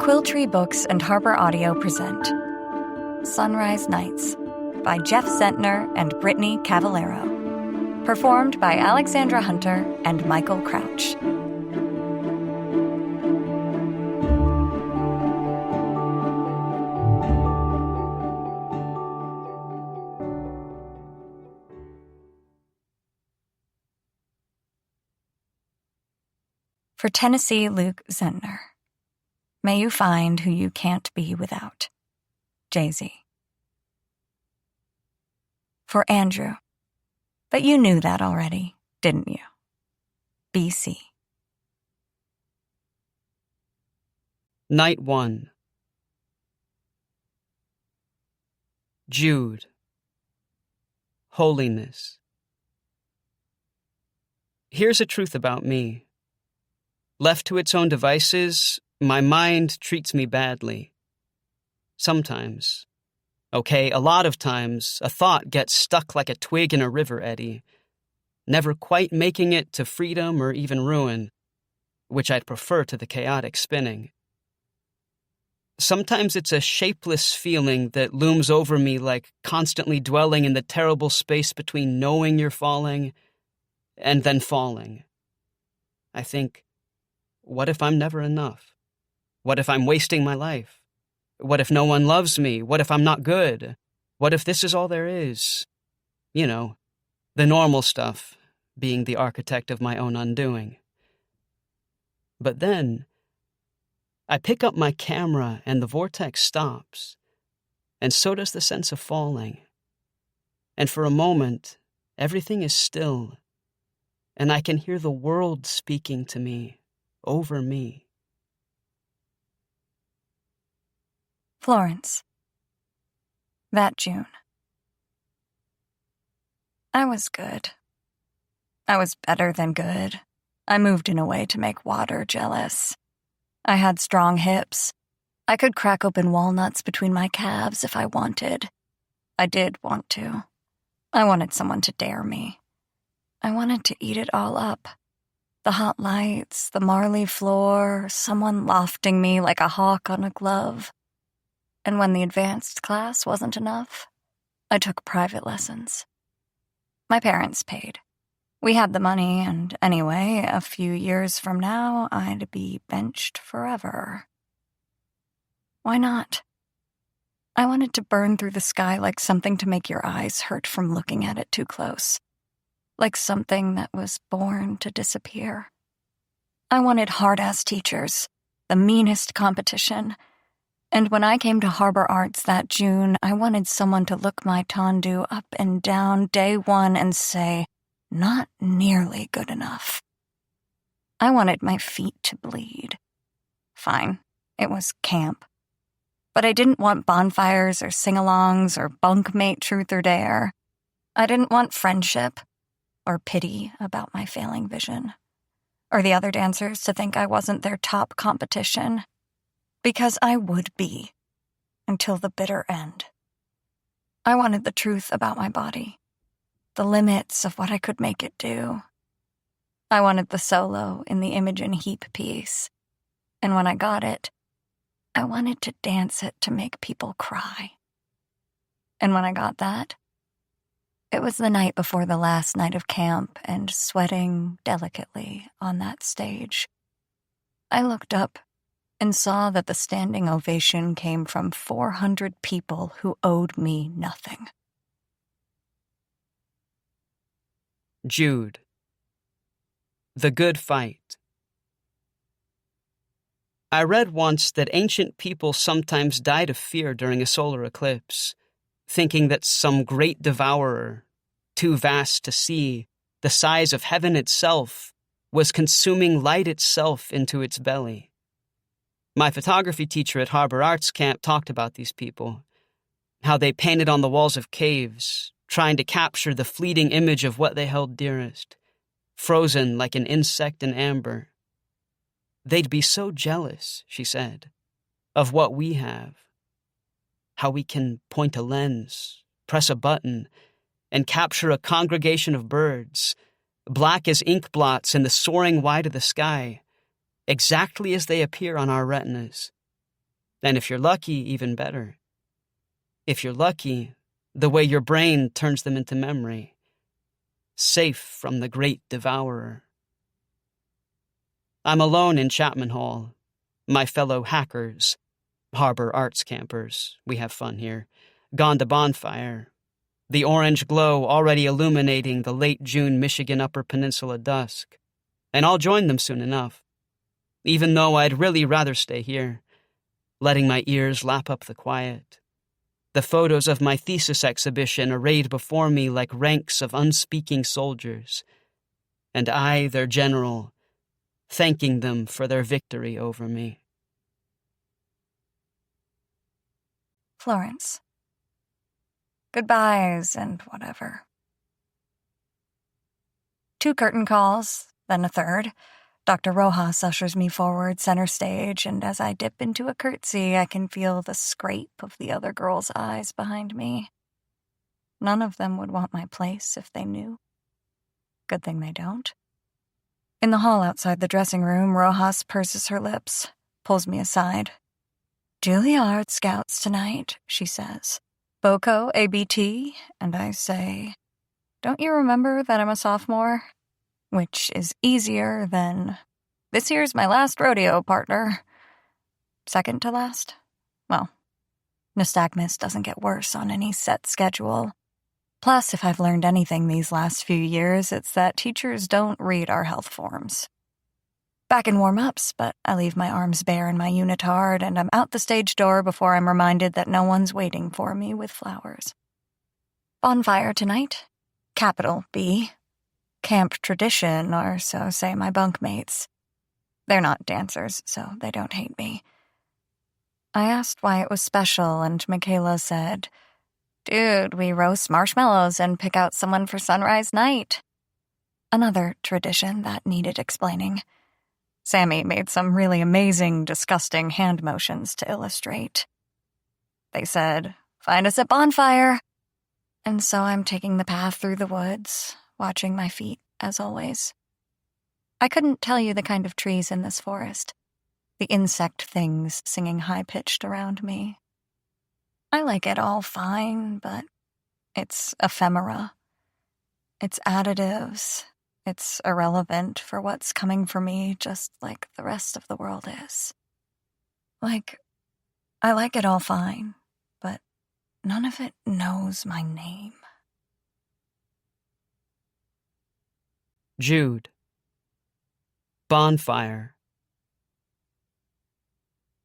Quilltree Books and Harbor Audio present Sunrise Nights by Jeff Zentner and Brittany Cavallaro. Performed by Alexandra Hunter and Michael Crouch. For Tennessee Luke Zentner. May you find who you can't be without. Jay-Z. For Andrew. But you knew that already, didn't you? BC. Night 1. Jude. Holiness. Here's a truth about me. Left to its own devices, my mind treats me badly. Sometimes. Okay, a lot of times, a thought gets stuck like a twig in a river eddy, never quite making it to freedom or even ruin, which I'd prefer to the chaotic spinning. Sometimes it's a shapeless feeling that looms over me like constantly dwelling in the terrible space between knowing you're falling and then falling. I think, what if I'm never enough? What if I'm wasting my life? What if no one loves me? What if I'm not good? What if this is all there is? You know, the normal stuff, being the architect of my own undoing. But then, I pick up my camera and the vortex stops, and so does the sense of falling. And for a moment, everything is still, and I can hear the world speaking to me, over me. Florence. That June. I was good. I was better than good. I moved in a way to make water jealous. I had strong hips. I could crack open walnuts between my calves if I wanted. I did want to. I wanted someone to dare me. I wanted to eat it all up. The hot lights, the marley floor, someone lofting me like a hawk on a glove. And when the advanced class wasn't enough, I took private lessons. My parents paid. We had the money, and anyway, a few years from now, I'd be benched forever. Why not? I wanted to burn through the sky like something to make your eyes hurt from looking at it too close. Like something that was born to disappear. I wanted hard-ass teachers, the meanest competition. And when I came to Harbor Arts that June, I wanted someone to look my tondu up and down day one and say, not nearly good enough. I wanted my feet to bleed. Fine, it was camp. But I didn't want bonfires or sing-alongs or bunkmate truth or dare. I didn't want friendship or pity about my failing vision, or the other dancers to think I wasn't their top competition. Because I would be, until the bitter end. I wanted the truth about my body, the limits of what I could make it do. I wanted the solo in the Imogen Heap piece, and when I got it, I wanted to dance it to make people cry. And when I got that, it was the night before the last night of camp and sweating delicately on that stage. I looked up and saw that the standing ovation came from 400 people who owed me nothing. Jude. The Good Fight. I read once that ancient people sometimes died of fear during a solar eclipse, thinking that some great devourer, too vast to see, the size of heaven itself, was consuming light itself into its belly. My photography teacher at Harbor Arts Camp talked about these people, how they painted on the walls of caves, trying to capture the fleeting image of what they held dearest, frozen like an insect in amber. They'd be so jealous, she said, of what we have, how we can point a lens, press a button, and capture a congregation of birds, black as ink blots in the soaring wide of the sky, exactly as they appear on our retinas, And if you're lucky, even better. If you're lucky, the way your brain turns them into memory, safe from the great devourer. I'm alone in Chapman Hall. My fellow hackers, harbor arts campers, we have fun here, gone to bonfire. The orange glow already illuminating the late June Michigan Upper Peninsula dusk. And I'll join them soon enough, even though I'd really rather stay here, letting my ears lap up the quiet. The photos of my thesis exhibition arrayed before me like ranks of unspeaking soldiers, and I, their general, thanking them for their victory over me. Florence. Goodbyes and whatever. 2 curtain calls, then a third. Dr. Rojas ushers me forward center stage, and as I dip into a curtsy, I can feel the scrape of the other girls' eyes behind me. None of them would want my place if they knew. Good thing they don't. In the hall outside the dressing room, Rojas purses her lips, pulls me aside. Juilliard scouts tonight, she says. Boco, ABT, and I say, don't you remember that I'm a sophomore? Which is easier than, this year's my last rodeo, partner. Second to last? Well, nystagmus doesn't get worse on any set schedule. Plus, if I've learned anything these last few years, it's that teachers don't read our health forms. Back in warm-ups, but I leave my arms bare in my unitard, and I'm out the stage door before I'm reminded that no one's waiting for me with flowers. Bonfire tonight. Capital B. Camp tradition, or so say my bunkmates. They're not dancers, so they don't hate me. I asked why it was special, and Michaela said, Dude, we roast marshmallows and pick out someone for sunrise night. Another tradition that needed explaining. Sammy made some really amazing, disgusting hand motions to illustrate. They said, find us at bonfire. And so I'm taking the path through the woods, watching my feet, as always. I couldn't tell you the kind of trees in this forest, the insect things singing high-pitched around me. I like it all fine, but it's ephemera. It's additives. It's irrelevant for what's coming for me, just like the rest of the world is. I like it all fine, but none of it knows my name. Jude. Bonfire.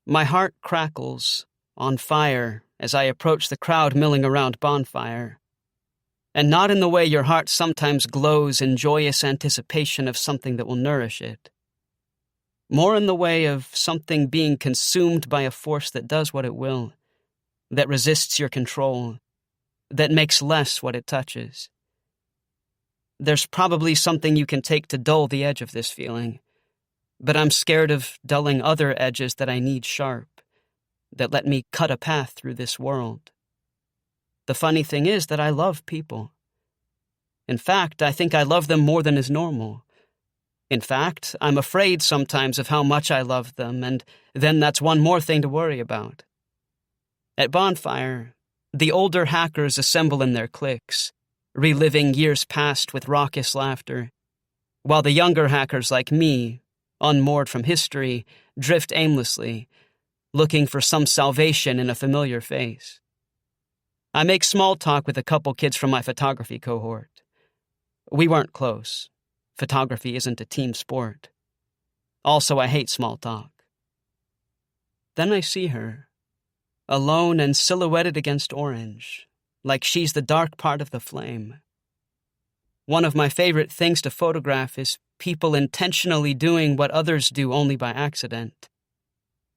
My heart crackles, on fire, as I approach the crowd milling around bonfire. And not in the way your heart sometimes glows in joyous anticipation of something that will nourish it. More in the way of something being consumed by a force that does what it will, that resists your control, that makes less what it touches. There's probably something you can take to dull the edge of this feeling, but I'm scared of dulling other edges that I need sharp, that let me cut a path through this world. The funny thing is that I love people. In fact, I think I love them more than is normal. In fact, I'm afraid sometimes of how much I love them, and then that's one more thing to worry about. At Bonfire, the older hackers assemble in their cliques, reliving years past with raucous laughter, while the younger hackers like me, unmoored from history, drift aimlessly, looking for some salvation in a familiar face. I make small talk with a couple kids from my photography cohort. We weren't close. Photography isn't a team sport. Also, I hate small talk. Then I see her, alone and silhouetted against orange, like she's the dark part of the flame. One of my favorite things to photograph is people intentionally doing what others do only by accident.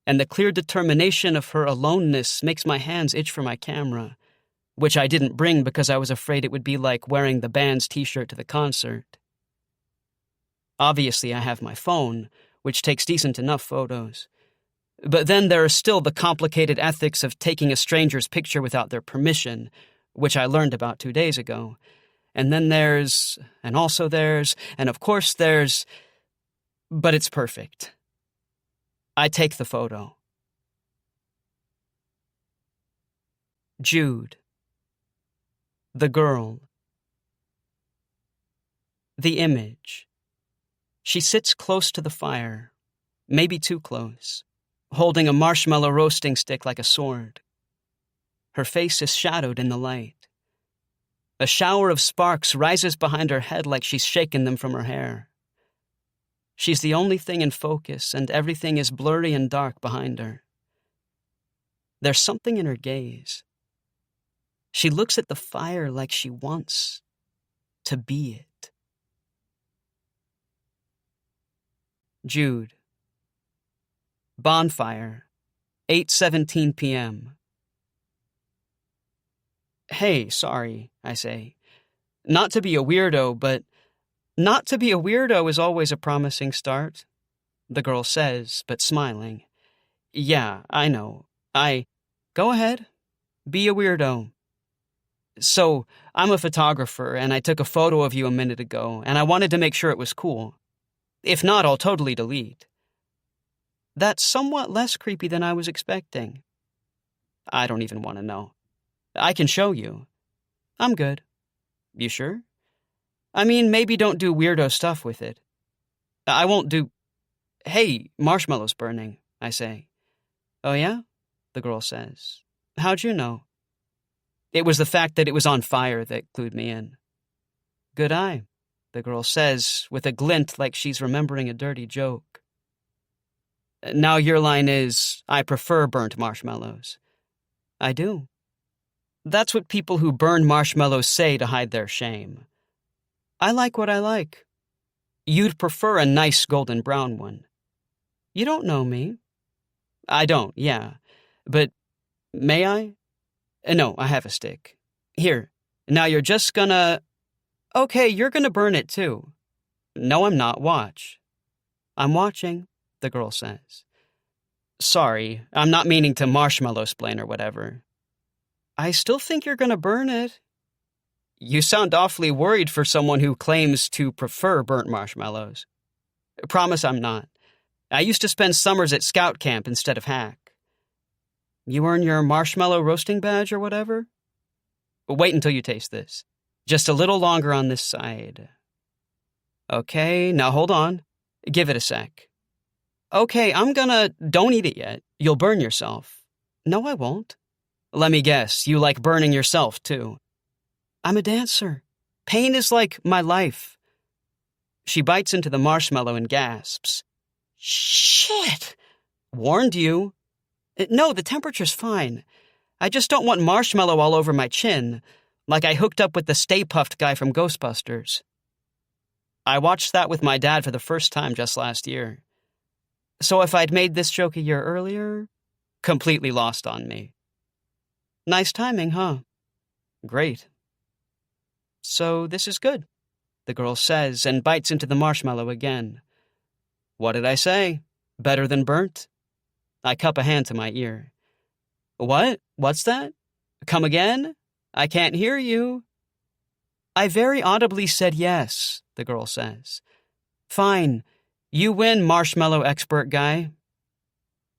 And the clear determination of her aloneness makes my hands itch for my camera, which I didn't bring because I was afraid it would be like wearing the band's t-shirt to the concert. Obviously, I have my phone, which takes decent enough photos. But then there are still the complicated ethics of taking a stranger's picture without their permission, which I learned about 2 days ago. And then there's, and also there's, and of course there's, but it's perfect. I take the photo. Jude. The girl. The image. She sits close to the fire, maybe too close, holding a marshmallow roasting stick like a sword. Her face is shadowed in the light. A shower of sparks rises behind her head like she's shaken them from her hair. She's the only thing in focus, and everything is blurry and dark behind her. There's something in her gaze. She looks at the fire like she wants to be it. Jude. Bonfire, 8:17 p.m. Hey, sorry, I say. Not to be a weirdo, but not to be a weirdo is always a promising start, the girl says, but smiling. Yeah, I know. Go ahead. Be a weirdo. So, I'm a photographer, and I took a photo of you a minute ago, and I wanted to make sure it was cool. If not, I'll totally delete. That's somewhat less creepy than I was expecting. I don't even want to know. I can show you. I'm good. You sure? I mean, maybe don't do weirdo stuff with it. I won't do... Hey, marshmallow's burning, I say. Oh yeah? The girl says. How'd you know? It was the fact that it was on fire that clued me in. Good eye, the girl says, with a glint like she's remembering a dirty joke. Now your line is, I prefer burnt marshmallows. I do. That's what people who burn marshmallows say to hide their shame. I like what I like. You'd prefer a nice golden brown one. You don't know me. I don't, yeah. But may I? No, I have a stick. Here, now you're just gonna... Okay, you're gonna burn it too. No, I'm not. Watch. I'm watching, the girl says. Sorry, I'm not meaning to marshmallow-splain or whatever. I still think you're gonna burn it. You sound awfully worried for someone who claims to prefer burnt marshmallows. Promise I'm not. I used to spend summers at scout camp instead of hack. You earn your marshmallow roasting badge or whatever? Wait until you taste this. Just a little longer on this side. Okay, now hold on. Give it a sec. Okay, Don't eat it yet. You'll burn yourself. No, I won't. Let me guess, you like burning yourself, too. I'm a dancer. Pain is like my life. She bites into the marshmallow and gasps. Shit! Warned you. No, the temperature's fine. I just don't want marshmallow all over my chin, like I hooked up with the Stay Puft guy from Ghostbusters. I watched that with my dad for the first time just last year. So if I'd made this joke a year earlier, completely lost on me. Nice timing, huh? Great. So this is good, the girl says and bites into the marshmallow again. What did I say? Better than burnt? I cup a hand to my ear. What? What's that? Come again? I can't hear you. I very audibly said yes, the girl says. Fine. You win, marshmallow expert guy.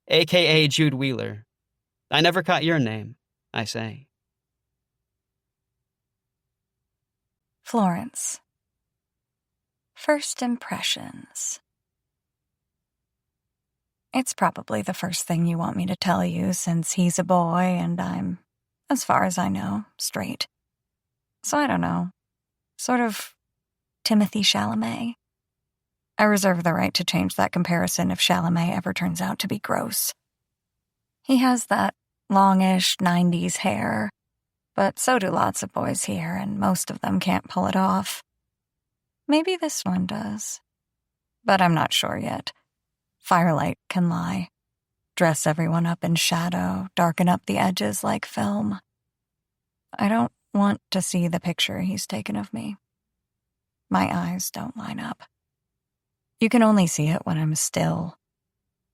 AKA Jude Wheeler. I never caught your name, I say. Florence. First impressions. It's probably the first thing you want me to tell you since he's a boy and I'm, as far as I know, straight. So I don't know. Sort of Timothy Chalamet. I reserve the right to change that comparison if Chalamet ever turns out to be gross. He has that longish 90s hair, but so do lots of boys here, and most of them can't pull it off. Maybe this one does. But I'm not sure yet. Firelight can lie. Dress everyone up in shadow, darken up the edges like film. I don't want to see the picture he's taken of me. My eyes don't line up. You can only see it when I'm still.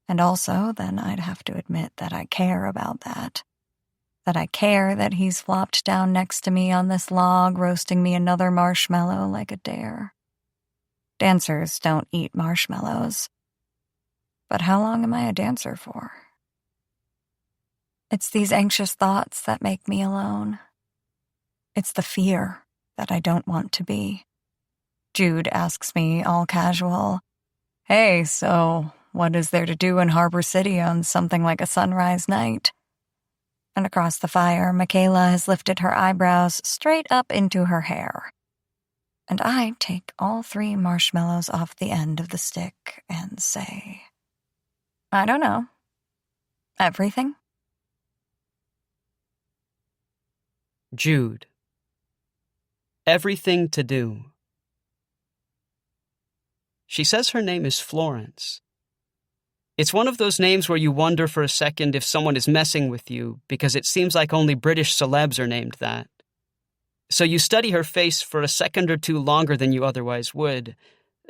And also, then I'd have to admit that I care about that. That I care that he's flopped down next to me on this log, roasting me another marshmallow like a dare. Dancers don't eat marshmallows. But how long am I a dancer for? It's these anxious thoughts that make me alone. It's the fear that I don't want to be. Jude asks me, all casual, "Hey, so what is there to do in Harbor City on something like a sunrise night?" And across the fire, Michaela has lifted her eyebrows straight up into her hair. And I take all 3 marshmallows off the end of the stick and say, "I don't know. Everything?" Jude. Everything to do. She says her name is Florence. It's one of those names where you wonder for a second if someone is messing with you, because it seems like only British celebs are named that. So you study her face for a second or two longer than you otherwise would,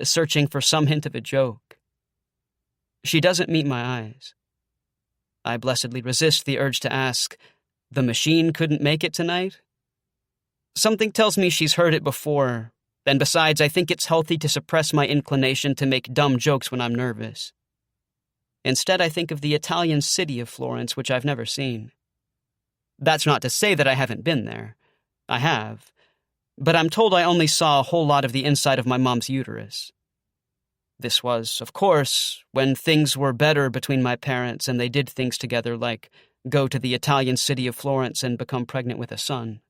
searching for some hint of a joke. She doesn't meet my eyes. I blessedly resist the urge to ask, "The machine couldn't make it tonight?" Something tells me she's heard it before, and besides, I think it's healthy to suppress my inclination to make dumb jokes when I'm nervous. Instead, I think of the Italian city of Florence, which I've never seen. That's not to say that I haven't been there. I have. But I'm told I only saw a whole lot of the inside of my mom's uterus. This was, of course, when things were better between my parents and they did things together like go to the Italian city of Florence and become pregnant with a son.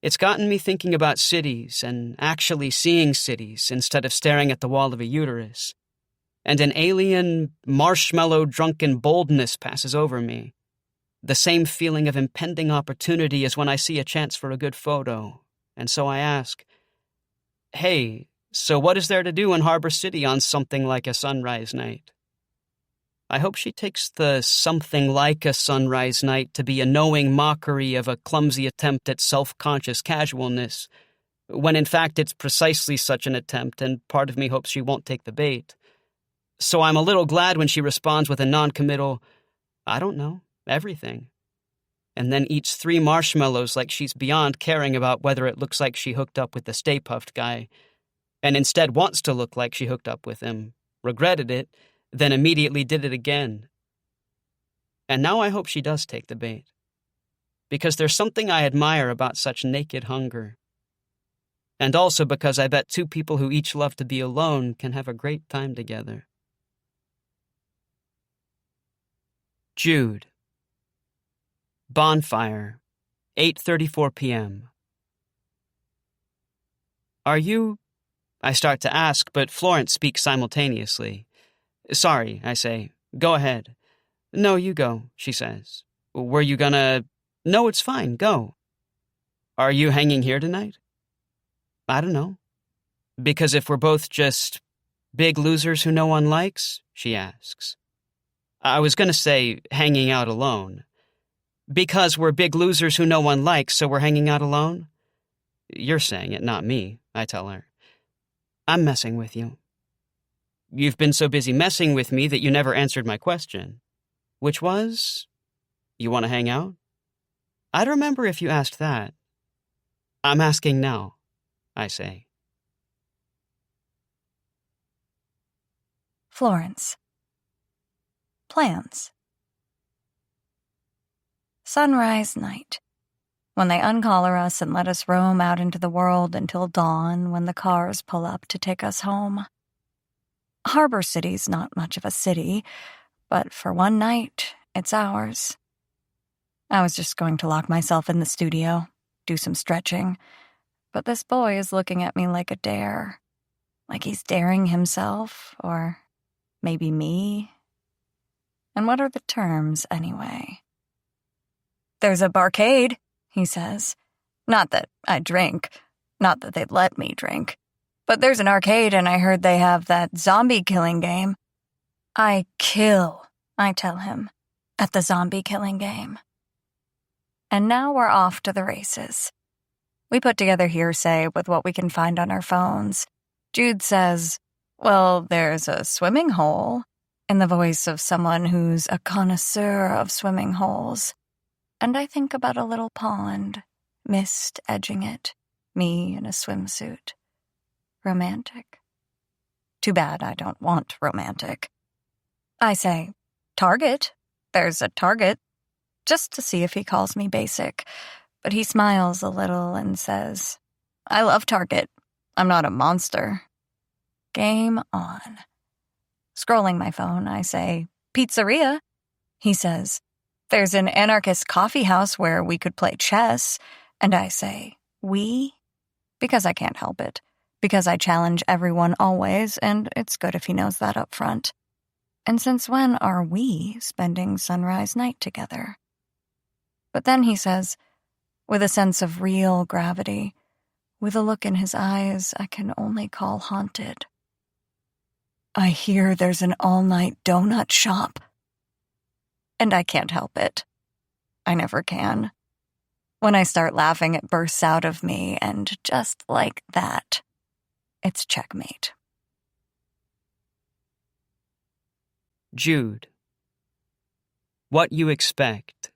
It's gotten me thinking about cities and actually seeing cities instead of staring at the wall of a uterus. And an alien, marshmallow-drunken boldness passes over me. The same feeling of impending opportunity as when I see a chance for a good photo. And so I ask, "Hey, so what is there to do in Harbor City on something like a sunrise night?" I hope she takes the "something like a sunrise night" to be a knowing mockery of a clumsy attempt at self-conscious casualness, when in fact it's precisely such an attempt, and part of me hopes she won't take the bait. So I'm a little glad when she responds with a non-committal, "I don't know, everything," and then eats 3 marshmallows like she's beyond caring about whether it looks like she hooked up with the Stay Puft guy, and instead wants to look like she hooked up with him, regretted it, then immediately did it again. And now I hope she does take the bait, because there's something I admire about such naked hunger. And also because I bet 2 people who each love to be alone can have a great time together. Jude. Bonfire, 8:34 p.m. "Are you—" I start to ask, but Florence speaks simultaneously. "Sorry," I say. "Go ahead." "No, you go," she says. "Were you gonna—" "No, it's fine, go." "Are you hanging here tonight?" "I don't know." "Because if we're both just big losers who no one likes?" she asks. I was gonna say hanging out alone. "Because we're big losers who no one likes, so we're hanging out alone?" "You're saying it, not me," I tell her. "I'm messing with you." "You've been so busy messing with me that you never answered my question." "Which was? You want to hang out?" "I don't remember if you asked that." "I'm asking now," I say. Florence. Plans. Sunrise night. When they uncollar us and let us roam out into the world until dawn when the cars pull up to take us home. Harbor City's not much of a city, but for one night, it's ours. I was just going to lock myself in the studio, do some stretching, but this boy is looking at me like a dare. Like he's daring himself, or maybe me. And what are the terms, anyway? "There's a barcade," he says. Not that I drink, not that they'd let me drink. But there's an arcade and I heard they have that zombie killing game. "I kill," I tell him, "at the zombie killing game." And now we're off to the races. We put together hearsay with what we can find on our phones. Jude says, "Well, there's a swimming hole," in the voice of someone who's a connoisseur of swimming holes. And I think about a little pond, mist edging it, me in a swimsuit. Romantic. Too bad I don't want romantic. I say, "Target. There's a Target," just to see if he calls me basic, but he smiles a little and says, I love Target. I'm not a monster. Game on. Scrolling my phone, I say, pizzeria. He says, there's an anarchist coffee house where we could play chess. And I say, we? Because I can't help it. Because I challenge everyone always, and it's good if he knows that up front. And since when are we spending sunrise night together? But then he says, with a sense of real gravity, with a look in his eyes I can only call haunted, I hear there's an all-night donut shop. And I can't help it. I never can. When I start laughing, it bursts out of me, and just like that, it's checkmate. Jude. What you expect.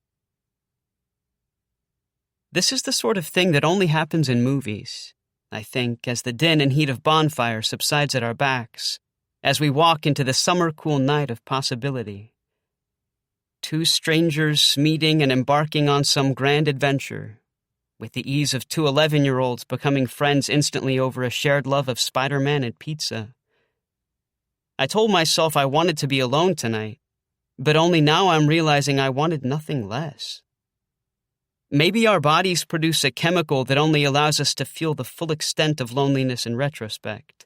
This is the sort of thing that only happens in movies, I think, as the din and heat of bonfire subsides at our backs, as we walk into the summer cool night of possibility. Two strangers meeting and embarking on some grand adventure, with the ease of two 11-year-olds becoming friends instantly over a shared love of Spider-Man and pizza. I told myself I wanted to be alone tonight, but only now I'm realizing I wanted nothing less. Maybe our bodies produce a chemical that only allows us to feel the full extent of loneliness in retrospect,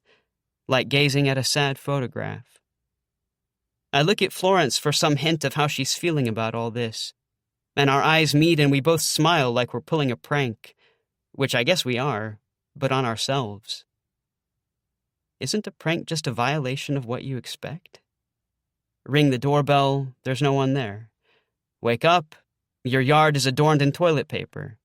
like gazing at a sad photograph. I look at Florence for some hint of how she's feeling about all this, and our eyes meet and we both smile like we're pulling a prank, which I guess we are, but on ourselves. Isn't a prank just a violation of what you expect? Ring the doorbell, there's no one there. Wake up, your yard is adorned in toilet paper.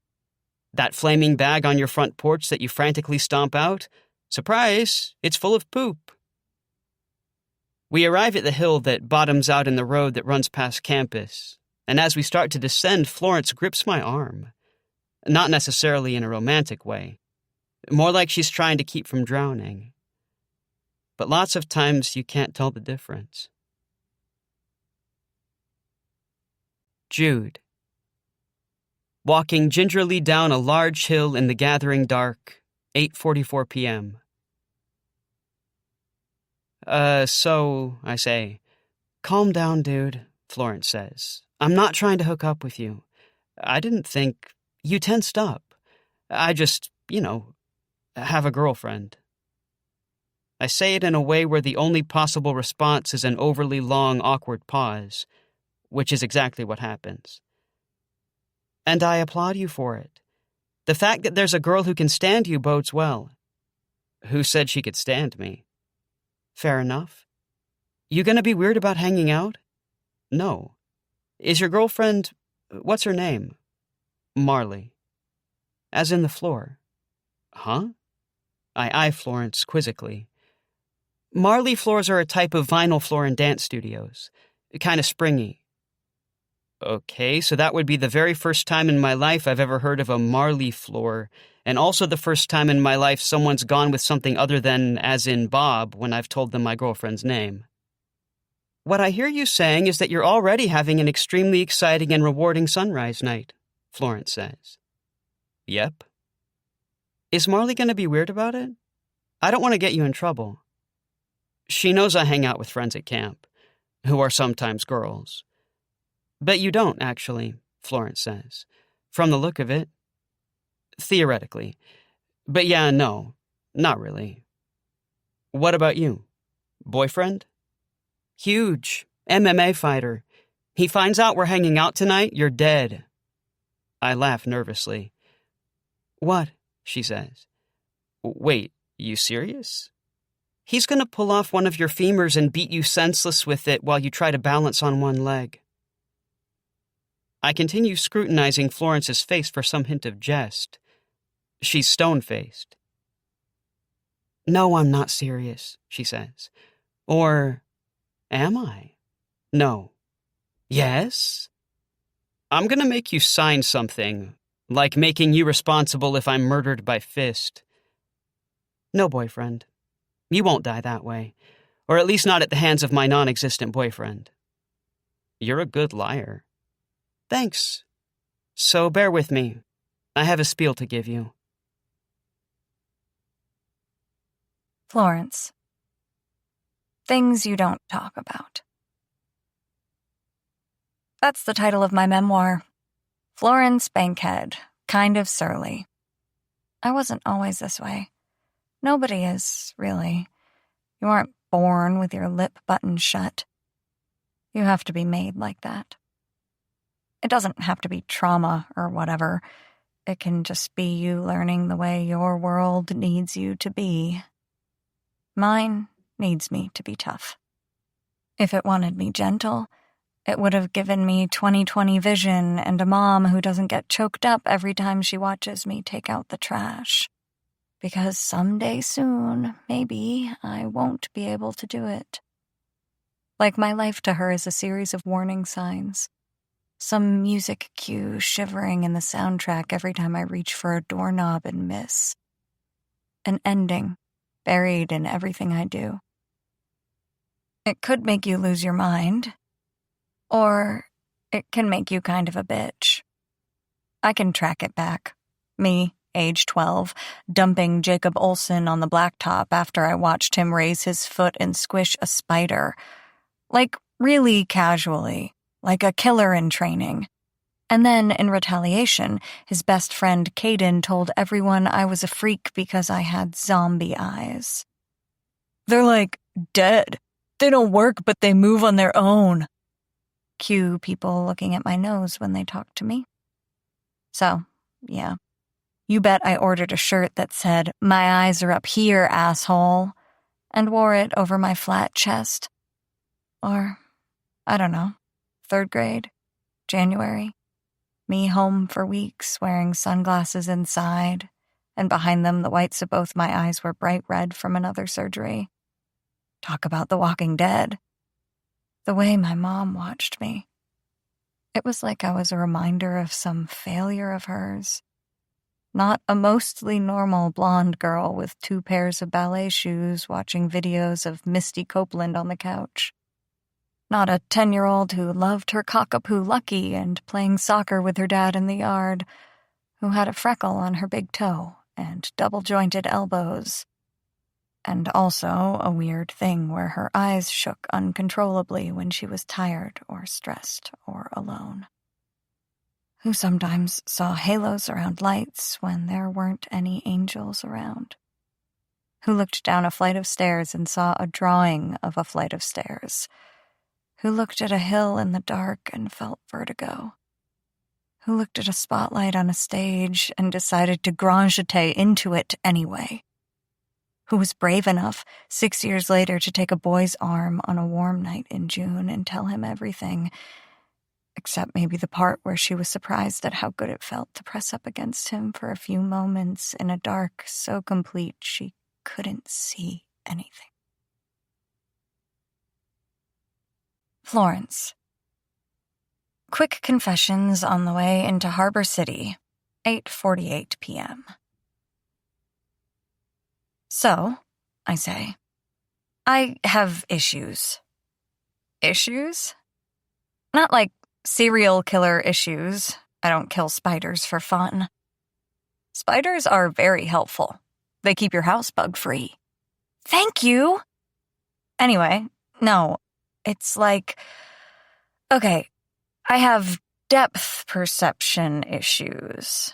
That flaming bag on your front porch that you frantically stomp out, surprise, it's full of poop. We arrive at the hill that bottoms out in the road that runs past campus, and as we start to descend, Florence grips my arm. Not necessarily in a romantic way, more like she's trying to keep from drowning. But lots of times you can't tell the difference. Jude. Walking gingerly down a large hill in the gathering dark, 8:44 p.m. So, I say. Calm down, dude, Florence says. I'm not trying to hook up with you. I didn't think... You tensed up. I just, have a girlfriend. I say it in a way where the only possible response is an overly long, awkward pause, which is exactly what happens. And I applaud you for it. The fact that there's a girl who can stand you bodes well. Who said she could stand me? Fair enough. You gonna be weird about hanging out? No. Is your girlfriend... What's her name? Marley. As in the floor. Huh? I eye Florence quizzically. Marley floors are a type of vinyl floor in dance studios. Kind of springy. Okay, so that would be the very first time in my life I've ever heard of a Marley floor, and also the first time in my life someone's gone with something other than as in Bob when I've told them my girlfriend's name. What I hear you saying is that you're already having an extremely exciting and rewarding sunrise night, Florence says. Yep. Is Marley going to be weird about it? I don't want to get you in trouble. She knows I hang out with friends at camp, who are sometimes girls. Bet you don't, actually, Florence says. From the look of it. Theoretically. But yeah, no, not really. What about you? Boyfriend? Huge. MMA fighter. He finds out we're hanging out tonight, you're dead. I laugh nervously. What? She says. Wait, you serious? He's gonna pull off one of your femurs and beat you senseless with it while you try to balance on one leg. I continue scrutinizing Florence's face for some hint of jest. She's stone-faced. No, I'm not serious, she says. Or, am I? No. Yes? I'm gonna make you sign something, like making you responsible if I'm murdered by fist. No, boyfriend. You won't die that way, or at least not at the hands of my non-existent boyfriend. You're a good liar. Thanks. So bear with me. I have a spiel to give you. Florence. Things you don't talk about. That's the title of my memoir. Florence Bankhead, kind of surly. I wasn't always this way. Nobody is, really. You aren't born with your lip buttoned shut. You have to be made like that. It doesn't have to be trauma or whatever. It can just be you learning the way your world needs you to be. Mine needs me to be tough. If it wanted me gentle, it would have given me 20/20 vision and a mom who doesn't get choked up every time she watches me take out the trash. Because someday soon, maybe, I won't be able to do it. Like my life to her is a series of warning signs. Some music cue shivering in the soundtrack every time I reach for a doorknob and miss. An ending buried in everything I do. It could make you lose your mind, or it can make you kind of a bitch. I can track it back. Me, age 12, dumping Jacob Olsen on the blacktop after I watched him raise his foot and squish a spider. Like, really casually, like a killer in training. And then, in retaliation, his best friend Caden told everyone I was a freak because I had zombie eyes. They're like, dead. They don't work, but they move on their own. Cue people looking at my nose when they talk to me. So, yeah. You bet I ordered a shirt that said, "My eyes are up here, asshole," and wore it over my flat chest. Or, I don't know, 3rd grade, January. Me home for weeks, wearing sunglasses inside, and behind them the whites of both my eyes were bright red from another surgery. Talk about The Walking Dead. The way my mom watched me. It was like I was a reminder of some failure of hers. Not a mostly normal blonde girl with 2 pairs of ballet shoes watching videos of Misty Copeland on the couch. Not a 10-year-old who loved her cockapoo Lucky and playing soccer with her dad in the yard, who had a freckle on her big toe and double-jointed elbows. And also a weird thing where her eyes shook uncontrollably when she was tired or stressed or alone. Who sometimes saw halos around lights when there weren't any angels around. Who looked down a flight of stairs and saw a drawing of a flight of stairs. Who looked at a hill in the dark and felt vertigo. Who looked at a spotlight on a stage and decided to grand jeter into it anyway. Who was brave enough, 6 years later, to take a boy's arm on a warm night in June and tell him everything, except maybe the part where she was surprised at how good it felt to press up against him for a few moments in a dark so complete she couldn't see anything. Florence. Quick confessions on the way into Harbor City, 8:48 p.m. So, I say, I have issues. Issues? Not like serial killer issues. I don't kill spiders for fun. Spiders are very helpful. They keep your house bug-free. Thank you! Anyway, no, it's like, okay, I have depth perception issues.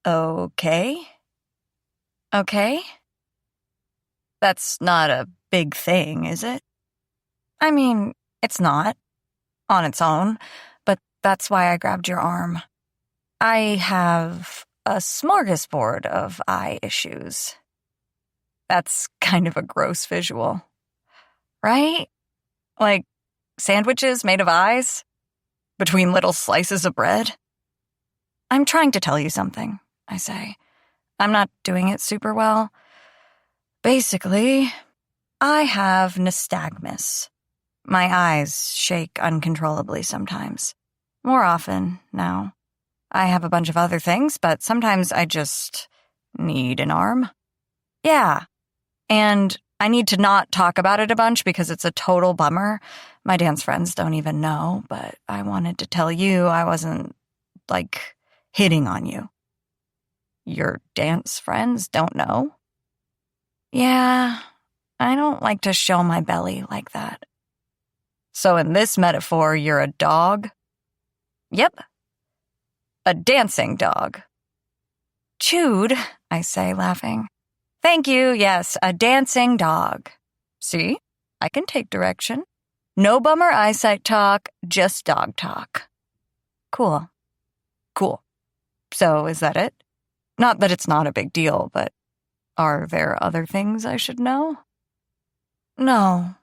Okay? Okay? That's not a big thing, is it? I mean, it's not, on its own, but that's why I grabbed your arm. I have a smorgasbord of eye issues. That's kind of a gross visual. Right? Like sandwiches made of eyes? Between little slices of bread? I'm trying to tell you something, I say. I'm not doing it super well. Basically, I have nystagmus. My eyes shake uncontrollably sometimes. More often now. I have a bunch of other things, but sometimes I just need an arm. Yeah. And I need to not talk about it a bunch because it's a total bummer. My dance friends don't even know, but I wanted to tell you I wasn't, hitting on you. Your dance friends don't know? Yeah, I don't like to show my belly like that. So in this metaphor, you're a dog? Yep. A dancing dog. Chewed, I say, laughing. Thank you, yes, a dancing dog. See? I can take direction. No bummer eyesight talk, just dog talk. Cool. So is that it? Not that it's not a big deal, but are there other things I should know? No,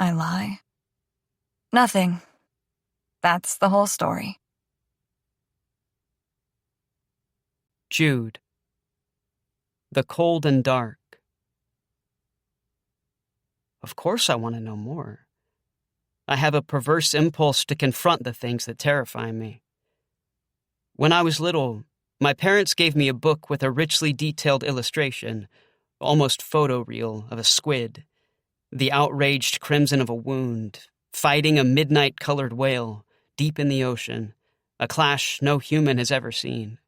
I lie. Nothing. That's the whole story. Jude. The cold and dark. Of course I want to know more. I have a perverse impulse to confront the things that terrify me. When I was little, my parents gave me a book with a richly detailed illustration, almost photoreal, of a squid, the outraged crimson of a wound, fighting a midnight-colored whale deep in the ocean, a clash no human has ever seen.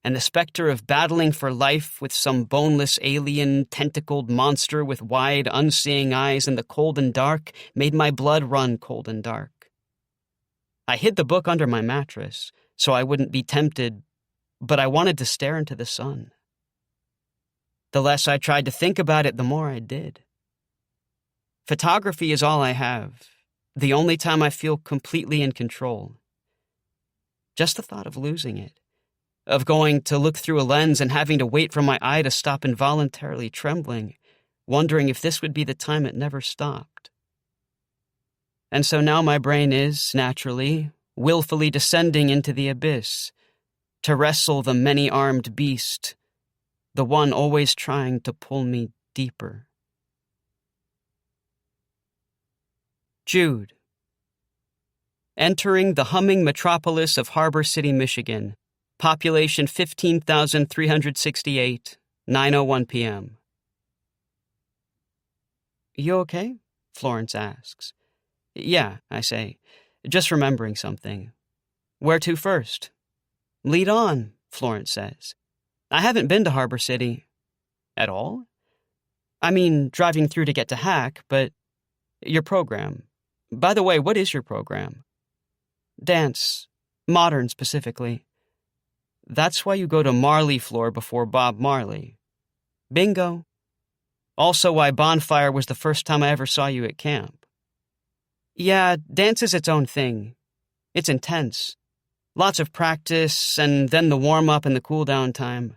And the specter of battling for life with some boneless alien, tentacled monster with wide, unseeing eyes in the cold and dark made my blood run cold and dark. I hid the book under my mattress so I wouldn't be tempted, but I wanted to stare into the sun. The less I tried to think about it, the more I did. Photography is all I have, the only time I feel completely in control. Just the thought of losing it, of going to look through a lens and having to wait for my eye to stop involuntarily trembling, wondering if this would be the time it never stopped. And so now my brain is, naturally, willfully descending into the abyss, to wrestle the many-armed beast, the one always trying to pull me deeper. Jude. Entering the humming metropolis of Harbor City, Michigan. Population 15,368, 9:01 p.m. You okay? Florence asks. Yeah, I say, just remembering something. Where to first? Lead on, Florence says. I haven't been to Harbor City. At all? I mean, driving through to get to Hack, but your program. By the way, what is your program? Dance. Modern, specifically. That's why you go to Marley Floor before Bob Marley. Bingo. Also why Bonfire was the first time I ever saw you at camp. Yeah, dance is its own thing. It's intense. Lots of practice, and then the warm-up and the cool-down time.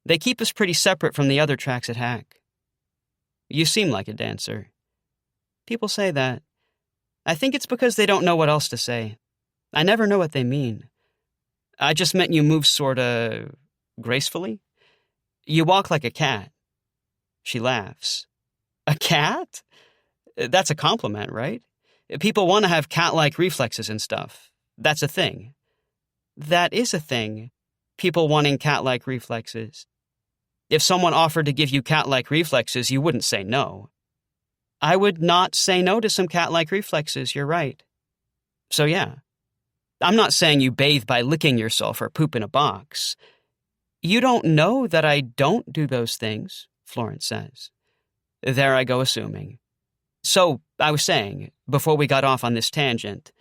They keep us pretty separate from the other tracks at Hack. You seem like a dancer. People say that. I think it's because they don't know what else to say. I never know what they mean. I just meant you move sorta gracefully. You walk like a cat. She laughs. A cat? That's a compliment, right? People want to have cat-like reflexes and stuff. That's a thing. That is a thing. People wanting cat-like reflexes. If someone offered to give you cat-like reflexes, you wouldn't say no. I would not say no to some cat-like reflexes, you're right. So yeah. I'm not saying you bathe by licking yourself or poop in a box. You don't know that I don't do those things, Florence says. There I go assuming. So, I was saying, before we got off on this tangent,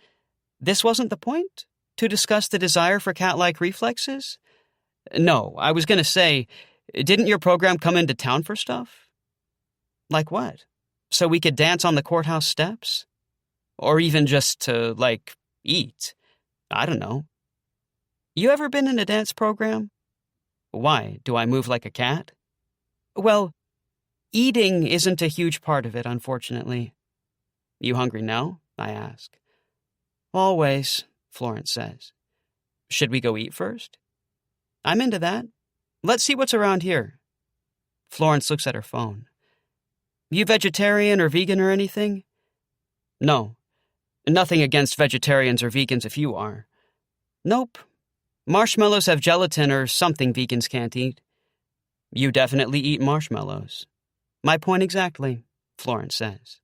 this wasn't the point? To discuss the desire for cat-like reflexes? No, I was going to say, didn't your program come into town for stuff? Like what? So we could dance on the courthouse steps? Or even just to, eat? I don't know. You ever been in a dance program? Why, do I move like a cat? Well, eating isn't a huge part of it, unfortunately. You hungry now? I ask. Always, Florence says. Should we go eat first? I'm into that. Let's see what's around here. Florence looks at her phone. You vegetarian or vegan or anything? No. Nothing against vegetarians or vegans if you are. Nope. Marshmallows have gelatin or something vegans can't eat. You definitely eat marshmallows. My point exactly, Florence says.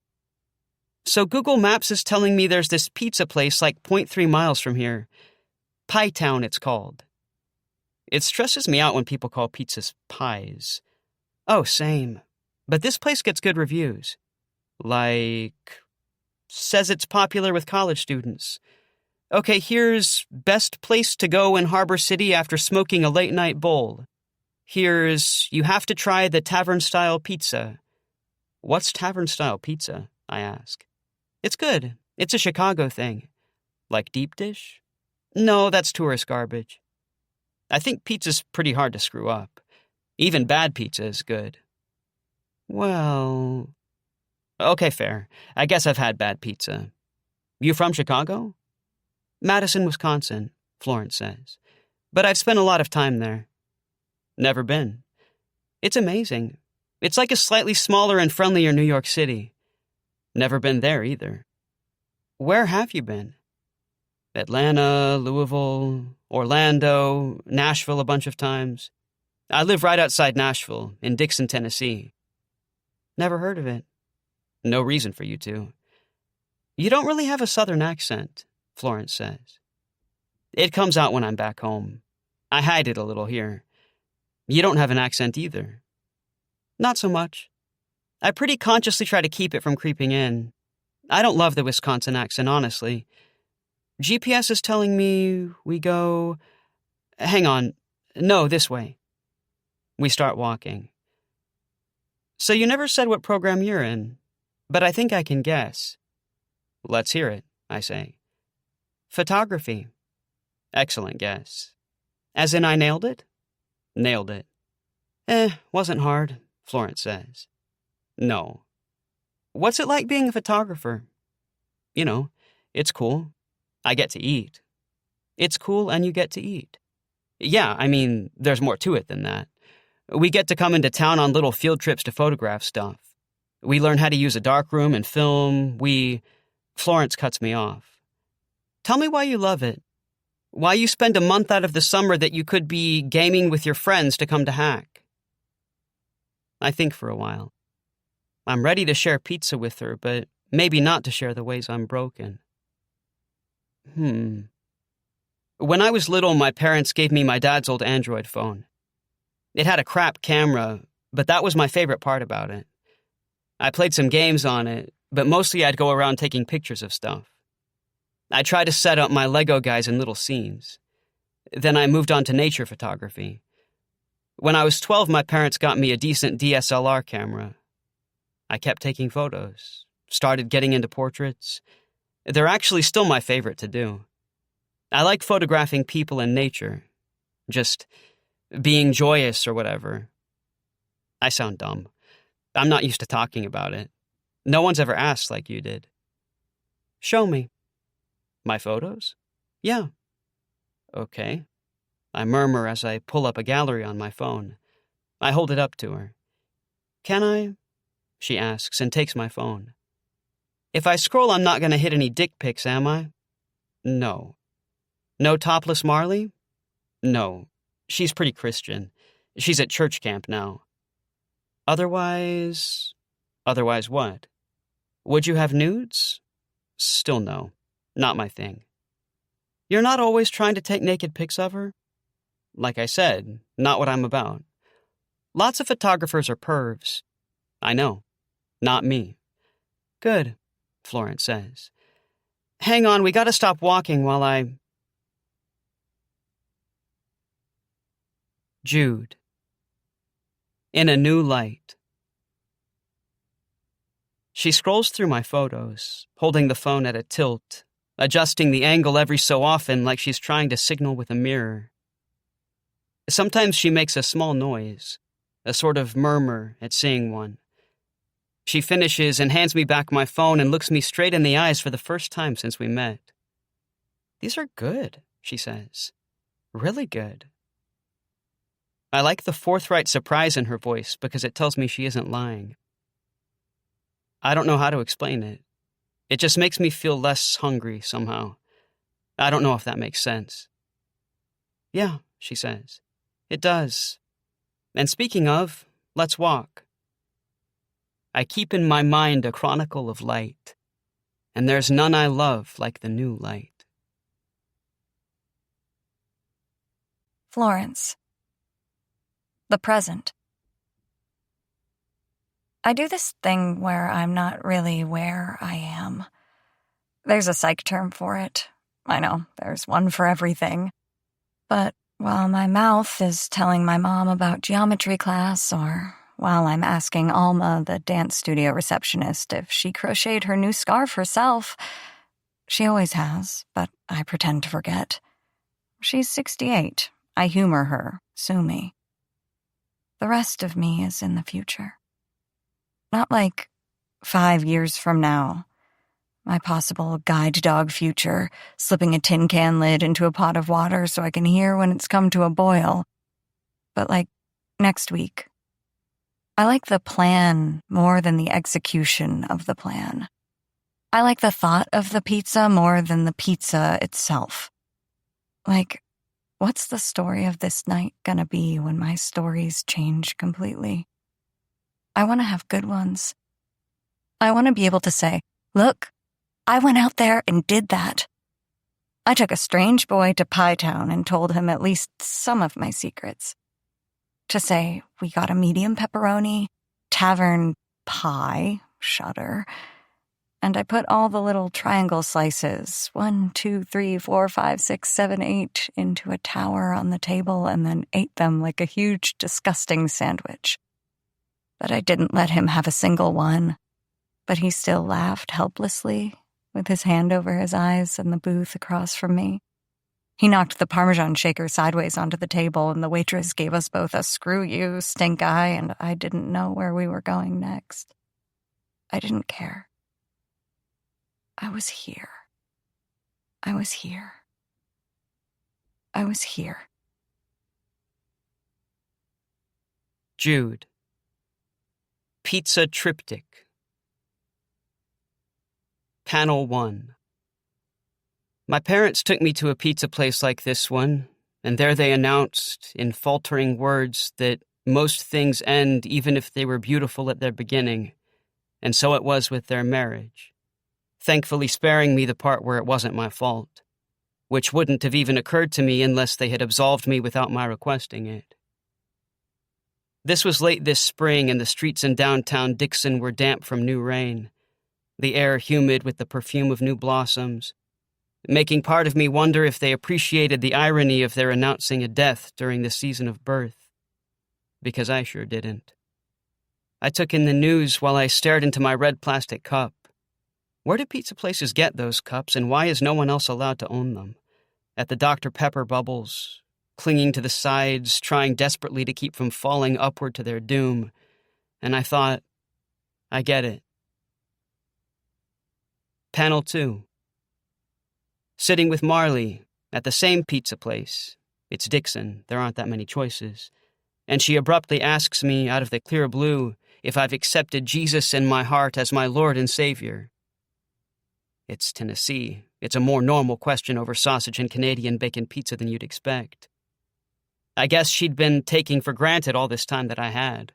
So Google Maps is telling me there's this pizza place like 0.3 miles from here. Pie Town, it's called. It stresses me out when people call pizzas pies. Oh, same. But this place gets good reviews. Like, says it's popular with college students. Okay, here's best place to go in Harbor City after smoking a late-night bowl. Here's you have to try the tavern-style pizza. What's tavern-style pizza? I ask. It's good. It's a Chicago thing. Like deep dish? No, that's tourist garbage. I think pizza's pretty hard to screw up. Even bad pizza is good. Well, okay, fair. I guess I've had bad pizza. You from Chicago? Madison, Wisconsin, Florence says. But I've spent a lot of time there. Never been. It's amazing. It's like a slightly smaller and friendlier New York City. Never been there either. Where have you been? Atlanta, Louisville, Orlando, Nashville a bunch of times. I live right outside Nashville, in Dixon, Tennessee. Never heard of it. No reason for you to. You don't really have a southern accent, Florence says. It comes out when I'm back home. I hide it a little here. You don't have an accent either. Not so much. I pretty consciously try to keep it from creeping in. I don't love the Wisconsin accent, honestly. GPS is telling me we go... Hang on. No, this way. We start walking. So you never said what program you're in, but I think I can guess. Let's hear it, I say. Photography. Excellent guess. As in I nailed it? Nailed it. Wasn't hard, Florence says. No. What's it like being a photographer? You know, it's cool. I get to eat. It's cool and you get to eat. Yeah, I mean, there's more to it than that. We get to come into town on little field trips to photograph stuff. We learn how to use a darkroom and film. Florence cuts me off. Tell me why you love it. Why you spend a month out of the summer that you could be gaming with your friends to come to Hack. I think for a while. I'm ready to share pizza with her, but maybe not to share the ways I'm broken. When I was little, my parents gave me my dad's old Android phone. It had a crap camera, but that was my favorite part about it. I played some games on it, but mostly I'd go around taking pictures of stuff. I tried to set up my Lego guys in little scenes. Then I moved on to nature photography. When I was 12, my parents got me a decent DSLR camera. I kept taking photos, started getting into portraits. They're actually still my favorite to do. I like photographing people and nature. Just being joyous or whatever. I sound dumb. I'm not used to talking about it. No one's ever asked like you did. Show me. My photos? Yeah. Okay. I murmur as I pull up a gallery on my phone. I hold it up to her. Can I? She asks and takes my phone. If I scroll, I'm not going to hit any dick pics, am I? No. No topless Marley? No. She's pretty Christian. She's at church camp now. Otherwise what? Would you have nudes? Still no. Not my thing. You're not always trying to take naked pics of her? Like I said, not what I'm about. Lots of photographers are pervs. I know. Not me. Good, Florence says. Hang on, we gotta stop walking while I... Jude. In a new light. She scrolls through my photos, holding the phone at a tilt, adjusting the angle every so often like she's trying to signal with a mirror. Sometimes she makes a small noise, a sort of murmur at seeing one. She finishes and hands me back my phone and looks me straight in the eyes for the first time since we met. These are good, she says. Really good. I like the forthright surprise in her voice because it tells me she isn't lying. I don't know how to explain it. It just makes me feel less hungry somehow. I don't know if that makes sense. Yeah, she says. It does. And speaking of, let's walk. I keep in my mind a chronicle of light, and there's none I love like the new light. Florence. The present. I do this thing where I'm not really where I am. There's a psych term for it. I know, there's one for everything. But while my mouth is telling my mom about geometry class, or while I'm asking Alma, the dance studio receptionist, if she crocheted her new scarf herself, she always has, but I pretend to forget. She's 68. I humor her, sue me. The rest of me is in the future. Not like 5 years from now. My possible guide dog future, slipping a tin can lid into a pot of water so I can hear when it's come to a boil. But like next week. I like the plan more than the execution of the plan. I like the thought of the pizza more than the pizza itself. Like, what's the story of this night gonna be when my stories change completely? I want to have good ones. I want to be able to say, look, I went out there and did that. I took a strange boy to Pie Town and told him at least some of my secrets. To say, we got a medium pepperoni, tavern pie, shudder, and I put all the little triangle slices, 1, 2, 3, 4, 5, 6, 7, 8, into a tower on the table and then ate them like a huge, disgusting sandwich. But I didn't let him have a single one, but he still laughed helplessly, with his hand over his eyes in the booth across from me. He knocked the Parmesan shaker sideways onto the table, and the waitress gave us both a screw you, stink eye, and I didn't know where we were going next. I didn't care. I was here. I was here. I was here. Jude. Pizza Triptych. Panel 1. My parents took me to a pizza place like this one, and there they announced, in faltering words, that most things end even if they were beautiful at their beginning, and so it was with their marriage, thankfully sparing me the part where it wasn't my fault, which wouldn't have even occurred to me unless they had absolved me without my requesting it. This was late this spring, and the streets in downtown Dixon were damp from new rain, the air humid with the perfume of new blossoms, making part of me wonder if they appreciated the irony of their announcing a death during the season of birth. Because I sure didn't. I took in the news while I stared into my red plastic cup. Where do pizza places get those cups, and why is no one else allowed to own them? At the Dr. Pepper bubbles, clinging to the sides, trying desperately to keep from falling upward to their doom. And I thought, I get it. Panel 2. Sitting with Marley at the same pizza place. It's Dixon, there aren't that many choices. And she abruptly asks me, out of the clear blue, if I've accepted Jesus in my heart as my Lord and Savior. It's Tennessee. It's a more normal question over sausage and Canadian bacon pizza than you'd expect. I guess she'd been taking for granted all this time that I had.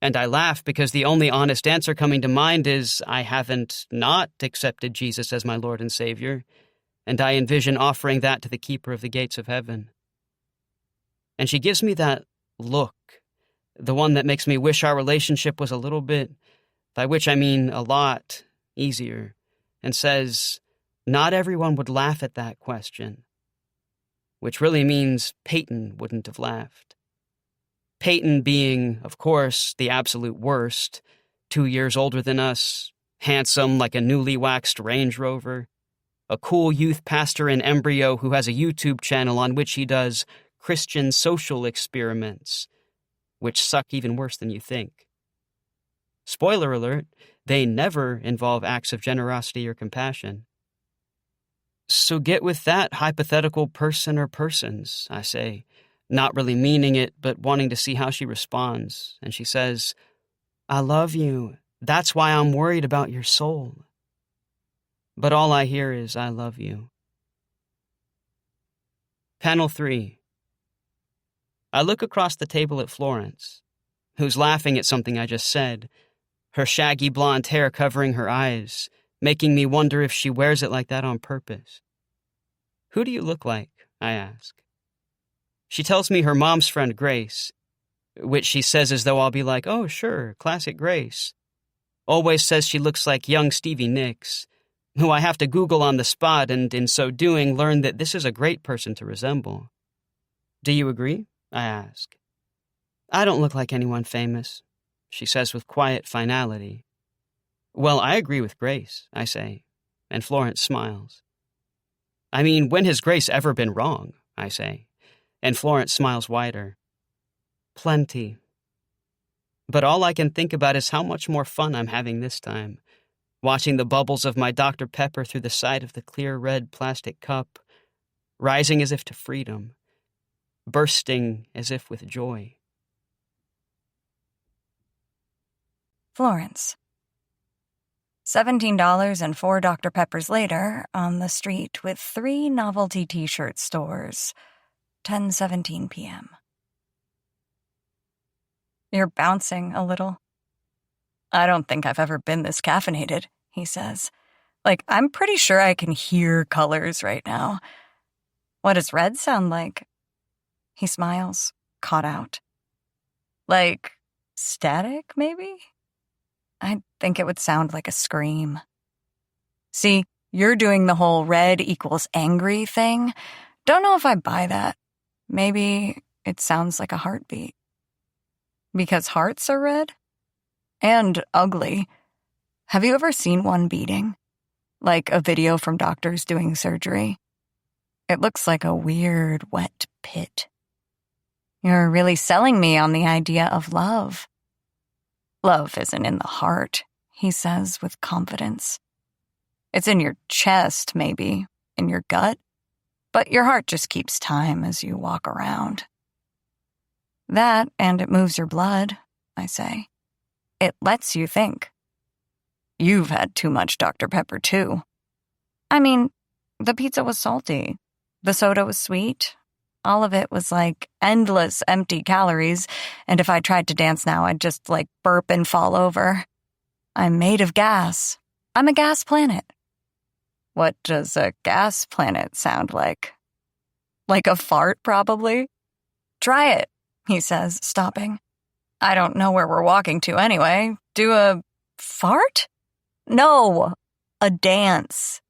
And I laugh because the only honest answer coming to mind is I haven't not accepted Jesus as my Lord and Savior, and I envision offering that to the keeper of the gates of heaven. And she gives me that look, the one that makes me wish our relationship was a little bit, by which I mean a lot, easier, and says, not everyone would laugh at that question, which really means Peyton wouldn't have laughed. Peyton being, of course, the absolute worst, 2 years older than us, handsome like a newly waxed Range Rover, a cool youth pastor in embryo who has a YouTube channel on which he does Christian social experiments, which suck even worse than you think. Spoiler alert, they never involve acts of generosity or compassion. So get with that hypothetical person or persons, I say, not really meaning it, but wanting to see how she responds. And she says, I love you. That's why I'm worried about your soul. But all I hear is, I love you. Panel 3. I look across the table at Florence, who's laughing at something I just said, her shaggy blonde hair covering her eyes, making me wonder if she wears it like that on purpose. "Who do you look like?" I ask. She tells me her mom's friend Grace, which she says as though I'll be like, "Oh, sure, classic Grace." Always says she looks like young Stevie Nicks, who I have to Google on the spot and in so doing learn that this is a great person to resemble. "Do you agree?" I ask. "I don't look like anyone famous," she says with quiet finality. "Well, I agree with Grace," I say, and Florence smiles. "I mean, when has Grace ever been wrong?" I say, and Florence smiles wider. "Plenty." But all I can think about is how much more fun I'm having this time, watching the bubbles of my Dr. Pepper through the side of the clear red plastic cup, rising as if to freedom, bursting as if with joy. Florence. $17 and 4 Dr. Peppers later, on the street with 3 novelty t-shirt stores. 10:17 p.m. You're bouncing a little. I don't think I've ever been this caffeinated, he says. Like, I'm pretty sure I can hear colors right now. What does red sound like? He smiles, caught out. Like, static, maybe? I think it would sound like a scream. See, you're doing the whole red equals angry thing. Don't know if I buy that. Maybe it sounds like a heartbeat. Because hearts are red? And ugly. Have you ever seen one beating? Like a video from doctors doing surgery? It looks like a weird, wet pit. You're really selling me on the idea of love. Love isn't in the heart, he says with confidence. It's in your chest, maybe, in your gut, but your heart just keeps time as you walk around. That, and it moves your blood, I say. It lets you think. You've had too much Dr. Pepper, too. I mean, the pizza was salty. The soda was sweet. All of it was like endless empty calories, and if I tried to dance now, I'd just like burp and fall over. I'm made of gas. I'm a gas planet. What does a gas planet sound like? Like a fart, probably? Try it, he says, stopping. I don't know where we're walking to anyway. Do a fart? No, a dance.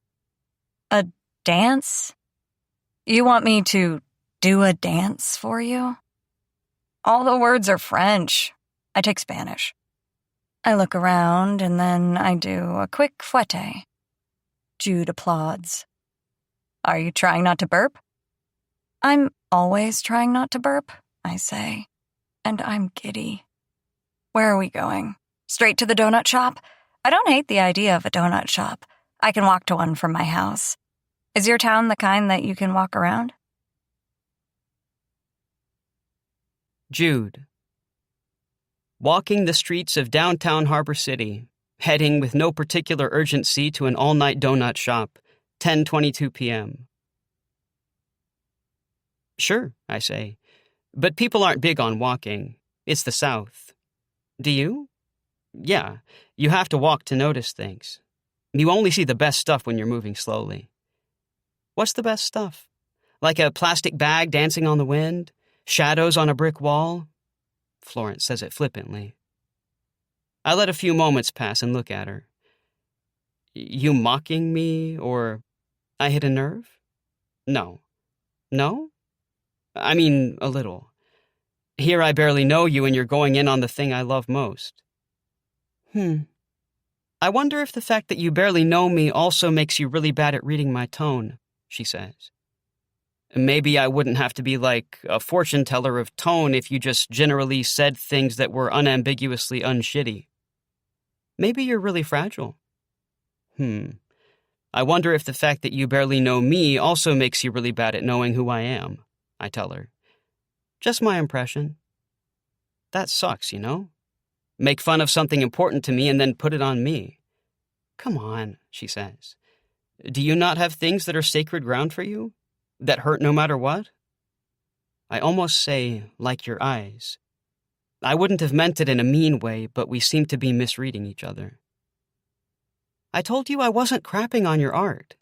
A dance? You want me to do a dance for you? All the words are French. I take Spanish. I look around and then I do a quick fouette. Jude applauds. Are you trying not to burp? I'm always trying not to burp, I say, and I'm giddy. Where are we going? Straight to the donut shop? I don't hate the idea of a donut shop. I can walk to one from my house. Is your town the kind that you can walk around? Jude. Walking the streets of downtown Harbor City, heading with no particular urgency to an all-night donut shop, 10:22 p.m. Sure, I say, but people aren't big on walking. It's the South. Do you? Yeah, you have to walk to notice things. You only see the best stuff when you're moving slowly. What's the best stuff? Like a plastic bag dancing on the wind? Shadows on a brick wall? Florence says it flippantly. I let a few moments pass and look at her. You mocking me, or I hit a nerve? No. No? I mean, a little. Here I barely know you and you're going in on the thing I love most. I wonder if the fact that you barely know me also makes you really bad at reading my tone, she says. Maybe I wouldn't have to be like a fortune teller of tone if you just generally said things that were unambiguously unshitty. Maybe you're really fragile. I wonder if the fact that you barely know me also makes you really bad at knowing who I am, I tell her. Just my impression. That sucks, you know? Make fun of something important to me and then put it on me. Come on, she says. Do you not have things that are sacred ground for you? That hurt no matter what? I almost say, like your eyes. I wouldn't have meant it in a mean way, but we seem to be misreading each other. I told you I wasn't crapping on your art.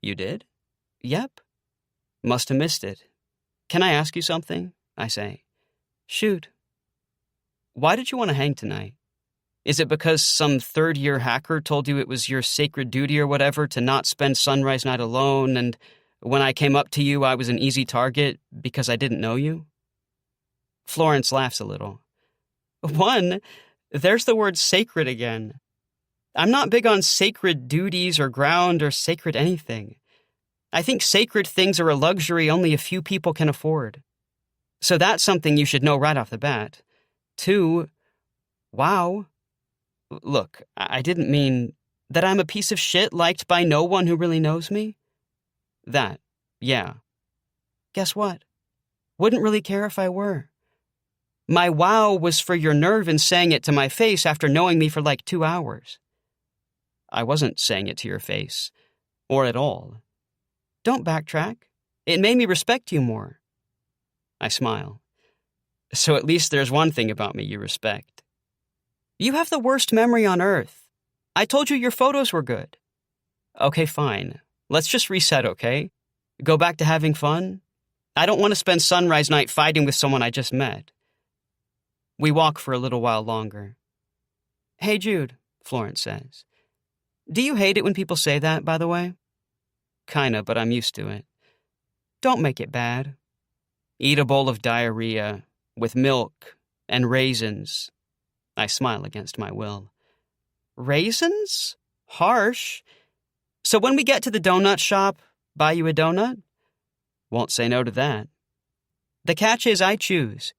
You did? Yep. Must have missed it. Can I ask you something? I say. Shoot. Why did you want to hang tonight? Is it because some third-year hacker told you it was your sacred duty or whatever to not spend sunrise night alone, and when I came up to you, I was an easy target because I didn't know you? Florence laughs a little. One, there's the word sacred again. I'm not big on sacred duties or ground or sacred anything. I think sacred things are a luxury only a few people can afford. So that's something you should know right off the bat. Two, wow. Look, I didn't mean that I'm a piece of shit liked by no one who really knows me. That, yeah. Guess what? Wouldn't really care if I were. My wow was for your nerve in saying it to my face after knowing me for like 2 hours. I wasn't saying it to your face, or at all. Don't backtrack. It made me respect you more. I smile. So at least there's one thing about me you respect. You have the worst memory on earth. I told you your photos were good. Okay, fine. Let's just reset, okay? Go back to having fun? I don't want to spend sunrise night fighting with someone I just met. We walk for a little while longer. Hey, Jude, Florence says. Do you hate it when people say that, by the way? Kinda, but I'm used to it. Don't make it bad. Eat a bowl of diarrhea with milk and raisins. I smile against my will. Raisins? Harsh. So when we get to the donut shop, buy you a donut? Won't say no to that. The catch is I choose,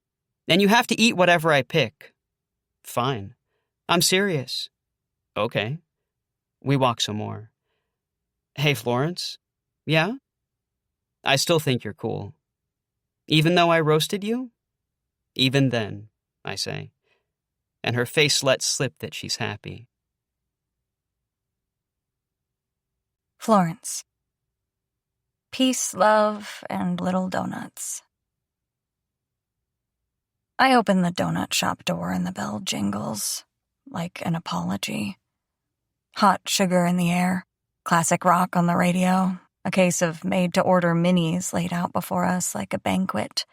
and you have to eat whatever I pick. Fine. I'm serious. Okay. We walk some more. Hey, Florence. Yeah? I still think you're cool. Even though I roasted you? Even then, I say. And her face lets slip that she's happy. Florence. Peace, love, and little donuts. I open the donut shop door and the bell jingles, like an apology. Hot sugar in the air, classic rock on the radio, a case of made-to-order minis laid out before us like a banquet,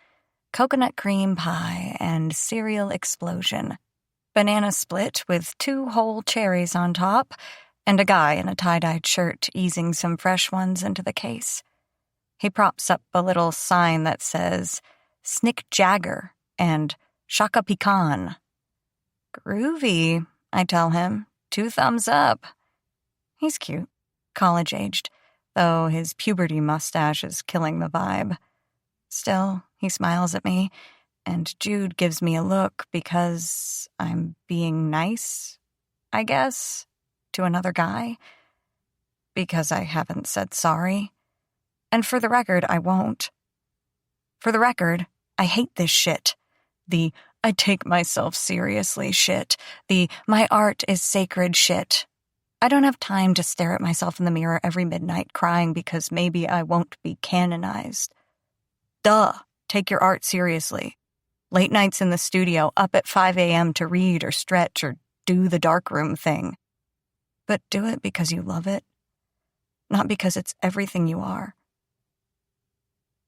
coconut cream pie and cereal explosion, banana split with 2 whole cherries on top, and a guy in a tie-dyed shirt easing some fresh ones into the case. He props up a little sign that says, Snick Jagger and Shaka Pecan. Groovy, I tell him. 2 thumbs up. He's cute, college-aged, though his puberty mustache is killing the vibe. Still, he smiles at me, and Jude gives me a look because I'm being nice, I guess, to another guy. Because I haven't said sorry. And for the record, I won't. For the record, I hate this shit. The I take myself seriously shit. The my art is sacred shit. I don't have time to stare at myself in the mirror every midnight crying because maybe I won't be canonized. Duh, take your art seriously. Late nights in the studio, up at 5 a.m. to read or stretch or do the darkroom thing. But do it because you love it, not because it's everything you are.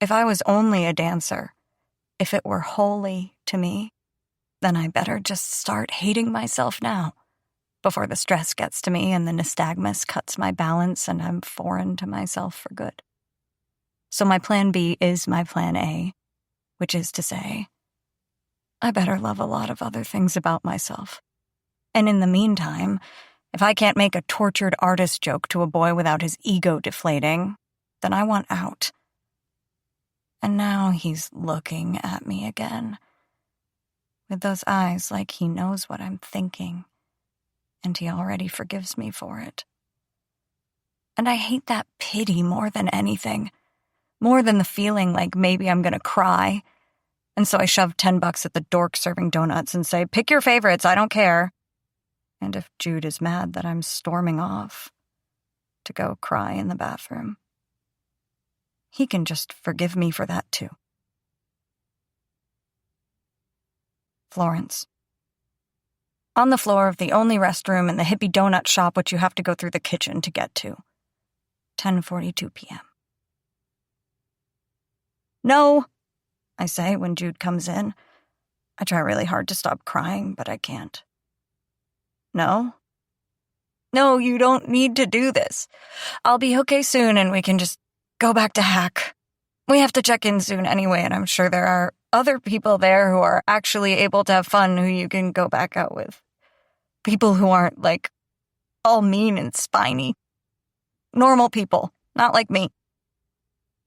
If I was only a dancer, if it were holy to me, then I better just start hating myself now, before the stress gets to me and the nystagmus cuts my balance and I'm foreign to myself for good. So my plan B is my plan A, which is to say, I better love a lot of other things about myself. And in the meantime, if I can't make a tortured artist joke to a boy without his ego deflating, then I want out. And now he's looking at me again, with those eyes like he knows what I'm thinking, and he already forgives me for it. And I hate that pity more than anything, more than the feeling like maybe I'm gonna cry. And so I shove $10 at the dork serving donuts and say, pick your favorites, I don't care. And if Jude is mad that I'm storming off to go cry in the bathroom, he can just forgive me for that too. Florence. On the floor of the only restroom in the hippie donut shop which you have to go through the kitchen to get to. 10:42 p.m. No, I say when Jude comes in. I try really hard to stop crying, but I can't. No? No, you don't need to do this. I'll be okay soon and we can just go back to Hack. We have to check in soon anyway, and I'm sure there are other people there who are actually able to have fun who you can go back out with. People who aren't, like, all mean and spiny. Normal people, not like me.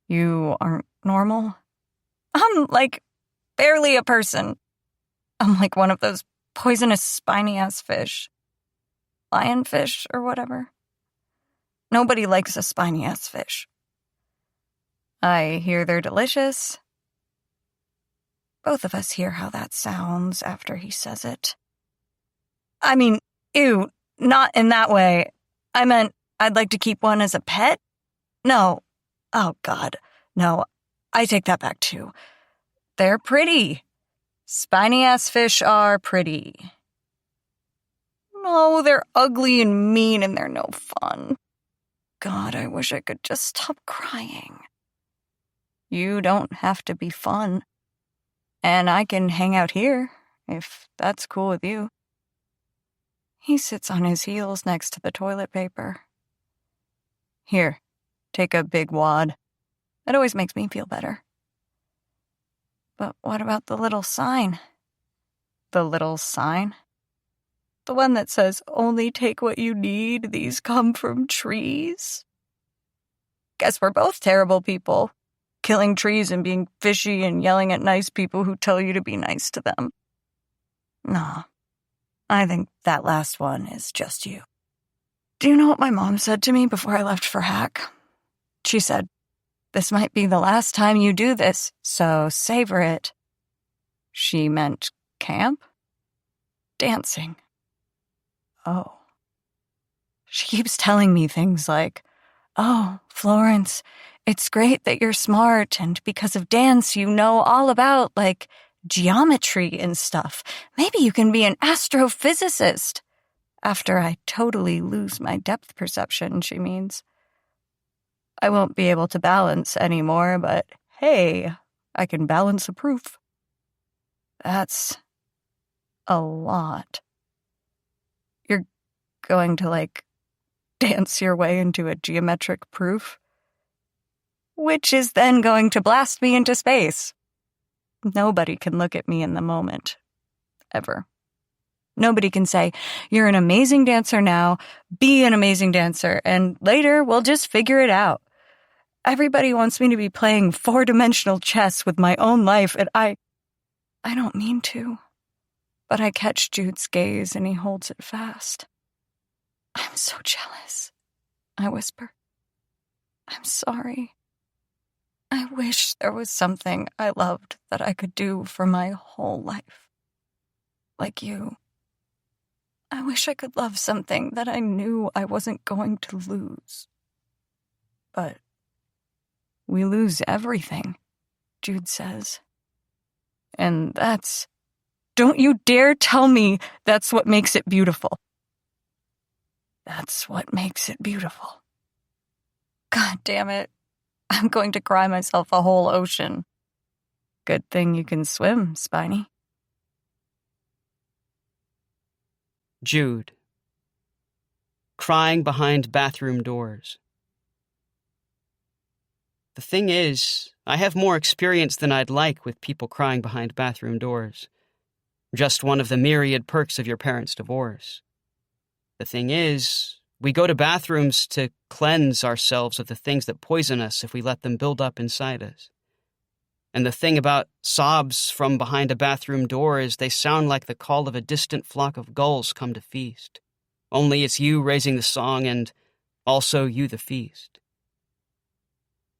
You aren't normal? I'm, like, barely a person. I'm like one of those poisonous spiny-ass fish. Lionfish or whatever. Nobody likes a spiny-ass fish. I hear they're delicious. Both of us hear how that sounds after he says it. I mean, ew, not in that way. I meant I'd like to keep one as a pet? No. Oh, God. No, I take that back too. They're pretty. Spiny-ass fish are pretty. No, they're ugly and mean and they're no fun. God, I wish I could just stop crying. You don't have to be fun. And I can hang out here, if that's cool with you. He sits on his heels next to the toilet paper. Here, take a big wad. That always makes me feel better. But what about the little sign? The little sign? The one that says, only take what you need, these come from trees? Guess we're both terrible people. Killing trees and being fishy and yelling at nice people who tell you to be nice to them. No, I think that last one is just you. Do you know what my mom said to me before I left for Hack? She said, this might be the last time you do this, so savor it. She meant camp? Dancing. Oh. She keeps telling me things like, oh, Florence, it's great that you're smart, and because of dance you know all about, like, geometry and stuff. Maybe you can be an astrophysicist. After I totally lose my depth perception, she means. I won't be able to balance anymore, but hey, I can balance a proof. That's a lot. You're going to, like, dance your way into a geometric proof? Which is then going to blast me into space. Nobody can look at me in the moment. Ever. Nobody can say, you're an amazing dancer now, be an amazing dancer, and later we'll just figure it out. Everybody wants me to be playing 4-dimensional chess with my own life, and I don't mean to. But I catch Jude's gaze and he holds it fast. I'm so jealous, I whisper. I'm sorry. I wish there was something I loved that I could do for my whole life. Like you. I wish I could love something that I knew I wasn't going to lose. But we lose everything, Jude says. And that's... Don't you dare tell me that's what makes it beautiful. That's what makes it beautiful. God damn it. I'm going to cry myself a whole ocean. Good thing you can swim, Spiny. Jude. Crying behind bathroom doors. The thing is, I have more experience than I'd like with people crying behind bathroom doors. Just one of the myriad perks of your parents' divorce. The thing is, we go to bathrooms to cleanse ourselves of the things that poison us if we let them build up inside us. And the thing about sobs from behind a bathroom door is they sound like the call of a distant flock of gulls come to feast. Only it's you raising the song and also you the feast.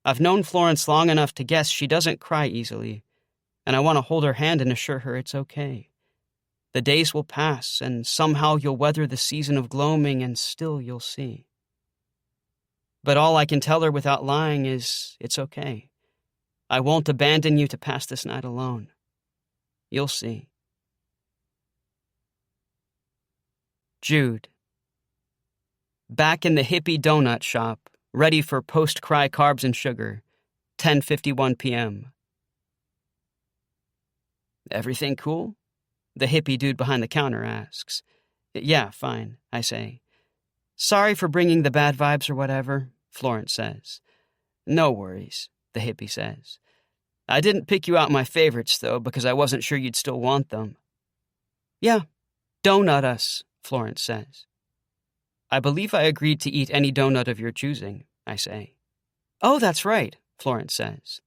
I've known Florence long enough to guess she doesn't cry easily, and I want to hold her hand and assure her it's okay. The days will pass, and somehow you'll weather the season of gloaming, and still you'll see. But all I can tell her without lying is it's okay. I won't abandon you to pass this night alone. You'll see. Jude. Back in the hippie donut shop, ready for post-cry carbs and sugar, 10:51 p.m. Everything cool? The hippie dude behind the counter asks. Yeah, fine, I say. Sorry for bringing the bad vibes or whatever, Florence says. No worries, the hippie says. I didn't pick you out my favorites, though, because I wasn't sure you'd still want them. Yeah, donut us, Florence says. I believe I agreed to eat any donut of your choosing, I say. Oh, that's right, Florence says.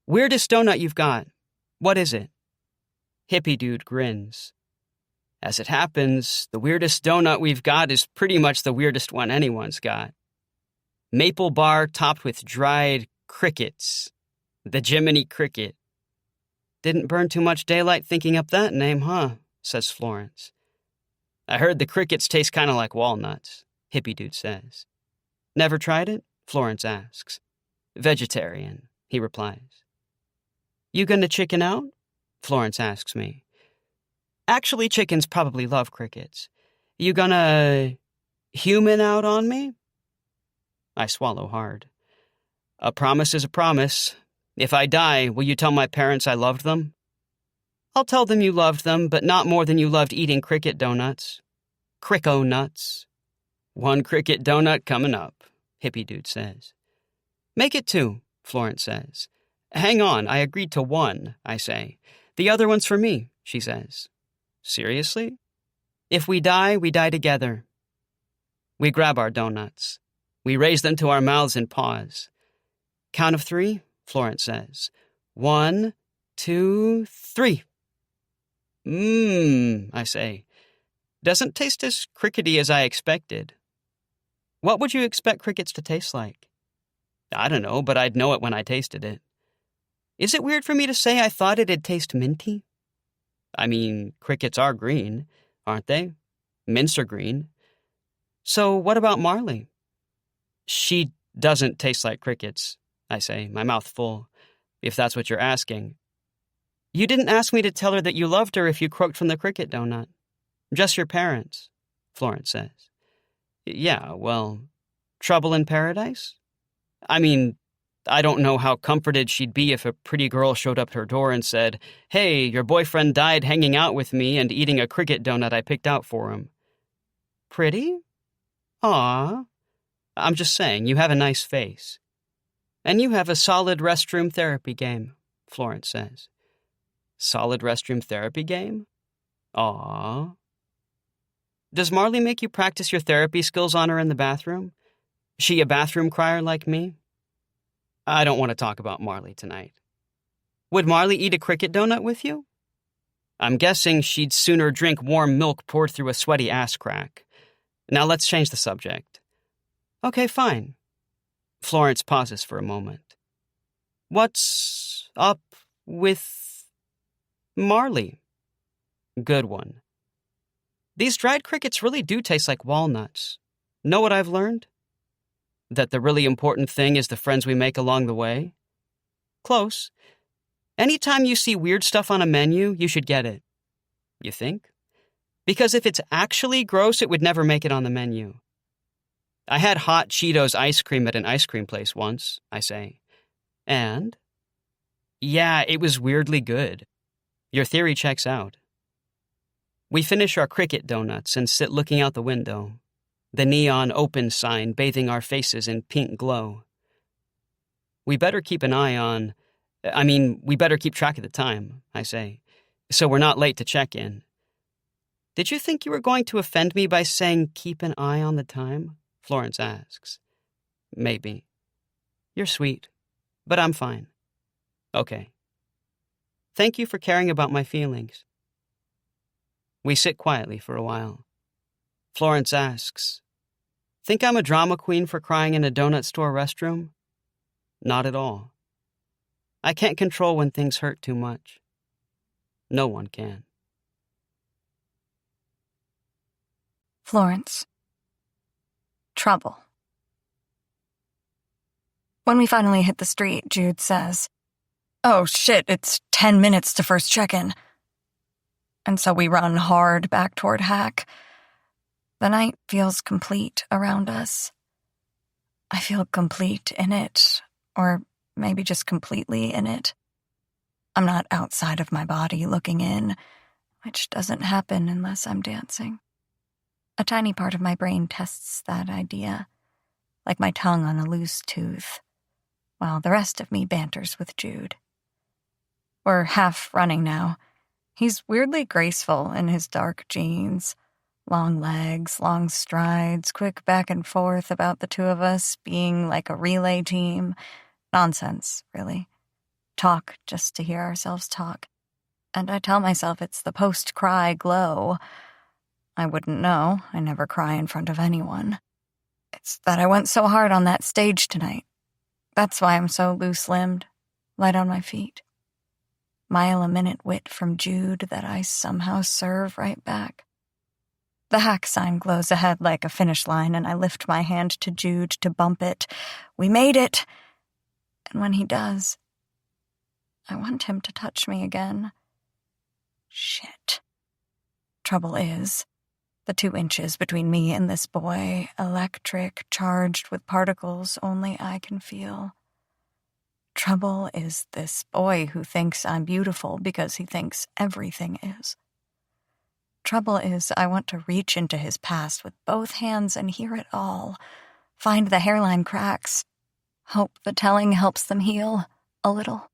Weirdest donut you've got. What is it? Hippie dude grins. As it happens, the weirdest donut we've got is pretty much the weirdest one anyone's got. Maple bar topped with dried crickets. The Jiminy Cricket. Didn't burn too much daylight thinking up that name, huh? Says Florence. I heard the crickets taste kind of like walnuts, hippie dude says. Never tried it? Florence asks. Vegetarian, he replies. You gonna chicken out? Florence asks me. Actually, chickens probably love crickets. You gonna human out on me? I swallow hard. A promise is a promise. If I die, will you tell my parents I loved them? I'll tell them you loved them, but not more than you loved eating cricket donuts. Cricko nuts. One cricket donut coming up, hippie dude says. Make it 2, Florence says. Hang on, I agreed to 1, I say. The other one's for me, she says. Seriously? If we die together. We grab our donuts. We raise them to our mouths and pause. Count of 3, Florence says. 1, 2, 3. I say. Doesn't taste as crickety as I expected. What would you expect crickets to taste like? I don't know, but I'd know it when I tasted it. Is it weird for me to say I thought it'd taste minty? I mean, crickets are green, aren't they? Mints are green. So what about Marley? She doesn't taste like crickets, I say, my mouth full, if that's what you're asking. You didn't ask me to tell her that you loved her if you croaked from the cricket donut. Just your parents, Florence says. Yeah, well, trouble in paradise? I mean, I don't know how comforted she'd be if a pretty girl showed up at her door and said, Hey, your boyfriend died hanging out with me and eating a cricket donut I picked out for him. Pretty? Aw. I'm just saying, you have a nice face. And you have a solid restroom therapy game, Florence says. Solid restroom therapy game? Aw. Does Marley make you practice your therapy skills on her in the bathroom? She a bathroom crier like me? I don't want to talk about Marley tonight. Would Marley eat a cricket donut with you? I'm guessing she'd sooner drink warm milk poured through a sweaty ass crack. Now let's change the subject. Okay, fine. Florence pauses for a moment. What's up with Marley? Good one. These dried crickets really do taste like walnuts. Know what I've learned? That the really important thing is the friends we make along the way? Close. Anytime you see weird stuff on a menu, you should get it. You think? Because if it's actually gross, it would never make it on the menu. I had hot Cheetos ice cream at an ice cream place once, I say. And? Yeah, it was weirdly good. Your theory checks out. We finish our cricket donuts and sit looking out the window, the neon open sign bathing our faces in pink glow. We better keep track of the time, I say, so we're not late to check in. Did you think you were going to offend me by saying keep an eye on the time? Florence asks. Maybe. You're sweet, but I'm fine. Okay. Thank you for caring about my feelings. We sit quietly for a while. Florence asks, Think I'm a drama queen for crying in a donut store restroom? Not at all. I can't control when things hurt too much. No one can. Florence. Trouble. When we finally hit the street, Jude says, Oh shit, it's 10 minutes to first check-in. And so we run hard back toward Hack. The night feels complete around us. I feel complete in it, or maybe just completely in it. I'm not outside of my body looking in, which doesn't happen unless I'm dancing. A tiny part of my brain tests that idea, like my tongue on a loose tooth, while the rest of me banters with Jude. We're half running now. He's weirdly graceful in his dark jeans. Long legs, long strides, quick back and forth about the two of us being like a relay team. Nonsense, really. Talk just to hear ourselves talk. And I tell myself it's the post-cry glow. I wouldn't know. I never cry in front of anyone. It's that I went so hard on that stage tonight. That's why I'm so loose-limbed, light on my feet. Mile-a-minute wit from Jude that I somehow serve right back. The hack sign glows ahead like a finish line, and I lift my hand to Jude to bump it. We made it! And when he does, I want him to touch me again. Shit. Trouble is, the 2 inches between me and this boy, electric, charged with particles only I can feel. Trouble is this boy who thinks I'm beautiful because he thinks everything is. Trouble is, I want to reach into his past with both hands and hear it all. Find the hairline cracks. Hope the telling helps them heal a little.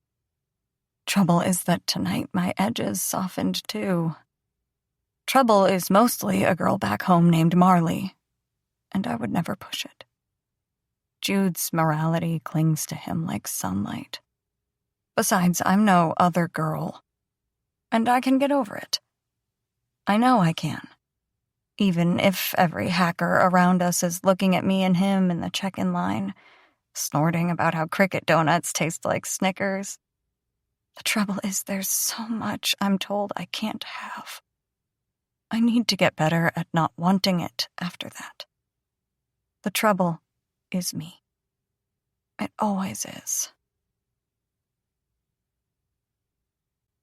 Trouble is that tonight my edges softened too. Trouble is mostly a girl back home named Marley, and I would never push it. Jude's morality clings to him like sunlight. Besides, I'm no other girl, and I can get over it. I know I can. Even if every hacker around us is looking at me and him in the check-in line, snorting about how cricket donuts taste like Snickers. The trouble is there's so much I'm told I can't have. I need to get better at not wanting it after that. The trouble is me. It always is.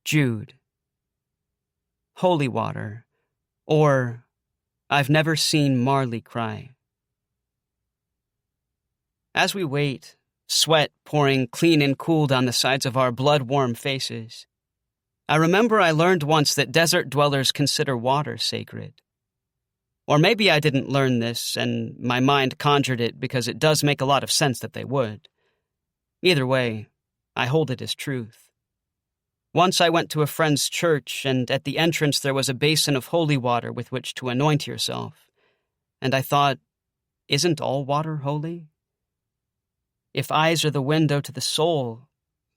Jude. Holy water, or I've never seen Marley cry. As we wait, sweat pouring clean and cool down the sides of our blood-warm faces, I remember I learned once that desert dwellers consider water sacred. Or maybe I didn't learn this, and my mind conjured it because it does make a lot of sense that they would. Either way, I hold it as truth. Once I went to a friend's church, and at the entrance there was a basin of holy water with which to anoint yourself. And I thought, isn't all water holy? If eyes are the window to the soul,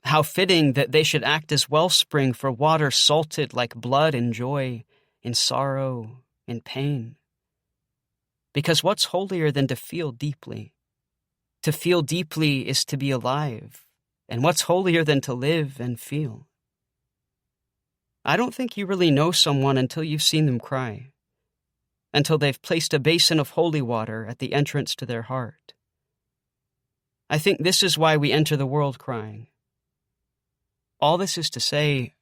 how fitting that they should act as wellspring for water salted like blood in joy, in sorrow, in pain. Because what's holier than to feel deeply? To feel deeply is to be alive, and what's holier than to live and feel? I don't think you really know someone until you've seen them cry, until they've placed a basin of holy water at the entrance to their heart. I think this is why we enter the world crying. All this is to say,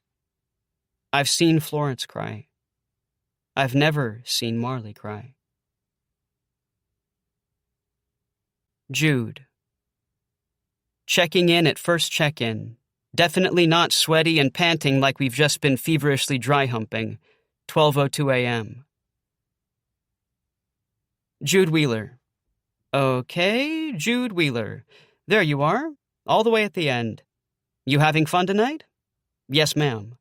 I've seen Florence cry. I've never seen Marley cry. Jude. Checking in at first check-in. Definitely not sweaty and panting like we've just been feverishly dry humping. 12:02 a.m. Jude Wheeler. Okay, Jude Wheeler. There you are, all the way at the end. You having fun tonight? Yes, ma'am.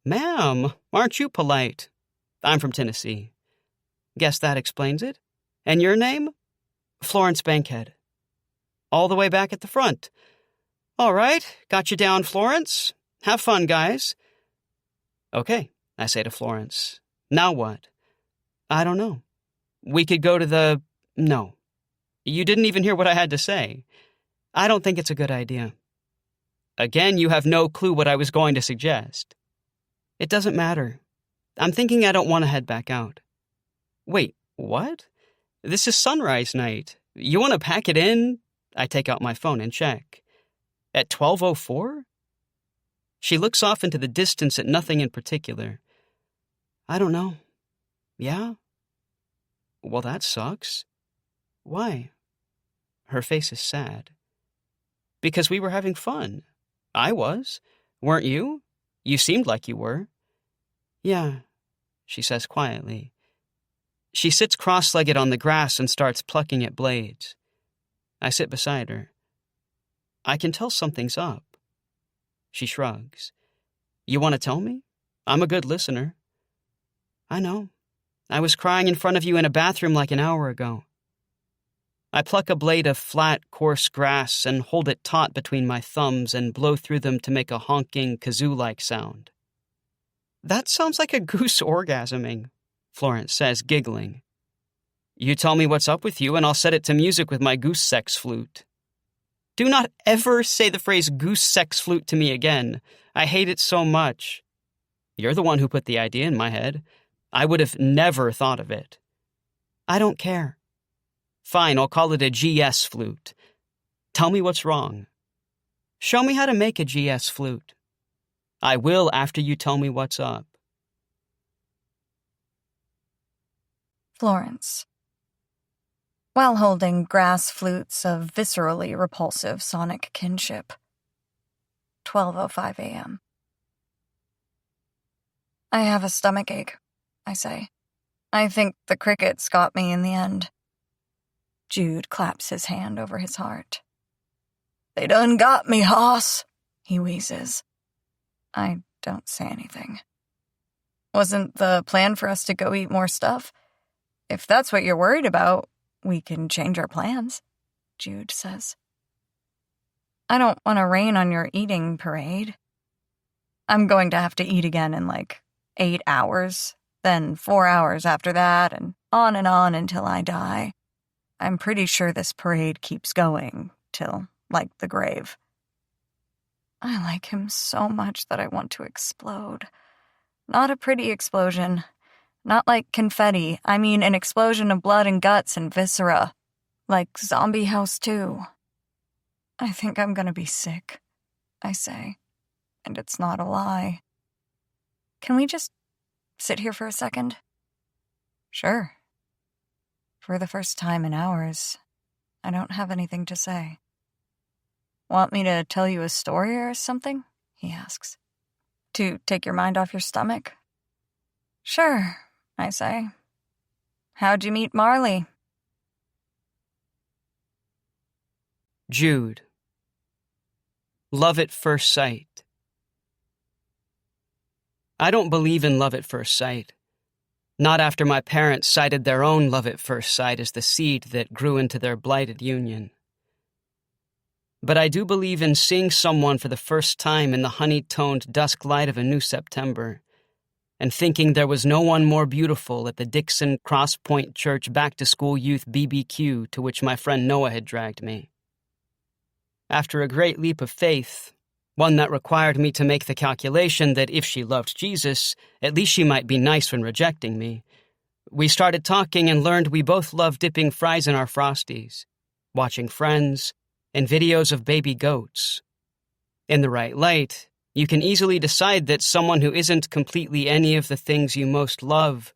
Ma'am, aren't you polite? I'm from Tennessee. Guess that explains it. And your name? Florence Bankhead. All the way back at the front. All right, got you down, Florence. Have fun, guys. Okay, I say to Florence. Now what? I don't know. We could go to the... No. You didn't even hear what I had to say. I don't think it's a good idea. Again, you have no clue what I was going to suggest. It doesn't matter. I'm thinking I don't want to head back out. Wait, what? This is sunrise night. You want to pack it in? I take out my phone and check. At 12:04? She looks off into the distance at nothing in particular. I don't know. Yeah? Well, that sucks. Why? Her face is sad. Because we were having fun. I was. Weren't you? You seemed like you were. Yeah, she says quietly. She sits cross-legged on the grass and starts plucking at blades. I sit beside her. I can tell something's up. She shrugs. You want to tell me? I'm a good listener. I know. I was crying in front of you in a bathroom like an hour ago. I pluck a blade of flat, coarse grass and hold it taut between my thumbs and blow through them to make a honking, kazoo-like sound. That sounds like a goose orgasming, Florence says, giggling. You tell me what's up with you and I'll set it to music with my goose sex flute. Do not ever say the phrase goose sex flute to me again. I hate it so much. You're the one who put the idea in my head. I would have never thought of it. I don't care. Fine, I'll call it a GS flute. Tell me what's wrong. Show me how to make a GS flute. I will after you tell me what's up. Florence. While holding grass flutes of viscerally repulsive sonic kinship. 12:05 a.m. I have a stomachache, I say. I think the crickets got me in the end. Jude claps his hand over his heart. They done got me, hoss, he wheezes. I don't say anything. Wasn't the plan for us to go eat more stuff? If that's what you're worried about, we can change our plans, Jude says. I don't want to rain on your eating parade. I'm going to have to eat again in 8 hours, then 4 hours after that, and on until I die. I'm pretty sure this parade keeps going till, the grave. I like him so much that I want to explode. Not a pretty explosion. Not like confetti. I mean an explosion of blood and guts and viscera. Like Zombie House 2. I think I'm gonna be sick, I say. And it's not a lie. Can we just sit here for a second? Sure. For the first time in hours, I don't have anything to say. Want me to tell you a story or something? He asks. To take your mind off your stomach? Sure, I say. How'd you meet Marley? Jude. Love at first sight. I don't believe in love at first sight. Not after my parents cited their own love at first sight as the seed that grew into their blighted union. But I do believe in seeing someone for the first time in the honey-toned dusk light of a new September, and thinking there was no one more beautiful at the Dixon Cross Point Church back-to-school youth BBQ to which my friend Noah had dragged me. After a great leap of faith, one that required me to make the calculation that if she loved Jesus, at least she might be nice when rejecting me, we started talking and learned we both loved dipping fries in our Frosties, watching Friends, and videos of baby goats. In the right light, you can easily decide that someone who isn't completely any of the things you most love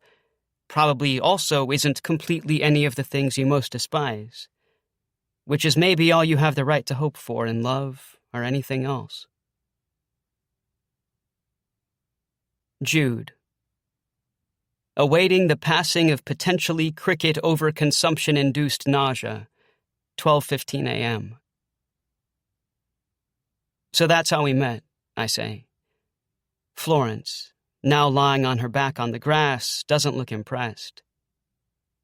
probably also isn't completely any of the things you most despise, which is maybe all you have the right to hope for in love or anything else. Jude. Awaiting the passing of potentially cricket overconsumption-induced nausea, 12:15 a.m. So that's how we met, I say. Florence, now lying on her back on the grass, doesn't look impressed.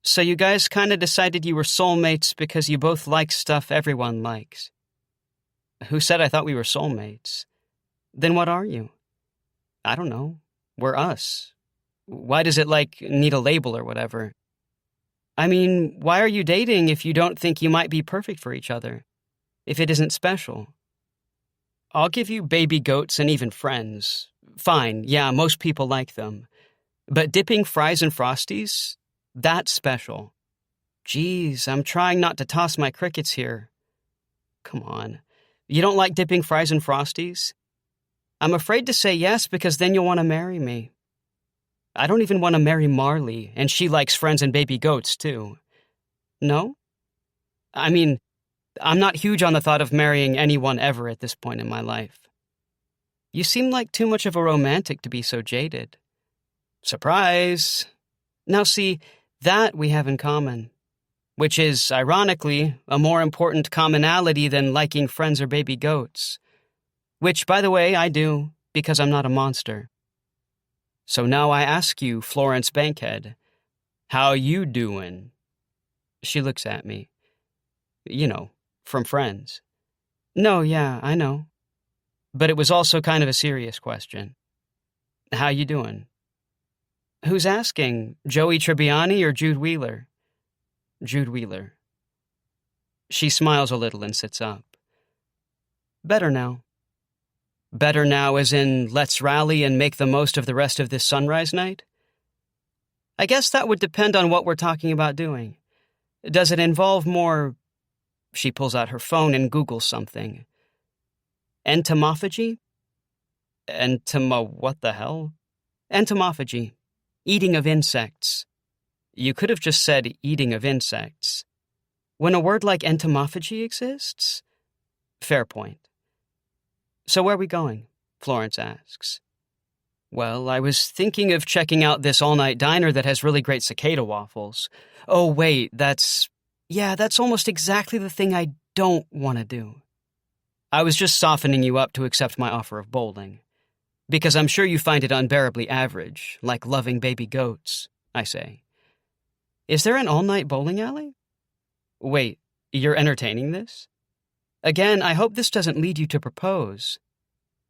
So you guys kind of decided you were soulmates because you both like stuff everyone likes. Who said I thought we were soulmates? Then what are you? I don't know. We're us. Why does it, need a label or whatever? I mean, why are you dating if you don't think you might be perfect for each other? If it isn't special? I'll give you baby goats and even Friends. Fine, yeah, most people like them. But dipping fries in Frosties? That's special. Geez, I'm trying not to toss my crickets here. Come on. You don't like dipping fries in Frosties? I'm afraid to say yes because then you'll want to marry me. I don't even want to marry Marley, and she likes friends and baby goats, too. No? I mean, I'm not huge on the thought of marrying anyone ever at this point in my life. You seem like too much of a romantic to be so jaded. Surprise! Now see, that we have in common. Which is, ironically, a more important commonality than liking friends or baby goats. Which, by the way, I do, because I'm not a monster. So now I ask you, Florence Bankhead, how you doing? She looks at me. You know, from Friends. No, yeah, I know. But it was also kind of a serious question. How you doing? Who's asking, Joey Tribbiani or Jude Wheeler? Jude Wheeler. She smiles a little and sits up. Better now. Better now as in, let's rally and make the most of the rest of this sunrise night? I guess that would depend on what we're talking about doing. Does it involve more... She pulls out her phone and Googles something. Entomophagy? What the hell? Entomophagy. Eating of insects. You could have just said eating of insects. When a word like entomophagy exists? Fair point. So where are we going? Florence asks. Well, I was thinking of checking out this all-night diner that has really great cicada waffles. Oh, wait, that's almost exactly the thing I don't want to do. I was just softening you up to accept my offer of bowling. Because I'm sure you find it unbearably average, like loving baby goats, I say. Is there an all-night bowling alley? Wait, you're entertaining this? Again, I hope this doesn't lead you to propose.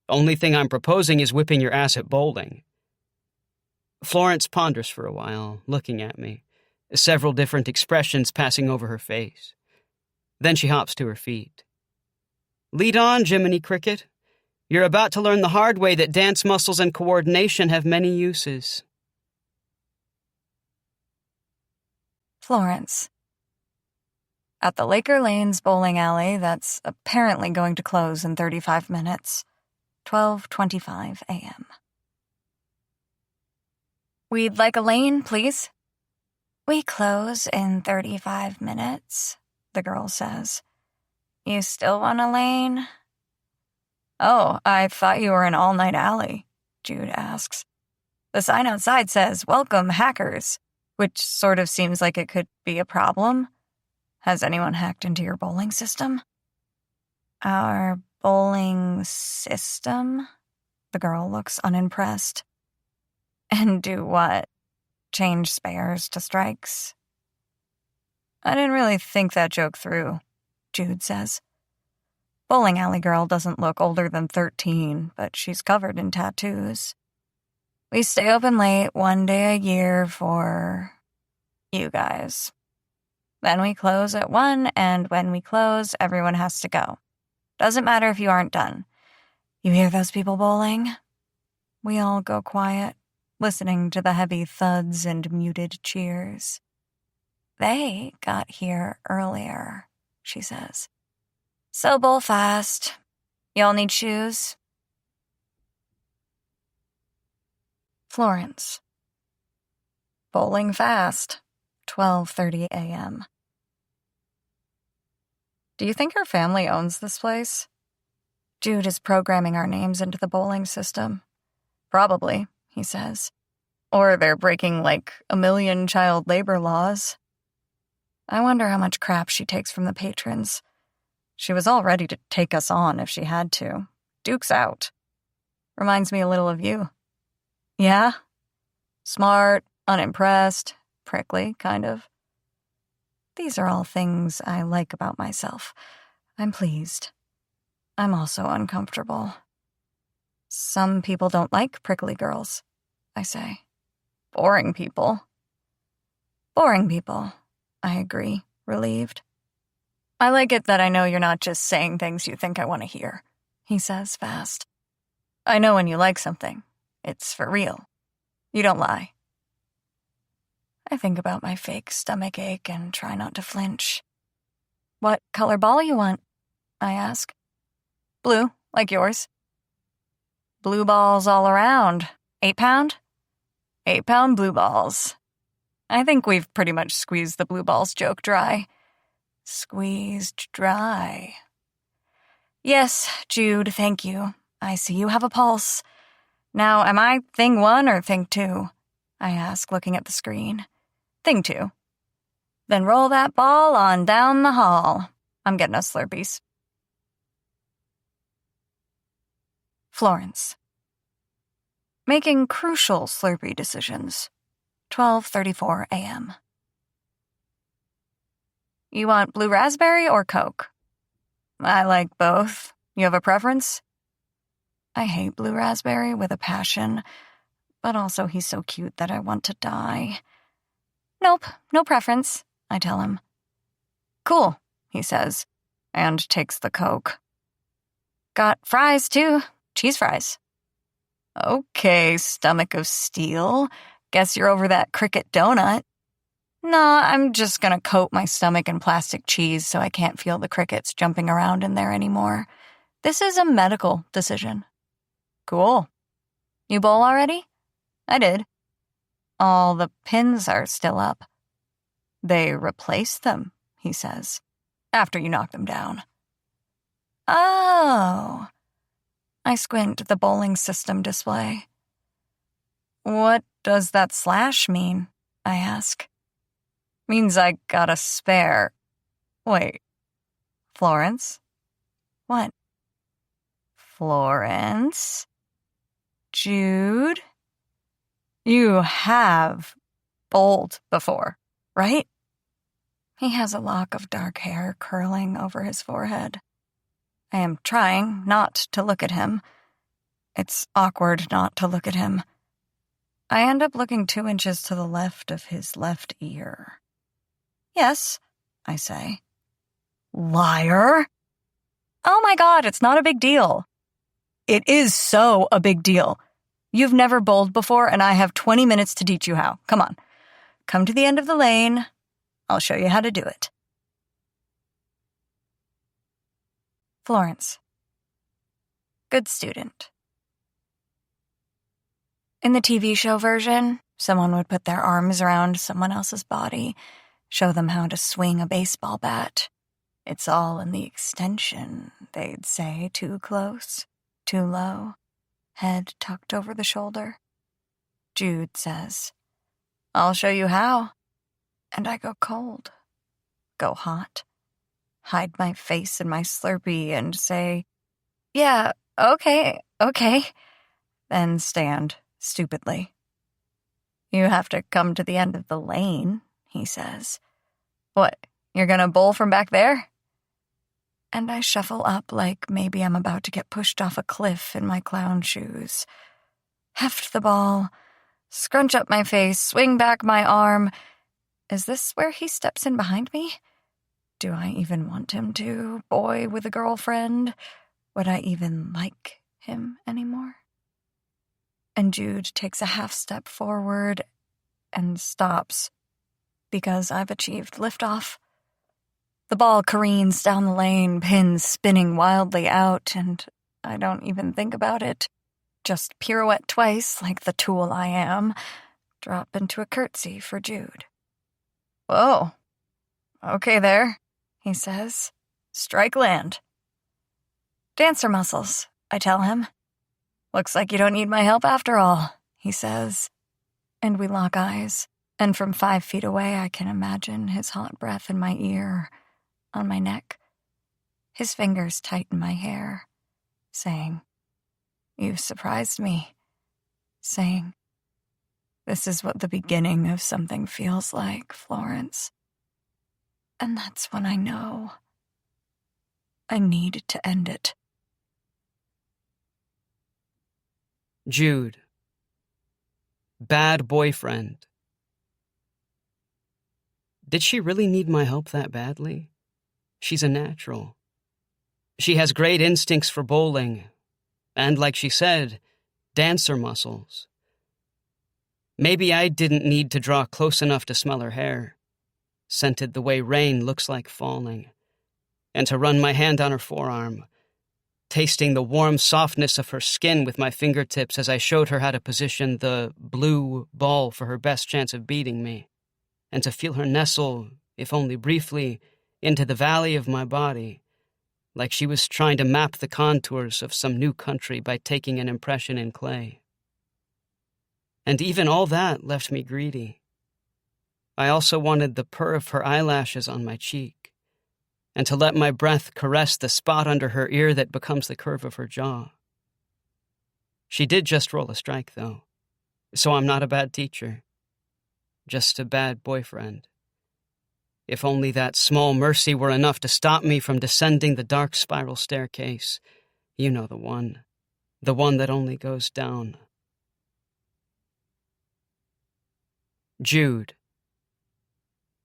Only thing I'm proposing is whipping your ass at bowling. Florence ponders for a while, looking at me, several different expressions passing over her face. Then she hops to her feet. Lead on, Jiminy Cricket. You're about to learn the hard way that dance muscles and coordination have many uses. Florence. At the Laker Lanes bowling alley that's apparently going to close in 35 minutes. 12:25 a.m. We'd like a lane, please. We close in 35 minutes, the girl says. You still want a lane? Oh, I thought you were an all-night alley, Jude asks. The sign outside says, Welcome, hackers, which sort of seems like it could be a problem. Has anyone hacked into your bowling system? Our bowling system? The girl looks unimpressed. And do what? Change spares to strikes? I didn't really think that joke through, Jude says. Bowling alley girl doesn't look older than 13, but she's covered in tattoos. We stay open late one day a year for you guys. Then we close at 1, and when we close, everyone has to go. Doesn't matter if you aren't done. You hear those people bowling? We all go quiet, listening to the heavy thuds and muted cheers. They got here earlier, she says. So bowl fast. Y'all need shoes? Florence. Bowling fast. 12:30 a.m. Do you think our family owns this place? Jude is programming our names into the bowling system. Probably, he says. Or they're breaking like a million child labor laws. I wonder how much crap she takes from the patrons. She was all ready to take us on if she had to. Duke's out. Reminds me a little of you. Yeah? Smart, unimpressed, prickly, kind of. These are all things I like about myself. I'm pleased. I'm also uncomfortable. Some people don't like prickly girls, I say. Boring people. Boring people, I agree, relieved. I like it that I know you're not just saying things you think I want to hear, he says fast. I know when you like something. It's for real. You don't lie. I think about my fake stomach ache and try not to flinch. What color ball you want? I ask. Blue, like yours. Blue balls all around. 8 pound? 8-pound blue balls. I think we've pretty much squeezed the blue balls joke dry. Squeezed dry. Yes, Jude, thank you. I see you have a pulse. Now, am I thing 1 or thing 2? I ask, looking at the screen. Thing 2. Then roll that ball on down the hall. I'm getting us Slurpees. Florence. Making crucial Slurpee decisions. 12:34 a.m. You want blue raspberry or Coke? I like both. You have a preference? I hate blue raspberry with a passion, but also he's so cute that I want to die. Nope, no preference, I tell him. Cool, he says, and takes the Coke. Got fries, too. Cheese fries. Okay, stomach of steel. Guess you're over that cricket donut. Nah, I'm just gonna coat my stomach in plastic cheese so I can't feel the crickets jumping around in there anymore. This is a medical decision. Cool. You bowl already? I did. All the pins are still up. They replaced them, he says, after you knock them down. Oh. I squint at the bowling system display. What does that slash mean? I ask. Means I got a spare. Wait. Florence? What? Florence? Jude? You have bowled before, right? He has a lock of dark hair curling over his forehead. I am trying not to look at him. It's awkward not to look at him. I end up looking 2 inches to the left of his left ear. Yes, I say. Liar! Oh my God, it's not a big deal. It is so a big deal. You've never bowled before, and I have 20 minutes to teach you how. Come on. Come to the end of the lane. I'll show you how to do it. Florence. Good student. In the TV show version, someone would put their arms around someone else's body, show them how to swing a baseball bat. It's all in the extension, they'd say, too close, too low, head tucked over the shoulder. Jude says, I'll show you how. And I go cold, go hot, hide my face in my Slurpee and say, yeah, okay, then stand stupidly. You have to come to the end of the lane, he says. What, you're gonna bowl from back there? And I shuffle up like maybe I'm about to get pushed off a cliff in my clown shoes. Heft the ball, scrunch up my face, swing back my arm. Is this where he steps in behind me? Do I even want him to? Boy with a girlfriend? Would I even like him anymore? And Jude takes a half step forward and stops because I've achieved liftoff. The ball careens down the lane, pins spinning wildly out, and I don't even think about it. Just pirouette twice like the tool I am. Drop into a curtsy for Jude. Whoa. Okay there, he says. Strike land. Dancer muscles, I tell him. Looks like you don't need my help after all, he says. And we lock eyes, and from 5 feet away I can imagine his hot breath in my ear, on my neck. His fingers tighten my hair, saying, "You've surprised me," saying, "This is what the beginning of something feels like, Florence." And that's when I know I need to end it. Jude. Bad boyfriend. Did she really need my help that badly? She's a natural. She has great instincts for bowling, and like she said, dancer muscles. Maybe I didn't need to draw close enough to smell her hair, scented the way rain looks like falling, and to run my hand on her forearm, tasting the warm softness of her skin with my fingertips as I showed her how to position the blue ball for her best chance of beating me, and to feel her nestle, if only briefly, into the valley of my body, like she was trying to map the contours of some new country by taking an impression in clay. And even all that left me greedy. I also wanted the purr of her eyelashes on my cheek, and to let my breath caress the spot under her ear that becomes the curve of her jaw. She did just roll a strike, though, so I'm not a bad teacher. Just a bad boyfriend. If only that small mercy were enough to stop me from descending the dark spiral staircase. You know the one that only goes down. Jude.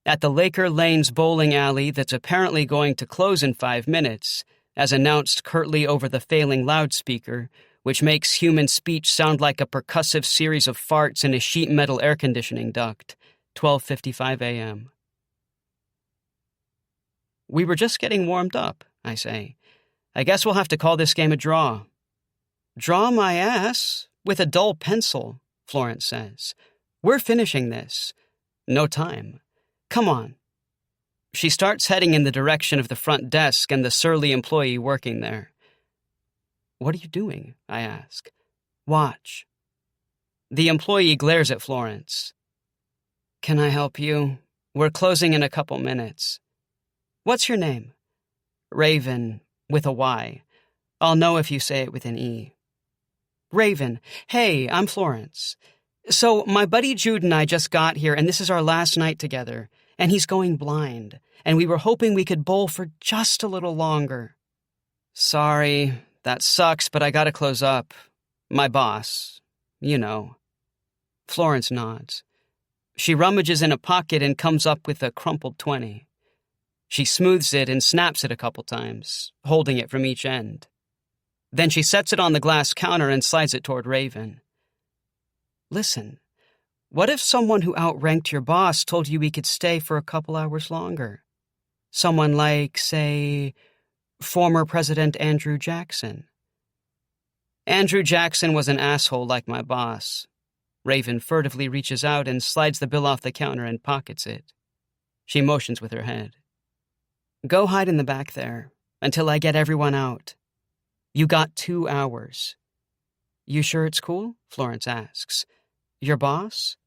At the Laker Lanes bowling alley that's apparently going to close in 5 minutes, as announced curtly over the failing loudspeaker, which makes human speech sound like a percussive series of farts in a sheet metal air conditioning duct, 12:55 a.m. We were just getting warmed up, I say. I guess we'll have to call this game a draw. Draw my ass with a dull pencil, Florence says. We're finishing this. No time. Come on. She starts heading in the direction of the front desk and the surly employee working there. What are you doing? I ask. Watch. The employee glares at Florence. Can I help you? We're closing in a couple minutes. What's your name? Raven, with a Y. I'll know if you say it with an E. Raven. Hey, I'm Florence. So, my buddy Jude and I just got here, and this is our last night together, and he's going blind, and we were hoping we could bowl for just a little longer. Sorry, that sucks, but I gotta close up. My boss. You know. Florence nods. She rummages in a pocket and comes up with a crumpled 20. She smooths it and snaps it a couple times, holding it from each end. Then she sets it on the glass counter and slides it toward Raven. Listen, what if someone who outranked your boss told you we could stay for a couple hours longer? Someone like, say, former President Andrew Jackson. Andrew Jackson was an asshole like my boss. Raven furtively reaches out and slides the bill off the counter and pockets it. She motions with her head. Go hide in the back there, until I get everyone out. You got 2 hours. You sure it's cool? Florence asks. Your boss?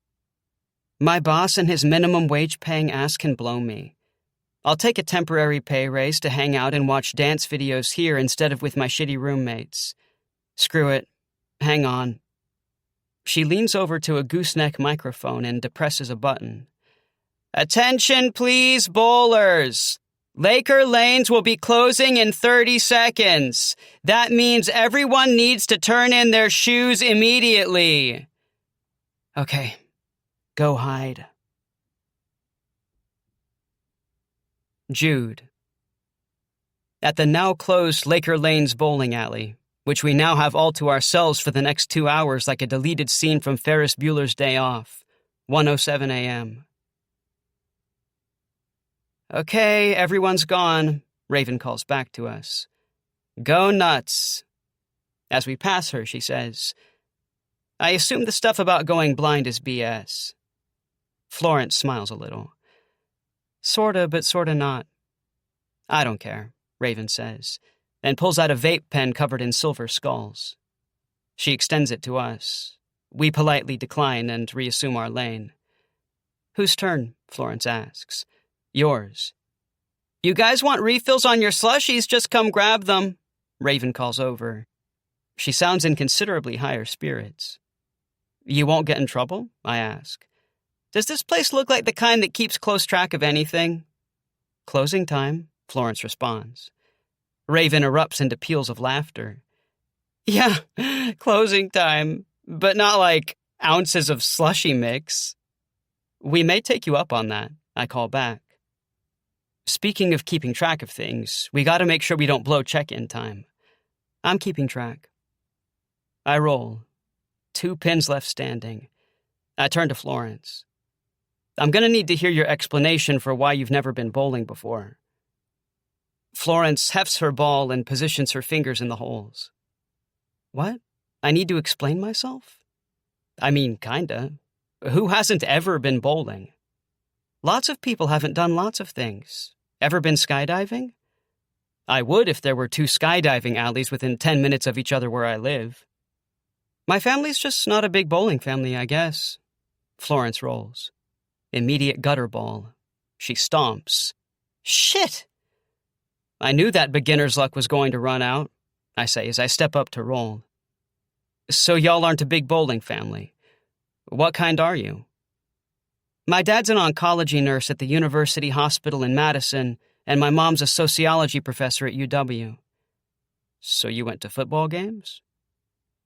My boss and his minimum wage-paying ass can blow me. I'll take a temporary pay raise to hang out and watch dance videos here instead of with my shitty roommates. Screw it. Hang on. She leans over to a gooseneck microphone and depresses a button. Attention, please, bowlers! Laker Lanes will be closing in 30 seconds. That means everyone needs to turn in their shoes immediately. Okay, go hide. Jude. At the now-closed Laker Lanes bowling alley, which we now have all to ourselves for the next 2 hours like a deleted scene from Ferris Bueller's Day Off, 1:07 a.m. Okay, everyone's gone, Raven calls back to us. Go nuts. As we pass her, she says, I assume the stuff about going blind is BS. Florence smiles a little. Sorta, but sorta not. I don't care, Raven says, and pulls out a vape pen covered in silver skulls. She extends it to us. We politely decline and reassume our lane. Whose turn? Florence asks. Yours. You guys want refills on your slushies? Just come grab them, Raven calls over. She sounds in considerably higher spirits. You won't get in trouble? I ask. Does this place look like the kind that keeps close track of anything? Closing time, Florence responds. Raven erupts into peals of laughter. Yeah, closing time, but not like ounces of slushy mix. We may take you up on that, I call back. Speaking of keeping track of things, we gotta make sure we don't blow check-in time. I'm keeping track. I roll. 2 pins left standing. I turn to Florence. I'm gonna need to hear your explanation for why you've never been bowling before. Florence hefts her ball and positions her fingers in the holes. What? I need to explain myself? I mean, kinda. Who hasn't ever been bowling? Lots of people haven't done lots of things. Ever been skydiving? I would if there were 2 skydiving alleys within 10 minutes of each other where I live. My family's just not a big bowling family, I guess. Florence rolls. Immediate gutter ball. She stomps. Shit! I knew that beginner's luck was going to run out, I say as I step up to roll. So y'all aren't a big bowling family. What kind are you? My dad's an oncology nurse at the University Hospital in Madison, and my mom's a sociology professor at UW. So you went to football games?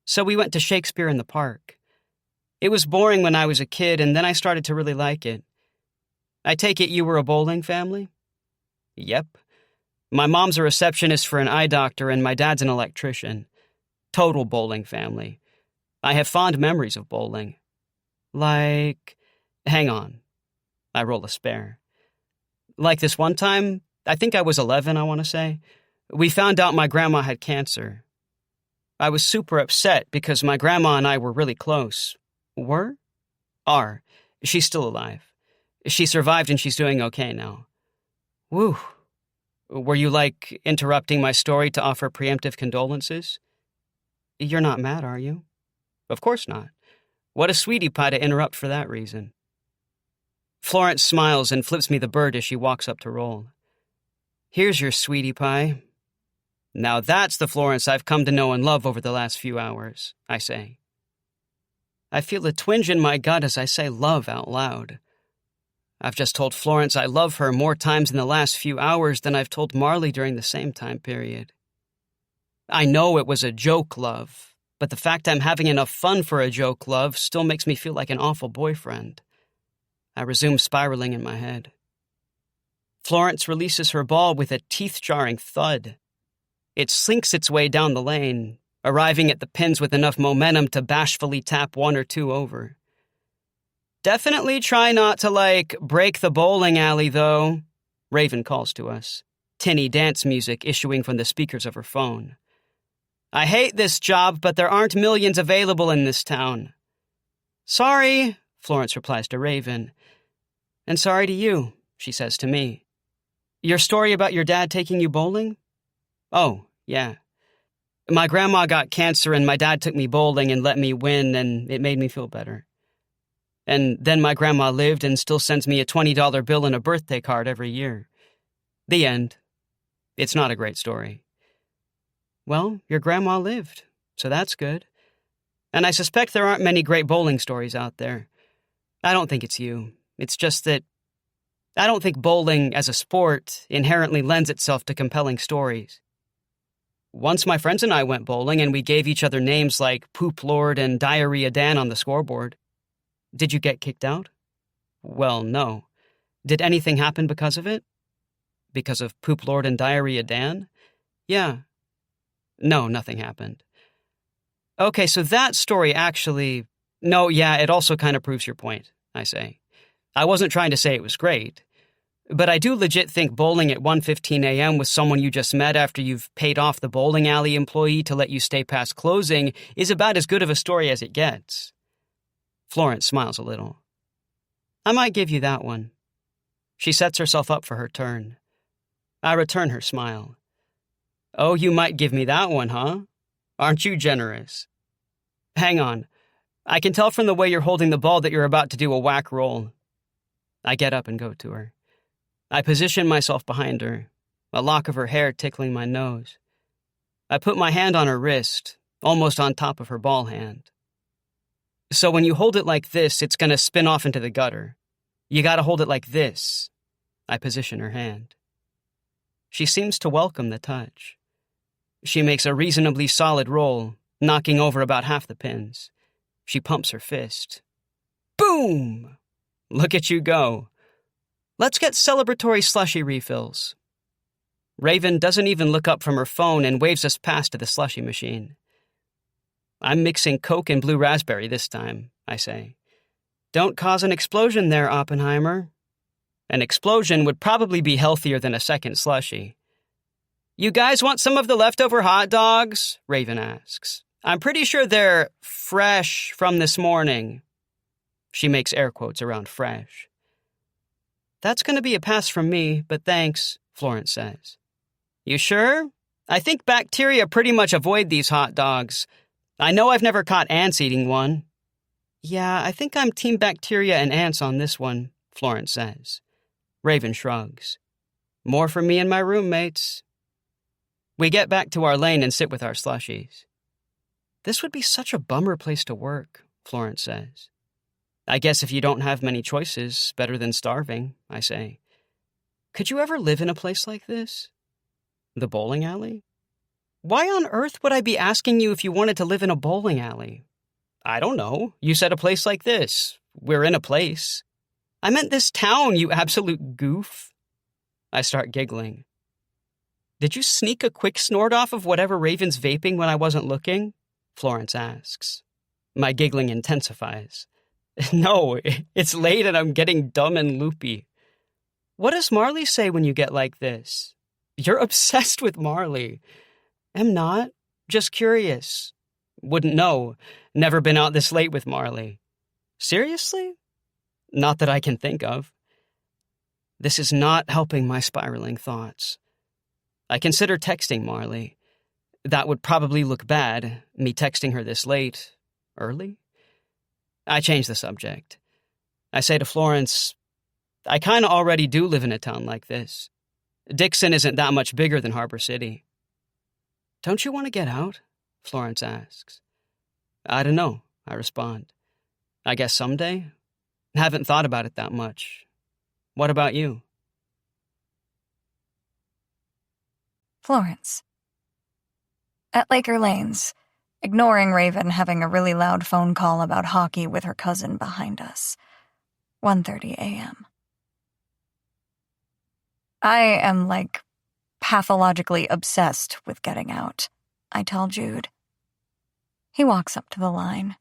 So we went to Shakespeare in the Park. It was boring when I was a kid, and then I started to really like it. I take it you were a bowling family? Yep. My mom's a receptionist for an eye doctor, and my dad's an electrician. Total bowling family. I have fond memories of bowling. Hang on. I roll a spare. Like this one time, I think I was 11, I want to say. We found out my grandma had cancer. I was super upset because my grandma and I were really close. Were? Are. She's still alive. She survived and she's doing okay now. Woo. Were you, interrupting my story to offer preemptive condolences? You're not mad, are you? Of course not. What a sweetie pie to interrupt for that reason. Florence smiles and flips me the bird as she walks up to roll. Here's your sweetie pie. Now that's the Florence I've come to know and love over the last few hours, I say. I feel a twinge in my gut as I say love out loud. I've just told Florence I love her more times in the last few hours than I've told Marley during the same time period. I know it was a joke love, but the fact I'm having enough fun for a joke love still makes me feel like an awful boyfriend. I resume spiraling in my head. Florence releases her ball with a teeth-jarring thud. It slinks its way down the lane, arriving at the pins with enough momentum to bashfully tap 1 or 2 over. Definitely try not to, break the bowling alley, though, Raven calls to us, tinny dance music issuing from the speakers of her phone. I hate this job, but there aren't millions available in this town. Sorry, Florence replies to Raven. And sorry to you, she says to me. Your story about your dad taking you bowling? Oh, yeah. My grandma got cancer and my dad took me bowling and let me win, and it made me feel better. And then my grandma lived and still sends me a $20 bill and a birthday card every year. The end. It's not a great story. Well, your grandma lived, so that's good. And I suspect there aren't many great bowling stories out there. I don't think it's you. It's just that I don't think bowling as a sport inherently lends itself to compelling stories. Once my friends and I went bowling and we gave each other names like Poop Lord and Diarrhea Dan on the scoreboard. Did you get kicked out? Well, no. Did anything happen because of it? Because of Poop Lord and Diarrhea Dan? Yeah. No, nothing happened. Okay, so that story actually... No, yeah, it also kind of proves your point, I say. I wasn't trying to say it was great, but I do legit think bowling at 1:15 a.m. with someone you just met after you've paid off the bowling alley employee to let you stay past closing is about as good of a story as it gets. Florence smiles a little. I might give you that one. She sets herself up for her turn. I return her smile. Oh, you might give me that one, huh? Aren't you generous? Hang on. I can tell from the way you're holding the ball that you're about to do a whack roll. I get up and go to her. I position myself behind her, a lock of her hair tickling my nose. I put my hand on her wrist, almost on top of her ball hand. So when you hold it like this, it's going to spin off into the gutter. You got to hold it like this. I position her hand. She seems to welcome the touch. She makes a reasonably solid roll, knocking over about half the pins. She pumps her fist. Boom! Look at you go. Let's get celebratory slushy refills. Raven doesn't even look up from her phone and waves us past to the slushy machine. I'm mixing Coke and blue raspberry this time, I say. Don't cause an explosion there, Oppenheimer. An explosion would probably be healthier than a second slushy. You guys want some of the leftover hot dogs? Raven asks. I'm pretty sure they're fresh from this morning. She makes air quotes around fresh. That's going to be a pass from me, but thanks, Florence says. You sure? I think bacteria pretty much avoid these hot dogs. I know I've never caught ants eating one. Yeah, I think I'm team bacteria and ants on this one, Florence says. Raven shrugs. More for me and my roommates. We get back to our lane and sit with our slushies. This would be such a bummer place to work, Florence says. I guess if you don't have many choices, better than starving, I say. Could you ever live in a place like this? The bowling alley? Why on earth would I be asking you if you wanted to live in a bowling alley? I don't know. You said a place like this. We're in a place. I meant this town, you absolute goof. I start giggling. Did you sneak a quick snort off of whatever Raven's vaping when I wasn't looking? Florence asks. My giggling intensifies. No, it's late and I'm getting dumb and loopy. What does Marley say when you get like this? You're obsessed with Marley. Am not. Just curious. Wouldn't know. Never been out this late with Marley. Seriously? Not that I can think of. This is not helping my spiraling thoughts. I consider texting Marley. That would probably look bad, me texting her this late. Early? I change the subject. I say to Florence, I kinda already do live in a town like this. Dixon isn't that much bigger than Harbor City. Don't you want to get out? Florence asks. I don't know, I respond. I guess someday? Haven't thought about it that much. What about you? Florence. At Laker Lanes, ignoring Raven having a really loud phone call about hockey with her cousin behind us. 1:30 a.m. I am, pathologically obsessed with getting out, I tell Jude. He walks up to the line,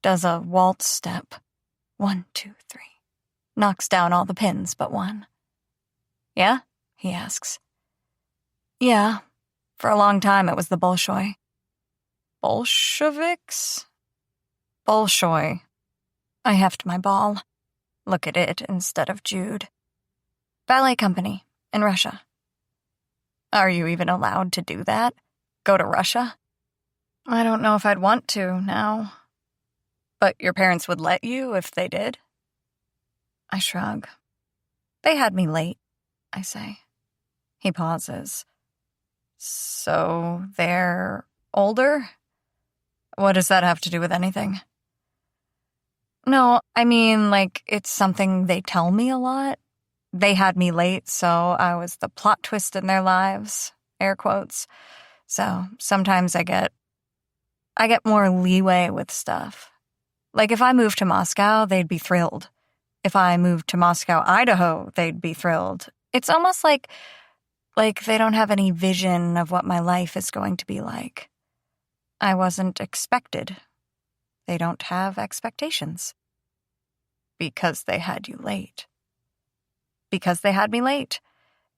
does a waltz step. 1, 2, 3. Knocks down all the pins but one. Yeah? He asks. Yeah. For a long time it was the Bolshoi. Bolsheviks? Bolshoi. I heft my ball. Look at it instead of Jude. Ballet company in Russia. Are you even allowed to do that? Go to Russia? I don't know if I'd want to now. But your parents would let you if they did? I shrug. They had me late, I say. He pauses. So they're older? What does that have to do with anything? No, I mean, it's something they tell me a lot. They had me late, so I was the plot twist in their lives, air quotes. So sometimes I get more leeway with stuff. If I moved to Moscow, they'd be thrilled. If I moved to Moscow, Idaho, they'd be thrilled. It's almost like they don't have any vision of what my life is going to be like. I wasn't expected. They don't have expectations. Because they had you late. Because they had me late.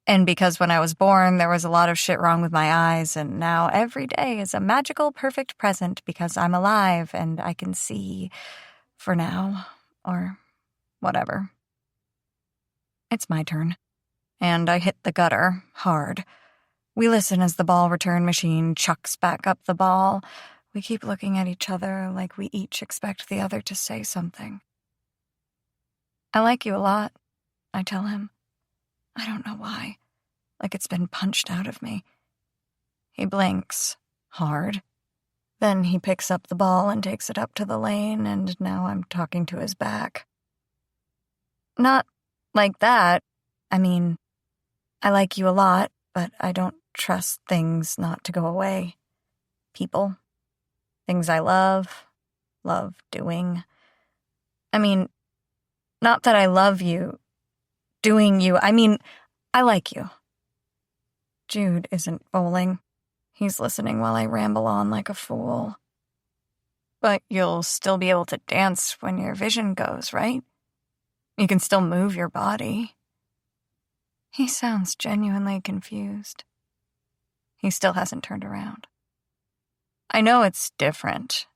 And because when I was born, there was a lot of shit wrong with my eyes, and now every day is a magical, perfect present because I'm alive and I can see for now, or whatever. It's my turn. And I hit the gutter hard. We listen as the ball return machine chucks back up the ball. We keep looking at each other like we each expect the other to say something. I like you a lot, I tell him. I don't know why. It's been punched out of me. He blinks, hard. Then he picks up the ball and takes it up to the lane, and now I'm talking to his back. Not like that. I mean, I like you a lot, but I don't trust things not to go away. People. Things I love doing. I mean, not that I love you, doing you. I mean, I like you. Jude isn't bowling. He's listening while I ramble on like a fool. But you'll still be able to dance when your vision goes, right? You can still move your body. He sounds genuinely confused. He still hasn't turned around. I know it's different,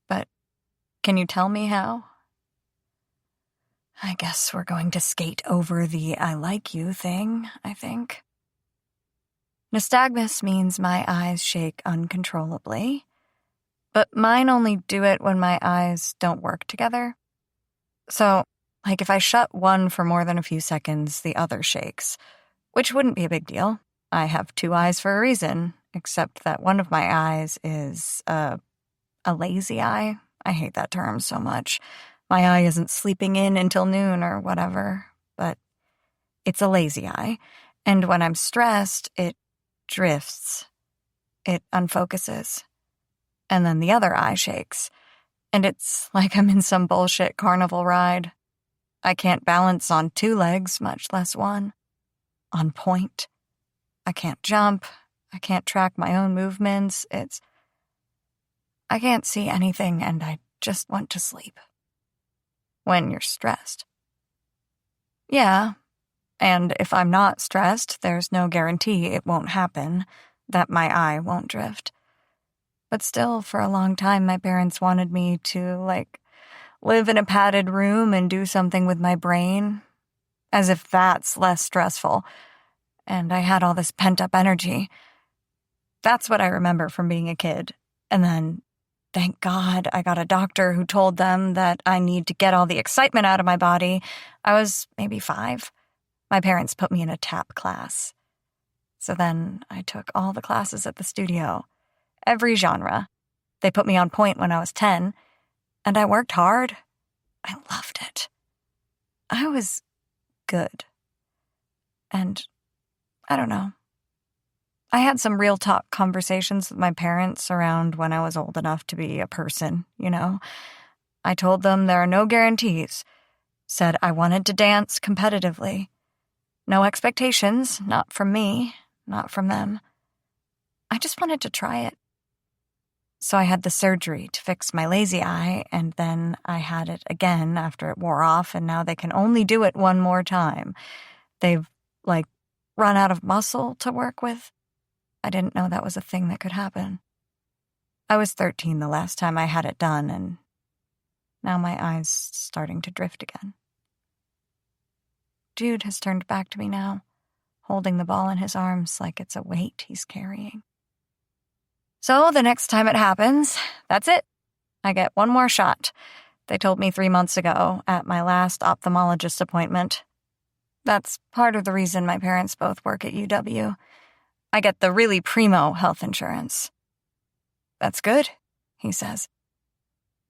but can you tell me how? I guess we're going to skate over the I like you thing, I think. Nystagmus means my eyes shake uncontrollably, but mine only do it when my eyes don't work together. So, like if I shut one for more than a few seconds, the other shakes, which wouldn't be a big deal. I have two eyes for a reason, except that one of my eyes is a lazy eye. I hate that term so much. My eye isn't sleeping in until noon or whatever, but it's a lazy eye. And when I'm stressed, it drifts. It unfocuses. And then the other eye shakes. And it's like I'm in some bullshit carnival ride. I can't balance on two legs, much less one. On point. I can't jump. I can't track my own movements. I can't see anything, and I just want to sleep. When you're stressed. Yeah, and if I'm not stressed, there's no guarantee it won't happen, that my eye won't drift. But still, for a long time, my parents wanted me to, live in a padded room and do something with my brain, as if that's less stressful. And I had all this pent-up energy. That's what I remember from being a kid. And then, thank God, I got a doctor who told them that I need to get all the excitement out of my body. I was maybe 5. My parents put me in a tap class. So then I took all the classes at the studio, every genre. They put me on point when I was 10, and I worked hard. I loved it. I was good. And I don't know. I had some real talk conversations with my parents around when I was old enough to be a person, you know. I told them there are no guarantees. Said I wanted to dance competitively. No expectations, not from me, not from them. I just wanted to try it. So I had the surgery to fix my lazy eye, and then I had it again after it wore off, and now they can only do it one more time. They've, run out of muscle to work with. I didn't know that was a thing that could happen. I was 13 the last time I had it done, and now my eye's starting to drift again. Jude has turned back to me now, holding the ball in his arms like it's a weight he's carrying. So the next time it happens, that's it. I get one more shot. They told me 3 months ago at my last ophthalmologist appointment. That's part of the reason my parents both work at UW. I get the really primo health insurance. That's good, he says.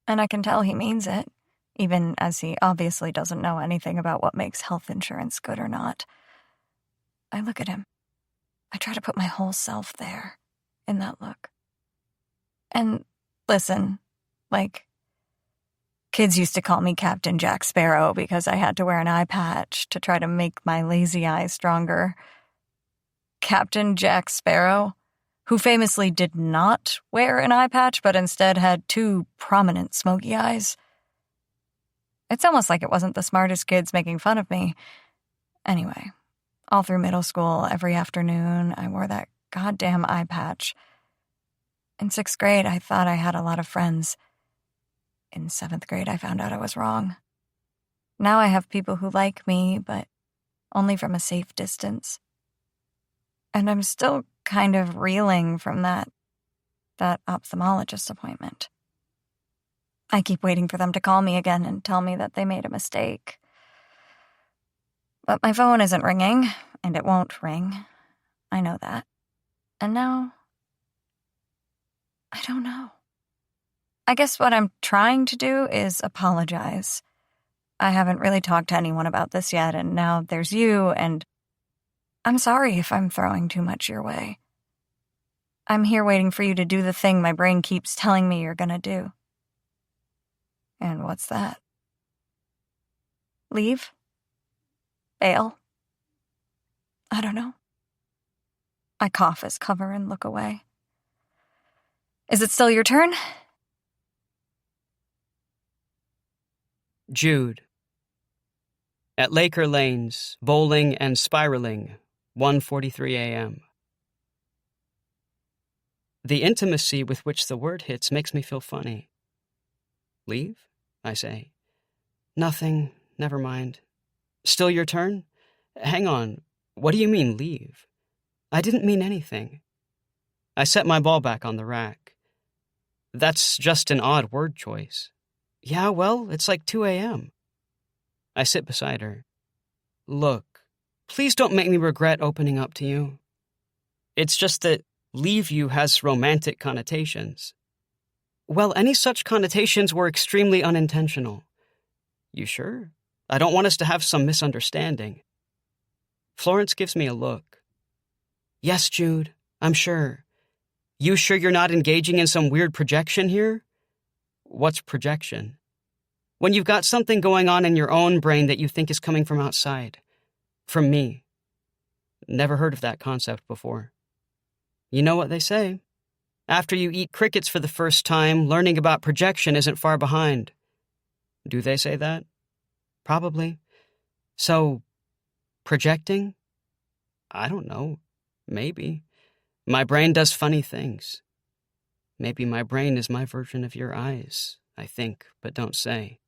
And I can tell he means it, even as he obviously doesn't know anything about what makes health insurance good or not. I look at him. I try to put my whole self there, in that look. And listen, kids used to call me Captain Jack Sparrow because I had to wear an eye patch to try to make my lazy eye stronger. Captain Jack Sparrow, who famously did not wear an eye patch but instead had 2 prominent smoky eyes. It's almost like it wasn't the smartest kids making fun of me. Anyway, all through middle school, every afternoon, I wore that goddamn eye patch. In 6th grade, I thought I had a lot of friends. In 7th grade, I found out I was wrong. Now I have people who like me, but only from a safe distance. And I'm still kind of reeling from that ophthalmologist appointment. I keep waiting for them to call me again and tell me that they made a mistake. But my phone isn't ringing, and it won't ring. I know that. And now, I don't know. I guess what I'm trying to do is apologize. I haven't really talked to anyone about this yet, and now there's you, and I'm sorry if I'm throwing too much your way. I'm here waiting for you to do the thing my brain keeps telling me you're gonna do. And what's that? Leave? Bail? I don't know. I cough as cover and look away. Is it still your turn? Jude. At Laker Lanes, bowling and spiraling, 1:43 a.m. The intimacy with which the word hits makes me feel funny. Leave? I say. Nothing. Never mind. Still your turn? Hang on. What do you mean, leave? I didn't mean anything. I set my ball back on the rack. That's just an odd word choice. Yeah, well, it's like 2 a.m. I sit beside her. Look, please don't make me regret opening up to you. It's just that leave you has romantic connotations. Well, any such connotations were extremely unintentional. You sure? I don't want us to have some misunderstanding. Florence gives me a look. Yes, Jude, I'm sure. You sure you're not engaging in some weird projection here? What's projection? When you've got something going on in your own brain that you think is coming from outside. From me. Never heard of that concept before. You know what they say. After you eat crickets for the first time, learning about projection isn't far behind. Do they say that? Probably. So, projecting? I don't know. Maybe. My brain does funny things. Maybe my brain is my version of your eyes, I think, but don't say.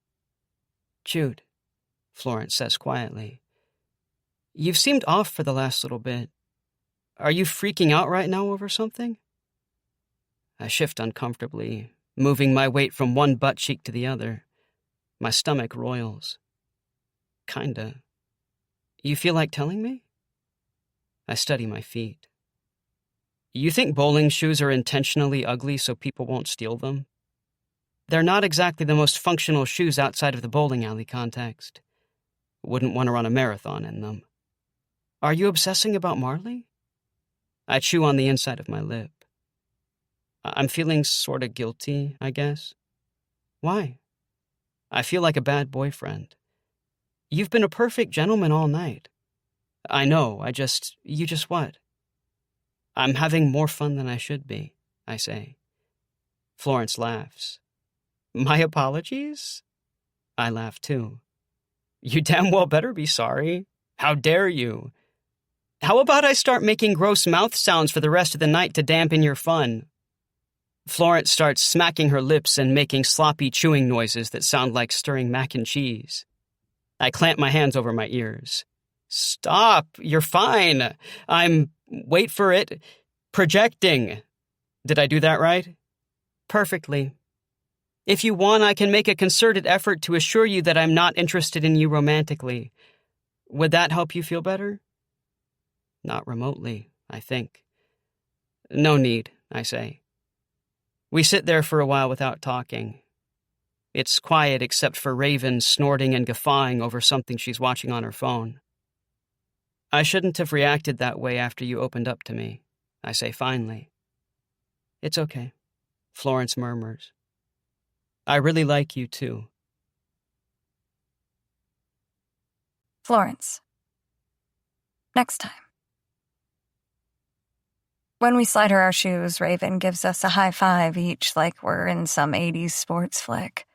Jude, Florence says quietly. You've seemed off for the last little bit. Are you freaking out right now over something? I shift uncomfortably, moving my weight from one butt cheek to the other. My stomach roils. Kinda. You feel like telling me? I study my feet. You think bowling shoes are intentionally ugly so people won't steal them? They're not exactly the most functional shoes outside of the bowling alley context. Wouldn't want to run a marathon in them. Are you obsessing about Marley? I chew on the inside of my lip. I'm feeling sorta guilty, I guess. Why? I feel like a bad boyfriend. You've been a perfect gentleman all night. I know, you just what? I'm having more fun than I should be, I say. Florence laughs. My apologies? I laugh too. You damn well better be sorry. How dare you? How about I start making gross mouth sounds for the rest of the night to dampen your fun? Florence starts smacking her lips and making sloppy chewing noises that sound like stirring mac and cheese. I clamp my hands over my ears. Stop, you're fine. Wait for it, projecting. Did I do that right? Perfectly. If you want, I can make a concerted effort to assure you that I'm not interested in you romantically. Would that help you feel better? Not remotely, I think. No need, I say. We sit there for a while without talking. It's quiet except for Raven snorting and guffawing over something she's watching on her phone. I shouldn't have reacted that way after you opened up to me, I say finally. It's okay, Florence murmurs. I really like you too. Florence. Next time. When we slide her our shoes, Raven gives us a high five each like we're in some 80s sports flick.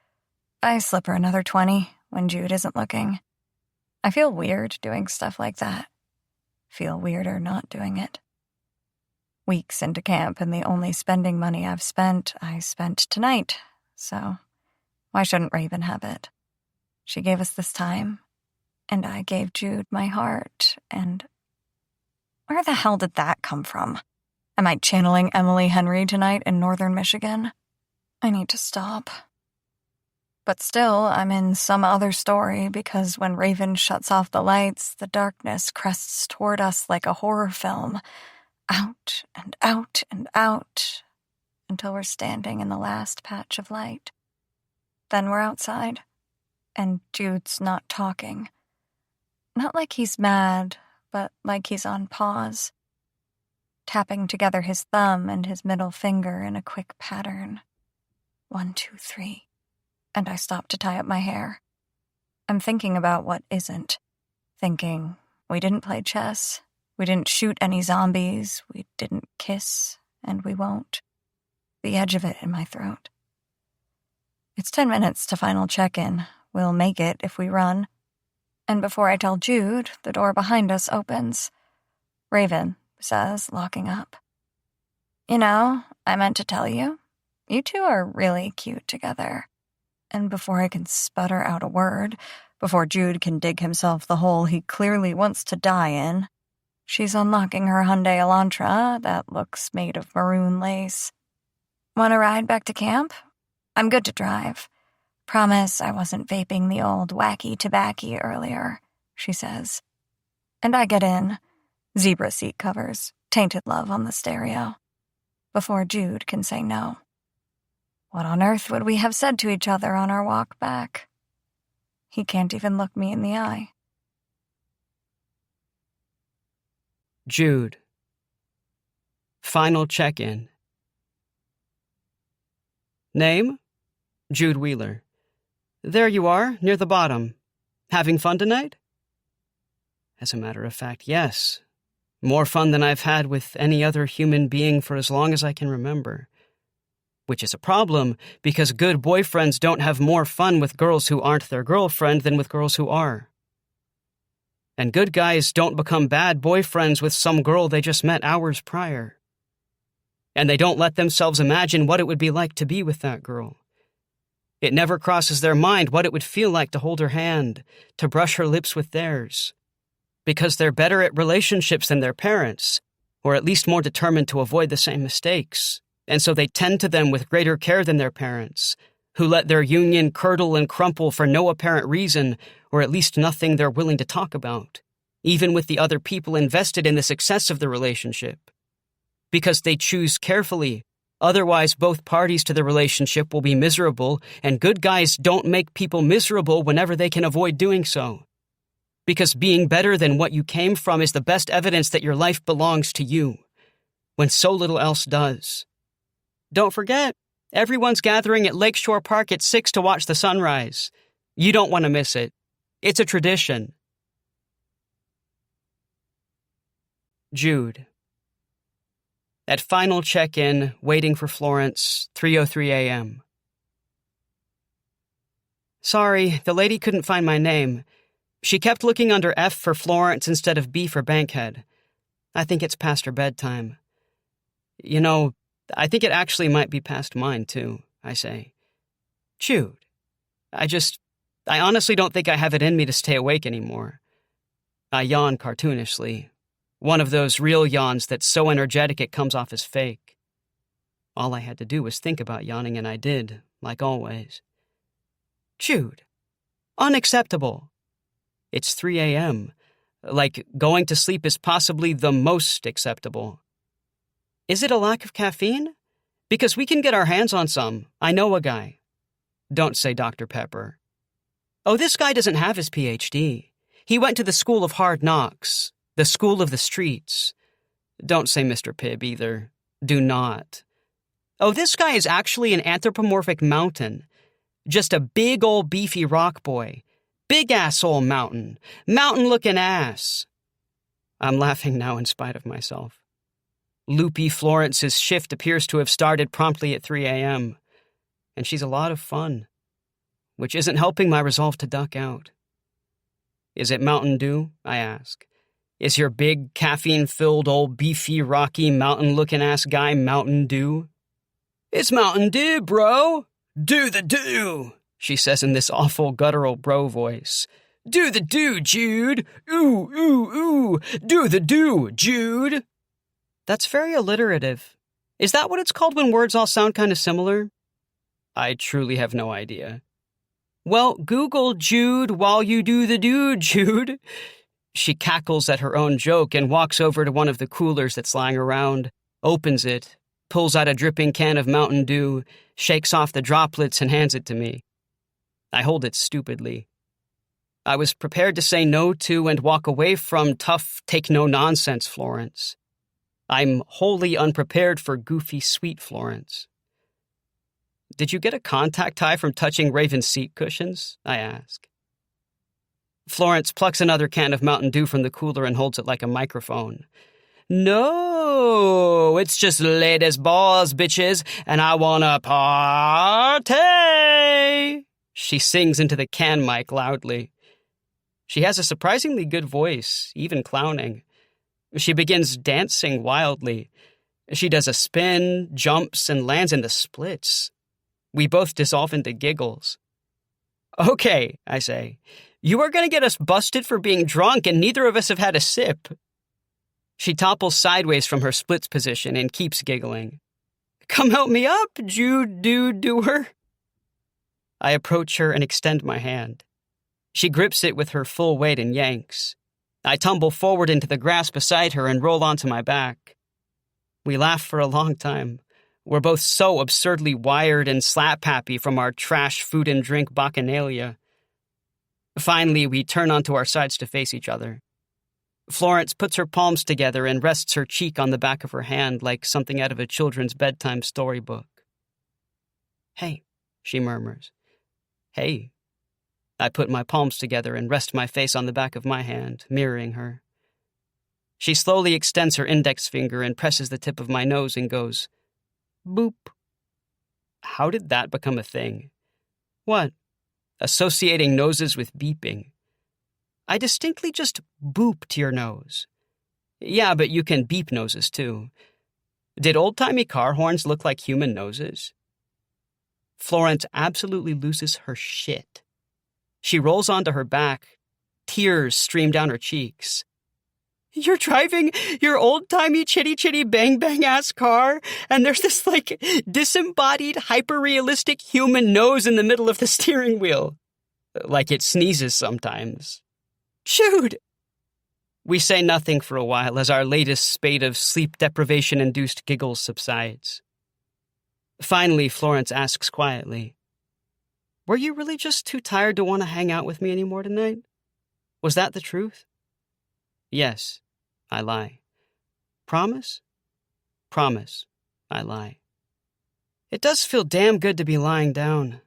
I slip her another 20 when Jude isn't looking. I feel weird doing stuff like that. Feel weirder not doing it. Weeks into camp, and the only spending money I've spent, I spent tonight, so why shouldn't Raven have it? She gave us this time, and I gave Jude my heart, and where the hell did that come from? Am I channeling Emily Henry tonight in northern Michigan? I need to stop. But still, I'm in some other story because when Raven shuts off the lights, the darkness crests toward us like a horror film. Out and out and out until we're standing in the last patch of light. Then we're outside, and Jude's not talking. Not like he's mad, but like he's on pause. Tapping together his thumb and his middle finger in a quick pattern. 1, 2, 3. And I stop to tie up my hair. I'm thinking about what isn't. Thinking, we didn't play chess. We didn't shoot any zombies. We didn't kiss, and we won't. The edge of it in my throat. It's 10 minutes to final check-in. We'll make it if we run. And before I tell Jude, the door behind us opens. Raven says, locking up. You know, I meant to tell you, you two are really cute together. And before I can sputter out a word, before Jude can dig himself the hole he clearly wants to die in, she's unlocking her Hyundai Elantra that looks made of maroon lace. Want to ride back to camp? I'm good to drive. Promise I wasn't vaping the old wacky tobacco earlier, she says. And I get in. Zebra seat covers, Tainted Love on the stereo. Before Jude can say no. What on earth would we have said to each other on our walk back? He can't even look me in the eye. Jude. Final check-in. Name? Jude Wheeler. There you are, near the bottom. Having fun tonight? As a matter of fact, yes. More fun than I've had with any other human being for as long as I can remember. Which is a problem, because good boyfriends don't have more fun with girls who aren't their girlfriend than with girls who are. And good guys don't become bad boyfriends with some girl they just met hours prior. And they don't let themselves imagine what it would be like to be with that girl. It never crosses their mind what it would feel like to hold her hand, to brush her lips with theirs. Because they're better at relationships than their parents, or at least more determined to avoid the same mistakes. And so they tend to them with greater care than their parents, who let their union curdle and crumple for no apparent reason, or at least nothing they're willing to talk about, even with the other people invested in the success of the relationship. Because they choose carefully, otherwise both parties to the relationship will be miserable, and good guys don't make people miserable whenever they can avoid doing so. Because being better than what you came from is the best evidence that your life belongs to you, when so little else does. Don't forget, everyone's gathering at Lakeshore Park at 6 to watch the sunrise. You don't want to miss it. It's a tradition. Jude. At final check-in, waiting for Florence, 3:03 a.m. Sorry, the lady couldn't find my name. She kept looking under F for Florence instead of B for Bankhead. I think it's past her bedtime. You know, I think it actually might be past mine, too, I say. Jude. I honestly don't think I have it in me to stay awake anymore. I yawn cartoonishly. One of those real yawns that's so energetic it comes off as fake. All I had to do was think about yawning, and I did, like always. Jude. Unacceptable. It's 3 a.m. Like, going to sleep is possibly the most acceptable. Is it a lack of caffeine? Because we can get our hands on some. I know a guy. Don't say Dr. Pepper. Oh, this guy doesn't have his Ph.D. He went to the School of Hard Knocks, the School of the Streets. Don't say Mr. Pibb either. Do not. Oh, this guy is actually an anthropomorphic mountain. Just a big old beefy rock boy. Big-ass old mountain. Mountain-looking ass. I'm laughing now in spite of myself. Loopy Florence's shift appears to have started promptly at 3 a.m., and she's a lot of fun, which isn't helping my resolve to duck out. Is it Mountain Dew? I ask. Is your big, caffeine-filled, old, beefy, rocky, mountain-looking-ass guy Mountain Dew? It's Mountain Dew, bro! Do the do! She says in this awful guttural bro voice. Do the do, Jude! Ooh, ooh, ooh! Do the do, Jude! That's very alliterative. Is that what it's called when words all sound kind of similar? I truly have no idea. Well, Google Jude while you do the do, Jude. She cackles at her own joke and walks over to one of the coolers that's lying around, opens it, pulls out a dripping can of Mountain Dew, shakes off the droplets and hands it to me. I hold it stupidly. I was prepared to say no to and walk away from tough, take-no-nonsense Florence. I'm wholly unprepared for goofy, sweet Florence. Did you get a contact high from touching Raven's seat cushions? I ask. Florence plucks another can of Mountain Dew from the cooler and holds it like a microphone. No, it's just ladies' balls, bitches, and I wanna party! She sings into the can mic loudly. She has a surprisingly good voice, even clowning. She begins dancing wildly. She does a spin, jumps, and lands in the splits. We both dissolve into giggles. Okay, I say. You are going to get us busted for being drunk, and neither of us have had a sip. She topples sideways from her splits position and keeps giggling. Come help me up, Jude-do-doer. I approach her and extend my hand. She grips it with her full weight and yanks. I tumble forward into the grass beside her and roll onto my back. We laugh for a long time. We're both so absurdly wired and slap-happy from our trash food and drink bacchanalia. Finally, we turn onto our sides to face each other. Florence puts her palms together and rests her cheek on the back of her hand like something out of a children's bedtime storybook. Hey, she murmurs. Hey. I put my palms together and rest my face on the back of my hand, mirroring her. She slowly extends her index finger and presses the tip of my nose and goes, boop. How did that become a thing? What? Associating noses with beeping. I distinctly just booped your nose. Yeah, but you can beep noses too. Did old-timey car horns look like human noses? Florence absolutely loses her shit. She rolls onto her back. Tears stream down her cheeks. You're driving your old-timey chitty-chitty-bang-bang-ass car, and there's this, disembodied, hyper-realistic human nose in the middle of the steering wheel. Like it sneezes sometimes. Jude! We say nothing for a while as our latest spate of sleep deprivation-induced giggles subsides. Finally, Florence asks quietly, were you really just too tired to want to hang out with me anymore tonight? Was that the truth? Yes, I lie. Promise? Promise, I lie. It does feel damn good to be lying down.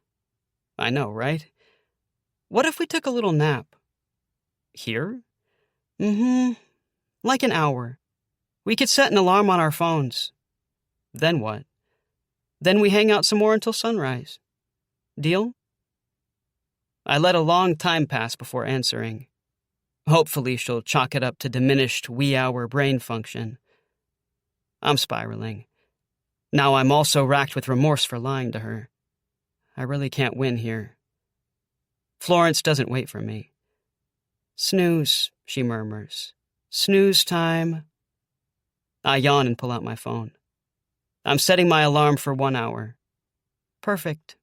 I know, right? What if we took a little nap? Here? Like an hour. We could set an alarm on our phones. Then what? Then we hang out some more until sunrise. Deal? I let a long time pass before answering. Hopefully she'll chalk it up to diminished wee-hour brain function. I'm spiraling. Now I'm also racked with remorse for lying to her. I really can't win here. Florence doesn't wait for me. Snooze, she murmurs. Snooze time. I yawn and pull out my phone. I'm setting my alarm for 1 hour. Perfect.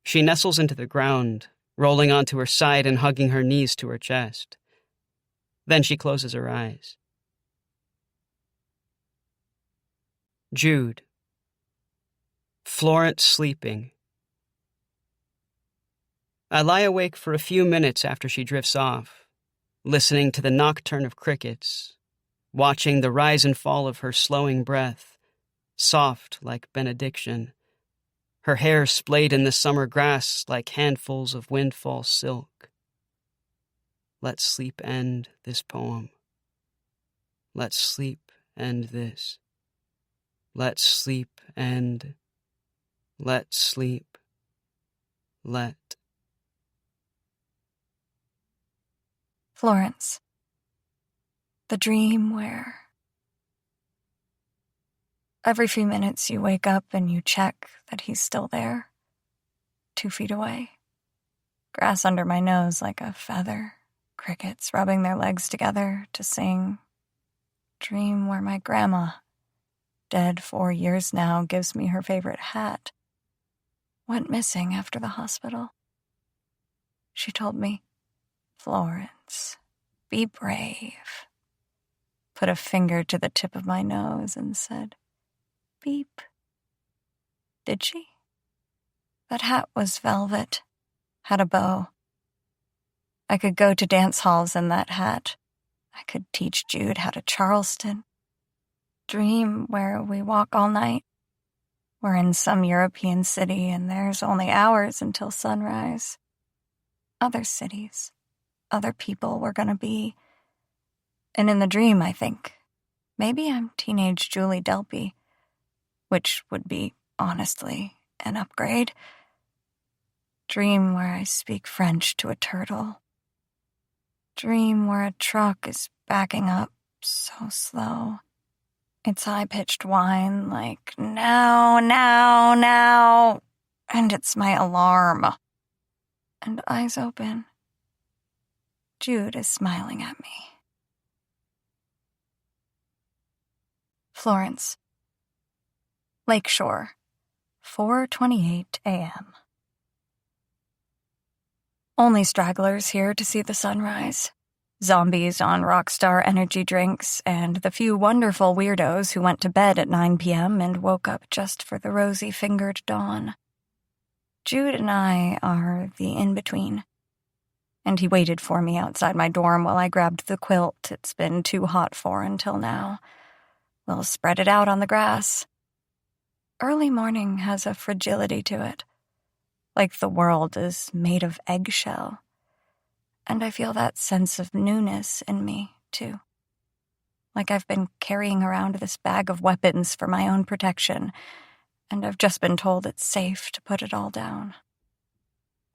She nestles into the ground, rolling onto her side and hugging her knees to her chest. Then she closes her eyes. Jude. Florence sleeping. I lie awake for a few minutes after she drifts off, listening to the nocturne of crickets, watching the rise and fall of her slowing breath, soft like benediction, her hair splayed in the summer grass like handfuls of windfall silk. Let sleep end this poem. Let sleep end this. Let sleep end. Let sleep. Let. Florence. The dream where every few minutes you wake up and you check that he's still there, 2 feet away. Grass under my nose like a feather, crickets rubbing their legs together to sing. Dream where my grandma, dead 4 years now, gives me her favorite hat. Went missing after the hospital. She told me, Florence, be brave. Put a finger to the tip of my nose and said, beep. Did she? That hat was velvet, had a bow. I could go to dance halls in that hat. I could teach Jude how to Charleston. Dream where we walk all night. We're in some European city and there's only hours until sunrise. Other cities, other people we're gonna be. And in the dream, I think, maybe I'm teenage Julie Delpy, which would be, honestly, an upgrade. Dream where I speak French to a turtle. Dream where a truck is backing up so slow. It's high-pitched whine like, now, now, now, and it's my alarm. And eyes open. Jude is smiling at me. Florence. Lakeshore, 4:28 a.m. Only stragglers here to see the sunrise. Zombies on Rockstar energy drinks, and the few wonderful weirdos who went to bed at 9 p.m. and woke up just for the rosy-fingered dawn. Jude and I are the in-between. And he waited for me outside my dorm while I grabbed the quilt it's been too hot for until now. We'll spread it out on the grass. Early morning has a fragility to it, like the world is made of eggshell. And I feel that sense of newness in me, too. Like I've been carrying around this bag of weapons for my own protection, and I've just been told it's safe to put it all down.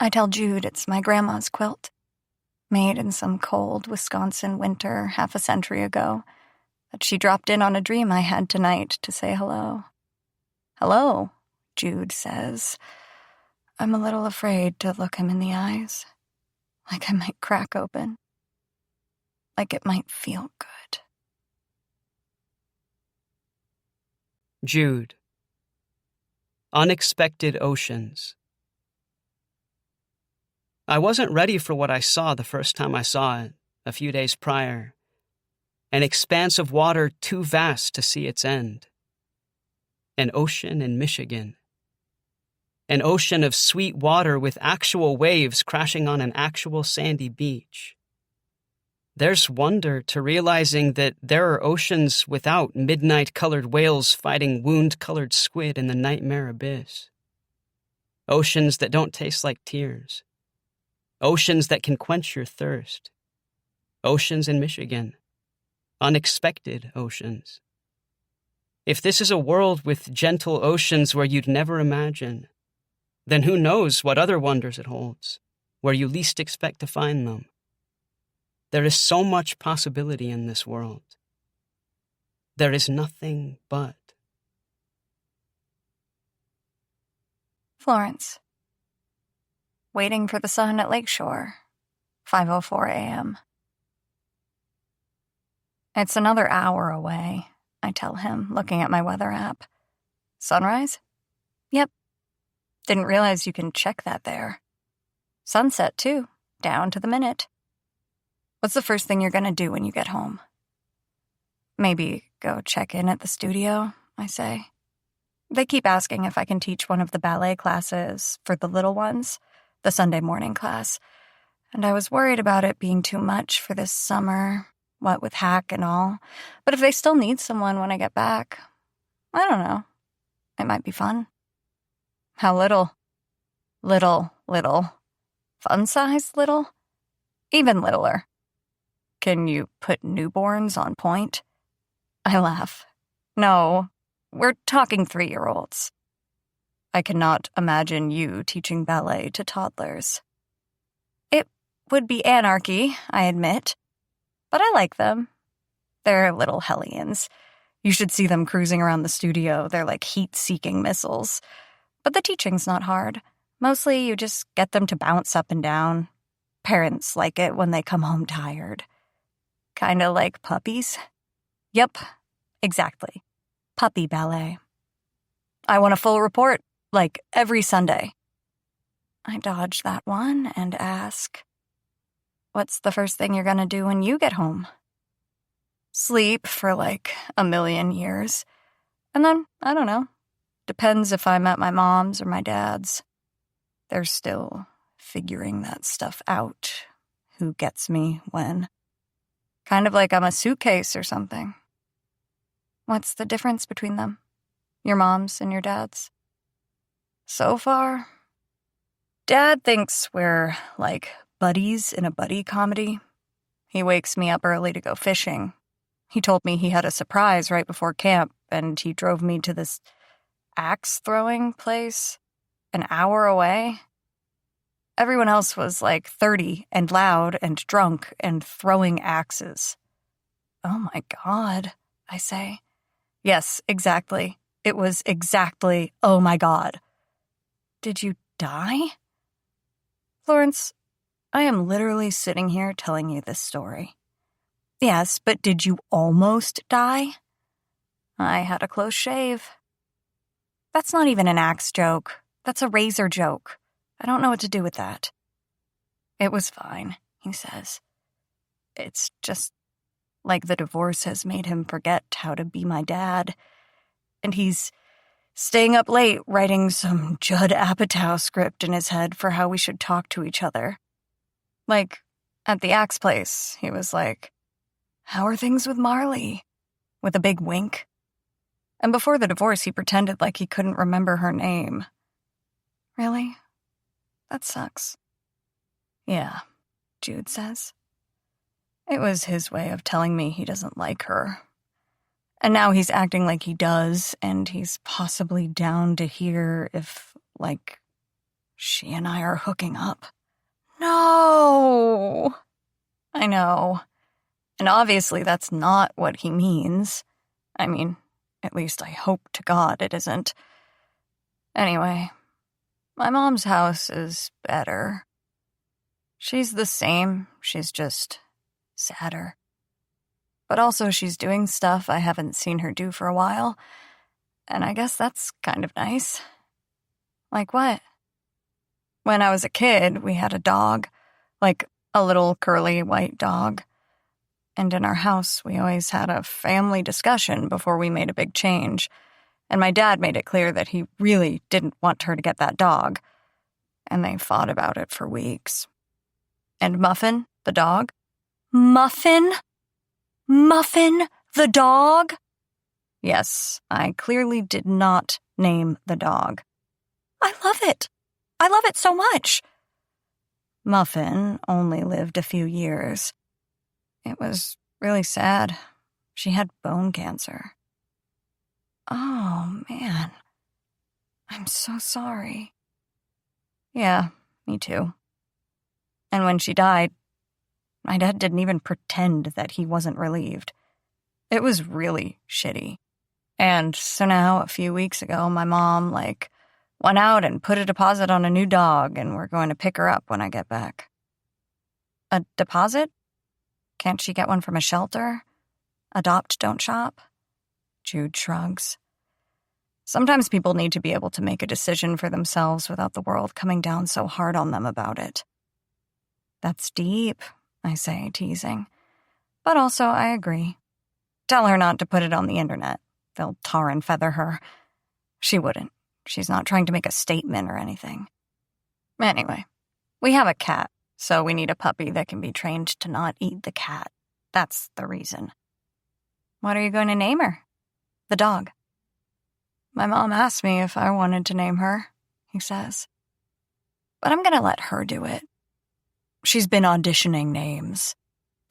I tell Jude it's my grandma's quilt, made in some cold Wisconsin winter half a century ago, that she dropped in on a dream I had tonight to say hello. Hello, Jude says. I'm a little afraid to look him in the eyes. Like I might crack open. Like it might feel good. Jude. Unexpected oceans. I wasn't ready for what I saw the first time I saw it, a few days prior. An expanse of water too vast to see its end. An ocean in Michigan. An ocean of sweet water with actual waves crashing on an actual sandy beach. There's wonder to realizing that there are oceans without midnight-colored whales fighting wound-colored squid in the nightmare abyss. Oceans that don't taste like tears. Oceans that can quench your thirst. Oceans in Michigan. Unexpected oceans. If this is a world with gentle oceans where you'd never imagine, then who knows what other wonders it holds, where you least expect to find them. There is so much possibility in this world. There is nothing but. Florence. Waiting for the sun at Lakeshore, 5:04 a.m. It's another hour away, I tell him, looking at my weather app. Sunrise? Yep. Didn't realize you can check that there. Sunset, too, down to the minute. What's the first thing you're going to do when you get home? Maybe go check in at the studio, I say. They keep asking if I can teach one of the ballet classes for the little ones, the Sunday morning class, and I was worried about it being too much for this summer, what with hack and all. But if they still need someone when I get back, I don't know. It might be fun. How little? Little. Fun-size little? Even littler. Can you put newborns on point? I laugh. No, we're talking 3-year-olds. I cannot imagine you teaching ballet to toddlers. It would be anarchy, I admit. But I like them. They're little hellions. You should see them cruising around the studio. They're like heat-seeking missiles. But the teaching's not hard. Mostly you just get them to bounce up and down. Parents like it when they come home tired. Kinda like puppies. Yep, exactly. Puppy ballet. I want a full report, like every Sunday. I dodge that one and ask, what's the first thing you're gonna do when you get home? Sleep for like a million years. And then, I don't know. Depends if I'm at my mom's or my dad's. They're still figuring that stuff out. Who gets me when. Kind of like I'm a suitcase or something. What's the difference between them? Your mom's and your dad's? So far, Dad thinks we're like buddies in a buddy comedy. He wakes me up early to go fishing. He told me he had a surprise right before camp, and he drove me to this axe-throwing place an hour away. Everyone else was like 30 and loud and drunk and throwing axes. Oh my God, I say. Yes, exactly. It was exactly, oh my God. Did you die? Florence, I am literally sitting here telling you this story. Yes, but did you almost die? I had a close shave. That's not even an axe joke. That's a razor joke. I don't know what to do with that. It was fine, he says. It's just like the divorce has made him forget how to be my dad. And he's staying up late writing some Judd Apatow script in his head for how we should talk to each other. Like, at the Axe place, he was like, "How are things with Marley?" with a big wink. And before the divorce, he pretended like he couldn't remember her name. Really? That sucks. Yeah, Jude says. It was his way of telling me he doesn't like her. And now he's acting like he does, and he's possibly down to hear if, like, she and I are hooking up. No! I know. And obviously that's not what he means. I mean, at least I hope to God it isn't. Anyway, my mom's house is better. She's the same, she's just sadder. But also she's doing stuff I haven't seen her do for a while, and I guess that's kind of nice. Like what? When I was a kid, we had a dog, like a little curly white dog. And in our house, we always had a family discussion before we made a big change. And my dad made it clear that he really didn't want her to get that dog. And they fought about it for weeks. And Muffin, the dog? Muffin? Muffin, the dog? Yes, I clearly did not name the dog. I love it. I love it so much. Muffin only lived a few years. It was really sad. She had bone cancer. Oh, man. I'm so sorry. Yeah, me too. And when she died, my dad didn't even pretend that he wasn't relieved. It was really shitty. And so now, a few weeks ago, my mom, went out and put a deposit on a new dog, and we're going to pick her up when I get back. A deposit? Can't she get one from a shelter? Adopt, don't shop? Jude shrugs. Sometimes people need to be able to make a decision for themselves without the world coming down so hard on them about it. That's deep, I say, teasing. But also, I agree. Tell her not to put it on the internet. They'll tar and feather her. She wouldn't. She's not trying to make a statement or anything. Anyway, we have a cat, so we need a puppy that can be trained to not eat the cat. That's the reason. What are you going to name her? The dog. My mom asked me if I wanted to name her, he says. But I'm going to let her do it. She's been auditioning names.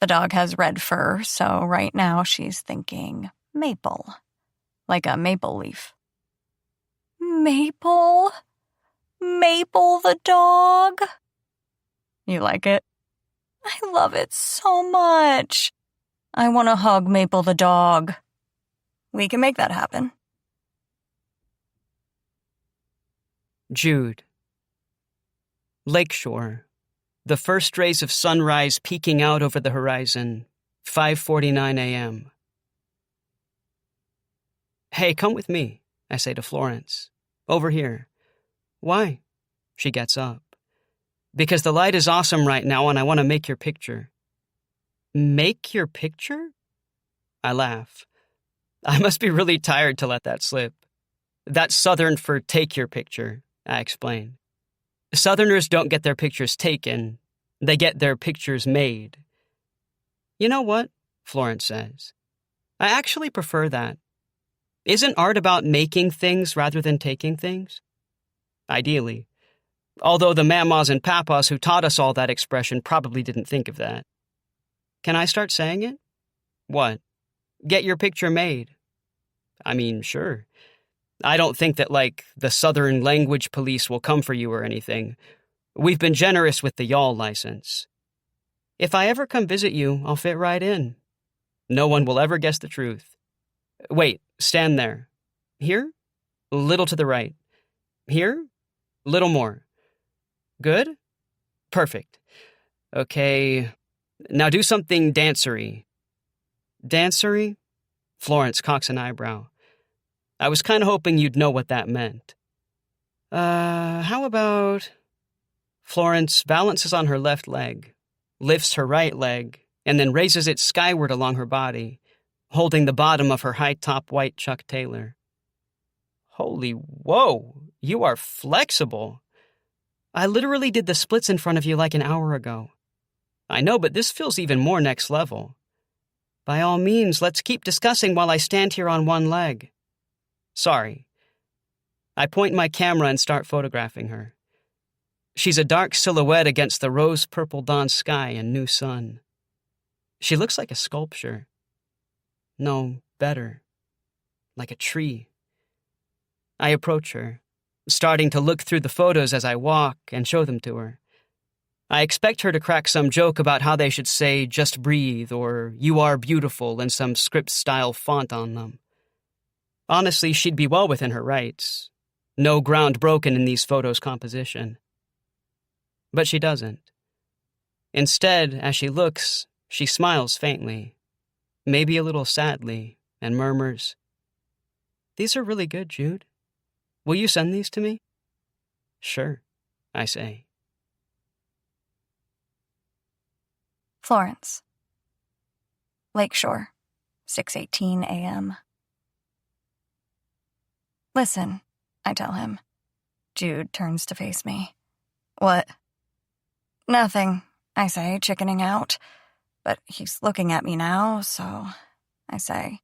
The dog has red fur, so right now she's thinking Maple. Like a maple leaf. Maple? Maple the dog? You like it? I love it so much. I want to hug Maple the dog. We can make that happen. Jude. Lakeshore. The first rays of sunrise peeking out over the horizon. 5:49 a.m. Hey, come with me, I say to Florence. Over here. Why? She gets up. Because the light is awesome right now and I want to make your picture. Make your picture? I laugh. I must be really tired to let that slip. That's Southern for take your picture, I explain. Southerners don't get their pictures taken. They get their pictures made. You know what? Florence says. I actually prefer that. Isn't art about making things rather than taking things? Ideally. Although the mamas and papas who taught us all that expression probably didn't think of that. Can I start saying it? What? Get your picture made. I mean, sure. I don't think that, the Southern Language Police will come for you or anything. We've been generous with the y'all license. If I ever come visit you, I'll fit right in. No one will ever guess the truth. Wait, stand there. Here? A little to the right. Here? Little more. Good? Perfect. Okay, now do something dancery. Dancery? Florence cocks an eyebrow. I was kind of hoping you'd know what that meant. How about... Florence balances on her left leg, lifts her right leg, and then raises it skyward along her body, holding the bottom of her high-top white Chuck Taylor. Holy whoa, you are flexible. I literally did the splits in front of you like an hour ago. I know, but this feels even more next level. By all means, let's keep discussing while I stand here on one leg. Sorry. I point my camera and start photographing her. She's a dark silhouette against the rose-purple dawn sky and new sun. She looks like a sculpture. No, better. Like a tree. I approach her, starting to look through the photos as I walk and show them to her. I expect her to crack some joke about how they should say, "Just breathe," or "You are beautiful" in some script-style font on them. Honestly, she'd be well within her rights. No ground broken in these photos' composition. But she doesn't. Instead, as she looks, she smiles faintly, maybe a little sadly, and murmurs, "These are really good, Jude. Will you send these to me?" "Sure," I say. Florence. Lakeshore, 6:18 a.m. Listen, I tell him. Jude turns to face me. What? Nothing, I say, chickening out. But he's looking at me now, so I say,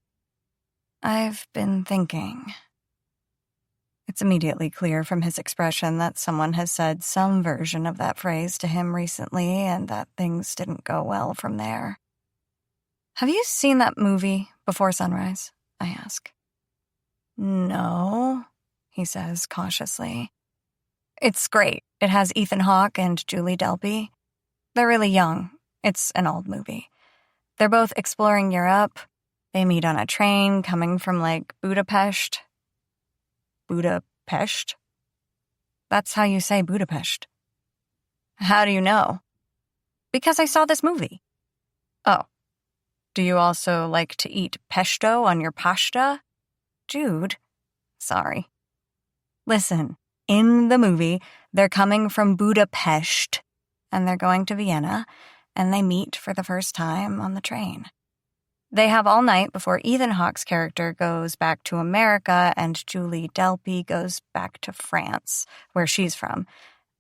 I've been thinking. It's immediately clear from his expression that someone has said some version of that phrase to him recently and that things didn't go well from there. Have you seen that movie, Before Sunrise? I ask. No, he says cautiously. It's great. It has Ethan Hawke and Julie Delpy. They're really young. It's an old movie. They're both exploring Europe. They meet on a train coming from, Budapest. Budapest? That's how you say Budapest. How do you know? Because I saw this movie. Oh. Do you also like to eat pesto on your pasta? Jude. Sorry. Listen, in the movie, they're coming from Budapest, and they're going to Vienna, and they meet for the first time on the train. They have all night before Ethan Hawke's character goes back to America and Julie Delpy goes back to France, where she's from,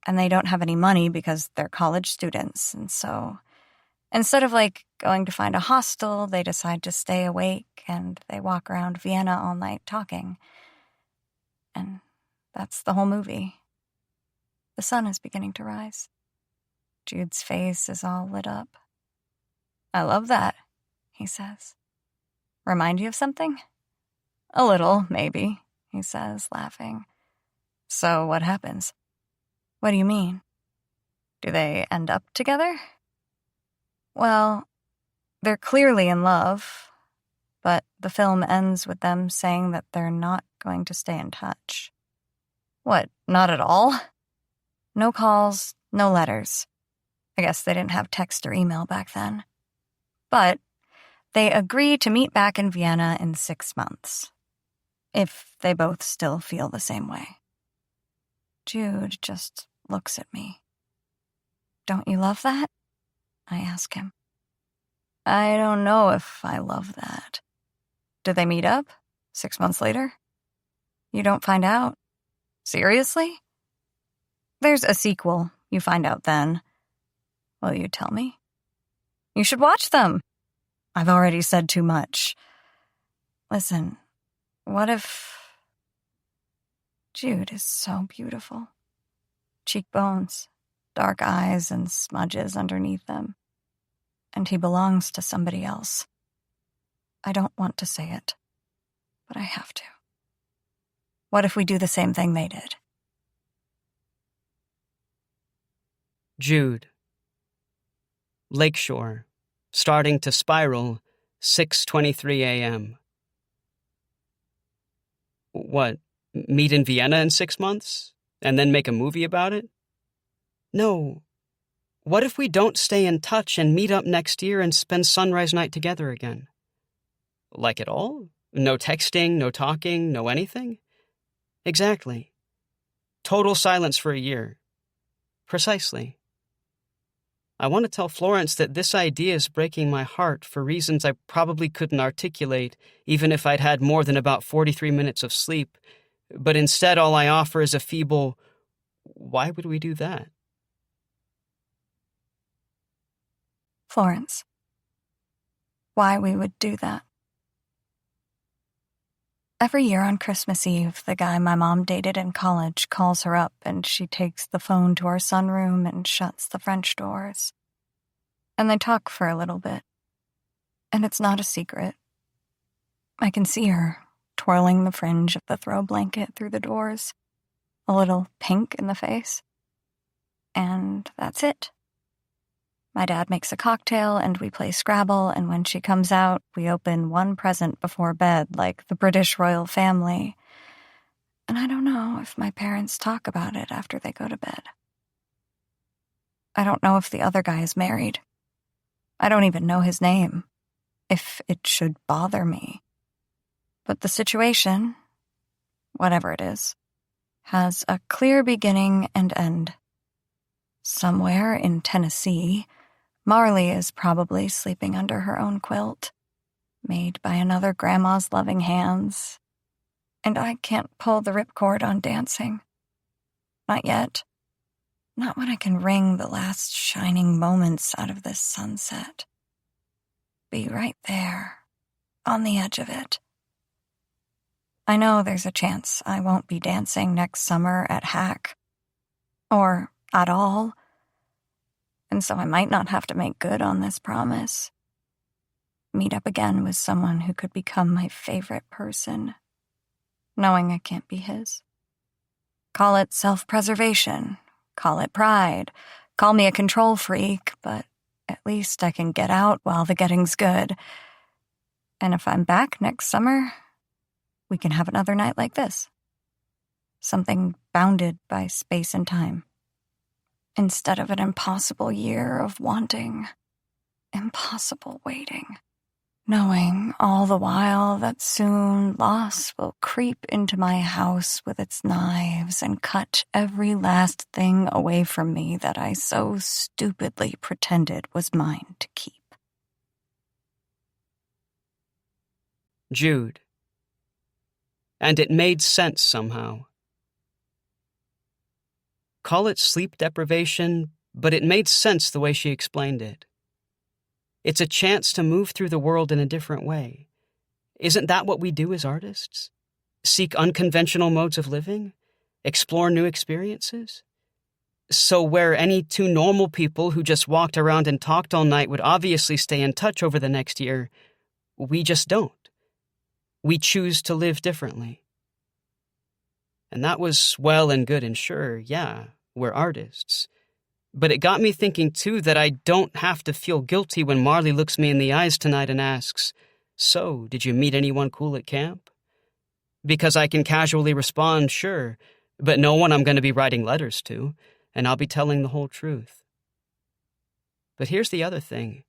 and they don't have any money because they're college students, and so instead of, going to find a hostel, they decide to stay awake, and they walk around Vienna all night talking. And that's the whole movie. The sun is beginning to rise. Jude's face is all lit up. I love that, he says. Remind you of something? A little, maybe, he says, laughing. So what happens? What do you mean? Do they end up together? Well, they're clearly in love, but the film ends with them saying that they're not going to stay in touch. What, not at all? No calls, no letters. I guess they didn't have text or email back then. But they agree to meet back in Vienna in 6 months, if they both still feel the same way. Jude just looks at me. Don't you love that? I ask him. I don't know if I love that. Do they meet up 6 months later? You don't find out? Seriously? There's a sequel. You find out then. Will you tell me? You should watch them. I've already said too much. Listen, what if... Jude is so beautiful. Cheekbones, dark eyes, and smudges underneath them. And he belongs to somebody else. I don't want to say it, but I have to. What if we do the same thing they did? Jude. Lakeshore. Starting to spiral, 6:23 a.m. What, meet in Vienna in 6 months? And then make a movie about it? No. What if we don't stay in touch and meet up next year and spend sunrise night together again? Like it all? No texting, no talking, no anything? Exactly. Total silence for a year. Precisely. I want to tell Florence that this idea is breaking my heart for reasons I probably couldn't articulate, even if I'd had more than about 43 minutes of sleep, but instead all I offer is a feeble, why would we do that? Florence, why we would do that. Every year on Christmas Eve, the guy my mom dated in college calls her up and she takes the phone to our sunroom and shuts the French doors. And they talk for a little bit. And it's not a secret. I can see her twirling the fringe of the throw blanket through the doors, a little pink in the face. And that's it. My dad makes a cocktail and we play Scrabble, and when she comes out, we open one present before bed like the British royal family. And I don't know if my parents talk about it after they go to bed. I don't know if the other guy is married. I don't even know his name, if it should bother me. But the situation, whatever it is, has a clear beginning and end. Somewhere in Tennessee, Marley is probably sleeping under her own quilt, made by another grandma's loving hands. And I can't pull the ripcord on dancing. Not yet. Not when I can wring the last shining moments out of this sunset. Be right there, on the edge of it. I know there's a chance I won't be dancing next summer at Hack. Or at all. And so I might not have to make good on this promise. Meet up again with someone who could become my favorite person, knowing I can't be his. Call it self-preservation, call it pride, call me a control freak, but at least I can get out while the getting's good. And if I'm back next summer, we can have another night like this. Something bounded by space and time. Instead of an impossible year of wanting, impossible waiting. Knowing all the while that soon loss will creep into my house with its knives and cut every last thing away from me that I so stupidly pretended was mine to keep. Jude. And it made sense somehow. Call it sleep deprivation, but it made sense the way she explained it. It's a chance to move through the world in a different way. Isn't that what we do as artists? Seek unconventional modes of living? Explore new experiences? So where any two normal people who just walked around and talked all night would obviously stay in touch over the next year, we just don't. We choose to live differently. And that was well and good, and sure, yeah, we're artists. But it got me thinking, too, that I don't have to feel guilty when Marley looks me in the eyes tonight and asks, "So, did you meet anyone cool at camp?" Because I can casually respond, sure, but no one I'm going to be writing letters to, and I'll be telling the whole truth. But here's the other thing.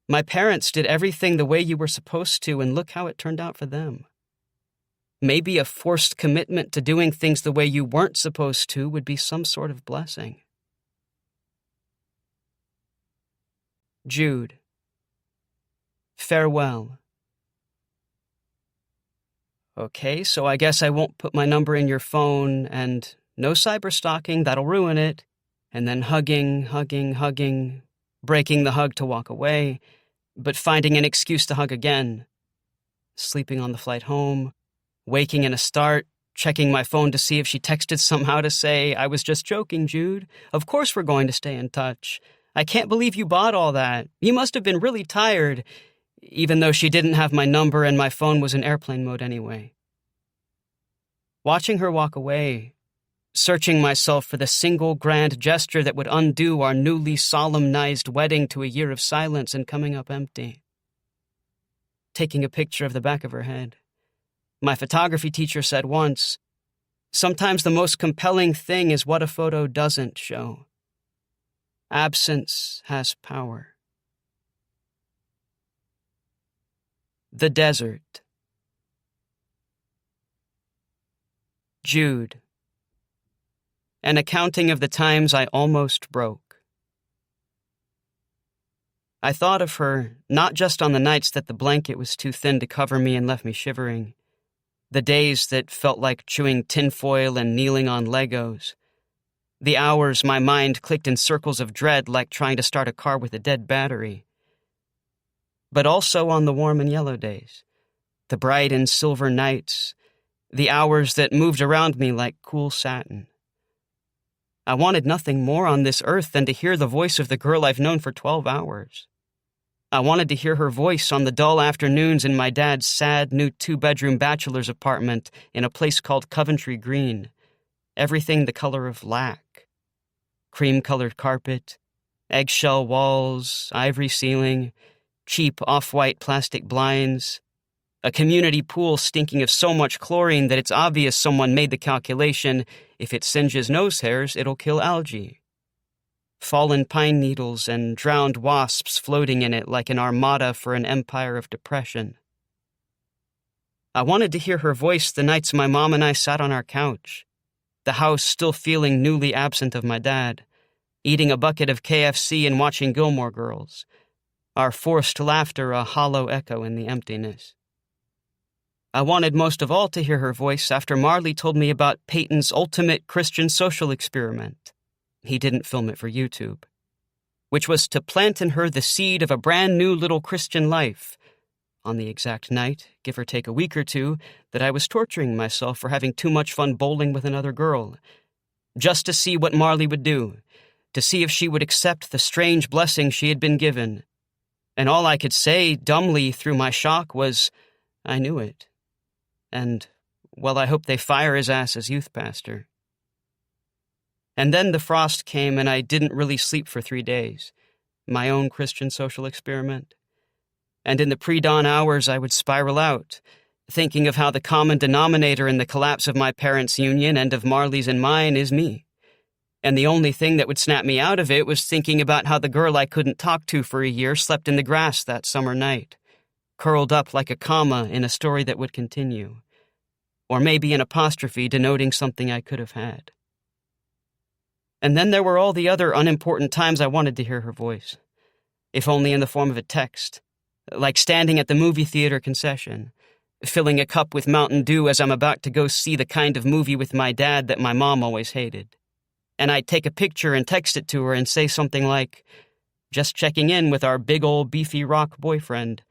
My parents did everything the way you were supposed to, and look how it turned out for them. Maybe a forced commitment to doing things the way you weren't supposed to would be some sort of blessing. Jude. Farewell. Okay, so I guess I won't put my number in your phone, and no cyberstalking, that'll ruin it. And then hugging, breaking the hug to walk away, but finding an excuse to hug again. Sleeping on the flight home. Waking in a start, checking my phone to see if she texted somehow to say, "I was just joking, Jude. Of course we're going to stay in touch. I can't believe you bought all that. You must have been really tired," even though she didn't have my number and my phone was in airplane mode anyway. Watching her walk away, searching myself for the single grand gesture that would undo our newly solemnized wedding to a year of silence and coming up empty. Taking a picture of the back of her head. My photography teacher said once, "Sometimes the most compelling thing is what a photo doesn't show. Absence has power." The desert. Jude. An accounting of the times I almost broke. I thought of her not just on the nights that the blanket was too thin to cover me and left me shivering, the days that felt like chewing tinfoil and kneeling on Legos, the hours my mind clicked in circles of dread like trying to start a car with a dead battery, but also on the warm and yellow days, the bright and silver nights, the hours that moved around me like cool satin. I wanted nothing more on this earth than to hear the voice of the girl I've known for 12 hours. I wanted to hear her voice on the dull afternoons in my dad's sad new 2-bedroom bachelor's apartment in a place called Coventry Green. Everything the color of lac. Cream-colored carpet, eggshell walls, ivory ceiling, cheap off-white plastic blinds, a community pool stinking of so much chlorine that it's obvious someone made the calculation, if it singes nose hairs, it'll kill algae. Fallen pine needles and drowned wasps floating in it like an armada for an empire of depression. I wanted to hear her voice the nights my mom and I sat on our couch, the house still feeling newly absent of my dad, eating a bucket of KFC and watching Gilmore Girls, our forced laughter a hollow echo in the emptiness. I wanted most of all to hear her voice after Marley told me about Peyton's ultimate Christian social experiment. He didn't film it for YouTube. Which was to plant in her the seed of a brand new little Christian life, on the exact night, give or take a week or two, that I was torturing myself for having too much fun bowling with another girl, just to see what Marley would do, to see if she would accept the strange blessing she had been given. And all I could say, dumbly through my shock, was, I knew it. And, well, I hope they fire his ass as youth pastor. And then the frost came and I didn't really sleep for 3 days. My own Christian social experiment. And in the pre-dawn hours I would spiral out, thinking of how the common denominator in the collapse of my parents' union and of Marley's and mine is me. And the only thing that would snap me out of it was thinking about how the girl I couldn't talk to for a year slept in the grass that summer night, curled up like a comma in a story that would continue. Or maybe an apostrophe denoting something I could have had. And then there were all the other unimportant times I wanted to hear her voice, if only in the form of a text, like standing at the movie theater concession, filling a cup with Mountain Dew as I'm about to go see the kind of movie with my dad that my mom always hated. And I'd take a picture and text it to her and say something like, "Just checking in with our big old beefy rock boyfriend."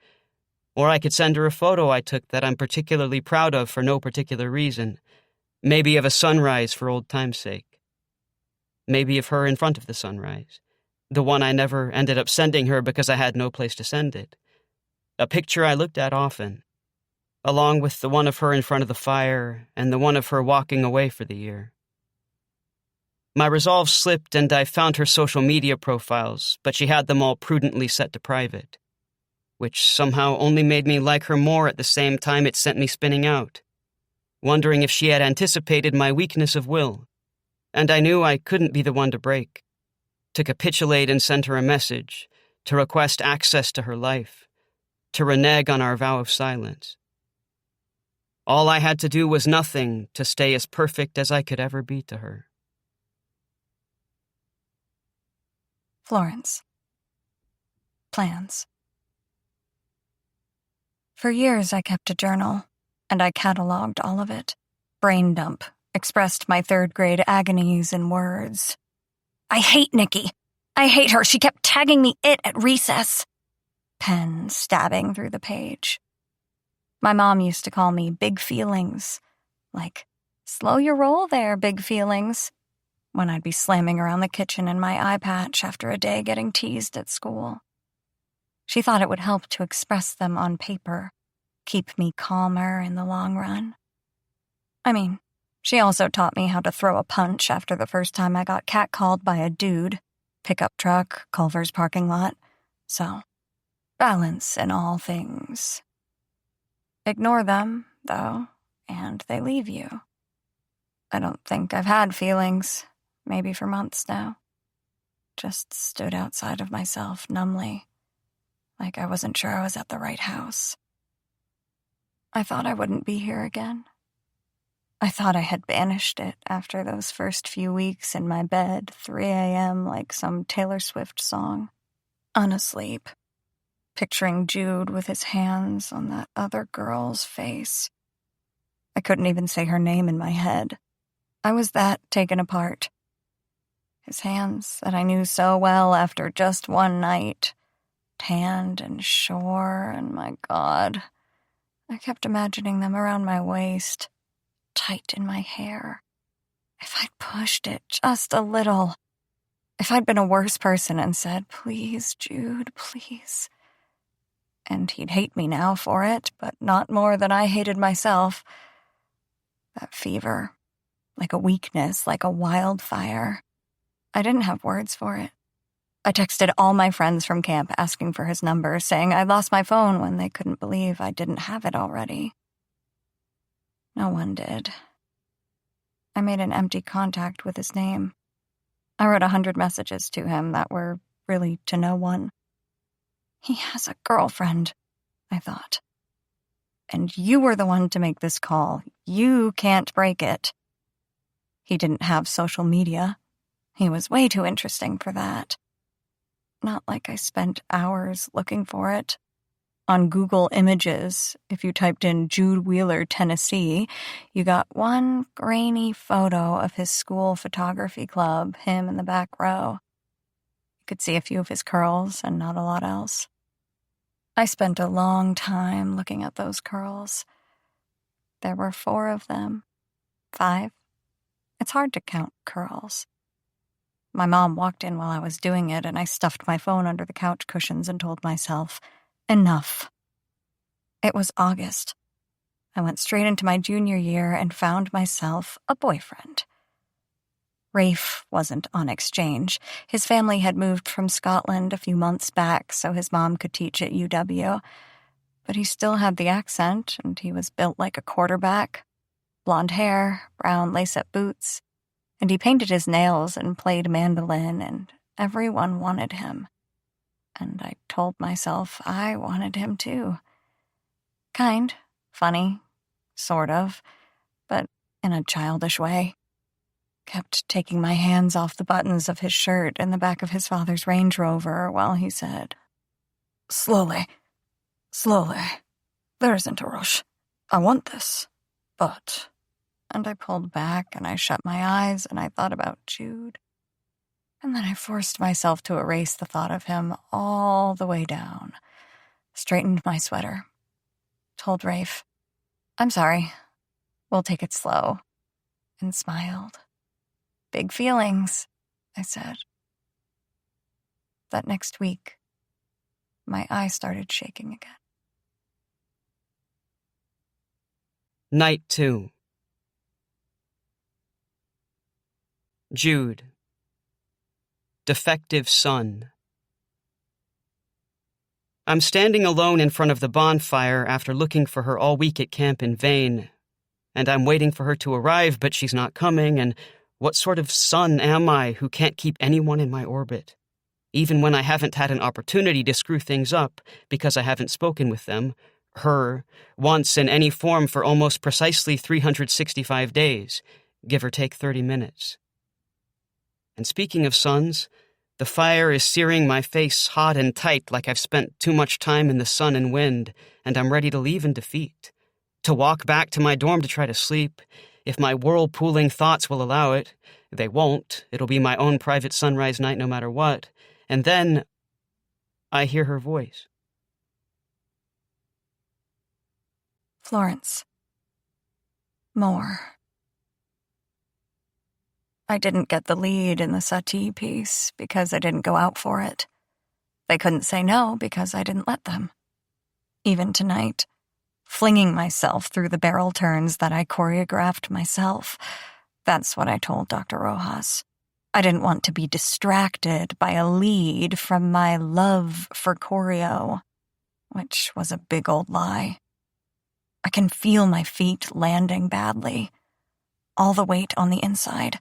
Or I could send her a photo I took that I'm particularly proud of for no particular reason, maybe of a sunrise for old time's sake. Maybe of her in front of the sunrise, the one I never ended up sending her because I had no place to send it. A picture I looked at often, along with the one of her in front of the fire and the one of her walking away for the year. My resolve slipped and I found her social media profiles, but she had them all prudently set to private, which somehow only made me like her more at the same time it sent me spinning out, wondering if she had anticipated my weakness of will. And I knew I couldn't be the one to break, to capitulate and send her a message, to request access to her life, to renege on our vow of silence. All I had to do was nothing to stay as perfect as I could ever be to her. Florence. Plans. For years I kept a journal, and I cataloged all of it. Brain dump. Expressed my third-grade agonies in words. I hate Nikki. I hate her. She kept tagging me it at recess. Pen stabbing through the page. My mom used to call me Big Feelings. Like, slow your roll there, Big Feelings. When I'd be slamming around the kitchen in my eye patch after a day getting teased at school. She thought it would help to express them on paper. Keep me calmer in the long run. I mean, she also taught me how to throw a punch after the first time I got catcalled by a dude. Pickup truck, Culver's parking lot. So, balance in all things. Ignore them, though, and they leave you. I don't think I've had feelings, maybe for months now. Just stood outside of myself numbly, like I wasn't sure I was at the right house. I thought I wouldn't be here again. I thought I had banished it after those first few weeks in my bed, 3 a.m. like some Taylor Swift song, unasleep, picturing Jude with his hands on that other girl's face. I couldn't even say her name in my head. I was that taken apart. His hands that I knew so well after just one night, tanned and sure, and my God, I kept imagining them around my waist, tight in my hair. If I'd pushed it just a little, if I'd been a worse person and said, "Please, Jude, please." And he'd hate me now for it, but not more than I hated myself. That fever, like a weakness, like a wildfire. I didn't have words for it. I texted all my friends from camp asking for his number, saying I'd lost my phone when they couldn't believe I didn't have it already. No one did. I made an empty contact with his name. I wrote 100 messages to him that were really to no one. He has a girlfriend, I thought. And you were the one to make this call. You can't break it. He didn't have social media. He was way too interesting for that. Not like I spent hours looking for it. On Google Images, if you typed in Jude Wheeler, Tennessee, you got one grainy photo of his school photography club, him in the back row. You could see a few of his curls and not a lot else. I spent a long time looking at those curls. There were 4 of them. 5. It's hard to count curls. My mom walked in while I was doing it, and I stuffed my phone under the couch cushions and told myself, enough. It was August. I went straight into my junior year and found myself a boyfriend. Rafe wasn't on exchange. His family had moved from Scotland a few months back so his mom could teach at UW. But he still had the accent, and he was built like a quarterback. Blonde hair, brown lace-up boots. And he painted his nails and played mandolin, and everyone wanted him. And I told myself I wanted him too. Kind, funny, sort of, but in a childish way. Kept taking my hands off the buttons of his shirt in the back of his father's Range Rover while he said, Slowly. There isn't a rush. I want this, but..." And I pulled back and I shut my eyes and I thought about Jude. And then I forced myself to erase the thought of him all the way down. Straightened my sweater. Told Rafe, "I'm sorry. We'll take it slow." And smiled. "Big feelings," I said. That next week, my eye started shaking again. Night 2. Jude. Defective son. I'm standing alone in front of the bonfire after looking for her all week at camp in vain. And I'm waiting for her to arrive, but she's not coming, and what sort of son am I who can't keep anyone in my orbit? Even when I haven't had an opportunity to screw things up because I haven't spoken with them, her, once in any form for almost precisely 365 days, give or take 30 minutes. And speaking of suns, the fire is searing my face hot and tight like I've spent too much time in the sun and wind, and I'm ready to leave in defeat. To walk back to my dorm to try to sleep, if my whirlpooling thoughts will allow it. They won't. It'll be my own private sunrise night no matter what. And then I hear her voice. Florence. More. I didn't get the lead in the Satie piece because I didn't go out for it. They couldn't say no because I didn't let them. Even tonight, flinging myself through the barrel turns that I choreographed myself. That's what I told Dr. Rojas. I didn't want to be distracted by a lead from my love for choreo, which was a big old lie. I can feel my feet landing badly, all the weight on the inside,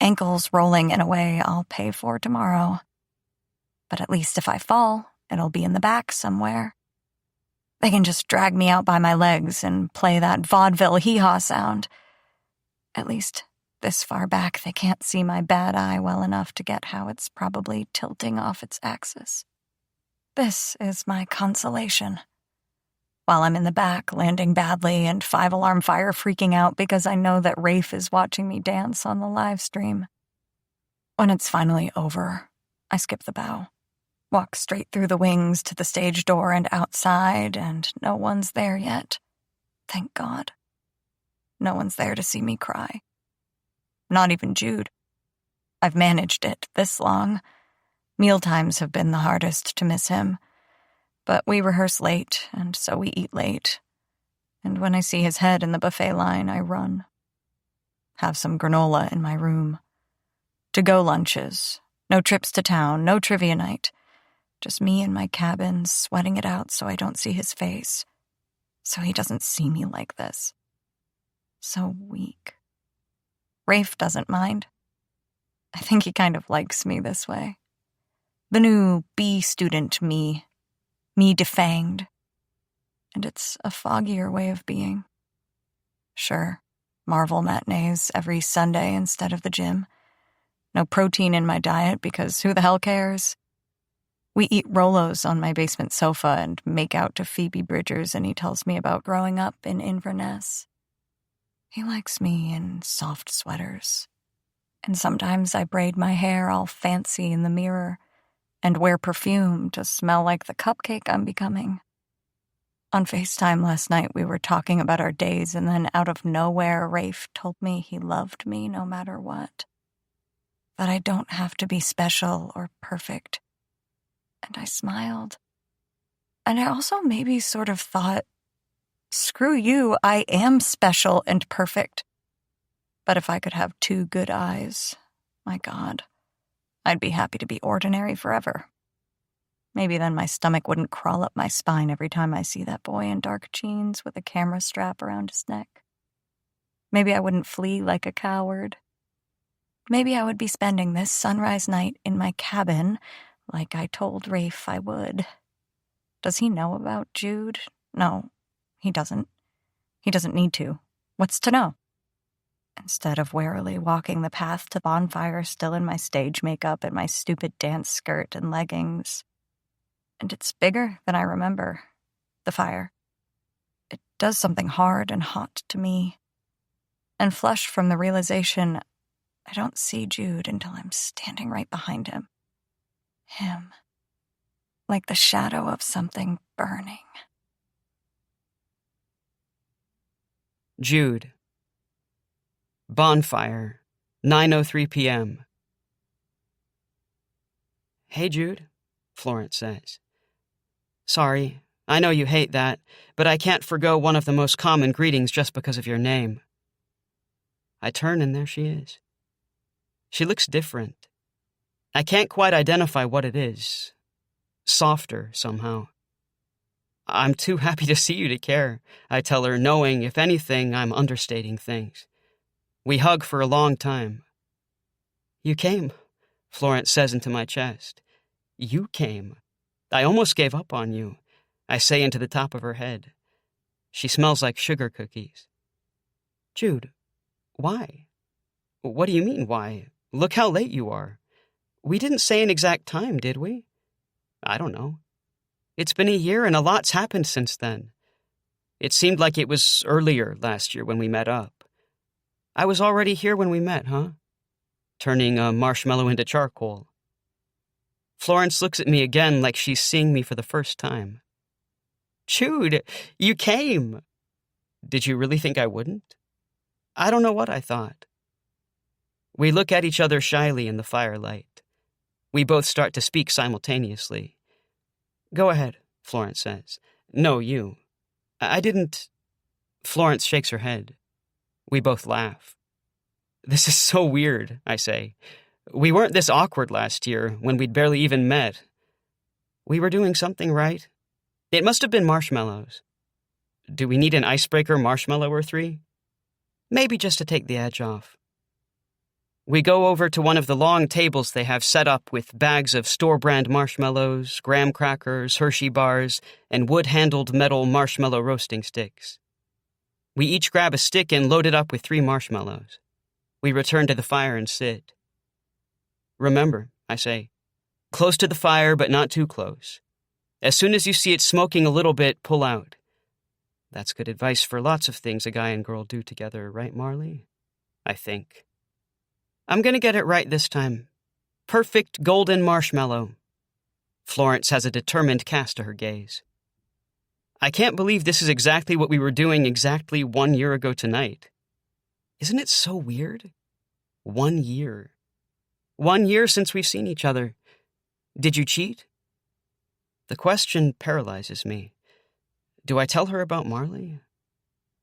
ankles rolling in a way I'll pay for tomorrow. But at least if I fall, it'll be in the back somewhere. They can just drag me out by my legs and play that vaudeville hee-haw sound. At least this far back they can't see my bad eye well enough to get how it's probably tilting off its axis. This is my consolation. While I'm in the back, landing badly and 5-alarm fire freaking out because I know that Rafe is watching me dance on the live stream. When it's finally over, I skip the bow, walk straight through the wings to the stage door and outside, and no one's there yet. Thank God. No one's there to see me cry. Not even Jude. I've managed it this long. Mealtimes have been the hardest to miss him. But we rehearse late, and so we eat late. And when I see his head in the buffet line, I run. Have some granola in my room. To-go lunches. No trips to town, no trivia night. Just me in my cabin, sweating it out so I don't see his face. So he doesn't see me like this. So weak. Rafe doesn't mind. I think he kind of likes me this way. The new B student me defanged. And it's a foggier way of being. Sure, Marvel matinees every Sunday instead of the gym. No protein in my diet because who the hell cares? We eat Rolos on my basement sofa and make out to Phoebe Bridgers, and he tells me about growing up in Inverness. He likes me in soft sweaters. And sometimes I braid my hair all fancy in the mirror and wear perfume to smell like the cupcake I'm becoming. On FaceTime last night, we were talking about our days, and then out of nowhere, Rafe told me he loved me no matter what. That I don't have to be special or perfect. And I smiled. And I also maybe sort of thought, screw you, I am special and perfect. But if I could have 2 good eyes, my God, I'd be happy to be ordinary forever. Maybe then my stomach wouldn't crawl up my spine every time I see that boy in dark jeans with a camera strap around his neck. Maybe I wouldn't flee like a coward. Maybe I would be spending this sunrise night in my cabin like I told Rafe I would. Does he know about Jude? No, he doesn't. He doesn't need to. What's to know? Instead of warily walking the path to bonfire still in my stage makeup and my stupid dance skirt and leggings. And it's bigger than I remember, the fire. It does something hard and hot to me. And flushed from the realization, I don't see Jude until I'm standing right behind him. Him. Like the shadow of something burning. Jude. Bonfire, 9:03 p.m. Hey, Jude, Florence says. Sorry, I know you hate that, but I can't forgo one of the most common greetings just because of your name. I turn and there she is. She looks different. I can't quite identify what it is. Softer, somehow. I'm too happy to see you to care, I tell her, knowing, if anything, I'm understating things. We hug for a long time. You came, Florence says into my chest. You came. I almost gave up on you, I say into the top of her head. She smells like sugar cookies. Jude, why? What do you mean, why? Look how late you are. We didn't say an exact time, did we? I don't know. It's been a year and a lot's happened since then. It seemed like it was earlier last year when we met up. I was already here when we met, huh? Turning a marshmallow into charcoal. Florence looks at me again like she's seeing me for the first time. Jude, you came! Did you really think I wouldn't? I don't know what I thought. We look at each other shyly in the firelight. We both start to speak simultaneously. Go ahead, Florence says. No, you. I didn't... Florence shakes her head. We both laugh. This is so weird, I say. We weren't this awkward last year, when we'd barely even met. We were doing something right. It must have been marshmallows. Do we need an icebreaker marshmallow or three? Maybe just to take the edge off. We go over to one of the long tables they have set up with bags of store-brand marshmallows, graham crackers, Hershey bars, and wood-handled metal marshmallow roasting sticks. We each grab a stick and load it up with 3 marshmallows. We return to the fire and sit. Remember, I say, close to the fire but not too close. As soon as you see it smoking a little bit, pull out. That's good advice for lots of things a guy and girl do together, right, Marley? I think. I'm gonna get it right this time. Perfect golden marshmallow. Florence has a determined cast to her gaze. I can't believe this is exactly what we were doing exactly 1 year ago tonight. Isn't it so weird? 1 year. 1 year since we've seen each other. Did you cheat? The question paralyzes me. Do I tell her about Marley?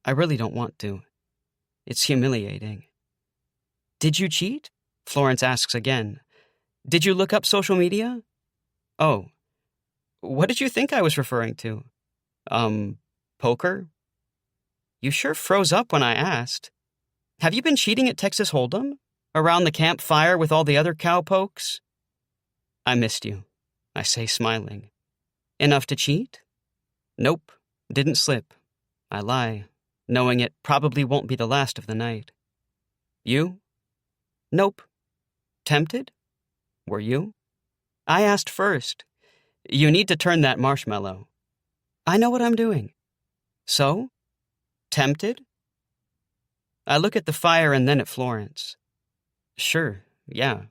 I really don't want to. It's humiliating. Did you cheat? Florence asks again. Did you look up social media? Oh. What did you think I was referring to? Poker? You sure froze up when I asked. Have you been cheating at Texas Hold'em? Around the campfire with all the other cowpokes? I missed you, I say, smiling. Enough to cheat? Nope, didn't slip. I lie, knowing it probably won't be the last of the night. You? Nope. Tempted? Were you? I asked first. You need to turn that marshmallow. I know what I'm doing. So? Tempted? I look at the fire and then at Florence. Sure, yeah.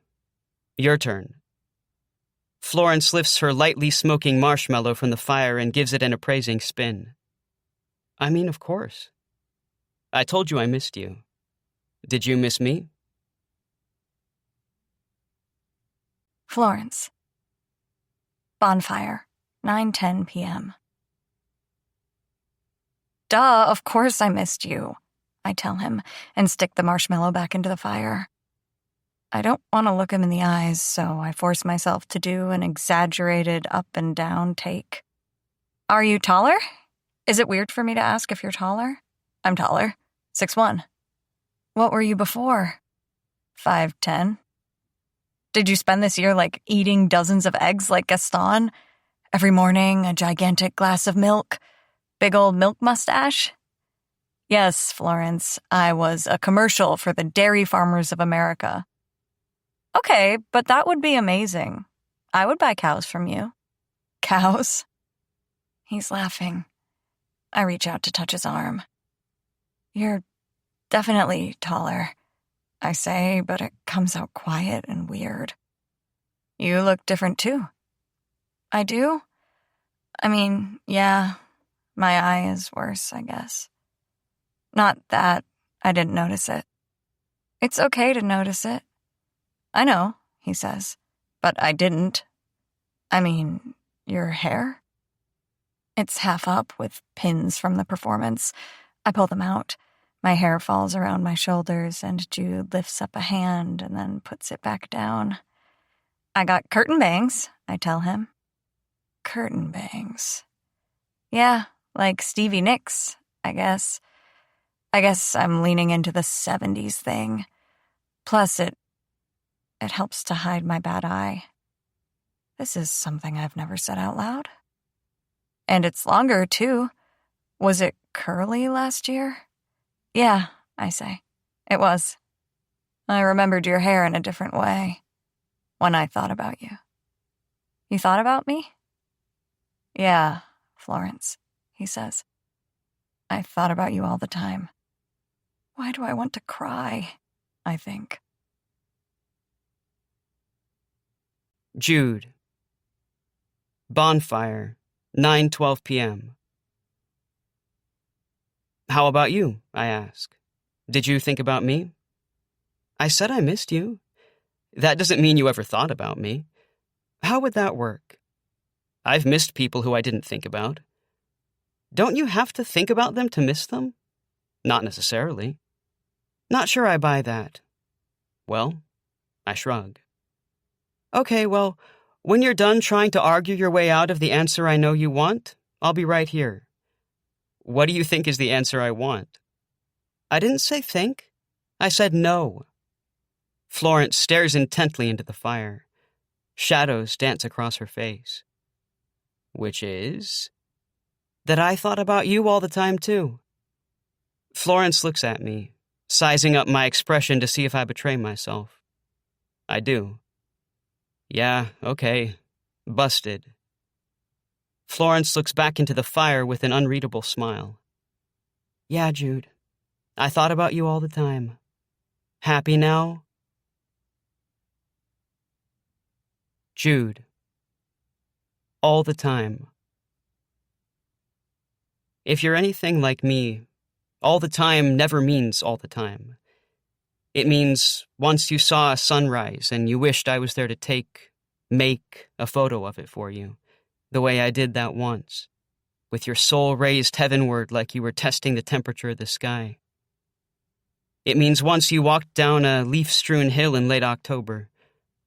Your turn. Florence lifts her lightly smoking marshmallow from the fire and gives it an appraising spin. I mean, of course. I told you I missed you. Did you miss me? Florence. Bonfire, 9:10 p.m. Duh, of course I missed you, I tell him, and stick the marshmallow back into the fire. I don't want to look him in the eyes, so I force myself to do an exaggerated up and down take. Are you taller? Is it weird for me to ask if you're taller? I'm taller. 6'1". What were you before? 5'10". Did you spend this year, eating dozens of eggs like Gaston? Every morning, a gigantic glass of milk? Big old milk mustache? Yes, Florence, I was a commercial for the Dairy Farmers of America. Okay, but that would be amazing. I would buy cows from you. Cows? He's laughing. I reach out to touch his arm. You're definitely taller, I say, but it comes out quiet and weird. You look different too. I do? I mean, yeah, my eye is worse, I guess. Not that I didn't notice it. It's okay to notice it. I know, he says, but I didn't. I mean, your hair? It's half up with pins from the performance. I pull them out. My hair falls around my shoulders, and Jude lifts up a hand and then puts it back down. I got curtain bangs, I tell him. Curtain bangs. Yeah, like Stevie Nicks, I guess. I guess I'm leaning into the 70s thing. Plus, it helps to hide my bad eye. This is something I've never said out loud. And it's longer, too. Was it curly last year? Yeah, I say. It was. I remembered your hair in a different way when I thought about you. You thought about me? Yeah, Florence, he says. I thought about you all the time. Why do I want to cry? I think. Jude. Bonfire, 9:12 p.m. How about you? I ask. Did you think about me? I said I missed you. That doesn't mean you ever thought about me. How would that work? I've missed people who I didn't think about. Don't you have to think about them to miss them? Not necessarily. Not sure I buy that. Well, I shrug. Okay, well, when you're done trying to argue your way out of the answer I know you want, I'll be right here. What do you think is the answer I want? I didn't say think. I said no. Florence stares intently into the fire. Shadows dance across her face. Which is? That I thought about you all the time, too. Florence looks at me, sizing up my expression to see if I betray myself. I do. Yeah, okay. Busted. Florence looks back into the fire with an unreadable smile. Yeah, Jude. I thought about you all the time. Happy now? Jude. All the time. If you're anything like me, all the time never means all the time. It means once you saw a sunrise and you wished I was there to make a photo of it for you, the way I did that once, with your soul raised heavenward like you were testing the temperature of the sky. It means once you walked down a leaf-strewn hill in late October,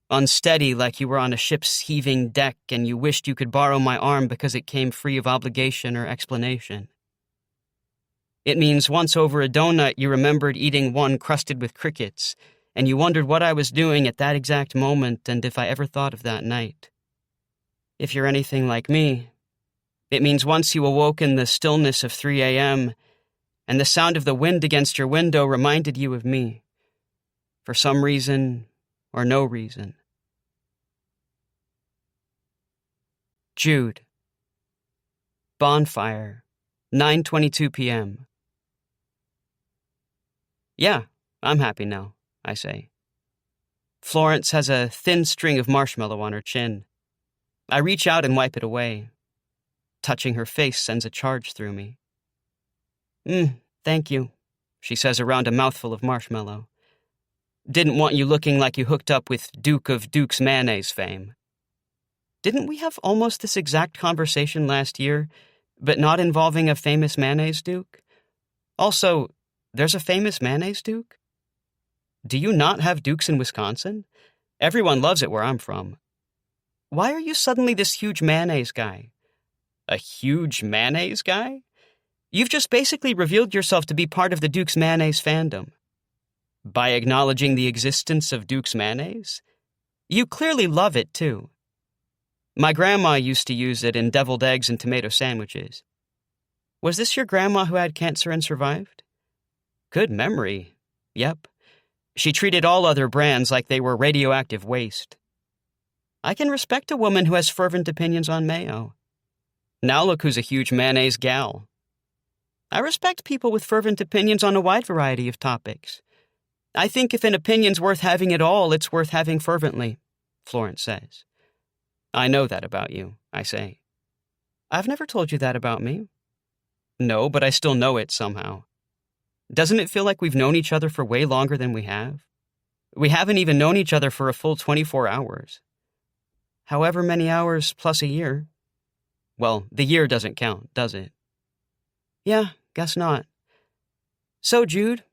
unsteady like you were on a ship's heaving deck and you wished you could borrow my arm because it came free of obligation or explanation. It means once over a donut you remembered eating one crusted with crickets, and you wondered what I was doing at that exact moment and if I ever thought of that night. If you're anything like me, it means once you awoke in the stillness of 3 a.m., and the sound of the wind against your window reminded you of me, for some reason or no reason. Jude. Bonfire, 9:22 p.m. Yeah, I'm happy now, I say. Florence has a thin string of marshmallow on her chin. I reach out and wipe it away. Touching her face sends a charge through me. Thank you, she says around a mouthful of marshmallow. Didn't want you looking like you hooked up with Duke of Duke's mayonnaise fame. Didn't we have almost this exact conversation last year, but not involving a famous mayonnaise duke? Also, there's a famous mayonnaise duke? Do you not have dukes in Wisconsin? Everyone loves it where I'm from. Why are you suddenly this huge mayonnaise guy? A huge mayonnaise guy? You've just basically revealed yourself to be part of the Duke's mayonnaise fandom. By acknowledging the existence of Duke's mayonnaise? You clearly love it, too. My grandma used to use it in deviled eggs and tomato sandwiches. Was this your grandma who had cancer and survived? Good memory. Yep. She treated all other brands like they were radioactive waste. I can respect a woman who has fervent opinions on mayo. Now look who's a huge mayonnaise gal. I respect people with fervent opinions on a wide variety of topics. I think if an opinion's worth having at all, it's worth having fervently, Florence says. I know that about you, I say. I've never told you that about me. No, but I still know it somehow. Doesn't it feel like we've known each other for way longer than we have? We haven't even known each other for a full 24 hours. However many hours plus a year. Well, the year doesn't count, does it? Yeah, guess not. So, Jude,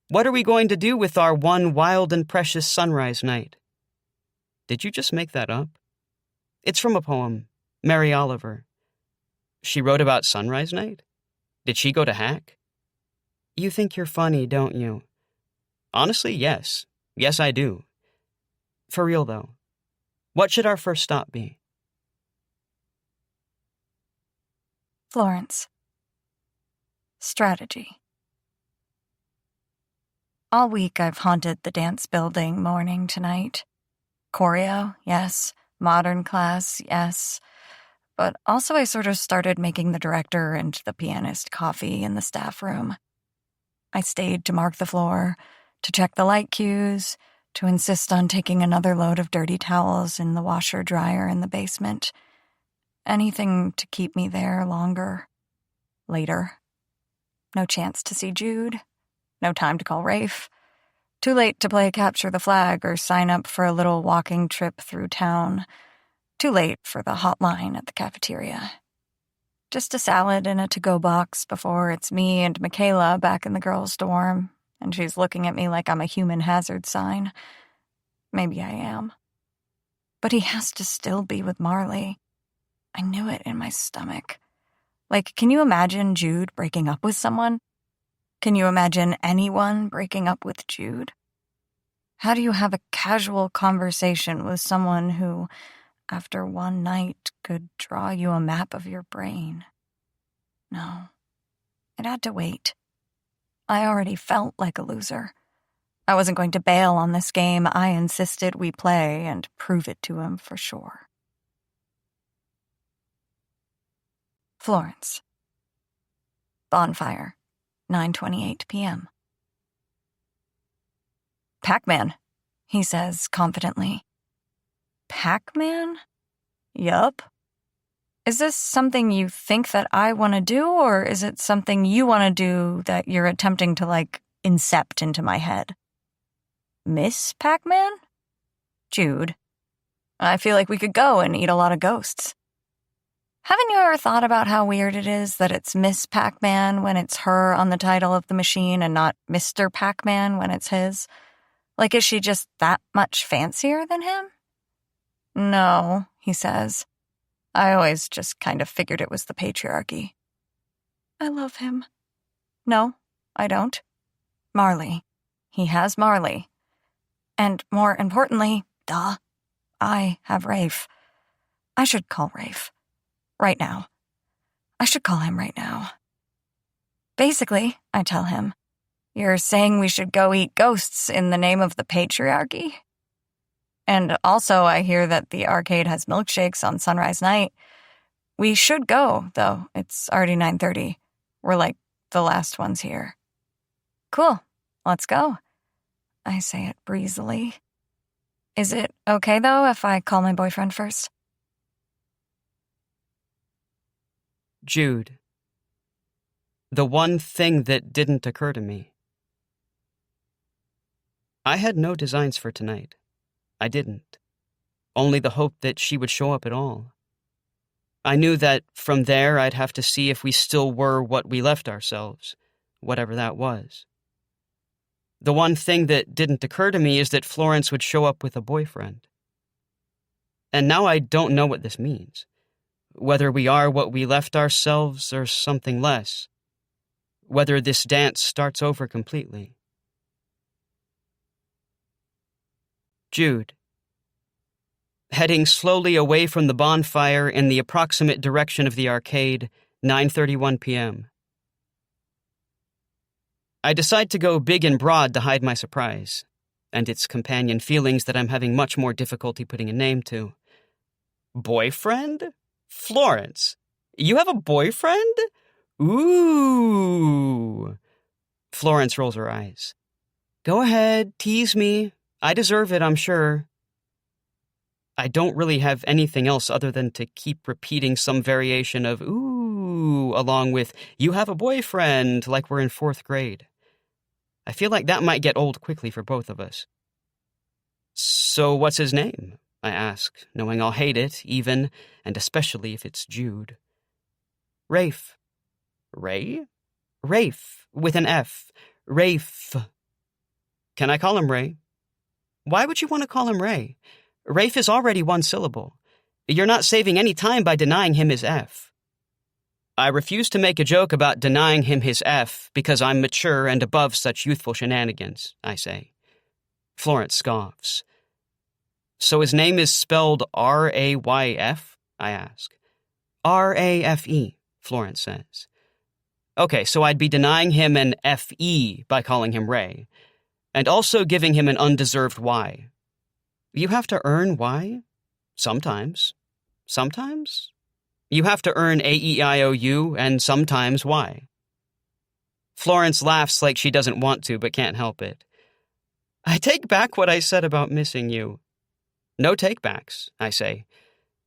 what are we going to do with our one wild and precious sunrise night? Did you just make that up? It's from a poem, Mary Oliver. She wrote about sunrise night? Did she go to Hack? You think you're funny, don't you? Honestly, yes. Yes, I do. For real, though. What should our first stop be? Florence. Strategy. All week I've haunted the dance building morning to night. Choreo, yes. Modern class, yes. But also I sort of started making the director and the pianist coffee in the staff room. I stayed to mark the floor, to check the light cues, to insist on taking another load of dirty towels in the washer-dryer in the basement. Anything to keep me there longer. Later. No chance to see Jude. No time to call Rafe. Too late to play Capture the Flag or sign up for a little walking trip through town. Too late for the hotline at the cafeteria. Just a salad in a to-go box before it's me and Michaela back in the girls' dorm, and she's looking at me like I'm a human hazard sign. Maybe I am. But he has to still be with Marley. I knew it in my stomach. Like, can you imagine Jude breaking up with someone? Can you imagine anyone breaking up with Jude? How do you have a casual conversation with someone who, after one night, could draw you a map of your brain? No, it had to wait. I already felt like a loser. I wasn't going to bail on this game. I insisted we play and prove it to him for sure. Florence. Bonfire, 9:28 p.m. Pac-Man, he says confidently. Pac-Man? Yup. Is this something you think that I want to do, or is it something you want to do that you're attempting to, incept into my head? Miss Pac-Man? Jude. I feel like we could go and eat a lot of ghosts. Haven't you ever thought about how weird it is that it's Miss Pac-Man when it's her on the title of the machine and not Mr. Pac-Man when it's his? Is she just that much fancier than him? No, he says. I always just kind of figured it was the patriarchy. I love him. No, I don't. Marley. He has Marley. And more importantly, I have Rafe. I should call Rafe. Right now. I should call him right now. Basically, I tell him, you're saying we should go eat ghosts in the name of the patriarchy? And also I hear that the arcade has milkshakes on sunrise night. We should go, though. It's already 9:30. We're the last ones here. Cool. Let's go. I say it breezily. Is it okay, though, if I call my boyfriend first? Jude. The one thing that didn't occur to me. I had no designs for tonight. I didn't. Only the hope that she would show up at all. I knew that from there I'd have to see if we still were what we left ourselves, whatever that was. The one thing that didn't occur to me is that Florence would show up with a boyfriend. And now I don't know what this means. Whether we are what we left ourselves or something less. Whether this dance starts over completely. Jude. Heading slowly away from the bonfire in the approximate direction of the arcade, 9:31 p.m. I decide to go big and broad to hide my surprise, and its companion feelings that I'm having much more difficulty putting a name to. Boyfriend? Florence, you have a boyfriend? Ooh. Florence rolls her eyes. Go ahead, tease me. I deserve it, I'm sure. I don't really have anything else other than to keep repeating some variation of ooh, along with you have a boyfriend, like we're in 4th grade. I feel like that might get old quickly for both of us. So what's his name? I ask, knowing I'll hate it, even, and especially if it's Jude. Rafe. Ray? Rafe, with an F. Rafe. Can I call him Ray? Why would you want to call him Ray? Rafe is already one syllable. You're not saving any time by denying him his F. I refuse to make a joke about denying him his F because I'm mature and above such youthful shenanigans, I say. Florence scoffs. So his name is spelled R-A-Y-F? I ask. R-A-F-E, Florence says. Okay, so I'd be denying him an F-E by calling him Ray, and also giving him an undeserved Y. You have to earn Y? Sometimes. Sometimes? You have to earn A-E-I-O-U and sometimes Y. Florence laughs like she doesn't want to but can't help it. I take back what I said about missing you. No takebacks, I say,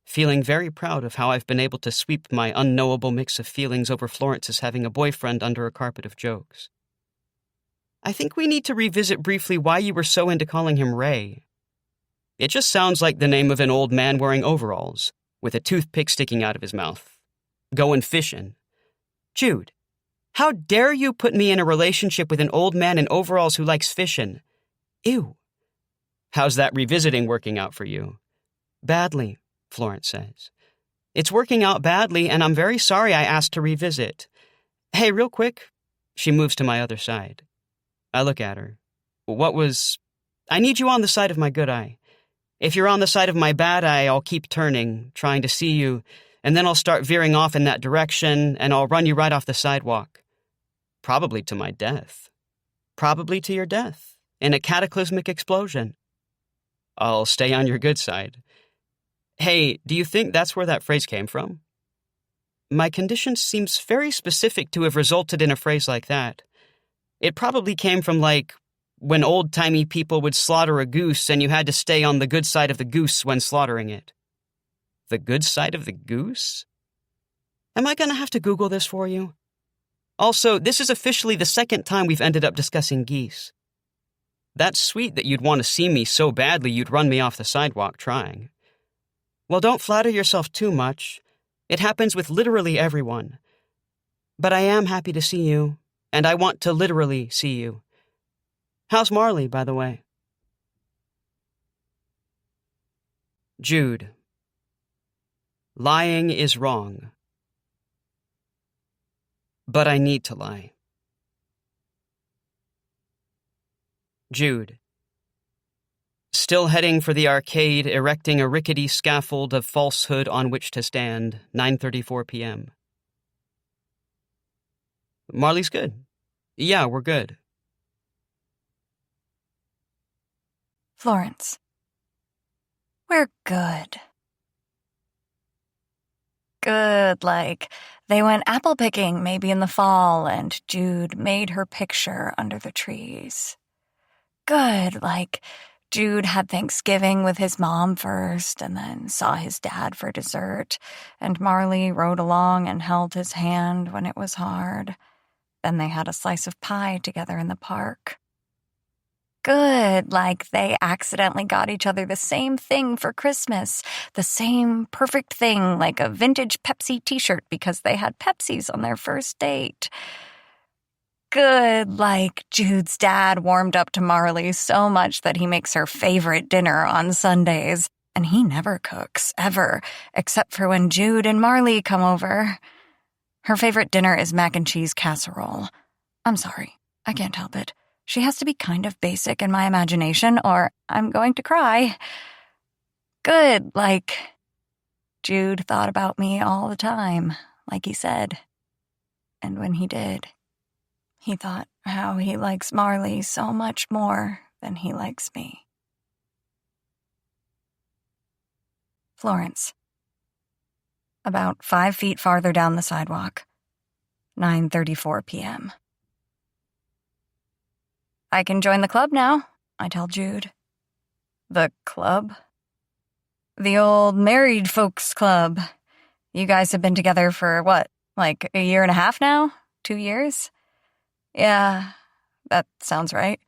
feeling very proud of how I've been able to sweep my unknowable mix of feelings over Florence's having a boyfriend under a carpet of jokes. I think we need to revisit briefly why you were so into calling him Ray. It just sounds like the name of an old man wearing overalls, with a toothpick sticking out of his mouth. Going fishing. Jude, how dare you put me in a relationship with an old man in overalls who likes fishing? Ew. How's that revisiting working out for you? Badly, Florence says. It's working out badly, and I'm very sorry I asked to revisit. Hey, real quick. She moves to my other side. I look at her. I need you on the side of my good eye. If you're on the side of my bad eye, I'll keep turning, trying to see you, and then I'll start veering off in that direction, and I'll run you right off the sidewalk. Probably to my death. Probably to your death, in a cataclysmic explosion. I'll stay on your good side. Hey, do you think that's where that phrase came from? My condition seems very specific to have resulted in a phrase like that. It probably came from, when old-timey people would slaughter a goose and you had to stay on the good side of the goose when slaughtering it. The good side of the goose? Am I going to have to Google this for you? Also, this is officially the second time we've ended up discussing geese. That's sweet that you'd want to see me so badly you'd run me off the sidewalk trying. Well, don't flatter yourself too much. It happens with literally everyone. But I am happy to see you, and I want to literally see you. How's Marley, by the way? Jude. Lying is wrong. But I need to lie. Jude. Still heading for the arcade, erecting a rickety scaffold of falsehood on which to stand, 9:34 p.m. Marley's good. Yeah, we're good. Florence. We're good. Good, they went apple picking maybe in the fall, and Jude made her picture under the trees. Good, Jude had Thanksgiving with his mom first, and then saw his dad for dessert, and Marley rode along and held his hand when it was hard. Then they had a slice of pie together in the park. Good, they accidentally got each other the same thing for Christmas, the same perfect thing, like a vintage Pepsi t-shirt because they had Pepsis on their first date. Good, Jude's dad warmed up to Marley so much that he makes her favorite dinner on Sundays, and he never cooks, ever, except for when Jude and Marley come over. Her favorite dinner is mac and cheese casserole. I'm sorry, I can't help it. She has to be kind of basic in my imagination, or I'm going to cry. Good, Jude thought about me all the time, like he said. And when he did, he thought how he likes Marley so much more than he likes me. Florence. About 5 feet farther down the sidewalk. 9:34 p.m. I can join the club now, I tell Jude. The club? The old married folks club. You guys have been together for what, a year and a half now? 2 years? Yeah, that sounds right.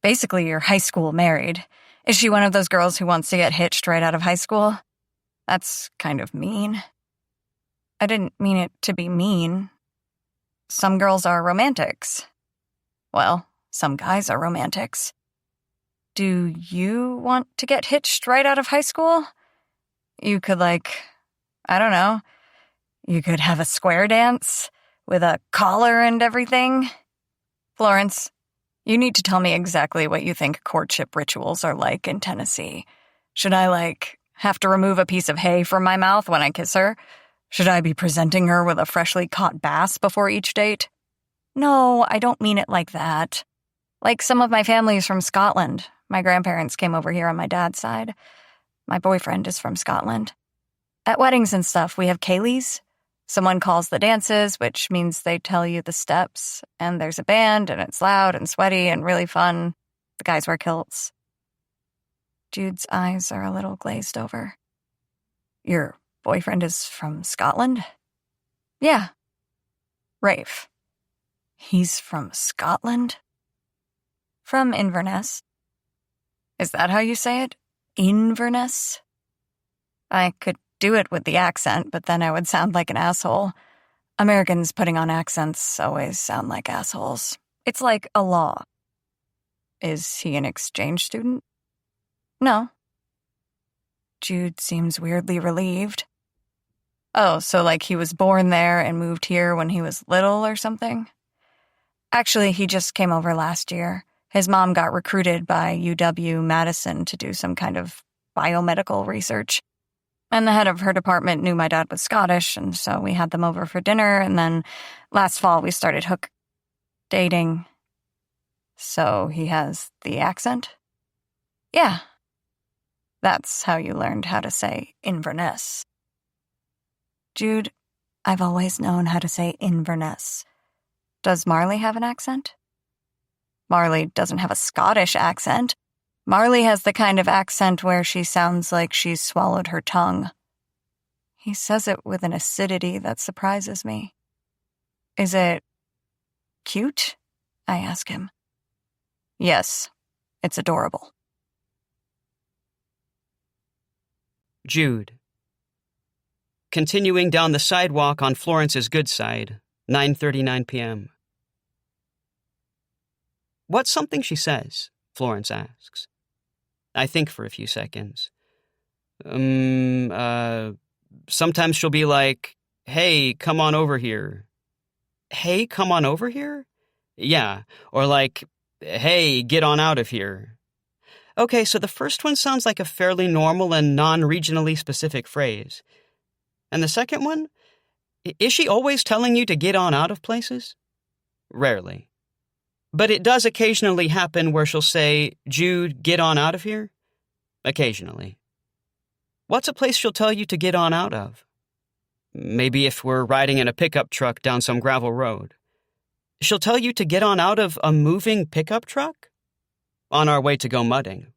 Basically, you're high school married. Is she one of those girls who wants to get hitched right out of high school? That's kind of mean. I didn't mean it to be mean. Some girls are romantics. Well, some guys are romantics. Do you want to get hitched right out of high school? You could, I don't know, you could have a square dance with a collar and everything. Florence, you need to tell me exactly what you think courtship rituals are like in Tennessee. Should I, have to remove a piece of hay from my mouth when I kiss her? Should I be presenting her with a freshly caught bass before each date? No, I don't mean it like that. Some of my family is from Scotland. My grandparents came over here on my dad's side. My boyfriend is from Scotland. At weddings and stuff, we have ceilidhs. Someone calls the dances, which means they tell you the steps, and there's a band, and it's loud and sweaty and really fun. The guys wear kilts. Jude's eyes are a little glazed over. Your boyfriend is from Scotland? Yeah. Rafe. He's from Scotland? From Inverness. Is that how you say it? Inverness? I could do it with the accent, but then I would sound like an asshole. Americans putting on accents always sound like assholes. It's like a law. Is he an exchange student? No. Jude seems weirdly relieved. Oh, so like he was born there and moved here when he was little or something? Actually, he just came over last year. His mom got recruited by UW-Madison to do some kind of biomedical research. And the head of her department knew my dad was Scottish, and so we had them over for dinner, and then last fall we started dating. So he has the accent? Yeah. That's how you learned how to say Inverness. Jude, I've always known how to say Inverness. Does Marley have an accent? Marley doesn't have a Scottish accent. Marley has the kind of accent where she sounds like she's swallowed her tongue. He says it with an acidity that surprises me. Is it cute? I ask him. Yes, it's adorable. Jude. Continuing down the sidewalk on Florence's good side, 9:39 p.m. What's something she says? Florence asks. I think for a few seconds. Sometimes she'll be like, hey, come on over here. Hey, come on over here? Yeah. Or like, hey, get on out of here. Okay, so the first one sounds like a fairly normal and non-regionally specific phrase. And the second one? Is she always telling you to get on out of places? Rarely. But it does occasionally happen where she'll say, Jude, get on out of here? Occasionally. What's a place she'll tell you to get on out of? Maybe if we're riding in a pickup truck down some gravel road. She'll tell you to get on out of a moving pickup truck? On our way to go mudding.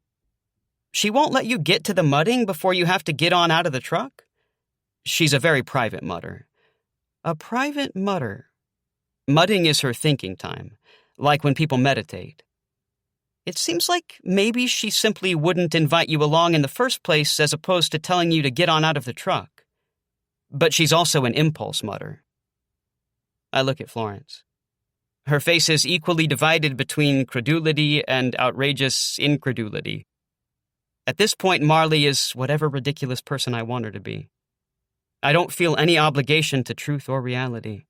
She won't let you get to the mudding before you have to get on out of the truck? She's a very private mudder. A private mudder. Mudding is her thinking time, like when people meditate. It seems like maybe she simply wouldn't invite you along in the first place as opposed to telling you to get on out of the truck. But she's also an impulse mudder. I look at Florence. Her face is equally divided between credulity and outrageous incredulity. At this point, Marley is whatever ridiculous person I want her to be. I don't feel any obligation to truth or reality.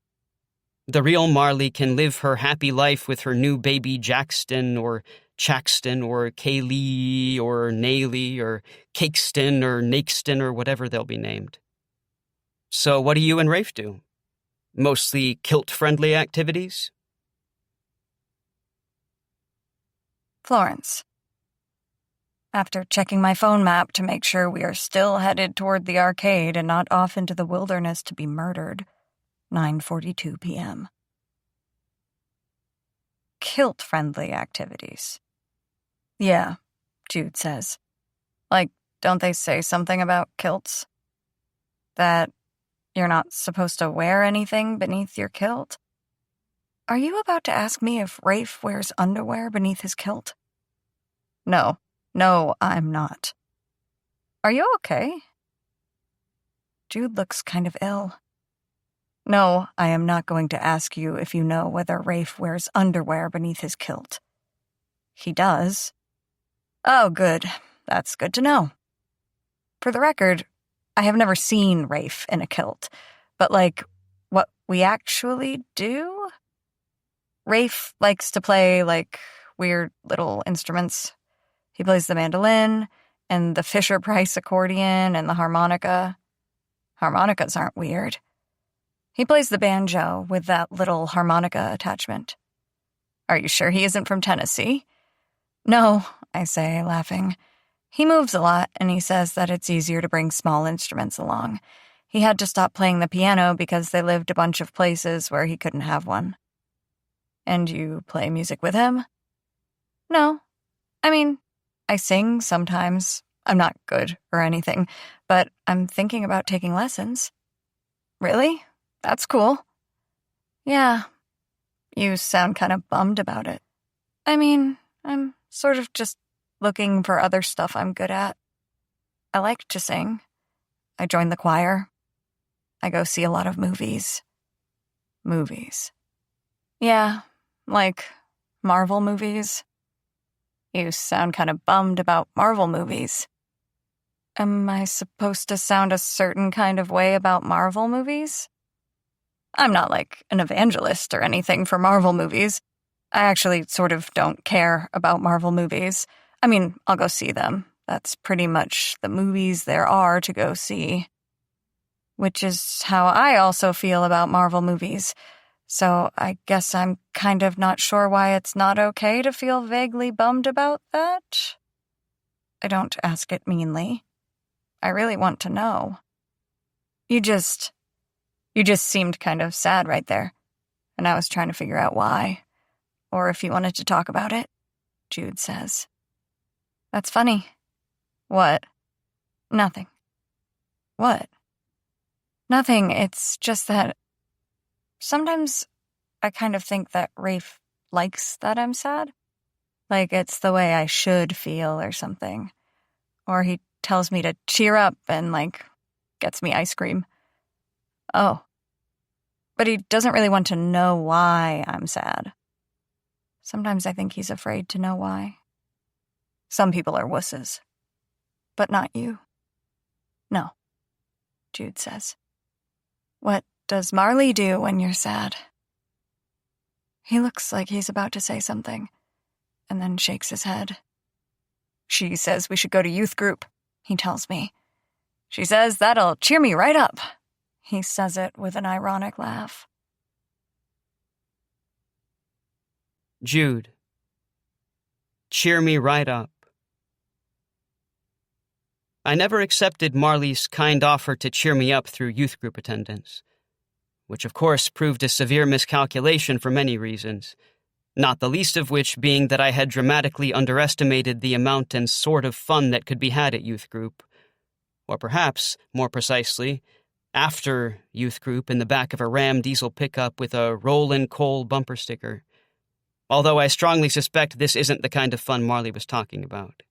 The real Marley can live her happy life with her new baby Jackston or Chaxton or Kaylee or Nayley or Cakeston or Nakeston or whatever they'll be named. So what do you and Rafe do? Mostly kilt-friendly activities? Florence. After checking my phone map to make sure we are still headed toward the arcade and not off into the wilderness to be murdered, 9:42 p.m. Kilt-friendly activities. Yeah, Jude says. Like, don't they say something about kilts? That you're not supposed to wear anything beneath your kilt? Are you about to ask me if Rafe wears underwear beneath his kilt? No, I'm not. Are you okay? Jude looks kind of ill. No, I am not going to ask you if you know whether Rafe wears underwear beneath his kilt. He does. Oh, good. That's good to know. For the record, I have never seen Rafe in a kilt, but like, what we actually do? Rafe likes to play, like, weird little instruments. He plays the mandolin, and the Fisher-Price accordion, and the harmonica. Harmonicas aren't weird. He plays the banjo with that little harmonica attachment. Are you sure he isn't from Tennessee? No, I say, laughing. He moves a lot, and he says that it's easier to bring small instruments along. He had to stop playing the piano because they lived a bunch of places where he couldn't have one. And you play music with him? No. I mean, I sing sometimes. I'm not good or anything, but I'm thinking about taking lessons. Really? That's cool. Yeah. You sound kind of bummed about it. I mean, I'm sort of just looking for other stuff I'm good at. I like to sing. I joined the choir. I go see a lot of movies. Movies. Yeah, like Marvel movies. You sound kind of bummed about Marvel movies. Am I supposed to sound a certain kind of way about Marvel movies? I'm not like an evangelist or anything for Marvel movies. I actually sort of don't care about Marvel movies. I mean, I'll go see them. That's pretty much the movies there are to go see. Which is how I also feel about Marvel movies. So I guess I'm kind of not sure why it's not okay to feel vaguely bummed about that. I don't ask it meanly. I really want to know. You just seemed kind of sad right there, and I was trying to figure out why. Or if you wanted to talk about it, Jude says. That's funny. What? Nothing. What? Nothing, it's just that sometimes I kind of think that Rafe likes that I'm sad. Like it's the way I should feel or something. Or he tells me to cheer up and, gets me ice cream. Oh. But he doesn't really want to know why I'm sad. Sometimes I think he's afraid to know why. Some people are wusses. But not you. No, Jude says. What does Marley do when you're sad? He looks like he's about to say something, and then shakes his head. She says we should go to youth group, he tells me. She says that'll cheer me right up. He says it with an ironic laugh. Jude. Cheer me right up. I never accepted Marley's kind offer to cheer me up through youth group attendance, which of course proved a severe miscalculation for many reasons, not the least of which being that I had dramatically underestimated the amount and sort of fun that could be had at youth group. Or perhaps, more precisely, after youth group in the back of a Ram diesel pickup with a Rollin' Coal bumper sticker. Although I strongly suspect this isn't the kind of fun Marley was talking about.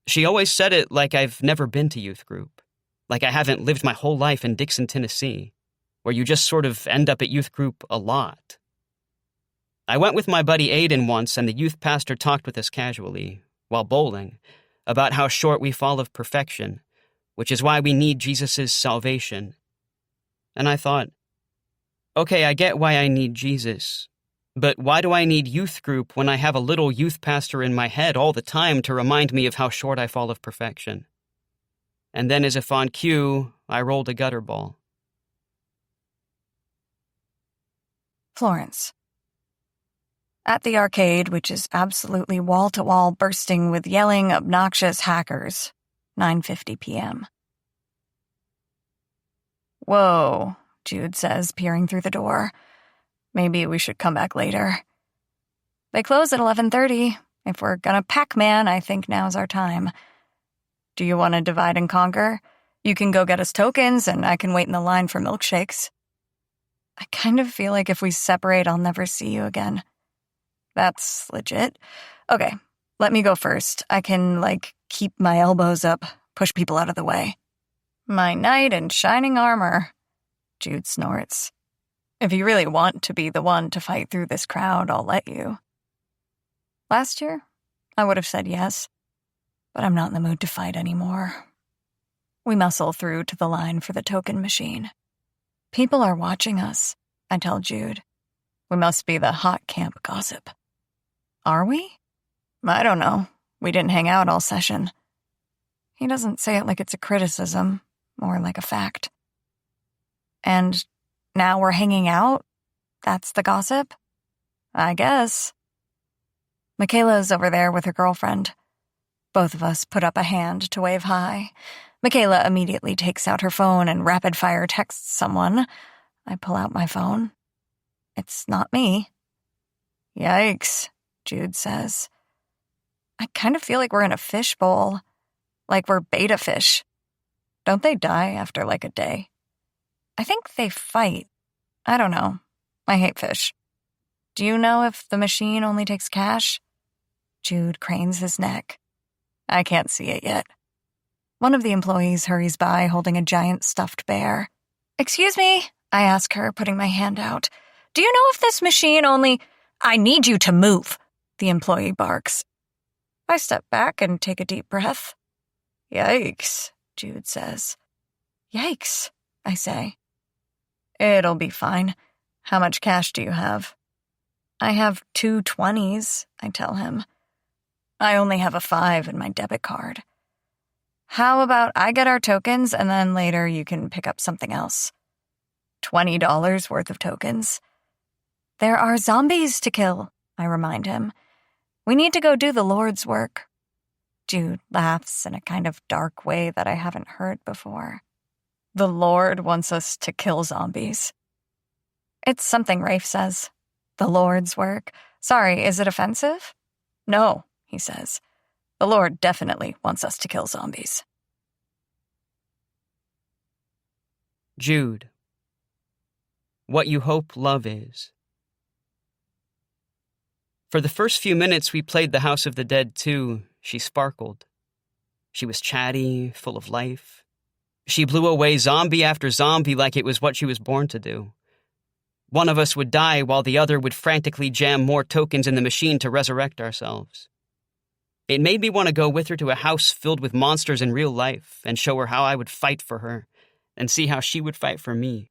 She always said it like I've never been to youth group, like I haven't lived my whole life in Dixon, Tennessee, where you just sort of end up at youth group a lot. I went with my buddy Aiden once, and the youth pastor talked with us casually, while bowling, about how short we fall of perfection, which is why we need Jesus' salvation. And I thought, okay, I get why I need Jesus, but why do I need youth group when I have a little youth pastor in my head all the time to remind me of how short I fall of perfection? And then as if on cue, I rolled a gutter ball. Florence. At the arcade, which is absolutely wall-to-wall bursting with yelling, obnoxious hackers. 9:50 p.m. Whoa, Jude says, peering through the door. Maybe we should come back later. They close at 11:30. If we're gonna Pac-Man, I think now's our time. Do you want to divide and conquer? You can go get us tokens, and I can wait in the line for milkshakes. I kind of feel like if we separate, I'll never see you again. That's legit. Okay, let me go first. I can, keep my elbows up, push people out of the way. My knight in shining armor, Jude snorts. If you really want to be the one to fight through this crowd, I'll let you. Last year, I would have said yes, but I'm not in the mood to fight anymore. We muscle through to the line for the token machine. People are watching us, I tell Jude. We must be the hot camp gossip. Are we? I don't know. We didn't hang out all session. He doesn't say it like it's a criticism, more like a fact. And now we're hanging out? That's the gossip? I guess. Michaela's over there with her girlfriend. Both of us put up a hand to wave hi. Michaela immediately takes out her phone and rapid-fire texts someone. I pull out my phone. It's not me. Yikes, Jude says. I kind of feel like we're in a fishbowl. Like we're beta fish. Don't they die after a day? I think they fight. I don't know. I hate fish. Do you know if the machine only takes cash? Jude cranes his neck. I can't see it yet. One of the employees hurries by holding a giant stuffed bear. Excuse me, I ask her, putting my hand out. Do you know if this machine only... I need you to move, the employee barks. I step back and take a deep breath. Yikes, Jude says. Yikes, I say. It'll be fine. How much cash do you have? I have 2 20s, I tell him. I only have a 5 in my debit card. How about I get our tokens and then later you can pick up something else? $20 worth of tokens. There are zombies to kill, I remind him. We need to go do the Lord's work. Jude laughs in a kind of dark way that I haven't heard before. The Lord wants us to kill zombies. It's something Rafe says. The Lord's work. Sorry, is it offensive? No, he says. The Lord definitely wants us to kill zombies. Jude. What you hope love is. For the first few minutes we played the House of the Dead 2, she sparkled. She was chatty, full of life. She blew away zombie after zombie like it was what she was born to do. One of us would die while the other would frantically jam more tokens in the machine to resurrect ourselves. It made me want to go with her to a house filled with monsters in real life and show her how I would fight for her and see how she would fight for me.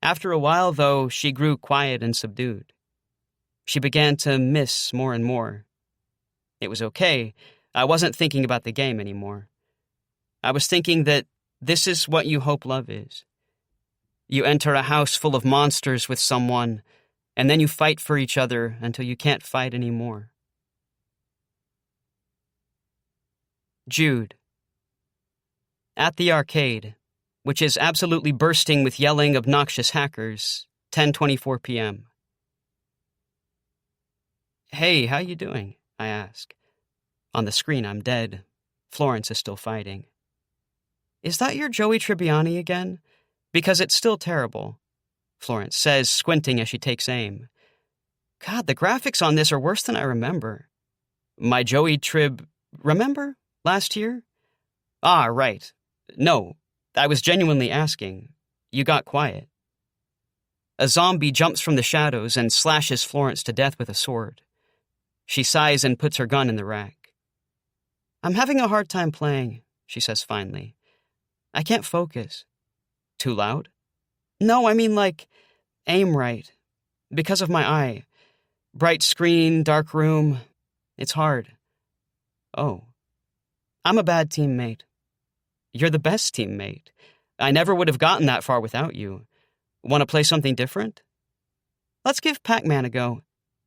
After a while, though, she grew quiet and subdued. She began to miss more and more. It was okay. I wasn't thinking about the game anymore. I was thinking that this is what you hope love is. You enter a house full of monsters with someone, and then you fight for each other until you can't fight anymore. Jude. At the arcade, which is absolutely bursting with yelling, obnoxious hackers, 10:24 p.m. Hey, how you doing? I ask. On the screen, I'm dead. Florence is still fighting. Is that your Joey Tribbiani again? Because it's still terrible, Florence says, squinting as she takes aim. God, the graphics on this are worse than I remember. My Joey Trib... Remember? Last year? Ah, right. No, I was genuinely asking. You got quiet. A zombie jumps from the shadows and slashes Florence to death with a sword. She sighs and puts her gun in the rack. I'm having a hard time playing, she says finally. I can't focus. Too loud? No, I mean aim right. Because of my eye. Bright screen, dark room. It's hard. Oh. I'm a bad teammate. You're the best teammate. I never would have gotten that far without you. Want to play something different? Let's give Pac-Man a go.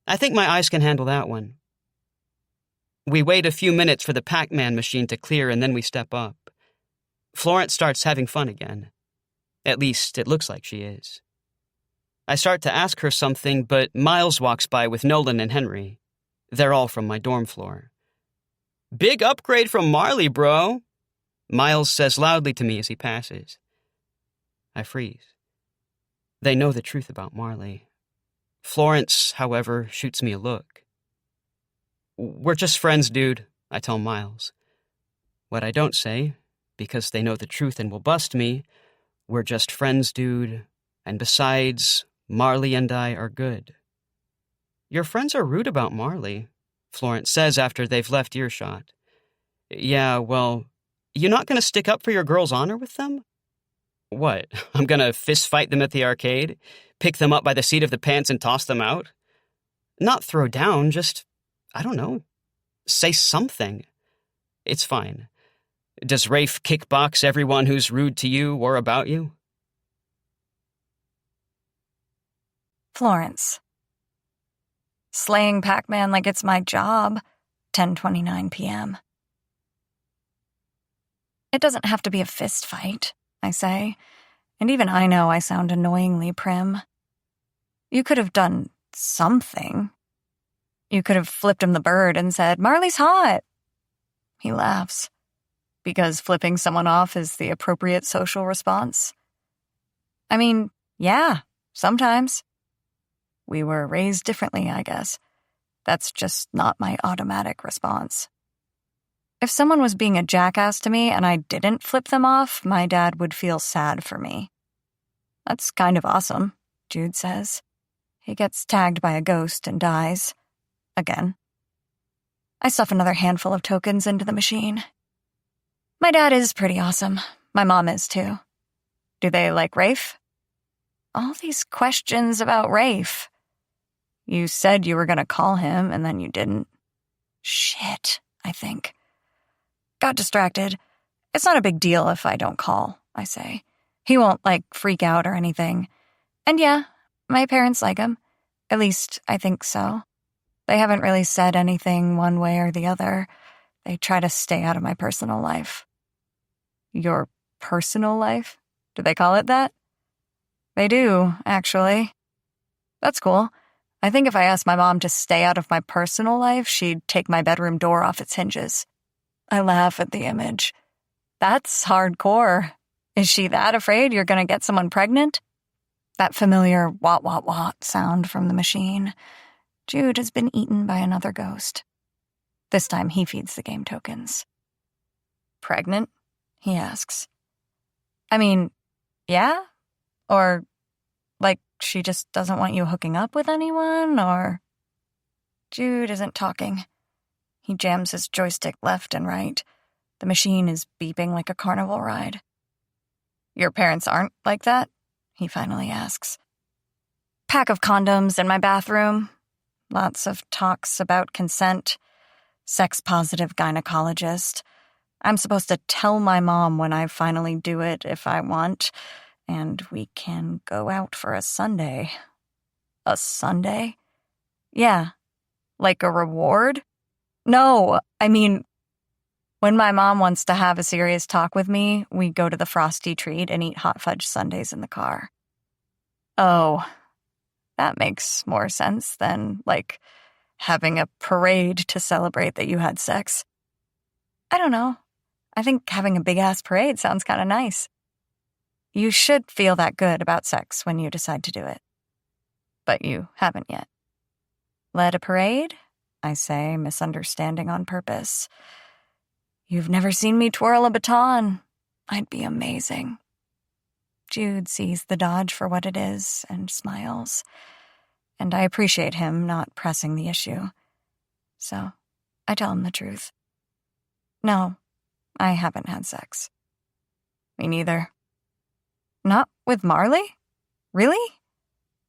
I think my eyes can handle that one. We wait a few minutes for the Pac-Man machine to clear and then we step up. Florence starts having fun again. At least, it looks like she is. I start to ask her something, but Miles walks by with Nolan and Henry. They're all from my dorm floor. Big upgrade from Marley, bro, Miles says loudly to me as he passes. I freeze. They know the truth about Marley. Florence, however, shoots me a look. We're just friends, dude, I tell Miles. What I don't say, because they know the truth and will bust me, we're just friends, dude, and besides, Marley and I are good. Your friends are rude about Marley, Florence says after they've left earshot. Yeah, well, you not gonna stick up for your girl's honor with them? What, I'm gonna fist fight them at the arcade? Pick them up by the seat of the pants and toss them out? Not throw down, just, I don't know, say something. It's fine. Does Rafe kickbox everyone who's rude to you or about you? Florence. Slaying Pac-Man like it's my job, 10:29 p.m. It doesn't have to be a fist fight, I say, and even I know I sound annoyingly prim. You could have done something. You could have flipped him the bird and said, Marley's hot. He laughs. Because flipping someone off is the appropriate social response? I mean, yeah, sometimes. We were raised differently, I guess. That's just not my automatic response. If someone was being a jackass to me and I didn't flip them off, my dad would feel sad for me. That's kind of awesome, Jude says. He gets tagged by a ghost and dies. Again. I stuff another handful of tokens into the machine. My dad is pretty awesome. My mom is too. Do they like Rafe? All these questions about Rafe. You said you were going to call him, and then you didn't. Shit, I think. Got distracted. It's not a big deal if I don't call, I say. He won't, freak out or anything. And yeah, my parents like him. At least, I think so. They haven't really said anything one way or the other. They try to stay out of my personal life. Your personal life? Do they call it that? They do, actually. That's cool. I think if I asked my mom to stay out of my personal life, she'd take my bedroom door off its hinges. I laugh at the image. That's hardcore. Is she that afraid you're going to get someone pregnant? That familiar "wat, wat, wat" sound from the machine. Jude has been eaten by another ghost. This time he feeds the game tokens. Pregnant? He asks. I mean, yeah? Or, she just doesn't want you hooking up with anyone, or... Jude isn't talking. He jams his joystick left and right. The machine is beeping like a carnival ride. Your parents aren't like that? He finally asks. Pack of condoms in my bathroom. Lots of talks about consent. Sex-positive gynecologist. I'm supposed to tell my mom when I finally do it if I want, and we can go out for a Sunday. A Sunday? Yeah. Like a reward? No, I mean, when my mom wants to have a serious talk with me, we go to the Frosty Treat and eat hot fudge sundaes in the car. Oh, that makes more sense than, having a parade to celebrate that you had sex. I don't know. I think having a big-ass parade sounds kind of nice. You should feel that good about sex when you decide to do it. But you haven't yet. Led a parade? I say, misunderstanding on purpose. You've never seen me twirl a baton. I'd be amazing. Jude sees the dodge for what it is and smiles. And I appreciate him not pressing the issue. So I tell him the truth. No, I haven't had sex. Me neither. Not with Marley? Really?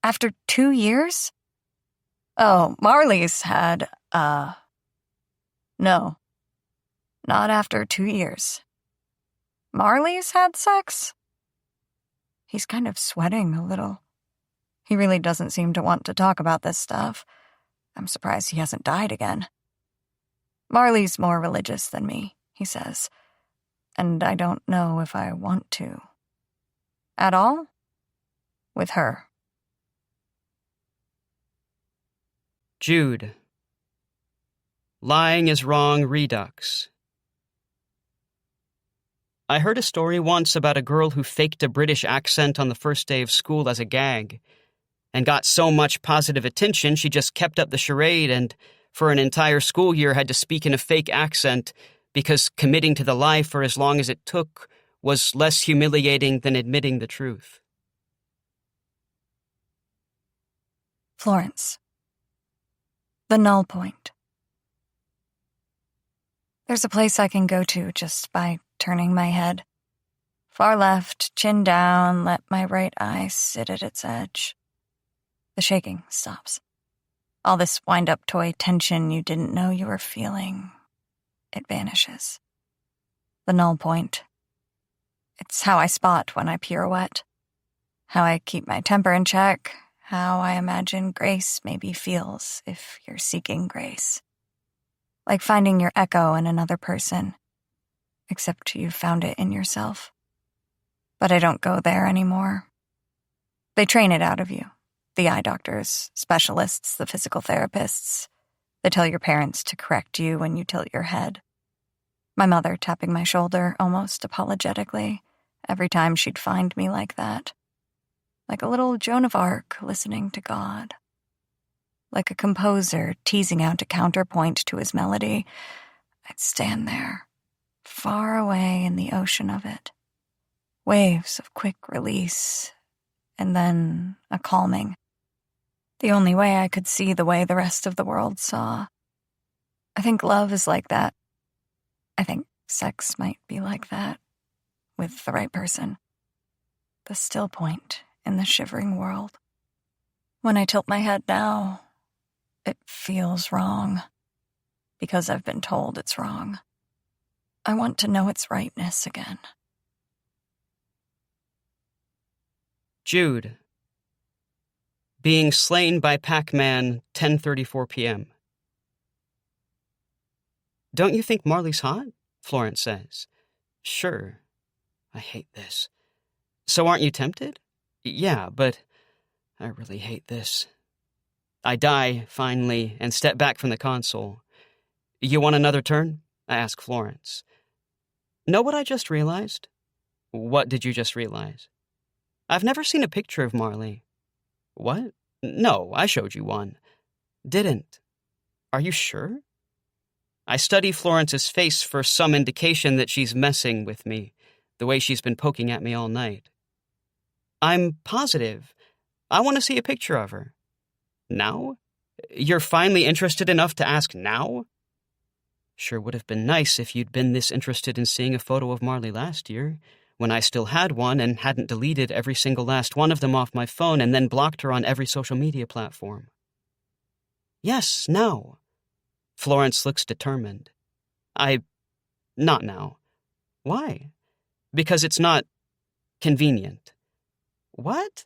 After 2 years? Oh, Marley's had, no. Not after 2 years. Marley's had sex? He's kind of sweating a little. He really doesn't seem to want to talk about this stuff. I'm surprised he hasn't died again. Marley's more religious than me, he says, and I don't know if I want to. At all? With her. Jude. Lying is wrong redux. I heard a story once about a girl who faked a British accent on the first day of school as a gag, and got so much positive attention she just kept up the charade and, for an entire school year, had to speak in a fake accent because committing to the lie for as long as it took was less humiliating than admitting the truth. Florence. The Null Point. There's a place I can go to just by turning my head. Far left, chin down, let my right eye sit at its edge. The shaking stops. All this wind-up toy tension you didn't know you were feeling, it vanishes. The Null Point. It's how I spot when I pirouette, how I keep my temper in check, how I imagine grace maybe feels if you're seeking grace. Like finding your echo in another person, except you found it in yourself. But I don't go there anymore. They train it out of you. The eye doctors, specialists, the physical therapists. They tell your parents to correct you when you tilt your head. My mother tapping my shoulder almost apologetically every time she'd find me like that. Like a little Joan of Arc listening to God. Like a composer teasing out a counterpoint to his melody, I'd stand there, far away in the ocean of it. Waves of quick release, and then a calming. The only way I could see the way the rest of the world saw. I think love is like that. I think Sex might be like that, with the right person. The still point in the shivering world. When I tilt my head now, it feels wrong, because I've been told it's wrong. I want to know its rightness again. Jude. Being slain by Pac-Man, 10:34 p.m. Don't you think Marley's hot? Florence says. Sure. I hate this. So aren't you tempted? Yeah, but I really hate this. I die, finally, and step back from the console. You want another turn? I ask Florence. Know what I just realized? What did you just realize? I've never seen a picture of Marley. What? No, I showed you one. Didn't. Are you sure? I study Florence's face for some indication that she's messing with me, the way she's been poking at me all night. I'm positive. I want to see a picture of her. Now? You're finally interested enough to ask now? Sure would have been nice if you'd been this interested in seeing a photo of Marley last year, when I still had one and hadn't deleted every single last one of them off my phone and then blocked her on every social media platform. Yes, now. Florence looks determined. Not now. Why? Because it's not convenient. What?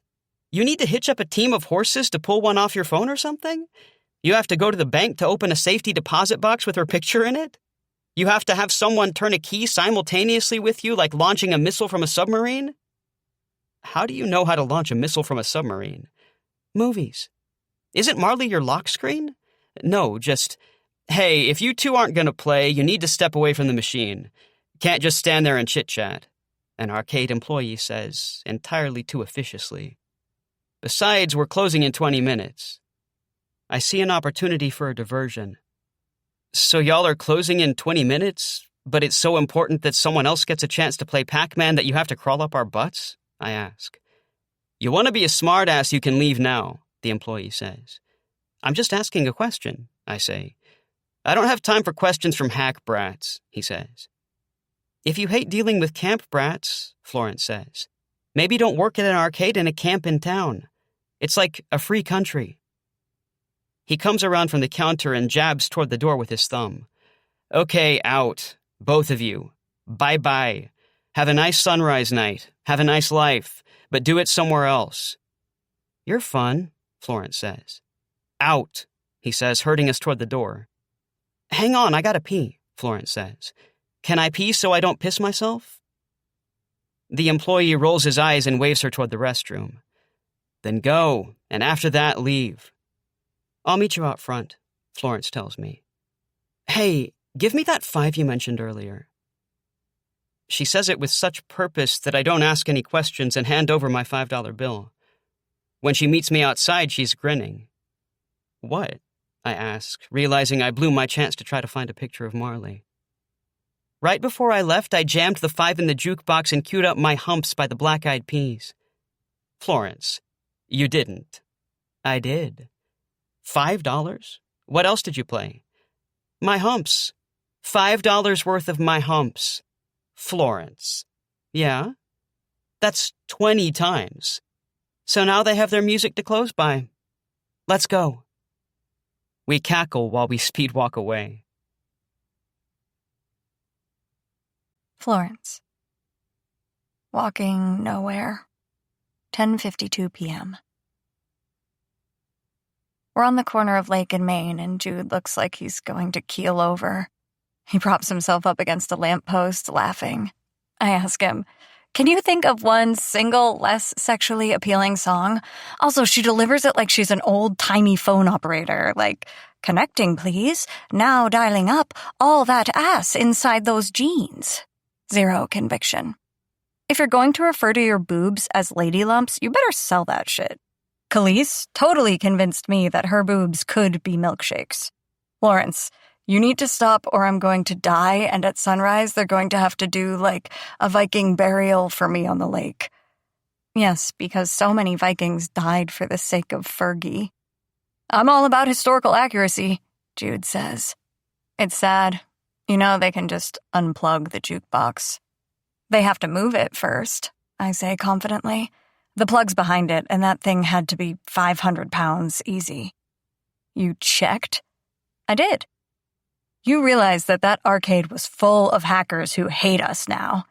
You need to hitch up a team of horses to pull one off your phone or something? You have to go to the bank to open a safety deposit box with her picture in it? You have to have someone turn a key simultaneously with you, like launching a missile from a submarine? How do you know how to launch a missile from a submarine? Movies. Isn't Marley your lock screen? No, just, hey, if you two aren't going to play, you need to step away from the machine. Can't just stand there and chit-chat, an arcade employee says, entirely too officiously. Besides, we're closing in 20 minutes. I see an opportunity for a diversion. So y'all are closing in 20 minutes, but it's so important that someone else gets a chance to play Pac-Man that you have to crawl up our butts? I ask. You want to be a smartass, you can leave now, the employee says. I'm just asking a question, I say. I don't have time for questions from hack brats, he says. If you hate dealing with camp brats, Florence says, maybe don't work at an arcade in a camp in town. It's like a free country. He comes around from the counter and jabs toward the door with his thumb. Okay, out. Both of you. Bye-bye. Have a nice sunrise night. Have a nice life. But do it somewhere else. You're fun, Florence says. Out, he says, herding us toward the door. Hang on, I gotta pee, Florence says. Can I pee so I don't piss myself? The employee rolls his eyes and waves her toward the restroom. Then go, and after that, leave. I'll meet you out front, Florence tells me. Hey, give me that $5 you mentioned earlier. She says it with such purpose that I don't ask any questions and hand over my $5 bill. When she meets me outside, she's grinning. What? I ask, realizing I blew my chance to try to find a picture of Marley. Right before I left, I jammed the 5 in the jukebox and queued up My Humps by the Black Eyed Peas. Florence, you didn't. I did. $5? What else did you play? My Humps. $5 worth of My Humps. Florence. Yeah? That's 20 times. So now they have their music to close by. Let's go. We cackle while we speed walk away. Florence. Walking nowhere. 10:52 p.m. We're on the corner of Lake and Main, and Jude looks like he's going to keel over. He props himself up against a lamppost, laughing. I ask him, can you think of one single less sexually appealing song? Also, she delivers it like she's an old-timey phone operator, like, connecting, please. Now dialing up all that ass inside those jeans. Zero conviction. If you're going to refer to your boobs as lady lumps, you better sell that shit. Khalees totally convinced me that her boobs could be milkshakes. Florence, you need to stop or I'm going to die, and at sunrise they're going to have to do, like, a Viking burial for me on the lake. Yes, because so many Vikings died for the sake of Fergie. I'm all about historical accuracy, Jude says. It's sad. You know, they can just unplug the jukebox. They have to move it first, I say confidently. The plug's behind it, and that thing had to be 500 pounds easy. You checked? I did. You realize that that arcade was full of hackers who hate us now.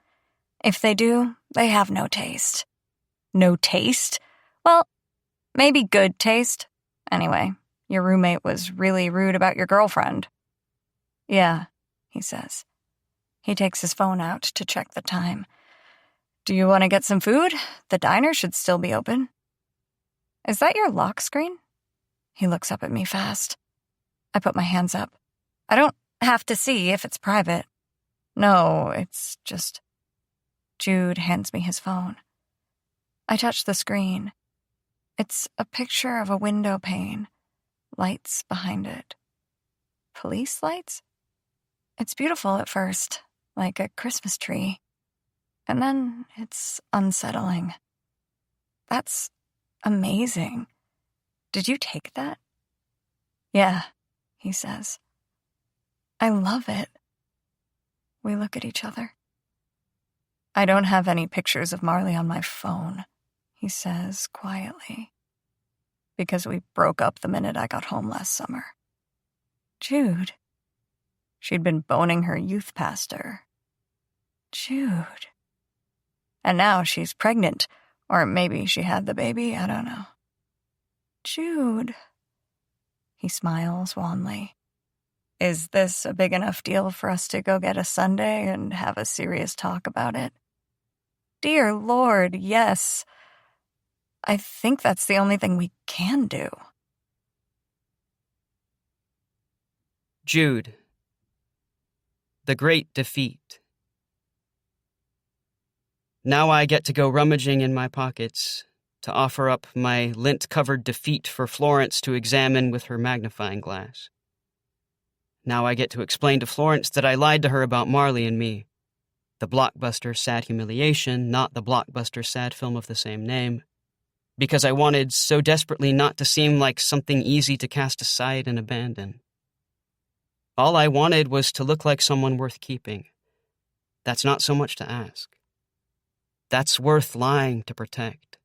If they do, they have no taste. No taste? Well, maybe good taste. Anyway, your roommate was really rude about your girlfriend. Yeah, he says. He takes his phone out to check the time. Do you want to get some food? The diner should still be open. Is that your lock screen? He looks up at me fast. I put my hands up. I don't have to see if it's private. No, it's just... Jude hands me his phone. I touch the screen. It's a picture of a window pane. Lights behind it. Police lights? It's beautiful at first, like a Christmas tree. And then it's unsettling. That's amazing. Did you take that? Yeah, he says. I love it. We look at each other. I don't have any pictures of Marley on my phone, he says quietly, because we broke up the minute I got home last summer. Jude. She'd been boning her youth pastor. Jude. And now she's pregnant, or maybe she had the baby, I don't know. Jude. He smiles wanly. Is this a big enough deal for us to go get a sundae and have a serious talk about it? Dear Lord, yes. I think that's the only thing we can do. Jude. The Great Defeat. Now I get to go rummaging in my pockets to offer up my lint-covered defeat for Florence to examine with her magnifying glass. Now I get to explain to Florence that I lied to her about Marley and me. The blockbuster Sad Humiliation, not the blockbuster sad film of the same name. Because I wanted so desperately not to seem like something easy to cast aside and abandon. All I wanted was to look like someone worth keeping. That's not so much to ask. That's worth lying to protect.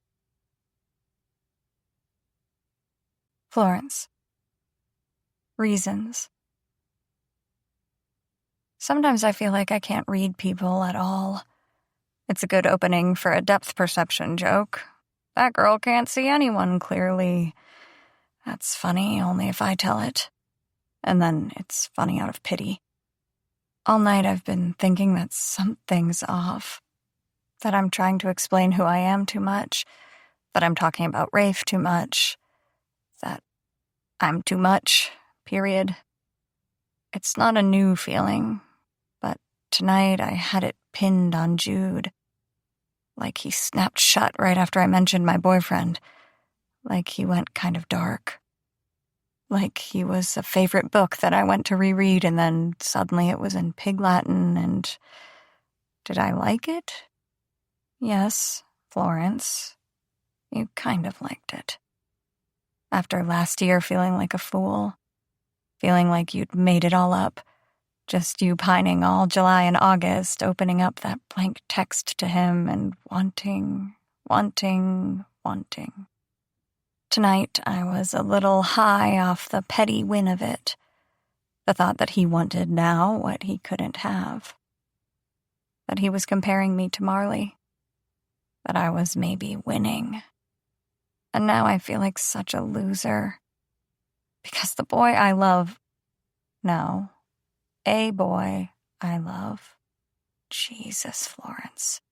Florence. Reasons. Sometimes I feel like I can't read people at all. It's a good opening for a depth perception joke. That girl can't see anyone clearly. That's funny only if I tell it. And then it's funny out of pity. All night I've been thinking that something's off. That I'm trying to explain who I am too much. That I'm talking about Rafe too much. That I'm too much, period. It's not a new feeling, but tonight I had it pinned on Jude. Like he snapped shut right after I mentioned my boyfriend. Like he went kind of dark. Like he was a favorite book that I went to reread and then suddenly it was in Pig Latin and... Did I like it? Yes, Florence. You kind of liked it. After last year feeling like a fool. Feeling like you'd made it all up. Just you pining all July and August, opening up that blank text to him and wanting. Tonight, I was a little high off the petty win of it. The thought that he wanted now what he couldn't have. That he was comparing me to Marley. That I was maybe winning. And now I feel like such a loser. Because the boy I love... No. A boy I love, Jesus, Florence,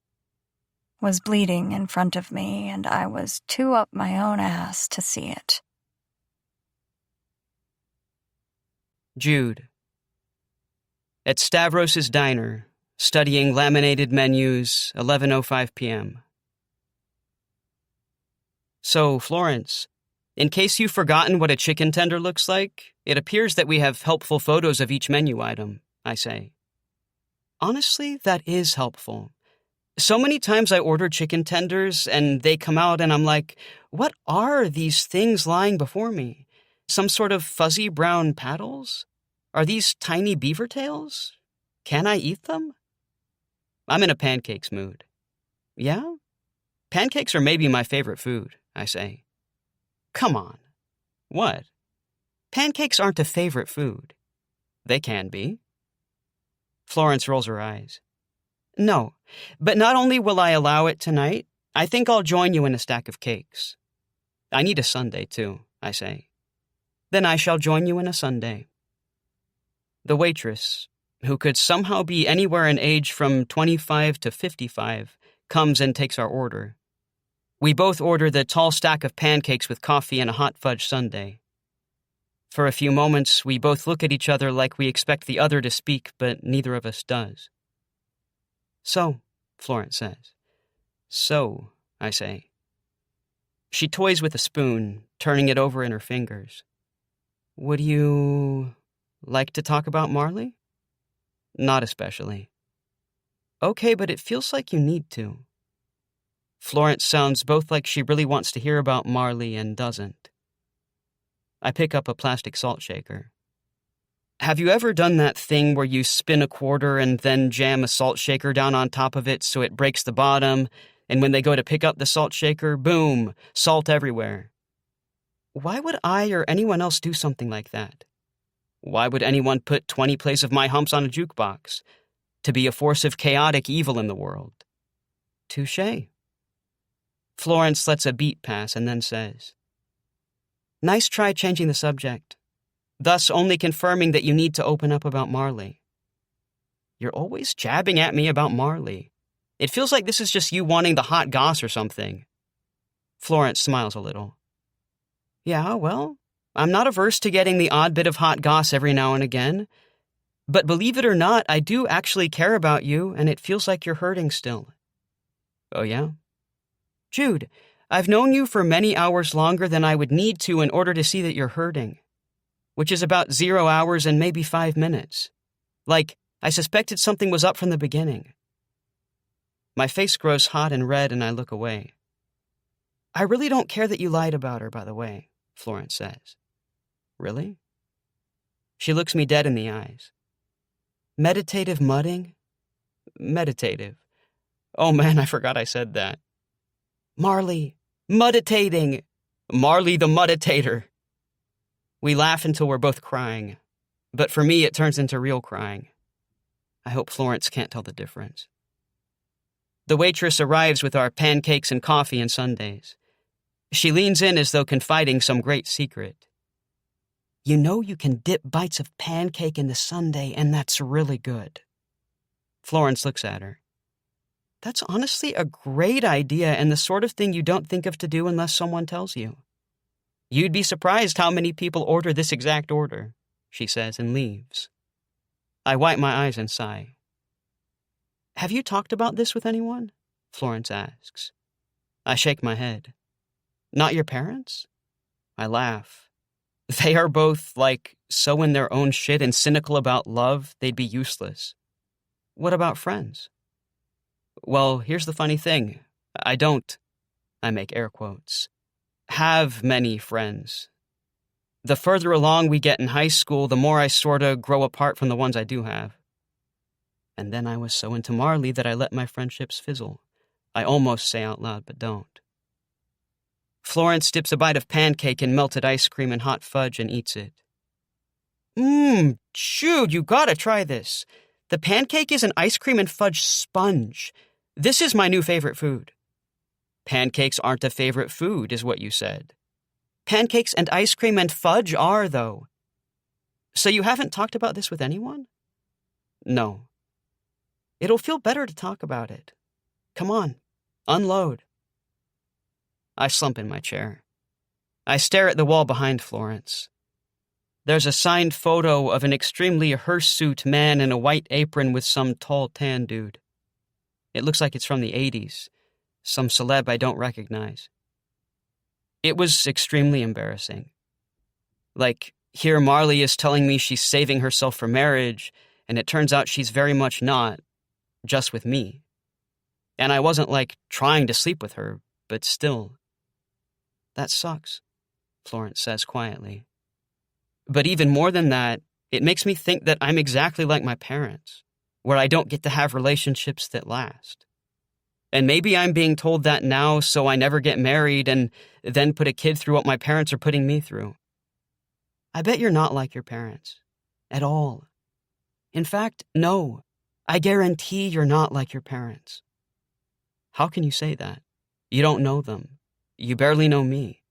was bleeding in front of me, and I was too up my own ass to see it. Jude. At Stavros's Diner, studying laminated menus, 11:05 p.m. So, Florence, in case you've forgotten what a chicken tender looks like, it appears that we have helpful photos of each menu item, I say. Honestly, that is helpful. So many times I order chicken tenders and they come out and I'm like, what are these things lying before me? Some sort of fuzzy brown paddles? Are these tiny beaver tails? Can I eat them? I'm in a pancakes mood. Yeah? Pancakes are maybe my favorite food, I say. Come on. What? Pancakes aren't a favorite food. They can be. Florence rolls her eyes. No, but not only will I allow it tonight, I think I'll join you in a stack of cakes. I need a sundae, too, I say. Then I shall join you in a sundae. The waitress, who could somehow be anywhere in age from 25 to 55, comes and takes our order. We both order the tall stack of pancakes with coffee and a hot fudge sundae. For a few moments, we both look at each other like we expect the other to speak, but neither of us does. So, Florence says. So, I say. She toys with a spoon, turning it over in her fingers. Would you like to talk about Marley? Not especially. Okay, but it feels like you need to. Florence sounds both like she really wants to hear about Marley and doesn't. I pick up a plastic salt shaker. Have you ever done that thing where you spin a quarter and then jam a salt shaker down on top of it so it breaks the bottom, and when they go to pick up the salt shaker, boom, salt everywhere? Why would I or anyone else do something like that? Why would anyone put 20 plays of My Humps on a jukebox? To be a force of chaotic evil in the world. Touché. Florence lets a beat pass and then says, Nice try changing the subject, thus only confirming that you need to open up about Marley. You're always jabbing at me about Marley. It feels like this is just you wanting the hot goss or something. Florence smiles a little. Yeah, well, I'm not averse to getting the odd bit of hot goss every now and again. But believe it or not, I do actually care about you, and it feels like you're hurting still. Oh, yeah? Jude, I've known you for many hours longer than I would need to in order to see that you're hurting, which is about 0 hours and maybe 5 minutes. Like, I suspected something was up from the beginning. My face grows hot and red, and I look away. I really don't care that you lied about her, by the way, Florence says. Really? She looks me dead in the eyes. Meditative mudding? Meditative. Oh man, I forgot I said that. Marley, mudditating. Marley the mudditator. We laugh until we're both crying, but for me it turns into real crying. I hope Florence can't tell the difference. The waitress arrives with our pancakes and coffee and sundaes. She leans in as though confiding some great secret. You know you can dip bites of pancake in the sundae, and that's really good. Florence looks at her. That's honestly a great idea and the sort of thing you don't think of to do unless someone tells you. You'd be surprised how many people order this exact order, she says and leaves. I wipe my eyes and sigh. Have you talked about this with anyone? Florence asks. I shake my head. Not your parents? I laugh. They are both, so in their own shit and cynical about love, they'd be useless. What about friends? Well, here's the funny thing. I don't, I make air quotes, have many friends. The further along we get in high school, the more I sorta grow apart from the ones I do have. And then I was so into Marley that I let my friendships fizzle. I almost say out loud, but don't. Florence dips a bite of pancake in melted ice cream and hot fudge and eats it. Jude, you gotta try this. The pancake is an ice cream and fudge sponge. This is my new favorite food. Pancakes aren't a favorite food, is what you said. Pancakes and ice cream and fudge are, though. So you haven't talked about this with anyone? No. It'll feel better to talk about it. Come on, unload. I slump in my chair. I stare at the wall behind Florence. There's a signed photo of an extremely hirsute man in a white apron with some tall tan dude. It looks like it's from the 80s, some celeb I don't recognize. It was extremely embarrassing. Here Marley is telling me she's saving herself for marriage, and it turns out she's very much not, just with me. And I wasn't, trying to sleep with her, but still. That sucks, Florence says quietly. But even more than that, it makes me think that I'm exactly like my parents. where I don't get to have relationships that last. And maybe I'm being told that now so I never get married and then put a kid through what my parents are putting me through. I bet you're not like your parents. At all. In fact, no. I guarantee you're not like your parents. How can you say that? You don't know them. You barely know me.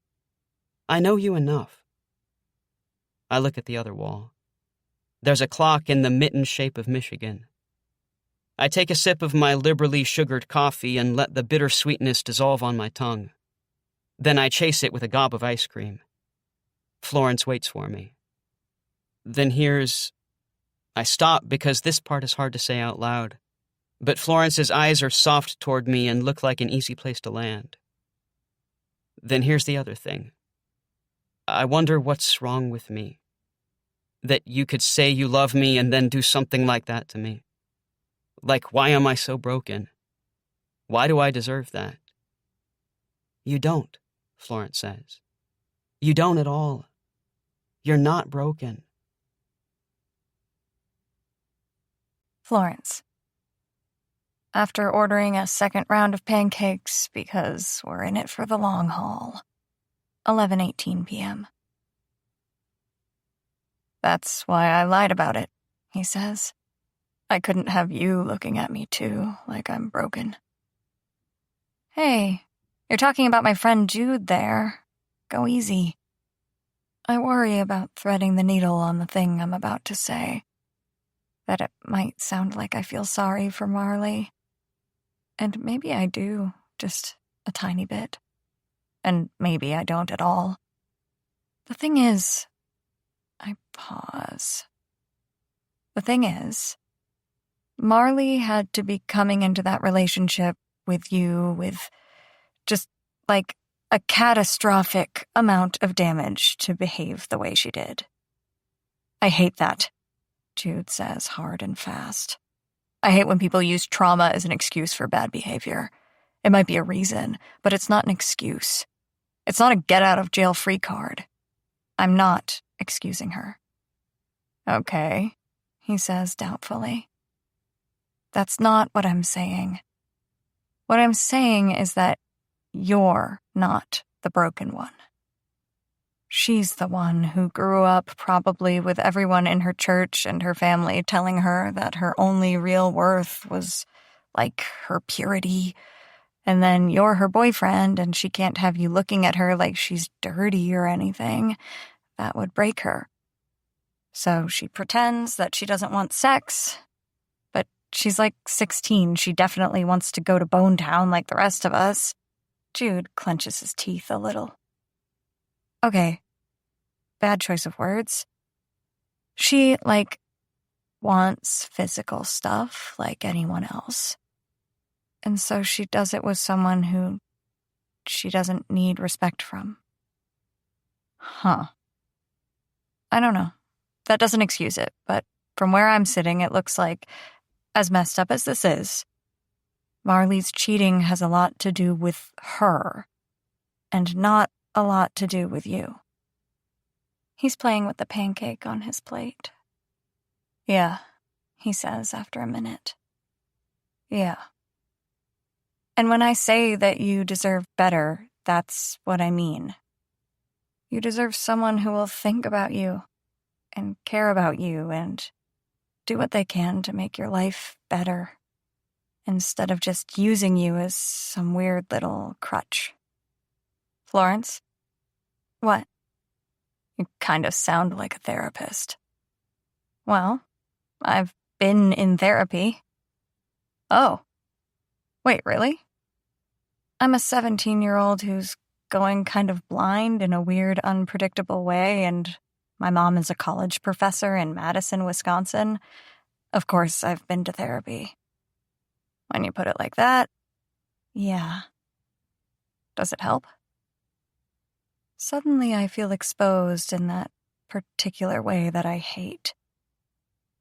I know you enough. I look at the other wall. There's a clock in the mitten shape of Michigan. I take a sip of my liberally sugared coffee and let the bitter sweetness dissolve on my tongue. Then I chase it with a gob of ice cream. Florence waits for me. Then I stop because this part is hard to say out loud. But Florence's eyes are soft toward me and look like an easy place to land. Then here's the other thing. I wonder what's wrong with me. That you could say you love me and then do something like that to me. Like, why am I so broken? Why do I deserve that? You don't, Florence says. You don't at all. You're not broken. Florence. After ordering a second round of pancakes because we're in it for the long haul. 11:18 p.m. That's why I lied about it, he says. I couldn't have you looking at me too, like I'm broken. Hey, you're talking about my friend Jude there. Go easy. I worry about threading the needle on the thing I'm about to say. That it might sound like I feel sorry for Marley. And maybe I do, just a tiny bit. And maybe I don't at all. The thing is, I pause. The thing is, Marley had to be coming into that relationship with you with just like a catastrophic amount of damage to behave the way she did. I hate that, Jude says hard and fast. I hate when people use trauma as an excuse for bad behavior. It might be a reason, but it's not an excuse. It's not a get-out-of-jail-free card. I'm not excusing her. Okay, he says doubtfully. That's not what I'm saying. What I'm saying is that you're not the broken one. She's the one who grew up probably with everyone in her church and her family telling her that her only real worth was, like, her purity. And then you're her boyfriend and she can't have you looking at her like she's dirty or anything. That would break her. So she pretends that she doesn't want sex. But she's like 16. She definitely wants to go to Bone Town like the rest of us. Jude clenches his teeth a little. Okay, bad choice of words. She, wants physical stuff like anyone else. And so she does it with someone who she doesn't need respect from. Huh. I don't know. That doesn't excuse it, but from where I'm sitting, it looks like, as messed up as this is, Marley's cheating has a lot to do with her, and not a lot to do with you. He's playing with the pancake on his plate. Yeah, he says after a minute. Yeah. And when I say that you deserve better, that's what I mean. You deserve someone who will think about you, and care about you, and do what they can to make your life better, instead of just using you as some weird little crutch. Florence? What? You kind of sound like a therapist. Well, I've been in therapy. Oh. Wait, really? I'm a 17-year-old who's going kind of blind in a weird, unpredictable way, and my mom is a college professor in Madison, Wisconsin. Of course, I've been to therapy. When you put it like that, yeah. Does it help? Suddenly I feel exposed in that particular way that I hate.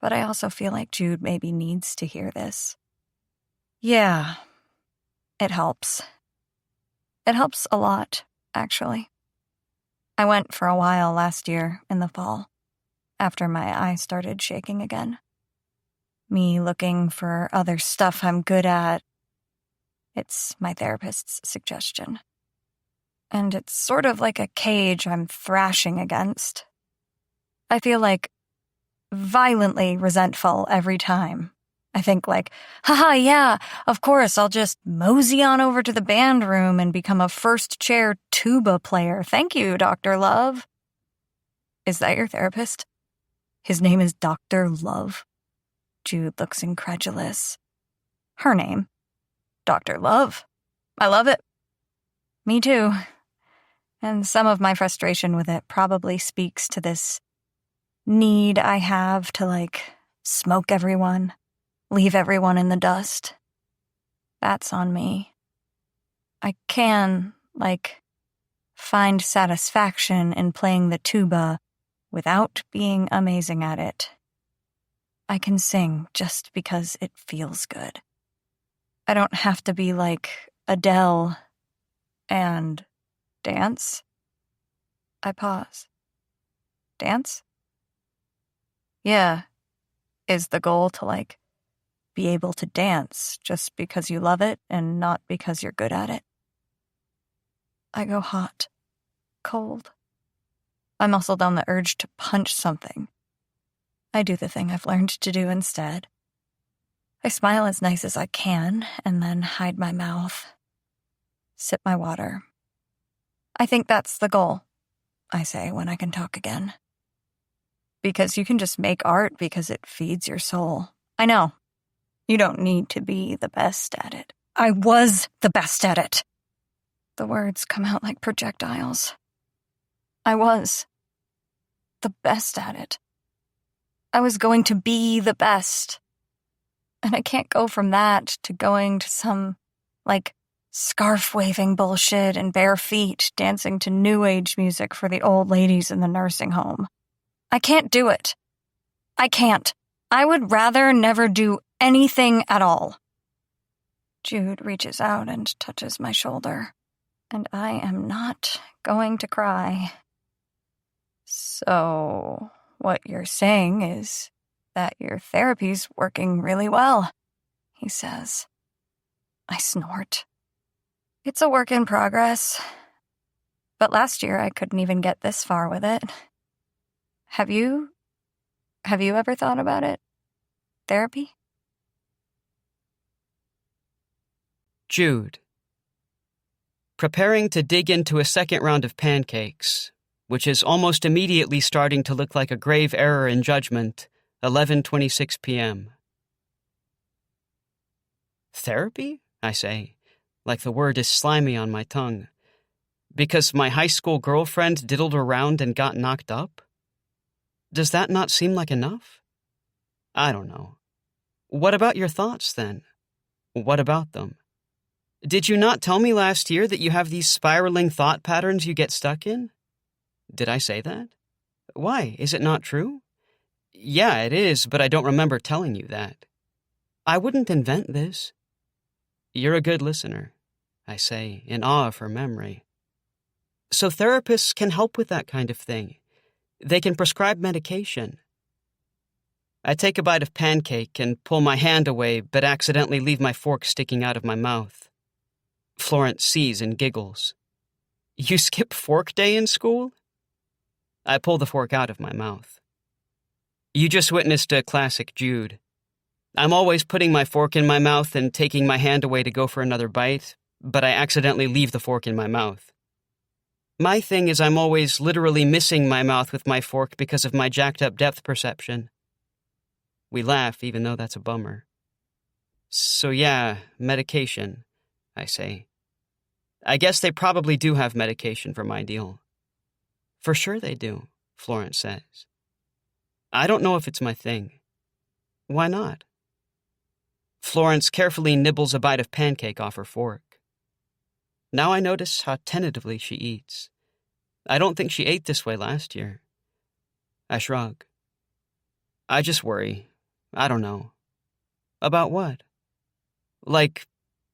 But I also feel like Jude maybe needs to hear this. Yeah, it helps. It helps a lot, actually. I went for a while last year in the fall, after my eye started shaking again. me looking for other stuff I'm good at. It's my therapist's suggestion. And it's sort of like a cage I'm thrashing against. I feel like violently resentful every time. I think like, haha, yeah, of course, I'll just mosey on over to the band room and become a first-chair tuba player. Thank you, Dr. Love. Is that your therapist? His name is Dr. Love. Jude looks incredulous. Her name, Dr. Love. I love it. Me too. And some of my frustration with it probably speaks to this need I have to, smoke everyone, leave everyone in the dust. That's on me. I can, find satisfaction in playing the tuba without being amazing at it. I can sing just because it feels good. I don't have to be like Adele and dance. I pause. Dance? Yeah. Is the goal to, be able to dance just because you love it and not because you're good at it? I go hot, cold. I muscle down the urge to punch something. I do the thing I've learned to do instead. I smile as nice as I can and then hide my mouth. Sip my water. I think that's the goal, I say when I can talk again. Because you can just make art because it feeds your soul. I know. You don't need to be the best at it. I was the best at it. The words come out like projectiles. I was the best at it. I was going to be the best. And I can't go from that to going to some, scarf-waving bullshit and bare feet dancing to new age music for the old ladies in the nursing home. I can't do it. I can't. I would rather never do anything at all. Jude reaches out and touches my shoulder, and I am not going to cry. So, what you're saying is that your therapy's working really well, he says. I snort. It's a work in progress. But last year I couldn't even get this far with it. Have you ever thought about it? Therapy? Jude. Preparing to dig into a second round of pancakes, which is almost immediately starting to look like a grave error in judgment, 11:26 p.m. Therapy? I say, like the word is slimy on my tongue. Because my high school girlfriend diddled around and got knocked up? Does that not seem like enough? I don't know. What about your thoughts, then? What about them? Did you not tell me last year that you have these spiraling thought patterns you get stuck in? Did I say that? Why? Is it not true? Yeah, it is, but I don't remember telling you that. I wouldn't invent this. You're a good listener, I say, in awe of her memory. So therapists can help with that kind of thing. They can prescribe medication. I take a bite of pancake and pull my hand away, but accidentally leave my fork sticking out of my mouth. Florence sees and giggles. You skip fork day in school? I pull the fork out of my mouth. You just witnessed a classic Jude. I'm always putting my fork in my mouth and taking my hand away to go for another bite, but I accidentally leave the fork in my mouth. My thing is I'm always literally missing my mouth with my fork because of my jacked-up depth perception. We laugh, even though that's a bummer. So yeah, medication, I say. I guess they probably do have medication for my deal. For sure they do, Florence says. I don't know if it's my thing. Why not? Florence carefully nibbles a bite of pancake off her fork. Now I notice how tentatively she eats. I don't think she ate this way last year. I shrug. I just worry. I don't know. About what?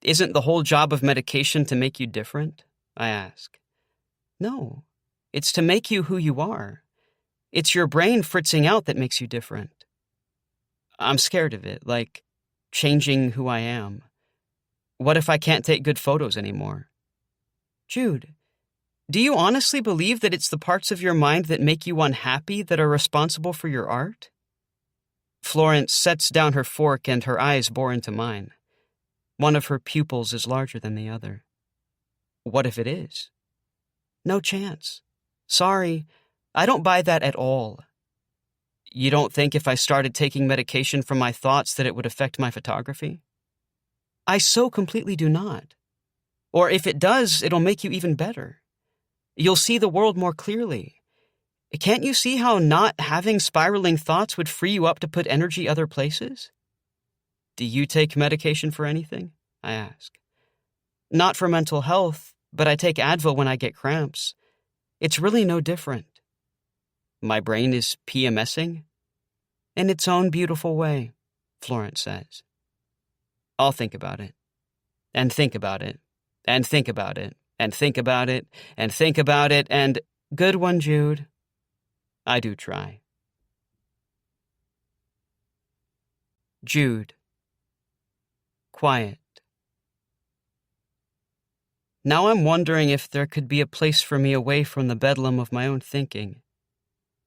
Isn't the whole job of medication to make you different? I ask. No, it's to make you who you are. It's your brain fritzing out that makes you different. I'm scared of it, like changing who I am. What if I can't take good photos anymore? Jude, do you honestly believe that it's the parts of your mind that make you unhappy that are responsible for your art? Florence sets down her fork and her eyes bore into mine. One of her pupils is larger than the other. What if it is? No chance. Sorry, I don't buy that at all. You don't think if I started taking medication from my thoughts that it would affect my photography? I so completely do not. Or if it does, it'll make you even better. You'll see the world more clearly. Can't you see how not having spiraling thoughts would free you up to put energy other places? Do you take medication for anything? I ask. Not for mental health, but I take Advil when I get cramps. It's really no different. My brain is PMSing? In its own beautiful way, Florence says. I'll think about it. And think about it. And think about it. And think about it. And think about it. And good one, Jude. I do try. Jude. Quiet. Now I'm wondering if there could be a place for me away from the bedlam of my own thinking,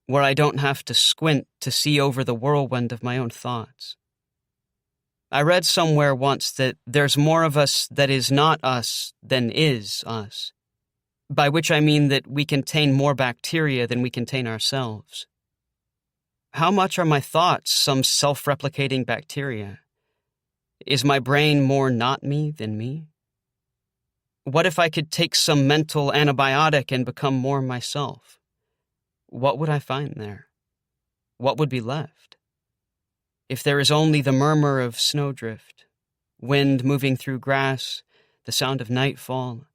where I don't have to squint to see over the whirlwind of my own thoughts. I read somewhere once that there's more of us that is not us than is us, by which I mean that we contain more bacteria than we contain ourselves. How much are my thoughts some self-replicating bacteria? Is my brain more not me than me? What if I could take some mental antibiotic and become more myself? What would I find there? What would be left? If there is only the murmur of snowdrift, wind moving through grass, the sound of nightfall,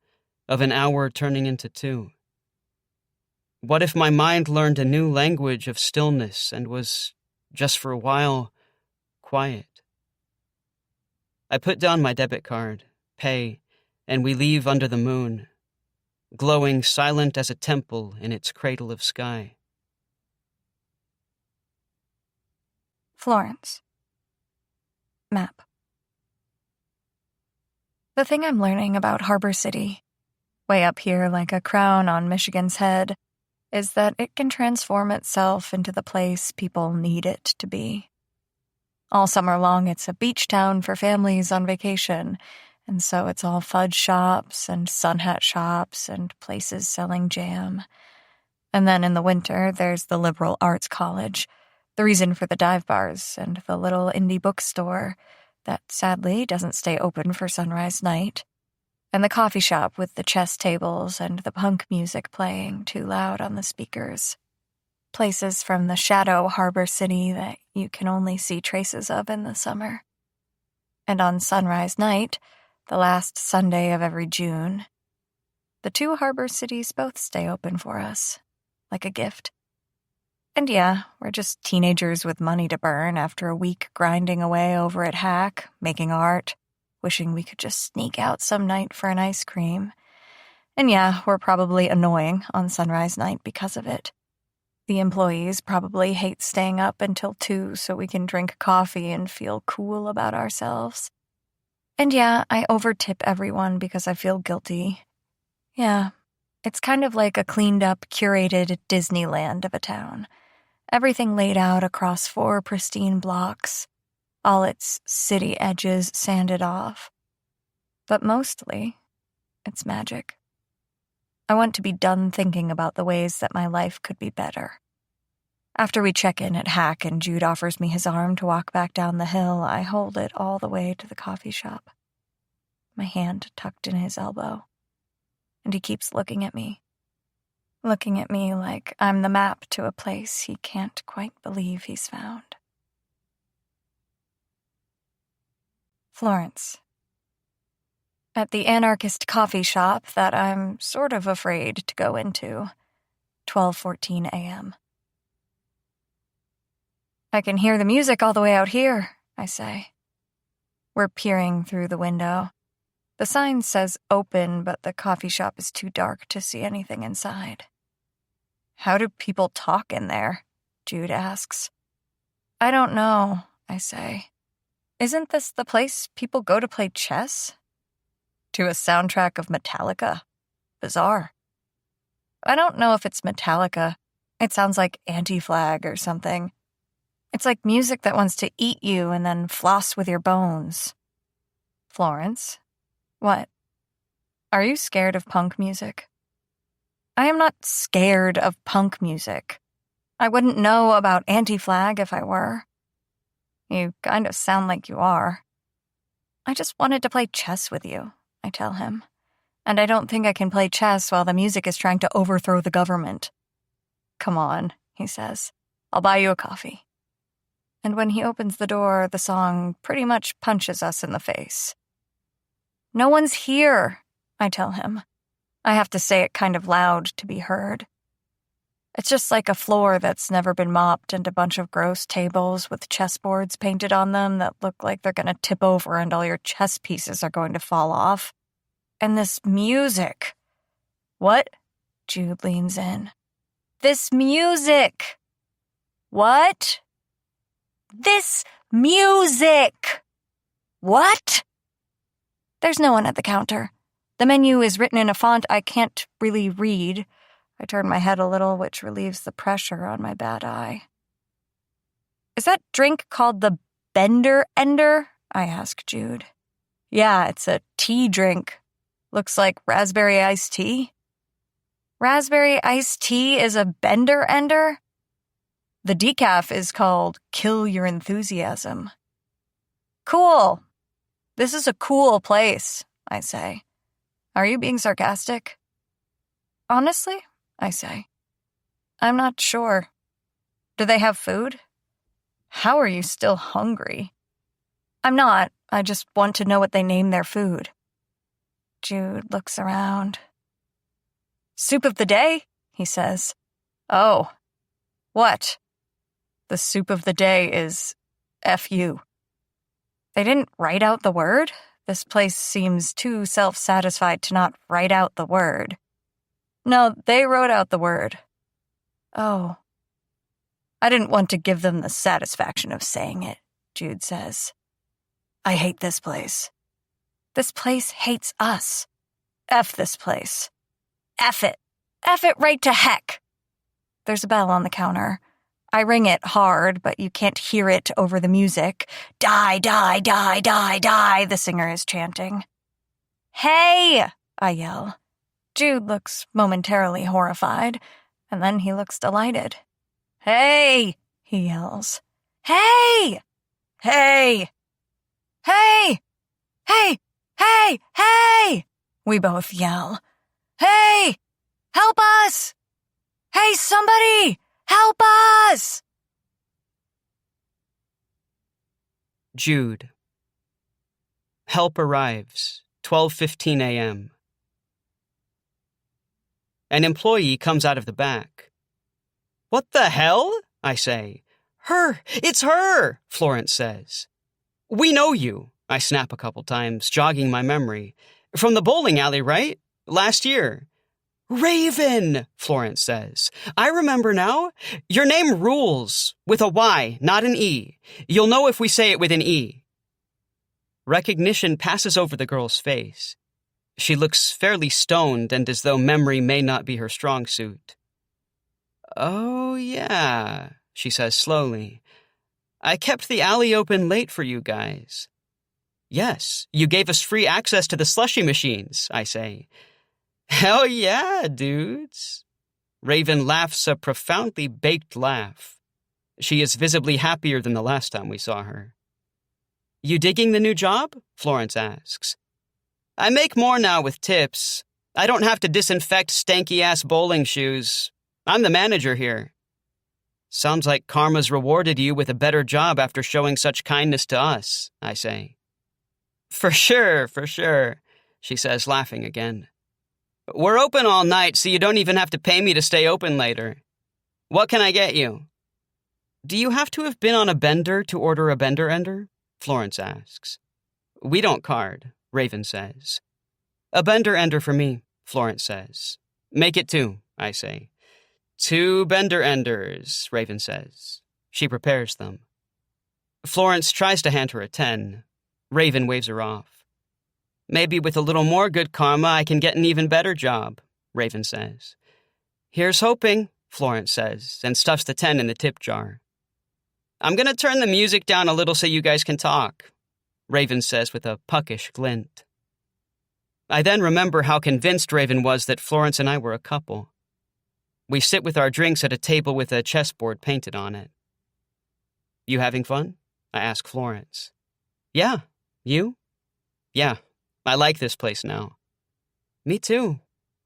of an hour turning into two? What if my mind learned a new language of stillness and was, just for a while, quiet? I put down my debit card, pay, and we leave under the moon, glowing silent as a temple in its cradle of sky. Florence. Map. The thing I'm learning about Harbor City, way up here like a crown on Michigan's head, is that it can transform itself into the place people need it to be. All summer long, it's a beach town for families on vacation, and so it's all fudge shops and sun hat shops and places selling jam. And then in the winter, there's the liberal arts college, the reason for the dive bars, and the little indie bookstore that sadly doesn't stay open for sunrise night, and the coffee shop with the chess tables and the punk music playing too loud on the speakers. Places from the shadow Harbor City that you can only see traces of in the summer. And on sunrise night, the last Sunday of every June, the two harbor cities both stay open for us, like a gift. And yeah, we're just teenagers with money to burn after a week grinding away over at Hack, making art, wishing we could just sneak out some night for an ice cream. And yeah, we're probably annoying on sunrise night because of it. The employees probably hate staying up until 2 so we can drink coffee and feel cool about ourselves. And yeah, I overtip everyone because I feel guilty. Yeah, it's kind of like a cleaned-up, curated Disneyland of a town. Everything laid out across 4 pristine blocks, all its city edges sanded off. But mostly, it's magic. I want to be done thinking about the ways that my life could be better. After we check in at Hack and Jude offers me his arm to walk back down the hill, I hold it all the way to the coffee shop, my hand tucked in his elbow. And he keeps looking at me like I'm the map to a place he can't quite believe he's found. Florence. At the anarchist coffee shop that I'm sort of afraid to go into, 12:14 a.m. I can hear the music all the way out here, I say. We're peering through the window. The sign says open, but the coffee shop is too dark to see anything inside. How do people talk in there? Jude asks. I don't know. I say. Isn't this the place people go to play chess? To a soundtrack of Metallica? Bizarre. I don't know if it's Metallica. It sounds like Anti-Flag or something. It's like music that wants to eat you and then floss with your bones. Florence? What? Are you scared of punk music? I am not scared of punk music. I wouldn't know about Anti-Flag if I were. You kind of sound like you are. I just wanted to play chess with you, I tell him. And I don't think I can play chess while the music is trying to overthrow the government. Come on, he says. I'll buy you a coffee. And when he opens the door, the song pretty much punches us in the face. No one's here, I tell him. I have to say it kind of loud to be heard. It's just like a floor that's never been mopped and a bunch of gross tables with chessboards painted on them that look like they're going to tip over and all your chess pieces are going to fall off. And this music. What? Jude leans in. This music. What? This music. What? There's no one at the counter. The menu is written in a font I can't really read. I turn my head a little, which relieves the pressure on my bad eye. Is that drink called the Bender Ender? I ask Jude. Yeah, it's a tea drink. Looks like raspberry iced tea. Raspberry iced tea is a Bender Ender? The decaf is called Kill Your Enthusiasm. Cool. This is a cool place, I say. Are you being sarcastic? Honestly, I say. I'm not sure. Do they have food? How are you still hungry? I'm not. I just want to know what they name their food. Jude looks around. Soup of the day, he says. Oh. What? The soup of the day is F-U. They didn't write out the word? This place seems too self-satisfied to not write out the word. No, they wrote out the word. Oh. I didn't want to give them the satisfaction of saying it, Jude says. I hate this place. This place hates us. F this place. F it. F it right to heck. There's a bell on the counter. I ring it hard, but you can't hear it over the music. Die, die, die, die, die, the singer is chanting. Hey, I yell. Jude looks momentarily horrified, and then he looks delighted. Hey, he yells. Hey! Hey! Hey! Hey! Hey! Hey! We both yell. Hey! Help us! Hey, somebody! Help us! Jude. Help arrives, 12:15 a.m. An employee comes out of the back. What the hell? I say. Her! It's her! Florence says. We know you, I snap a couple times, jogging my memory. From the bowling alley, right? Last year. Raven, Florence says. I remember now. Your name rules, with a Y, not an E. You'll know if we say it with an E. Recognition passes over the girl's face. She looks fairly stoned and as though memory may not be her strong suit. Oh, yeah, she says slowly. I kept the alley open late for you guys. Yes, you gave us free access to the slushy machines, I say. Hell yeah, dudes. Raven laughs a profoundly baked laugh. She is visibly happier than the last time we saw her. You digging the new job? Florence asks. I make more now with tips. I don't have to disinfect stanky-ass bowling shoes. I'm the manager here. Sounds like karma's rewarded you with a better job after showing such kindness to us, I say. For sure, she says, laughing again. We're open all night, so you don't even have to pay me to stay open later. What can I get you? Do you have to have been on a bender to order a Bender Ender? Florence asks. We don't card, Raven says. A Bender Ender for me, Florence says. Make it 2, I say. 2 Bender Enders, Raven says. She prepares them. Florence tries to hand her a 10. Raven waves her off. Maybe with a little more good karma, I can get an even better job, Raven says. Here's hoping, Florence says, and stuffs the 10 in the tip jar. I'm going to turn the music down a little so you guys can talk, Raven says with a puckish glint. I then remember how convinced Raven was that Florence and I were a couple. We sit with our drinks at a table with a chessboard painted on it. You having fun? I ask Florence. Yeah. You? Yeah. I like this place now. Me too.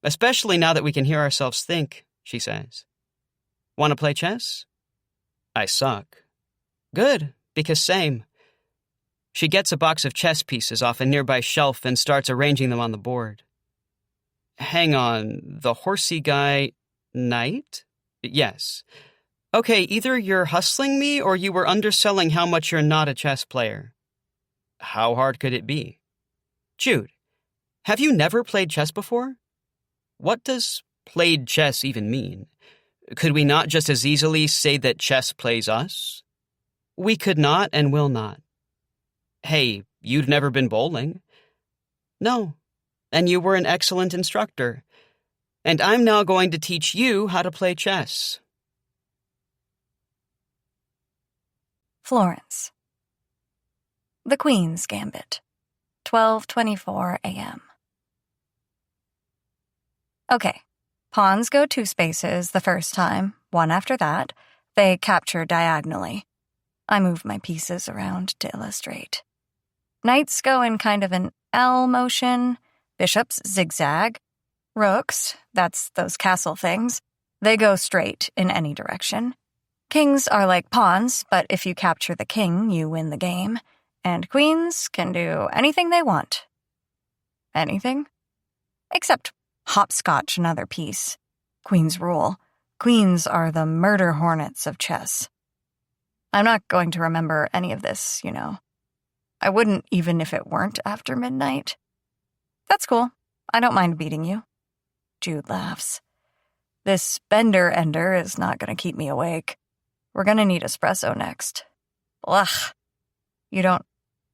Especially now that we can hear ourselves think, she says. Want to play chess? I suck. Good, because same. She gets a box of chess pieces off a nearby shelf and starts arranging them on the board. Hang on, the horsey guy, knight? Yes. Okay, either you're hustling me or you were underselling how much you're not a chess player. How hard could it be? Jude, have you never played chess before? What does played chess even mean? Could we not just as easily say that chess plays us? We could not and will not. Hey, you'd never been bowling. No, and you were an excellent instructor. And I'm now going to teach you how to play chess. Florence. The Queen's Gambit, 12:24 a.m. Okay, pawns go 2 spaces the first time, 1 after that. They capture diagonally. I move my pieces around to illustrate. Knights go in kind of an L motion, bishops zigzag. Rooks, that's those castle things, they go straight in any direction. Kings are like pawns, but if you capture the king, you win the game. And queens can do anything they want. Anything? Except hopscotch another piece. Queens rule. Queens are the murder hornets of chess. I'm not going to remember any of this, you know. I wouldn't even if it weren't after midnight. That's cool. I don't mind beating you. Jude laughs. This bender-ender is not going to keep me awake. We're going to need espresso next. Ugh. You don't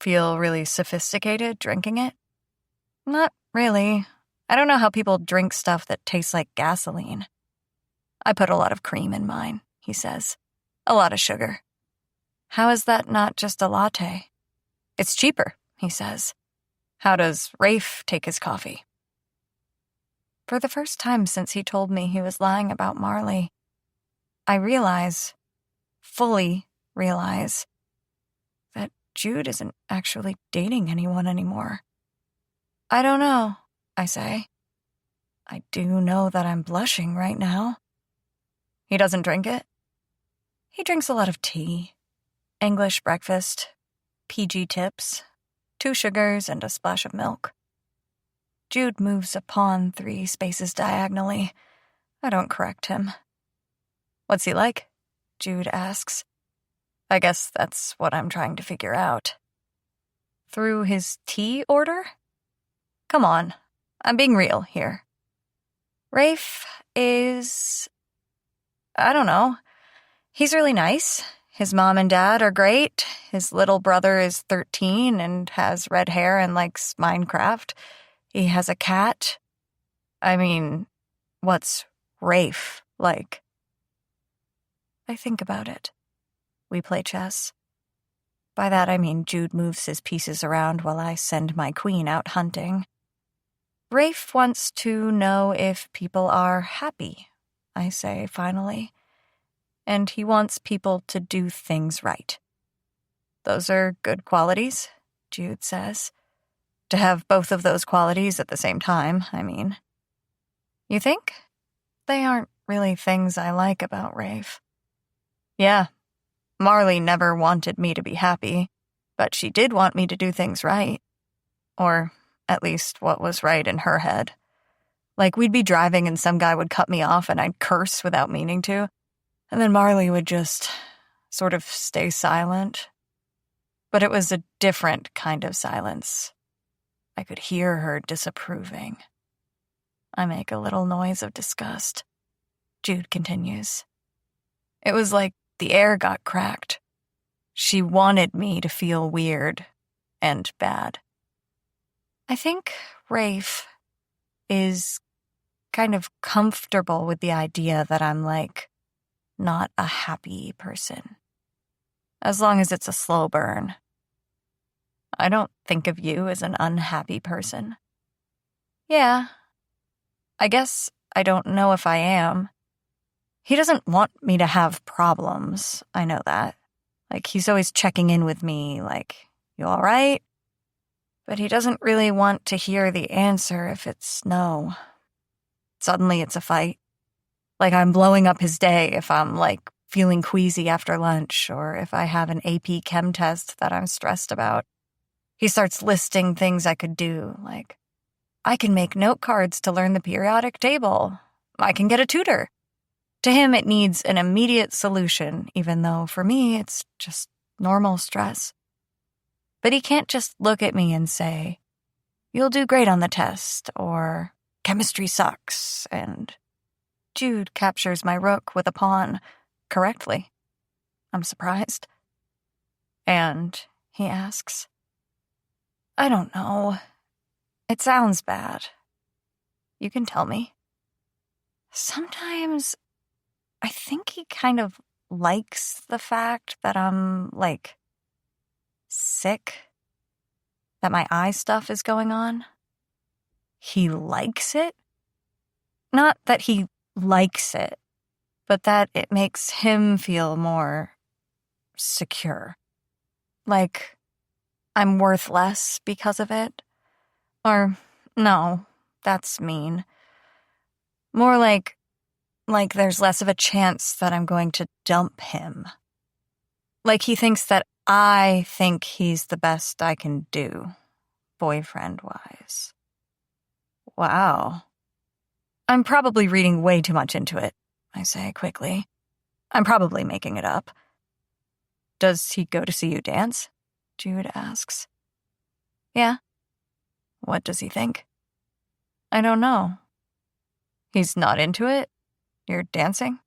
feel really sophisticated drinking it? Not really. I don't know how people drink stuff that tastes like gasoline. I put a lot of cream in mine, he says. A lot of sugar. How is that not just a latte? It's cheaper, he says. How does Rafe take his coffee? For the first time since he told me he was lying about Marley, I fully realize, that Jude isn't actually dating anyone anymore. I don't know, I say. I do know that I'm blushing right now. He doesn't drink it? He drinks a lot of tea. English breakfast, PG tips, 2 sugars and a splash of milk. Jude moves a pawn 3 spaces diagonally. I don't correct him. What's he like? Jude asks. I guess that's what I'm trying to figure out. Through his tea order? Come on, I'm being real here. Rafe is... I don't know. He's really nice. His mom and dad are great. His little brother is 13 and has red hair and likes Minecraft. He has a cat. I mean, what's Rafe like? I think about it. We play chess. By that I mean Jude moves his pieces around while I send my queen out hunting. Rafe wants to know if people are happy, I say finally. And he wants people to do things right. Those are good qualities, Jude says. To have both of those qualities at the same time, I mean. You think? They aren't really things I like about Rafe. Yeah, Marley never wanted me to be happy, but she did want me to do things right. Or at least what was right in her head. Like we'd be driving and some guy would cut me off and I'd curse without meaning to, and then Marley would just sort of stay silent. But it was a different kind of silence. I could hear her disapproving. I make a little noise of disgust. Jude continues. It was like the air got cracked. She wanted me to feel weird and bad. I think Rafe is kind of comfortable with the idea that I'm, not a happy person. As long as it's a slow burn. I don't think of you as an unhappy person. Yeah. I guess I don't know if I am. He doesn't want me to have problems. I know that. He's always checking in with me, you all right? But he doesn't really want to hear the answer if it's no. Suddenly it's a fight. I'm blowing up his day if I'm, feeling queasy after lunch or if I have an AP Chem test that I'm stressed about. He starts listing things I could do, I can make note cards to learn the periodic table. I can get a tutor. To him, it needs an immediate solution, even though for me, it's just normal stress. But he can't just look at me and say, "You'll do great on the test," or "Chemistry sucks," and Jude captures my rook with a pawn correctly. I'm surprised. And he asks, "I don't know. It sounds bad. You can tell me." Sometimes I think he kind of likes the fact that I'm, sick, that my eye stuff is going on. He likes it. Not that he likes it, but that it makes him feel more secure. I'm worth less because of it. Or, no, that's mean. More like there's less of a chance that I'm going to dump him. He thinks that I think he's the best I can do, boyfriend-wise. Wow. I'm probably reading way too much into it, I say quickly. I'm probably making it up. Does he go to see you dance? Jude asks. Yeah. What does he think? I don't know. He's not into it? You're dancing?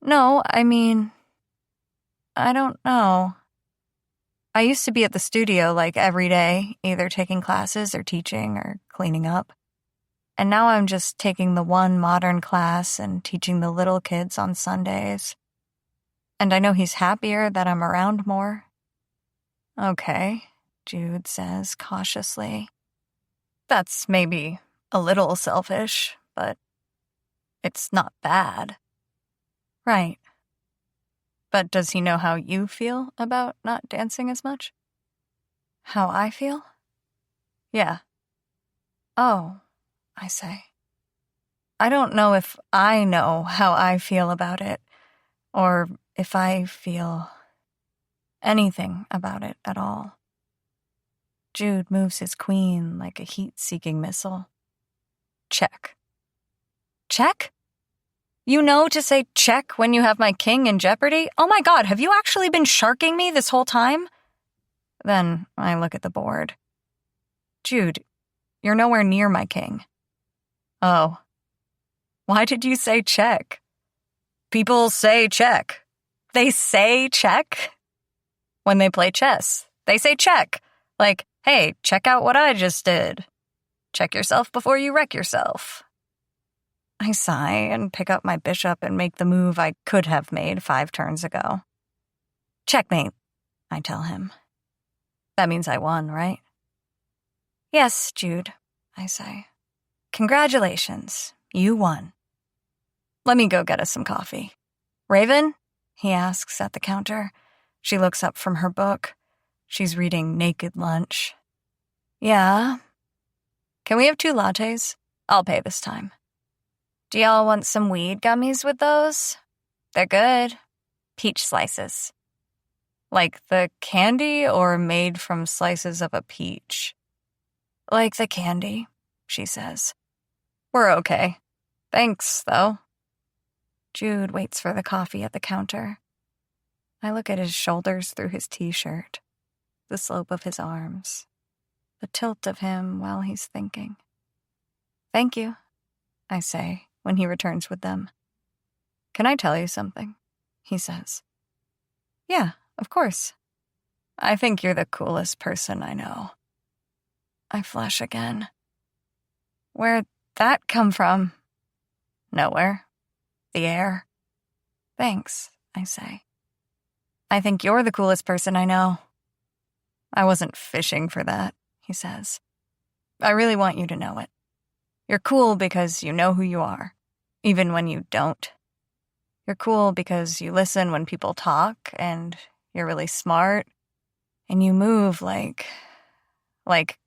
No, I mean, I don't know. I used to be at the studio every day, either taking classes or teaching or cleaning up. And now I'm just taking the one modern class and teaching the little kids on Sundays. And I know he's happier that I'm around more. Okay, Jude says cautiously. That's maybe a little selfish, but it's not bad. Right. But does he know how you feel about not dancing as much? How I feel? Yeah. Oh, I say. I don't know if I know how I feel about it, or if I feel anything about it at all. Jude moves his queen like a heat-seeking missile. Check. Check? You know to say check when you have my king in jeopardy? Oh my god, have you actually been sharking me this whole time? Then I look at the board. Jude, you're nowhere near my king. Oh. Why did you say check? People say check. They say check? When they play chess, they say check. Hey, check out what I just did. Check yourself before you wreck yourself. I sigh and pick up my bishop and make the move I could have made 5 turns ago. Checkmate, I tell him. That means I won, right? Yes, Jude, I say. Congratulations, you won. Let me go get us some coffee. Raven? He asks at the counter. She looks up from her book. She's reading Naked Lunch. Yeah? Can we have 2 lattes? I'll pay this time. Do y'all want some weed gummies with those? They're good. Peach slices. Like the candy or made from slices of a peach? Like the candy, she says. We're okay. Thanks, though. Jude waits for the coffee at the counter. I look at his shoulders through his t-shirt, the slope of his arms, the tilt of him while he's thinking. Thank you, I say when he returns with them. Can I tell you something? He says. Yeah, Of course. I think you're the coolest person I know. I flush again. Where'd that come from? Nowhere. The air. Thanks, I say. I think you're the coolest person I know. I wasn't fishing for that, he says. I really want you to know it. You're cool because you know who you are, even when you don't. You're cool because you listen when people talk, and you're really smart, and you move like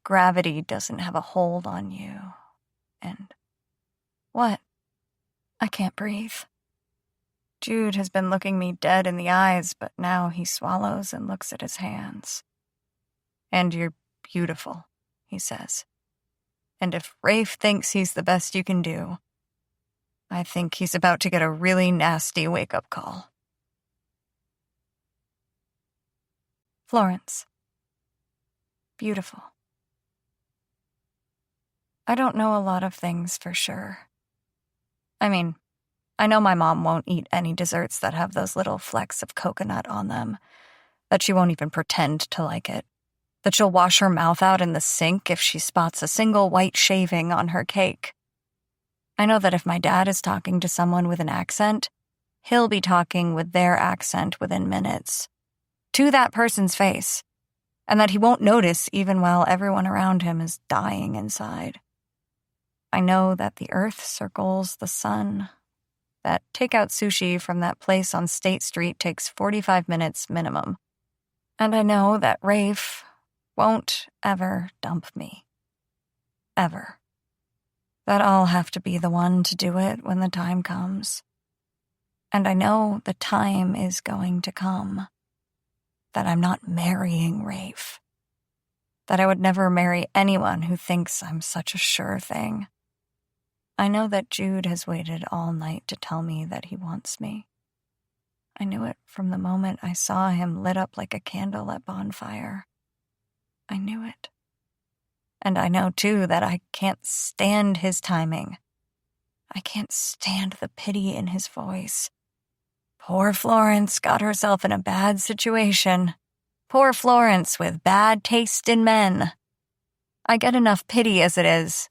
gravity doesn't have a hold on you. And what? I can't breathe. Jude has been looking me dead in the eyes, but now he swallows and looks at his hands. And you're beautiful, he says. And if Rafe thinks he's the best you can do, I think he's about to get a really nasty wake-up call. Florence. Beautiful. I don't know a lot of things for sure. I mean, I know my mom won't eat any desserts that have those little flecks of coconut on them, that she won't even pretend to like it, that she'll wash her mouth out in the sink if she spots a single white shaving on her cake. I know that if my dad is talking to someone with an accent, he'll be talking with their accent within minutes, to that person's face, and that he won't notice even while everyone around him is dying inside. I know that the earth circles the sun, that takeout sushi from that place on State Street takes 45 minutes minimum, and I know that Rafe won't ever dump me. Ever. That I'll have to be the one to do it when the time comes. And I know the time is going to come. That I'm not marrying Rafe. That I would never marry anyone who thinks I'm such a sure thing. I know that Jude has waited all night to tell me that he wants me. I knew it from the moment I saw him lit up like a candle at bonfire. I knew it. And I know, too, that I can't stand his timing. I can't stand the pity in his voice. Poor Florence got herself in a bad situation. Poor Florence with bad taste in men. I get enough pity as it is.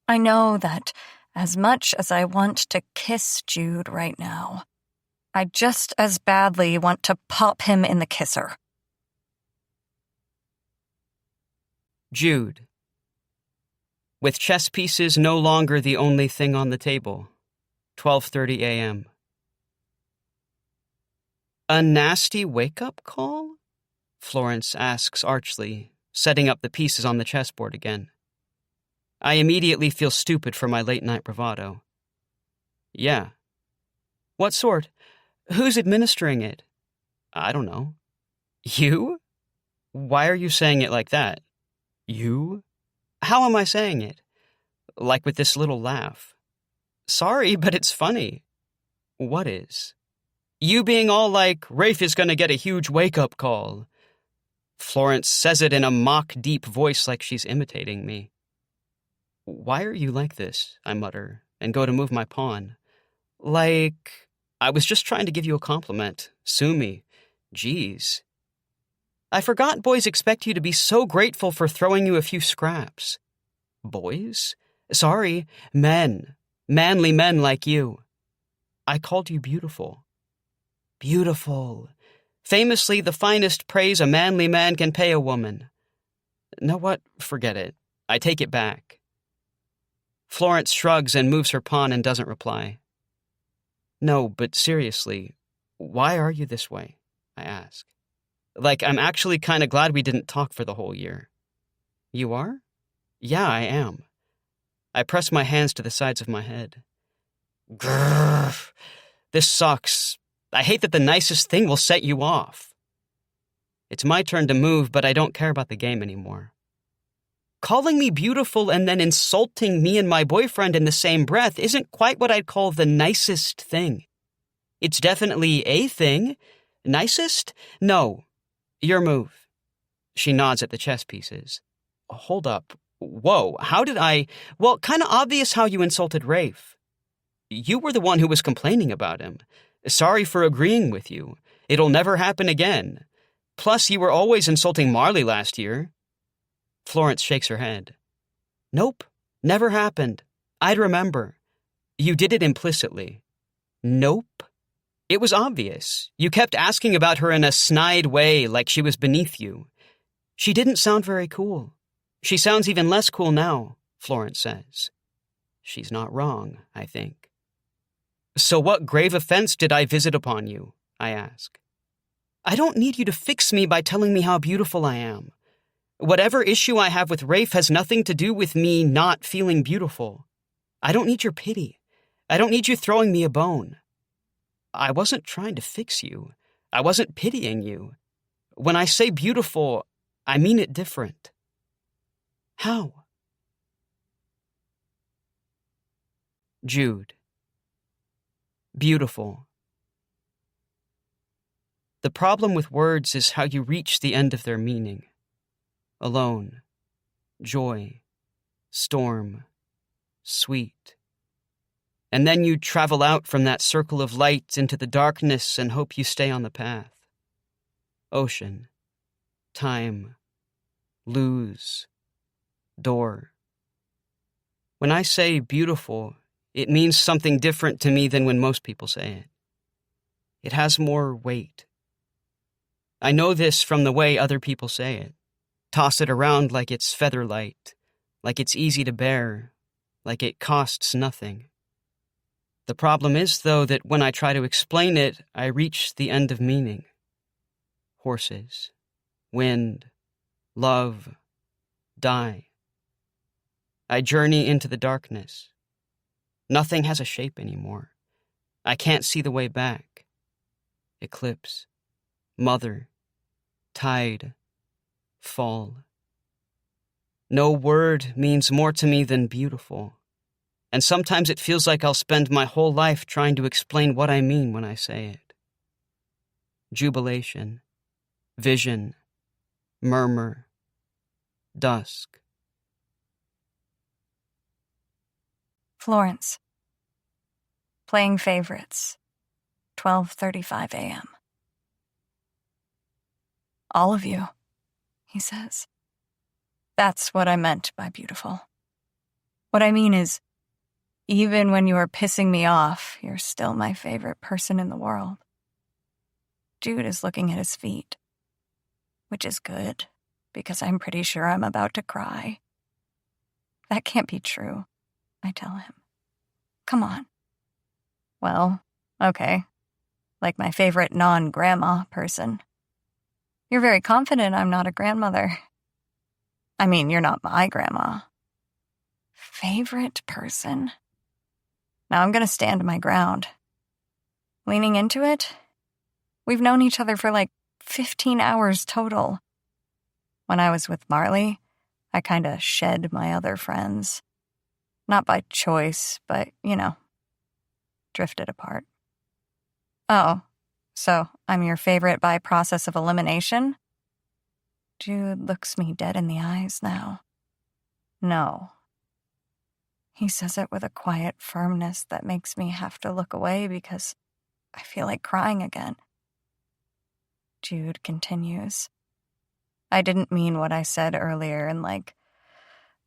I know that as much as I want to kiss Jude right now, I just as badly want to pop him in the kisser. Jude. With chess pieces no longer the only thing on the table. 12:30 a.m. A nasty wake-up call? Florence asks archly, setting up the pieces on the chessboard again. I immediately feel stupid for my late-night bravado. Yeah. What sort? Who's administering it? I don't know. You? Why are you saying it like that? You? How am I saying it? Like with this little laugh. Sorry, but it's funny. What is? You being all like, Rafe is gonna get a huge wake-up call. Florence says it in a mock-deep voice like she's imitating me. Why are you like this? I mutter, and go to move my pawn. Like, I was just trying to give you a compliment. Sue me. Jeez. I forgot boys expect you to be so grateful for throwing you a few scraps. Boys? Sorry, men. Manly men like you. I called you beautiful. Beautiful. Famously the finest praise a manly man can pay a woman. Know what? Forget it. I take it back. Florence shrugs and moves her pawn and doesn't reply. No, but seriously, why are you this way? I ask. Like, I'm actually kind of glad we didn't talk for the whole year. You are? Yeah, I am. I press my hands to the sides of my head. Grrr. This sucks. I hate that the nicest thing will set you off. It's my turn to move, but I don't care about the game anymore. Calling me beautiful and then insulting me and my boyfriend in the same breath isn't quite what I'd call the nicest thing. It's definitely a thing. Nicest? No. Your move. She nods at the chess pieces. Hold up. Whoa, how did I... Well, kind of obvious how you insulted Rafe. You were the one who was complaining about him. Sorry for agreeing with you. It'll never happen again. Plus, you were always insulting Marley last year. Florence shakes her head. Nope, never happened. I'd remember. You did it implicitly. Nope. It was obvious. You kept asking about her in a snide way, like she was beneath you. She didn't sound very cool. She sounds even less cool now, Florence says. She's not wrong, I think. So what grave offense did I visit upon you? I ask. I don't need you to fix me by telling me how beautiful I am. Whatever issue I have with Rafe has nothing to do with me not feeling beautiful. I don't need your pity. I don't need you throwing me a bone. I wasn't trying to fix you. I wasn't pitying you. When I say beautiful, I mean it different. How? Jude. Beautiful. The problem with words is how you reach the end of their meaning. Alone, joy, storm, sweet. And then you travel out from that circle of light into the darkness and hope you stay on the path. Ocean, time, lose, door. When I say beautiful, it means something different to me than when most people say it. It has more weight. I know this from the way other people say it. Toss it around like it's featherlight, like it's easy to bear, like it costs nothing. The problem is, though, that when I try to explain it, I reach the end of meaning. Horses, wind, love, die. I journey into the darkness. Nothing has a shape anymore. I can't see the way back. Eclipse, mother, tide, fall. No word means more to me than beautiful. And sometimes it feels like I'll spend my whole life trying to explain what I mean when I say it. Jubilation, vision, murmur, dusk. Florence. Playing favorites. 12:35 a.m. All of you, he says. That's what I meant by beautiful. What I mean is, even when you are pissing me off, you're still my favorite person in the world. Jude is looking at his feet, which is good, because I'm pretty sure I'm about to cry. That can't be true, I tell him. Come on. Well, okay. Like my favorite non-grandma person. You're very confident I'm not a grandmother. I mean, you're not my grandma. Favorite person? Now I'm gonna stand my ground. Leaning into it? We've known each other for like 15 hours total. When I was with Marley, I kinda shed my other friends. Not by choice, but, drifted apart. Oh, so I'm your favorite by process of elimination? Jude looks me dead in the eyes now. No. He says it with a quiet firmness that makes me have to look away because I feel like crying again. Jude continues. I didn't mean what I said earlier in like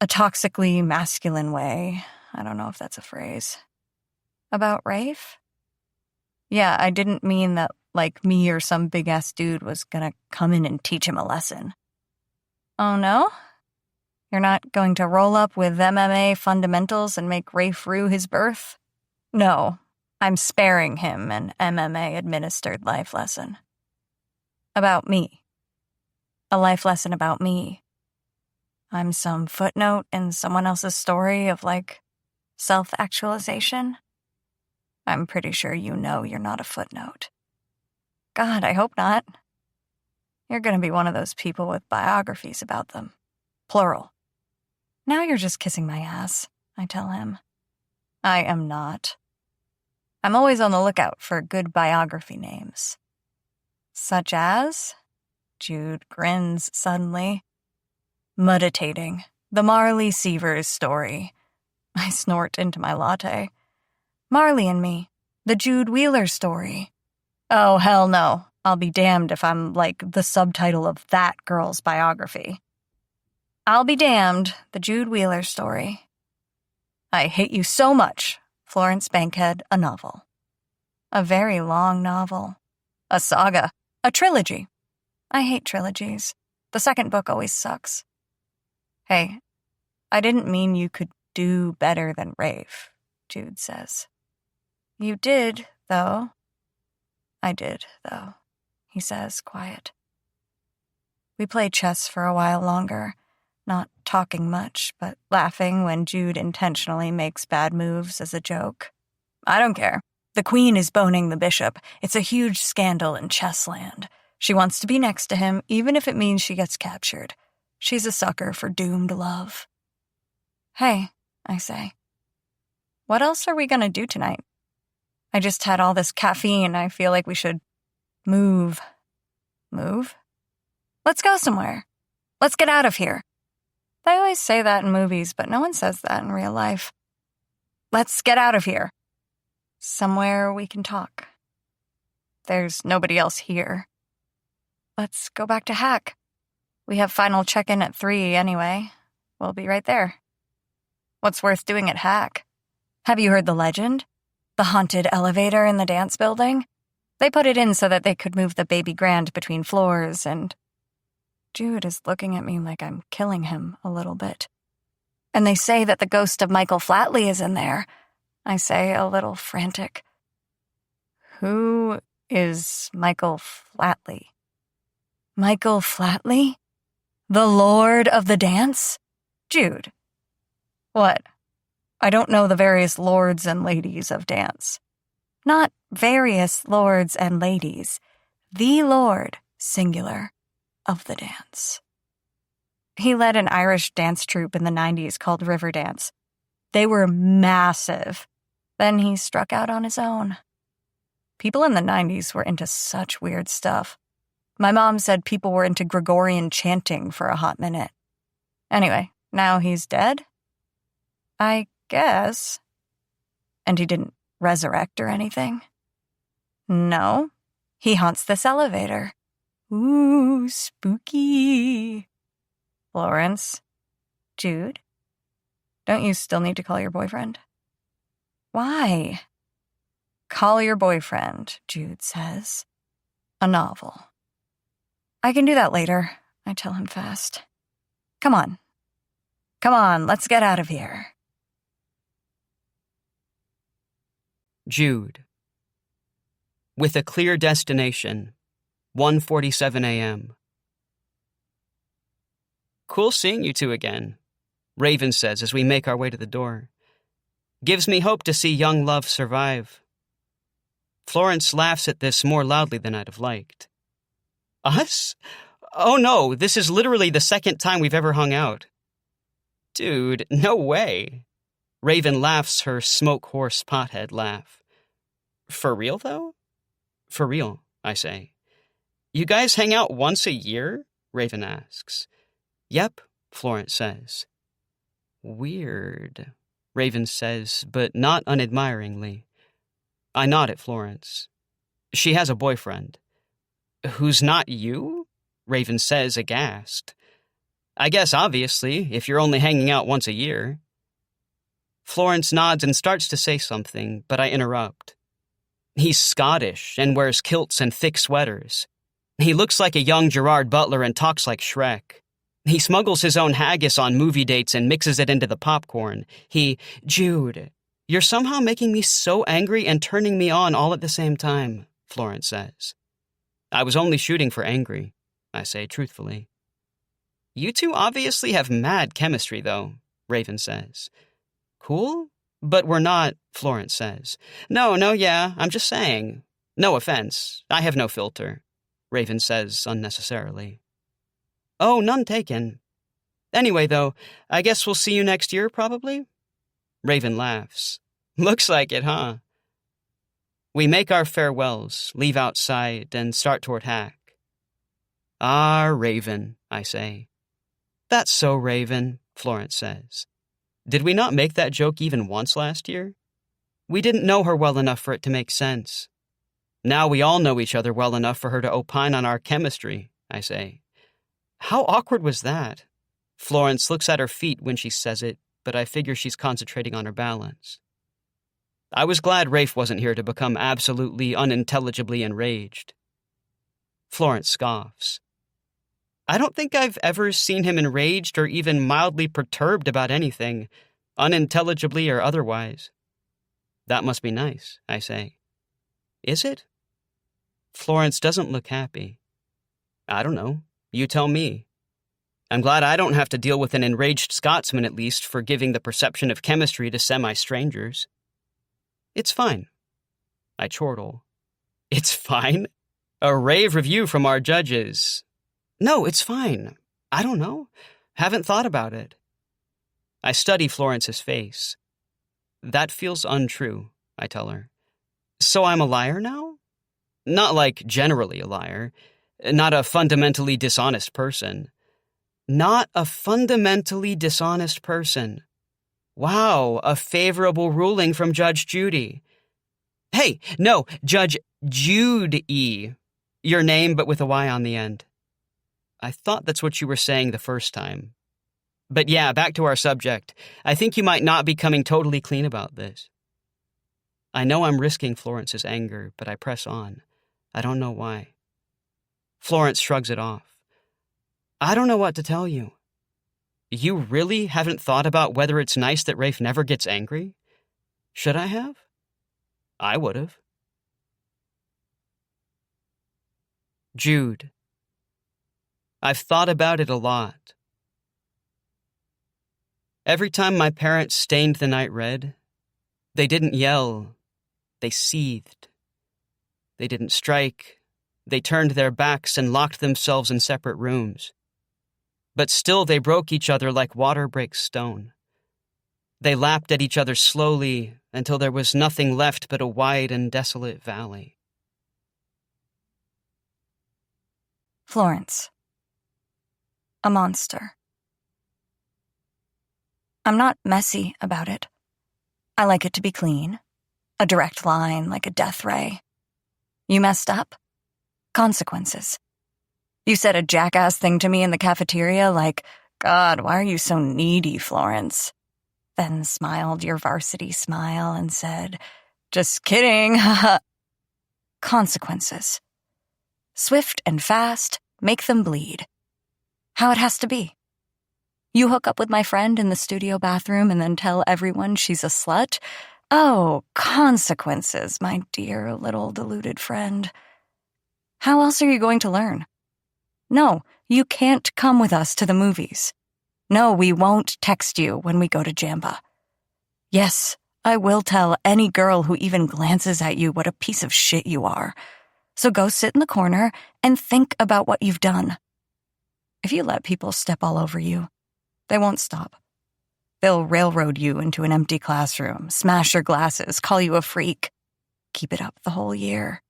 a toxically masculine way. I don't know if that's a phrase. About Rafe? Yeah, I didn't mean that like me or some big-ass dude was gonna come in and teach him a lesson. Oh no? You're not going to roll up with MMA fundamentals and make Rafe rue his birth? No, I'm sparing him an MMA-administered life lesson. About me. A life lesson about me. I'm some footnote in someone else's story of, like, self-actualization. I'm pretty sure you know you're not a footnote. God, I hope not. You're gonna be one of those people with biographies about them. Plural. Now you're just kissing my ass, I tell him. I am not. I'm always on the lookout for good biography names. Such as? Jude grins suddenly. Meditating. The Marley Sievers story. I snort into my latte. Marley and Me. The Jude Wheeler story. Oh, hell no. I'll be damned if I'm like the subtitle of that girl's biography. I'll Be Damned, the Jude Wheeler story. I Hate You So Much, Florence Bankhead, a novel. A very long novel. A saga. A trilogy. I hate trilogies. The second book always sucks. Hey, I didn't mean you could do better than Rafe, Jude says. You did, though. I did, though, he says, quiet. We play chess for a while longer, not talking much, but laughing when Jude intentionally makes bad moves as a joke. I don't care. The queen is boning the bishop. It's a huge scandal in chess land. She wants to be next to him, even if it means she gets captured. She's a sucker for doomed love. Hey, I say. What else are we gonna do tonight? I just had all this caffeine. I feel like we should move. Move? Let's go somewhere. Let's get out of here. They always say that in movies, but no one says that in real life. Let's get out of here. Somewhere we can talk. There's nobody else here. Let's go back to Hack. We have final check-in at 3 anyway. We'll be right there. What's worth doing at Hack? Have you heard the legend? The haunted elevator in the dance building? They put it in so that they could move the baby grand between floors and... Jude is looking at me like I'm killing him a little bit. And they say that the ghost of Michael Flatley is in there. I say, a little frantic. Who is Michael Flatley? Michael Flatley? The Lord of the Dance? Jude. What? I don't know the various lords and ladies of dance. Not various lords and ladies. The Lord, singular, of the dance. He led an Irish dance troupe in the 90s called Riverdance. They were massive. Then he struck out on his own. People in the 90s were into such weird stuff. My mom said people were into Gregorian chanting for a hot minute. Anyway, now he's dead? I guess. And he didn't resurrect or anything? No. He haunts this elevator. Ooh, spooky. Florence? Jude? Don't you still need to call your boyfriend? Why? Call your boyfriend, Jude says. A novel. I can do that later, I tell him fast. Come on. Come on, let's get out of here. Jude. With a clear destination, 1:47 a.m. Cool seeing you two again, Raven says as we make our way to the door. Gives me hope to see young love survive. Florence laughs at this more loudly than I'd have liked. Us? Oh no, this is literally the second time we've ever hung out. Dude, no way. Raven laughs her smoke horse pothead laugh. For real, though? For real, I say. You guys hang out once a year? Raven asks. Yep, Florence says. Weird, Raven says, but not unadmiringly. I nod at Florence. She has a boyfriend. Who's not you? Raven says, aghast. I guess, obviously, if you're only hanging out once a year. Florence nods and starts to say something, but I interrupt. He's Scottish and wears kilts and thick sweaters. He looks like a young Gerard Butler and talks like Shrek. He smuggles his own haggis on movie dates and mixes it into the popcorn. Jude, you're somehow making me so angry and turning me on all at the same time, Florence says. I was only shooting for angry, I say truthfully. You two obviously have mad chemistry, though, Raven says. Cool? But we're not, Florence says. No, yeah, I'm just saying. No offense. I have no filter, Raven says unnecessarily. Oh, none taken. Anyway, though, I guess we'll see you next year, probably? Raven laughs. Looks like it, huh? We make our farewells, leave outside, and start toward Hack. Ah, Raven, I say. That's so Raven, Florence says. Did we not make that joke even once last year? We didn't know her well enough for it to make sense. Now we all know each other well enough for her to opine on our chemistry, I say. How awkward was that? Florence looks at her feet when she says it, but I figure she's concentrating on her balance. I was glad Rafe wasn't here to become absolutely unintelligibly enraged. Florence scoffs. I don't think I've ever seen him enraged or even mildly perturbed about anything, unintelligibly or otherwise. That must be nice, I say. Is it? Florence doesn't look happy. I don't know. You tell me. I'm glad I don't have to deal with an enraged Scotsman, at least, for giving the perception of chemistry to semi-strangers. It's fine. I chortle. It's fine? A rave review from our judges. No, it's fine. I don't know. Haven't thought about it. I study Florence's face. That feels untrue, I tell her. So I'm a liar now? Not like generally a liar. Not a fundamentally dishonest person. Not a fundamentally dishonest person. Wow, a favorable ruling from Judge Judy. Hey, no, Judge Jude E. Your name, but with a Y on the end. I thought that's what you were saying the first time. But yeah, back to our subject. I think you might not be coming totally clean about this. I know I'm risking Florence's anger, but I press on. I don't know why. Florence shrugs it off. I don't know what to tell you. You really haven't thought about whether it's nice that Rafe never gets angry? Should I have? I would have. Jude. I've thought about it a lot. Every time my parents stained the night red, they didn't yell, they seethed. They didn't strike, they turned their backs and locked themselves in separate rooms. But still they broke each other like water breaks stone. They lapped at each other slowly until there was nothing left but a wide and desolate valley. Florence. A monster. I'm not messy about it. I like it to be clean. A direct line like a death ray. You messed up? Consequences. You said a jackass thing to me in the cafeteria like, God, why are you so needy, Florence? Then smiled your varsity smile and said, just kidding, haha. Consequences. Swift and fast, make them bleed. How it has to be. You hook up with my friend in the studio bathroom and then tell everyone she's a slut? Oh, consequences, my dear little deluded friend. How else are you going to learn? No, you can't come with us to the movies. No, we won't text you when we go to Jamba. Yes, I will tell any girl who even glances at you what a piece of shit you are. So go sit in the corner and think about what you've done. If you let people step all over you, they won't stop. They'll railroad you into an empty classroom, smash your glasses, call you a freak. Keep it up the whole year.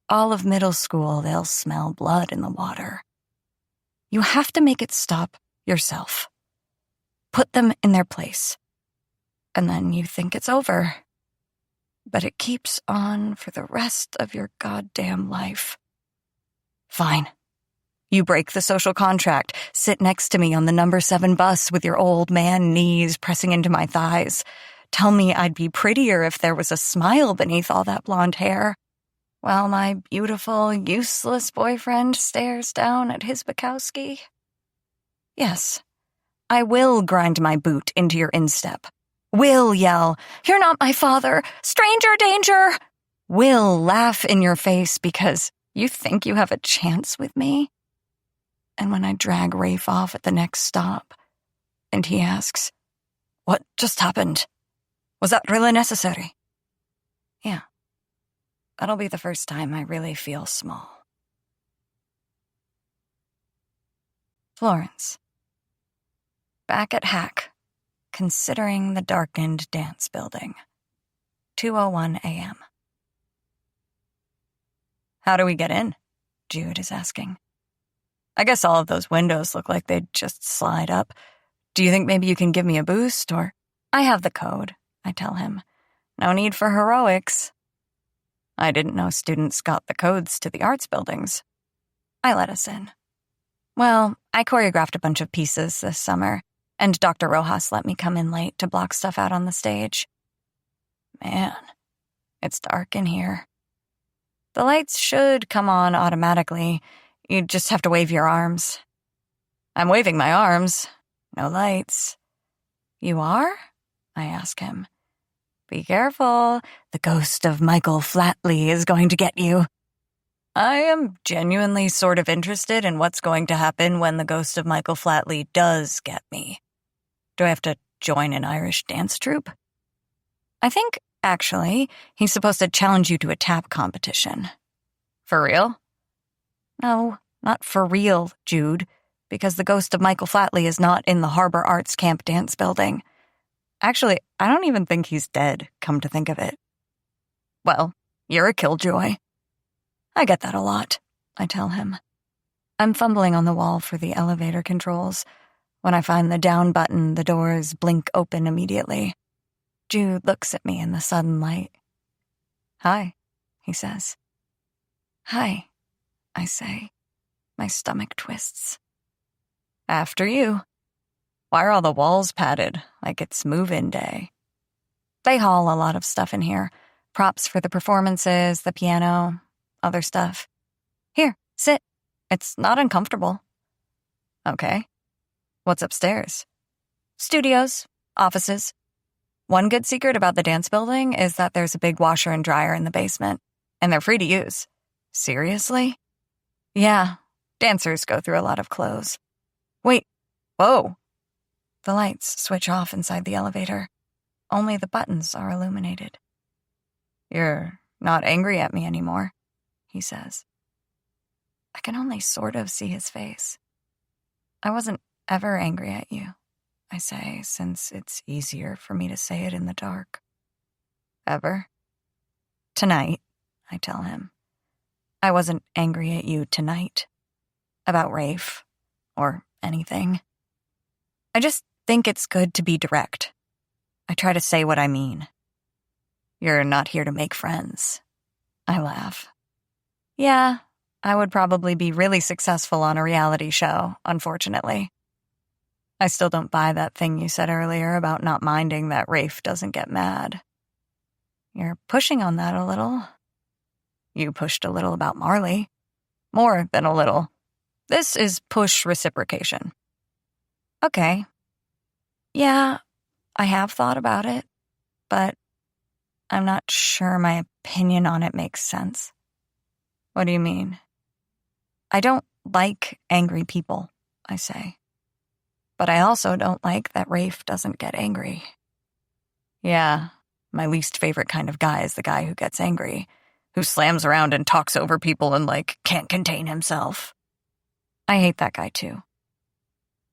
All of middle school, they'll smell blood in the water. You have to make it stop yourself. Put them in their place. And then you think it's over. But it keeps on for the rest of your goddamn life. Fine. You break the social contract, sit next to me on the number 7 bus with your old man knees pressing into my thighs. Tell me I'd be prettier if there was a smile beneath all that blonde hair. While my beautiful, useless boyfriend stares down at his Bukowski. Yes, I will grind my boot into your instep. Will yell, "You're not my father! Stranger danger!" Will laugh in your face because you think you have a chance with me. And when I drag Rafe off at the next stop, and he asks, "What just happened? Was that really necessary?" Yeah. That'll be the first time I really feel small. Florence. Back at Hack, considering the darkened dance building. 2:01 a.m. How do we get in? Jude is asking. I guess all of those windows look like they'd just slide up. Do you think maybe you can give me a boost, or... I have the code, I tell him. No need for heroics. I didn't know students got the codes to the arts buildings. I let us in. Well, I choreographed a bunch of pieces this summer, and Dr. Rojas let me come in late to block stuff out on the stage. Man, it's dark in here. The lights should come on automatically. You just have to wave your arms. I'm waving my arms. No lights. You are? I ask him. Be careful. The ghost of Michael Flatley is going to get you. I am genuinely sort of interested in what's going to happen when the ghost of Michael Flatley does get me. Do I have to join an Irish dance troupe? I think, actually, he's supposed to challenge you to a tap competition. For real? No, not for real, Jude, because the ghost of Michael Flatley is not in the Harbor Arts Camp dance building. Actually, I don't even think he's dead, come to think of it. Well, you're a killjoy. I get that a lot, I tell him. I'm fumbling on the wall for the elevator controls. When I find the down button, the doors blink open immediately. Jude looks at me in the sudden light. Hi, he says. Hi, I say. My stomach twists. After you. Why are all the walls padded, like it's move-in day? They haul a lot of stuff in here. Props for the performances, the piano, other stuff. Here, sit. It's not uncomfortable. Okay. What's upstairs? Studios, offices. One good secret about the dance building is that there's a big washer and dryer in the basement, and they're free to use. Seriously? Yeah, dancers go through a lot of clothes. Wait, whoa. The lights switch off inside the elevator. Only the buttons are illuminated. You're not angry at me anymore, he says. I can only sort of see his face. I wasn't ever angry at you, I say, since it's easier for me to say it in the dark. Ever? Tonight, I tell him. I wasn't angry at you tonight. About Rafe. Or anything. I just think it's good to be direct. I try to say what I mean. You're not here to make friends. I laugh. Yeah, I would probably be really successful on a reality show, unfortunately. I still don't buy that thing you said earlier about not minding that Rafe doesn't get mad. You're pushing on that a little. You pushed a little about Marley. More than a little. This is push reciprocation. Okay. Yeah, I have thought about it, but I'm not sure my opinion on it makes sense. What do you mean? I don't like angry people, I say. But I also don't like that Rafe doesn't get angry. Yeah, my least favorite kind of guy is the guy who gets angry, who slams around and talks over people and, can't contain himself. I hate that guy too.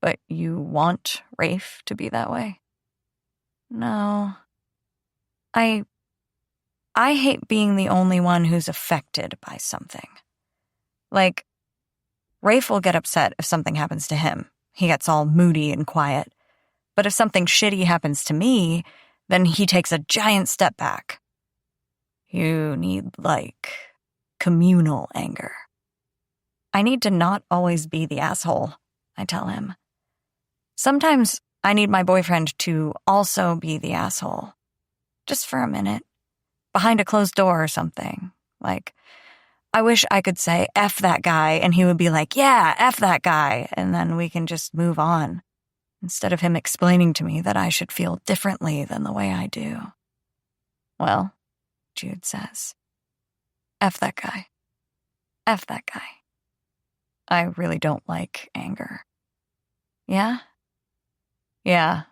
But you want Rafe to be that way? No. I hate being the only one who's affected by something. Rafe will get upset if something happens to him. He gets all moody and quiet. But if something shitty happens to me, then he takes a giant step back. You need, communal anger. I need to not always be the asshole, I tell him. Sometimes I need my boyfriend to also be the asshole. Just for a minute. Behind a closed door or something. I wish I could say, F that guy, and he would be like, yeah, F that guy, and then we can just move on, instead of him explaining to me that I should feel differently than the way I do. Well, Jude says, F that guy. F that guy. I really don't like anger. Yeah? Yeah.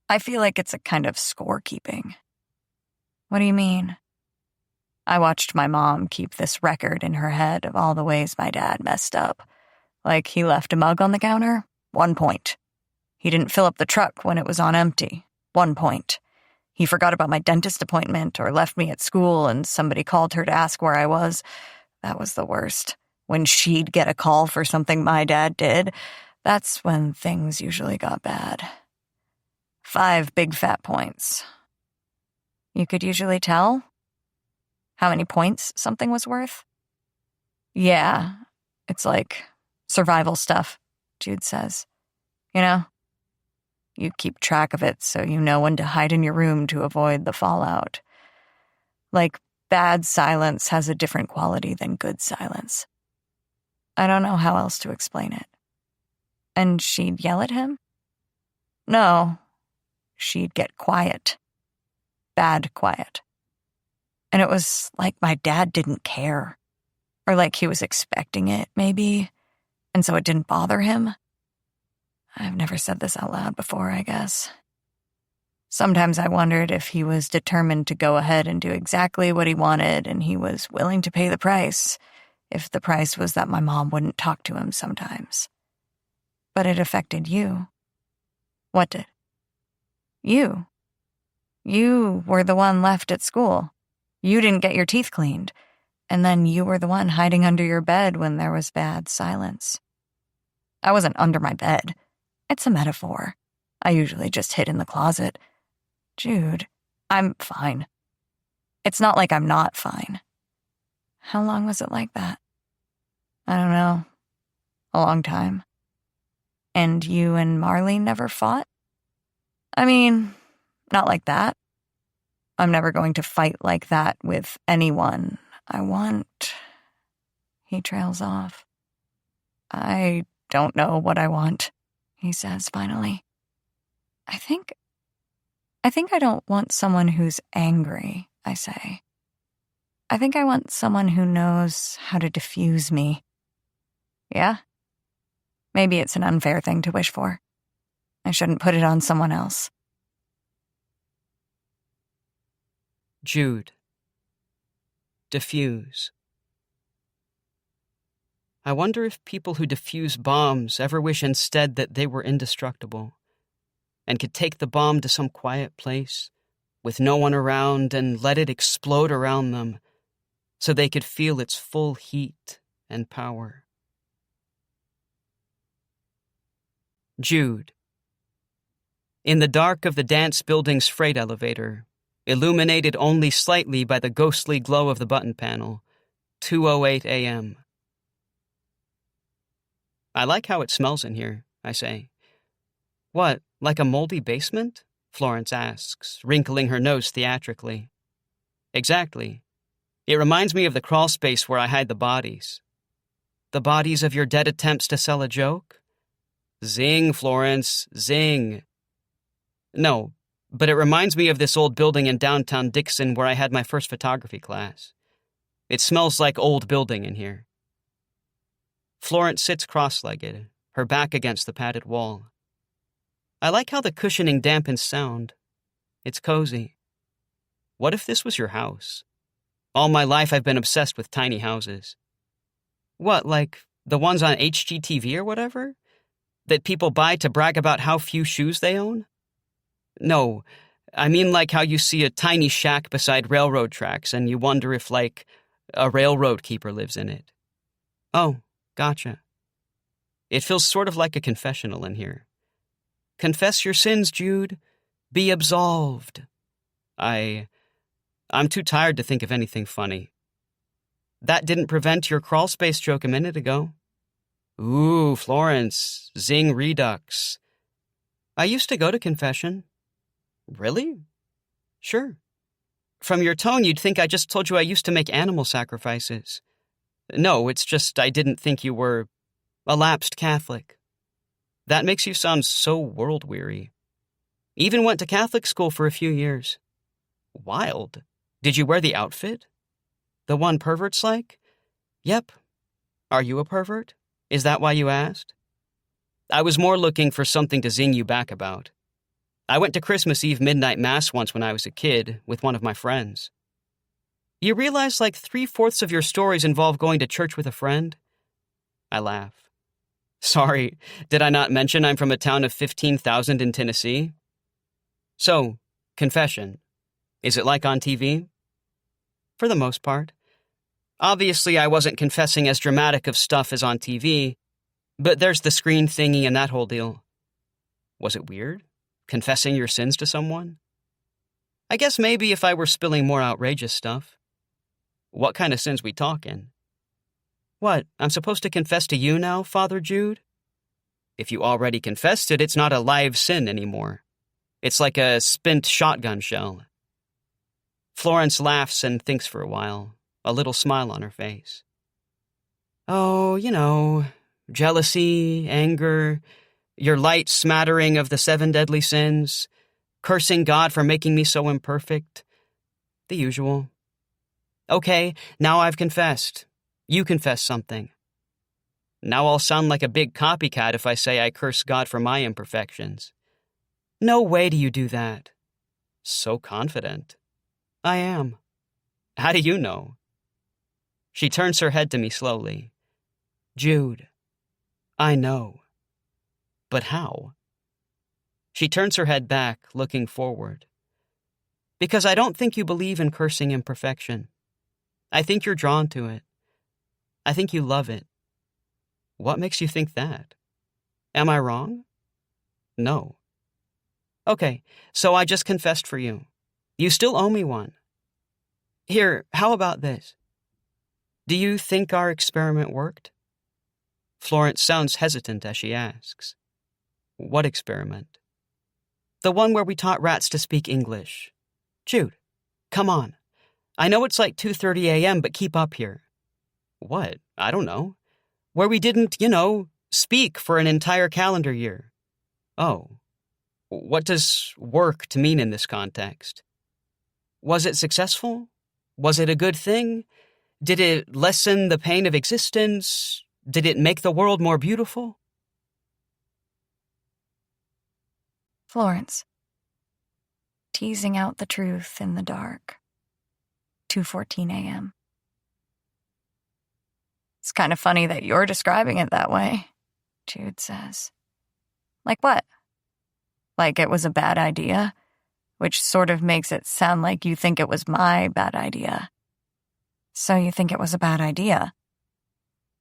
I feel like it's a kind of scorekeeping. What do you mean? I watched my mom keep this record in her head of all the ways my dad messed up. He left a mug on the counter, 1 point. He didn't fill up the truck when it was on empty, 1 point. He forgot about my dentist appointment or left me at school and somebody called her to ask where I was. That was the worst. When she'd get a call for something my dad did, that's when things usually got bad. 5 big fat points. You could usually tell? How many points something was worth? Yeah, it's like survival stuff, Jude says. You know, you keep track of it so you know when to hide in your room to avoid the fallout. Like, bad silence has a different quality than good silence. I don't know how else to explain it. And she'd yell at him? No, she'd get quiet. Bad quiet. And it was like my dad didn't care. Or like he was expecting it, maybe, and so it didn't bother him. I've never said this out loud before, I guess. Sometimes I wondered if he was determined to go ahead and do exactly what he wanted and he was willing to pay the price, if the price was that my mom wouldn't talk to him sometimes. But it affected you. What did? You. You were the one left at school. You didn't get your teeth cleaned. And then you were the one hiding under your bed when there was bad silence. I wasn't under my bed. It's a metaphor. I usually just hid in the closet. Jude, I'm fine. It's not like I'm not fine. How long was it like that? I don't know. A long time. And you and Marlene never fought? I mean, not like that. I'm never going to fight like that with anyone. He trails off. I don't know what I want, he says finally. I think I don't want someone who's angry, I say. I think I want someone who knows how to diffuse me. Yeah? Maybe it's an unfair thing to wish for. I shouldn't put it on someone else. Jude. Diffuse. I wonder if people who defuse bombs ever wish instead that they were indestructible and could take the bomb to some quiet place with no one around and let it explode around them so they could feel its full heat and power. Jude. In the dark of the dance building's freight elevator, illuminated only slightly by the ghostly glow of the button panel, 2:08 a.m. I like how it smells in here, I say. What, like a moldy basement? Florence asks, wrinkling her nose theatrically. Exactly. It reminds me of the crawl space where I hide the bodies. The bodies of your dead attempts to sell a joke? Zing, Florence, zing. No, but it reminds me of this old building in downtown Dixon where I had my first photography class. It smells like old building in here. Florence sits cross-legged, her back against the padded wall. I like how the cushioning dampens sound. It's cozy. What if this was your house? All my life I've been obsessed with tiny houses. What, like the ones on HGTV or whatever? That people buy to brag about how few shoes they own? No, I mean like how you see a tiny shack beside railroad tracks and you wonder if, like, a railroad keeper lives in it. Oh, gotcha. It feels sort of like a confessional in here. Confess your sins, Jude. Be absolved. I'm too tired to think of anything funny. That didn't prevent your crawl space joke a minute ago. Ooh, Florence, zing redux. I used to go to confession. Really? Sure. From your tone, you'd think I just told you I used to make animal sacrifices. No, it's just I didn't think you were a lapsed Catholic. That makes you sound so world-weary. Even went to Catholic school for a few years. Wild. Did you wear the outfit? The one perverts like? Yep. Are you a pervert? Is that why you asked? I was more looking for something to zing you back about. I went to Christmas Eve midnight mass once when I was a kid with one of my friends. You realize like 3/4 of your stories involve going to church with a friend? I laugh. Sorry, did I not mention I'm from a town of 15,000 in Tennessee? So, confession. Is it like on TV? For the most part. Obviously, I wasn't confessing as dramatic of stuff as on TV, but there's the screen thingy and that whole deal. Was it weird? Confessing your sins to someone? I guess maybe if I were spilling more outrageous stuff. What kind of sins we talking? What, I'm supposed to confess to you now, Father Jude? If you already confessed it, it's not a live sin anymore. It's like a spent shotgun shell. Florence laughs and thinks for a while, a little smile on her face. Oh, jealousy, anger, your light smattering of the 7 deadly sins, cursing God for making me so imperfect. The usual. Okay, now I've confessed. You confess something. Now I'll sound like a big copycat if I say I curse God for my imperfections. No way do you do that. So confident. I am. How do you know? She turns her head to me slowly. Jude, I know. But how? She turns her head back, looking forward. Because I don't think you believe in cursing imperfection. I think you're drawn to it. I think you love it. What makes you think that? Am I wrong? No. Okay, so I just confessed for you. You still owe me one. Here, how about this? Do you think our experiment worked? Florence sounds hesitant as she asks. What experiment? The one where we taught rats to speak English. Jude, come on. I know it's like 2:30 a.m., but keep up here. What? I don't know. Where we didn't, speak for an entire calendar year. Oh. What does work to mean in this context? Was it successful? Was it a good thing? Did it lessen the pain of existence? Did it make the world more beautiful? Florence. Teasing out the truth in the dark. 2:14 a.m. It's kind of funny that you're describing it that way, Jude says. Like what? Like it was a bad idea? Which sort of makes it sound like you think it was my bad idea. So you think it was a bad idea?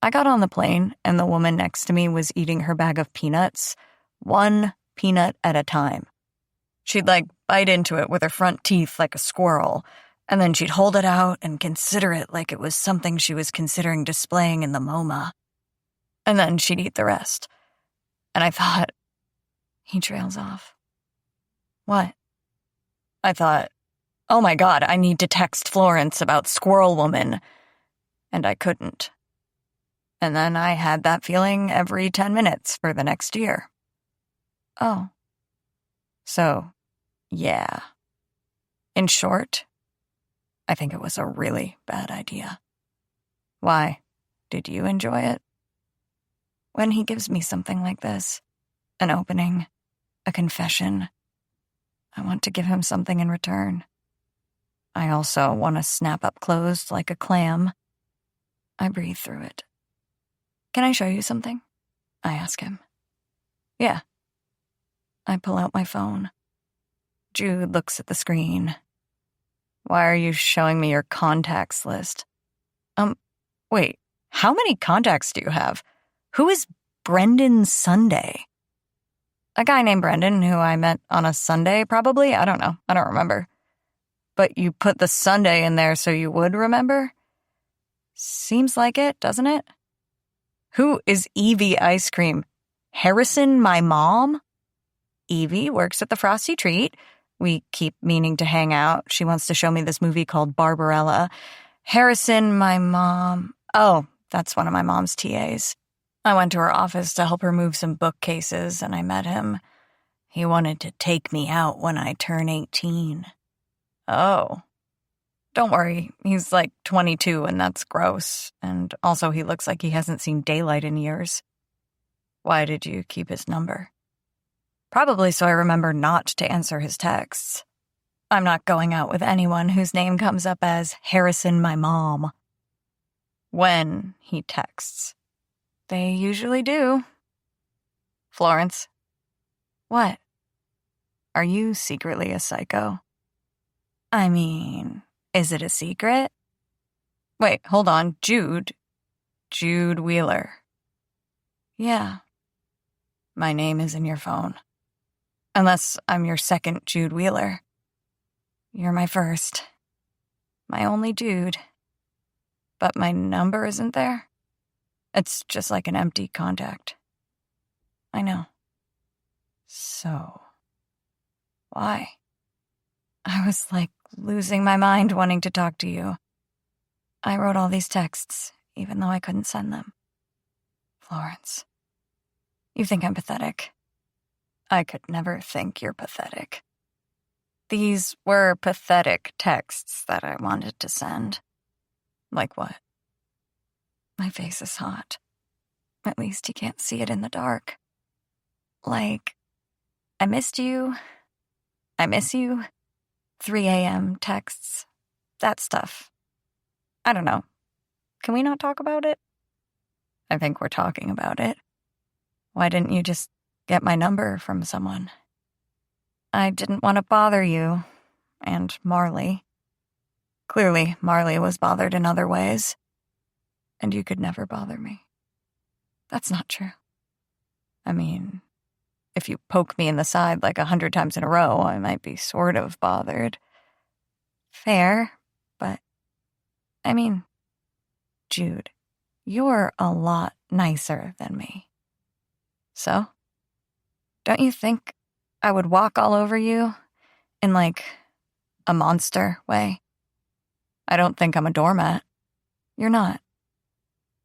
I got on the plane, and the woman next to me was eating her bag of peanuts, one peanut at a time. She'd, bite into it with her front teeth like a squirrel, and then she'd hold it out and consider it like it was something she was considering displaying in the MoMA. And then she'd eat the rest. And I thought, he trails off. What? I thought, oh my God, I need to text Florence about Squirrel Woman. And I couldn't. And then I had that feeling every 10 minutes for the next year. Oh. So, yeah. In short, I think it was a really bad idea. Why? Did you enjoy it? When he gives me something like this, an opening, a confession, I want to give him something in return. I also want to snap up closed like a clam. I breathe through it. Can I show you something? I ask him. Yeah. I pull out my phone. Jude looks at the screen. Why are you showing me your contacts list? Wait, how many contacts do you have? Who is Brendan Sunday? A guy named Brendan who I met on a Sunday, probably? I don't know. I don't remember. But you put the Sunday in there so you would remember? Seems like it, doesn't it? Who is Evie Ice Cream? Harrison, my mom? Evie works at the Frosty Treat. We keep meaning to hang out. She wants to show me this movie called Barbarella. Harrison, my mom. Oh, that's one of my mom's TAs. I went to her office to help her move some bookcases, and I met him. He wanted to take me out when I turn 18. Oh. Don't worry, he's 22 and that's gross. And also he looks like he hasn't seen daylight in years. Why did you keep his number? Probably so I remember not to answer his texts. I'm not going out with anyone whose name comes up as Harrison, my mom. When he texts. They usually do. Florence. What? Are you secretly a psycho? I mean, is it a secret? Wait, hold on. Jude Wheeler. Yeah. My name is in your phone. Unless I'm your second Jude Wheeler. You're my first. My only Jude. But my number isn't there? It's just like an empty contact. I know. So, why? I was like losing my mind wanting to talk to you. I wrote all these texts, even though I couldn't send them. Florence, you think I'm pathetic. I could never think you're pathetic. These were pathetic texts that I wanted to send. Like what? My face is hot. At least you can't see it in the dark. Like, I missed you. I miss you. 3 a.m. texts. That stuff. I don't know. Can we not talk about it? I think we're talking about it. Why didn't you just get my number from someone? I didn't want to bother you. And Marley. Clearly, Marley was bothered in other ways. And you could never bother me. That's not true. I mean, if you poke me in the side like 100 times in a row, I might be sort of bothered. Fair, but, I mean, Jude, you're a lot nicer than me. So, don't you think I would walk all over you in, like, a monster way? I don't think I'm a doormat. You're not.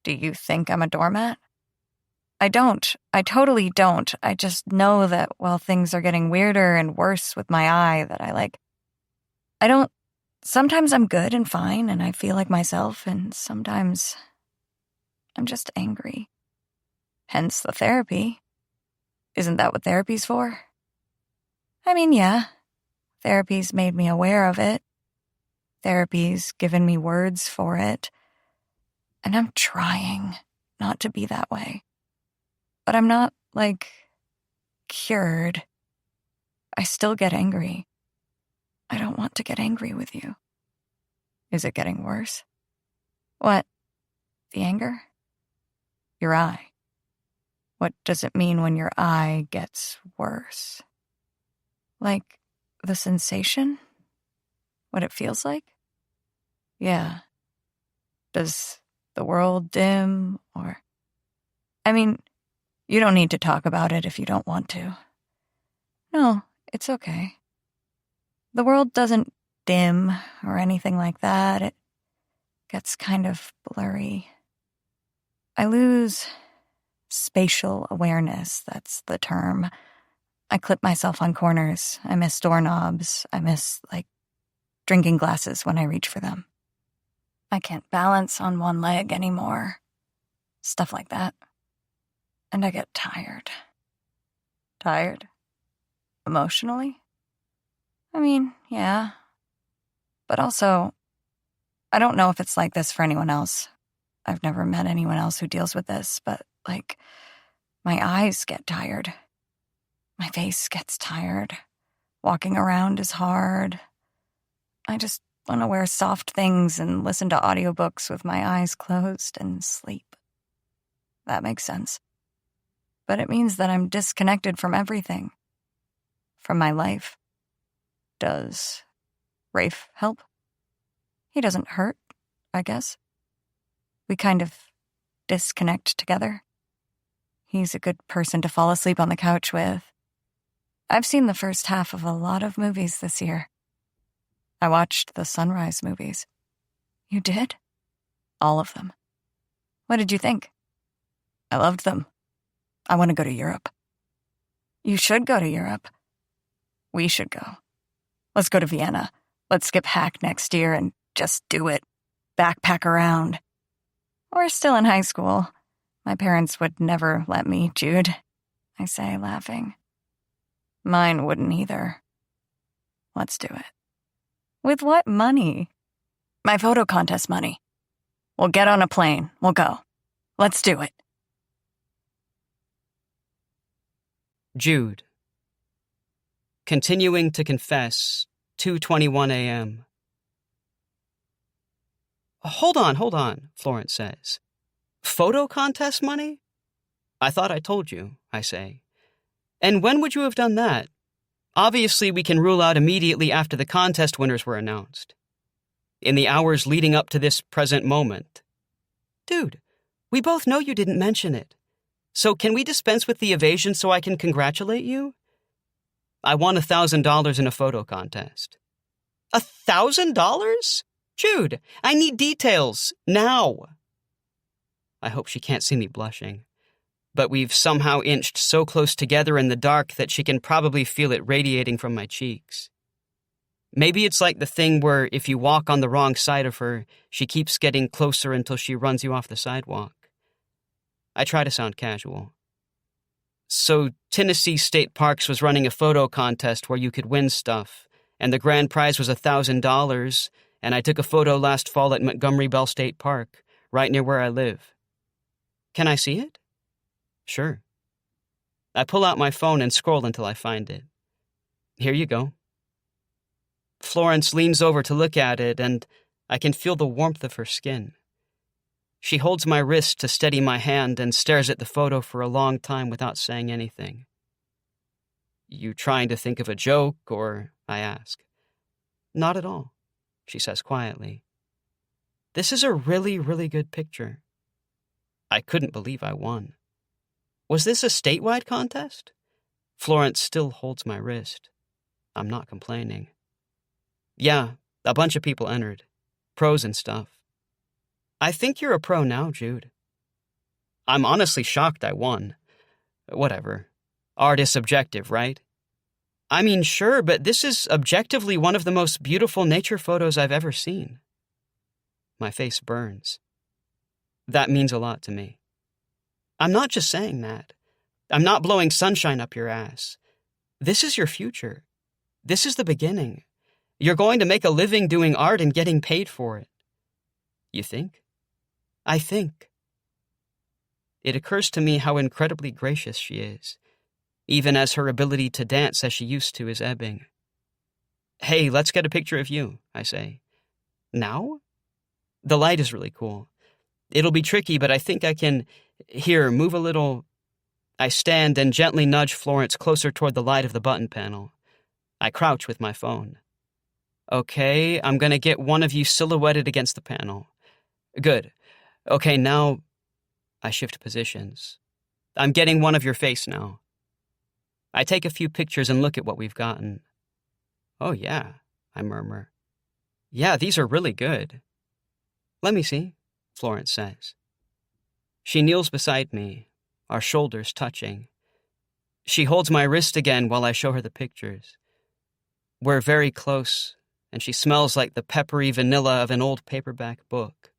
Do you think I'm a doormat? I don't. I totally don't. I just know that while things are getting weirder and worse with my eye, that I don't. Sometimes I'm good and fine and I feel like myself, and sometimes I'm just angry. Hence the therapy. Isn't that what therapy's for? I mean, yeah. Therapy's made me aware of it. Therapy's given me words for it. And I'm trying not to be that way. But I'm not, like, cured. I still get angry. I don't want to get angry with you. Is it getting worse? What? The anger? Your eye. What does it mean when your eye gets worse? Like, the sensation? What it feels like? Yeah. Does the world dim, or... I mean... You don't need to talk about it if you don't want to. No, it's okay. The world doesn't dim or anything like that. It gets kind of blurry. I lose spatial awareness, that's the term. I clip myself on corners. I miss doorknobs. I miss, like, drinking glasses when I reach for them. I can't balance on one leg anymore. Stuff like that. And I get tired. Tired? Emotionally? I mean, yeah. But also, I don't know if it's like this for anyone else. I've never met anyone else who deals with this, but, like, my eyes get tired. My face gets tired. Walking around is hard. I just want to wear soft things and listen to audiobooks with my eyes closed and sleep. That makes sense. But it means that I'm disconnected from everything. From my life. Does Rafe help? He doesn't hurt, I guess. We kind of disconnect together. He's a good person to fall asleep on the couch with. I've seen the first half of a lot of movies this year. I watched the Sunrise movies. You did? All of them. What did you think? I loved them. I want to go to Europe. You should go to Europe. We should go. Let's go to Vienna. Let's skip Hack next year and just do it. Backpack around. We're still in high school. My parents would never let me, Jude, I say, laughing. Mine wouldn't either. Let's do it. With what money? My photo contest money. We'll get on a plane. We'll go. Let's do it. Jude. Continuing to confess, 2:21 a.m. Hold on, Florence says. Photo contest money? I thought I told you, I say. And when would you have done that? Obviously, we can rule out immediately after the contest winners were announced. In the hours leading up to this present moment, Dude, we both know you didn't mention it. So can we dispense with the evasion so I can congratulate you? I won $1,000 in a photo contest. $1,000? Jude, I need details, now. I hope she can't see me blushing, but we've somehow inched so close together in the dark that she can probably feel it radiating from my cheeks. Maybe it's like the thing where if you walk on the wrong side of her, she keeps getting closer until she runs you off the sidewalk. I try to sound casual. So Tennessee State Parks was running a photo contest where you could win stuff, and the grand prize was $1,000, and I took a photo last fall at Montgomery Bell State Park, right near where I live. Can I see it? Sure. I pull out my phone and scroll until I find it. Here you go. Florence leans over to look at it, and I can feel the warmth of her skin. She holds my wrist to steady my hand and stares at the photo for a long time without saying anything. You trying to think of a joke, or? I ask. Not at all, she says quietly. This is a really, really good picture. I couldn't believe I won. Was this a statewide contest? Florence still holds my wrist. I'm not complaining. Yeah, a bunch of people entered. Pros and stuff. I think you're a pro now, Jude. I'm honestly shocked I won. Whatever. Art is subjective, right? I mean, sure, but this is objectively one of the most beautiful nature photos I've ever seen. My face burns. That means a lot to me. I'm not just saying that. I'm not blowing sunshine up your ass. This is your future. This is the beginning. You're going to make a living doing art and getting paid for it. You think? I think. It occurs to me how incredibly gracious she is, even as her ability to dance as she used to is ebbing. Hey, let's get a picture of you, I say. Now? The light is really cool. It'll be tricky, but I think I can... Here, move a little... I stand and gently nudge Florence closer toward the light of the button panel. I crouch with my phone. Okay, I'm gonna get one of you silhouetted against the panel. Good. Okay, now... I shift positions. I'm getting one of your face now. I take a few pictures and look at what we've gotten. Oh yeah, I murmur. Yeah, these are really good. Let me see, Florence says. She kneels beside me, our shoulders touching. She holds my wrist again while I show her the pictures. We're very close, and she smells like the peppery vanilla of an old paperback book.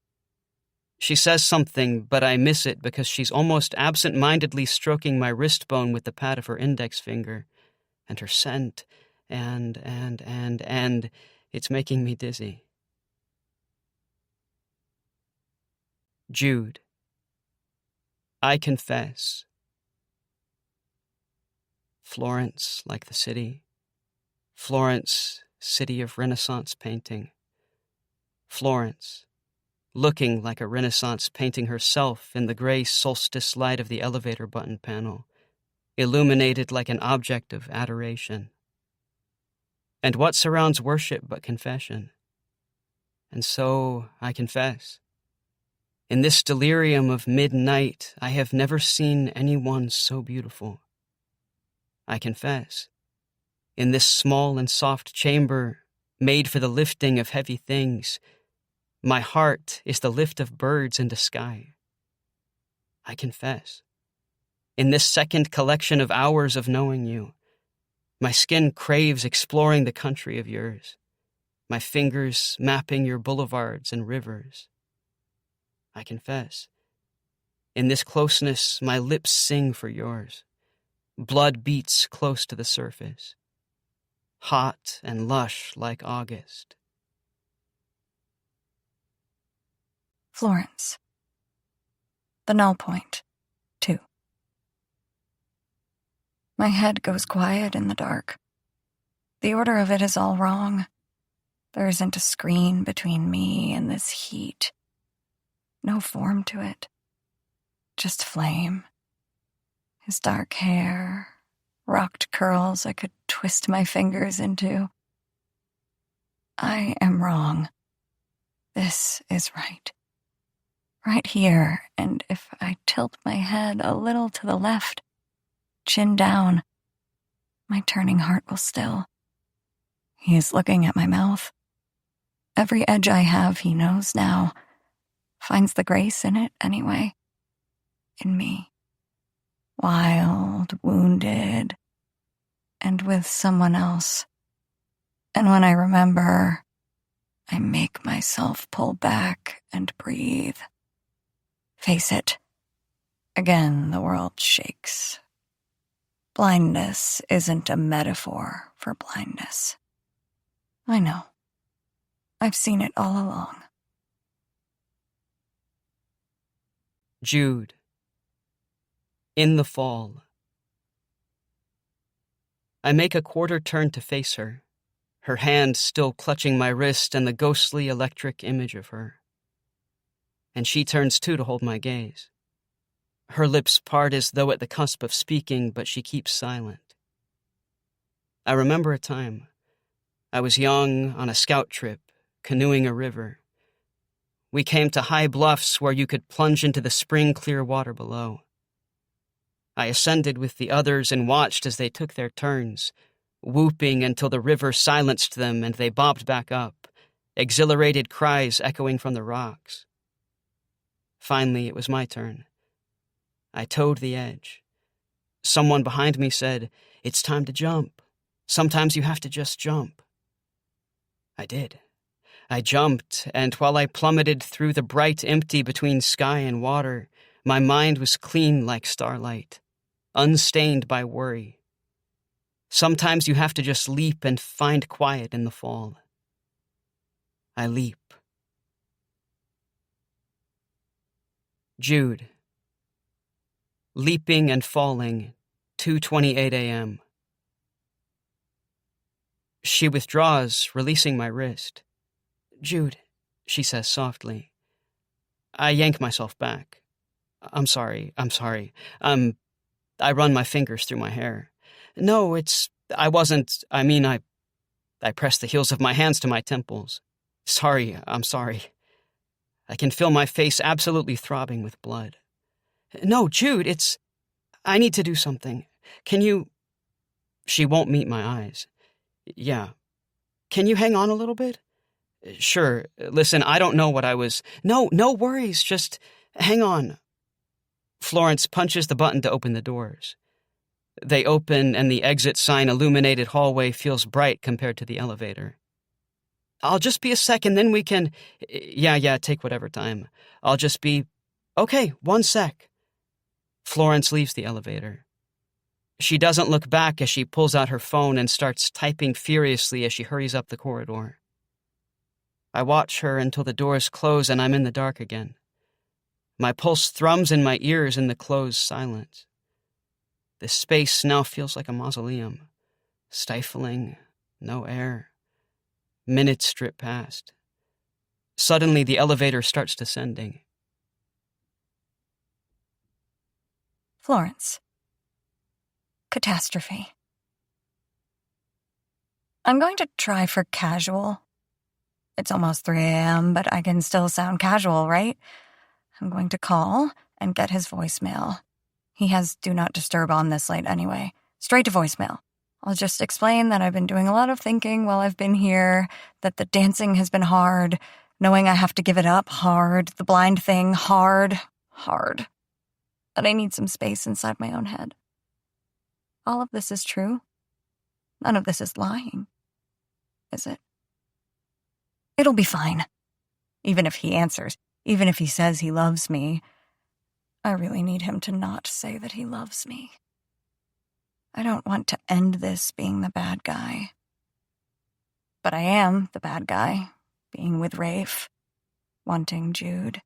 She says something, but I miss it because she's almost absent-mindedly stroking my wrist bone with the pad of her index finger, and her scent, and it's making me dizzy. Jude. I confess. Florence, like the city. Florence, city of Renaissance painting. Florence, looking like a Renaissance painting herself in the gray solstice light of the elevator button panel, illuminated like an object of adoration. And what surrounds worship but confession? And so I confess. In this delirium of midnight, I have never seen anyone so beautiful. I confess. In this small and soft chamber, made for the lifting of heavy things, my heart is the lift of birds into sky. I confess. In this second collection of hours of knowing you, my skin craves exploring the country of yours, my fingers mapping your boulevards and rivers. I confess. In this closeness, my lips sing for yours. Blood beats close to the surface, hot and lush like August. Florence. The null point, 2. My head goes quiet in the dark. The order of it is all wrong. There isn't a screen between me and this heat. No form to it. Just flame. His dark hair, rocked curls I could twist my fingers into. I am wrong. This is right. right here, and if I tilt my head a little to the left, chin down, my turning heart will still. He is looking at my mouth. Every edge I have, he knows now, finds the grace in it anyway. In me. Wild, wounded, and with someone else. And when I remember, I make myself pull back and breathe. Face it. Again, the world shakes. Blindness isn't a metaphor for blindness. I know. I've seen it all along. Jude. In the fall. I make a quarter turn to face her, her hand still clutching my wrist and the ghostly electric image of her. And she turns too to hold my gaze. Her lips part as though at the cusp of speaking, but she keeps silent. I remember a time. I was young, on a scout trip, canoeing a river. We came to high bluffs where you could plunge into the spring-clear water below. I ascended with the others and watched as they took their turns, whooping until the river silenced them and they bobbed back up, exhilarated cries echoing from the rocks. Finally, it was my turn. I towed the edge. Someone behind me said, "It's time to jump. Sometimes you have to just jump." I did. I jumped, and while I plummeted through the bright empty between sky and water, my mind was clean like starlight, unstained by worry. Sometimes you have to just leap and find quiet in the fall. I leap. Jude. Leaping and falling, 2:28 a.m. She withdraws, releasing my wrist. "Jude," she says softly. I yank myself back. I'm sorry. I run my fingers through my hair. No, I press the heels of my hands to my temples. I'm sorry. I can feel my face absolutely throbbing with blood. No, Jude, I need to do something. Can you... She won't meet my eyes. Yeah. Can you hang on a little bit? Sure. Listen, I don't know what I was... No worries. Just hang on. Florence punches the button to open the doors. They open, and the exit sign illuminated hallway feels bright compared to the elevator. I'll just be a second, then we can... Yeah, take whatever time. I'll just be... Okay, 1 sec. Florence leaves the elevator. She doesn't look back as she pulls out her phone and starts typing furiously as she hurries up the corridor. I watch her until the doors close and I'm in the dark again. My pulse thrums in my ears in the closed silence. The space now feels like a mausoleum. Stifling, no air. Minutes strip past. Suddenly, the elevator starts descending. Florence. Catastrophe. I'm going to try for casual. It's almost 3 a.m., but I can still sound casual, right? I'm going to call and get his voicemail. He has Do Not Disturb on this late anyway. Straight to voicemail. I'll just explain that I've been doing a lot of thinking while I've been here, that the dancing has been hard, knowing I have to give it up, hard, the blind thing, hard, that I need some space inside my own head. All of this is true. None of this is lying, is it? It'll be fine. Even if he answers, even if he says he loves me, I really need him to not say that he loves me. I don't want to end this being the bad guy. But I am the bad guy, being with Rafe, wanting Jude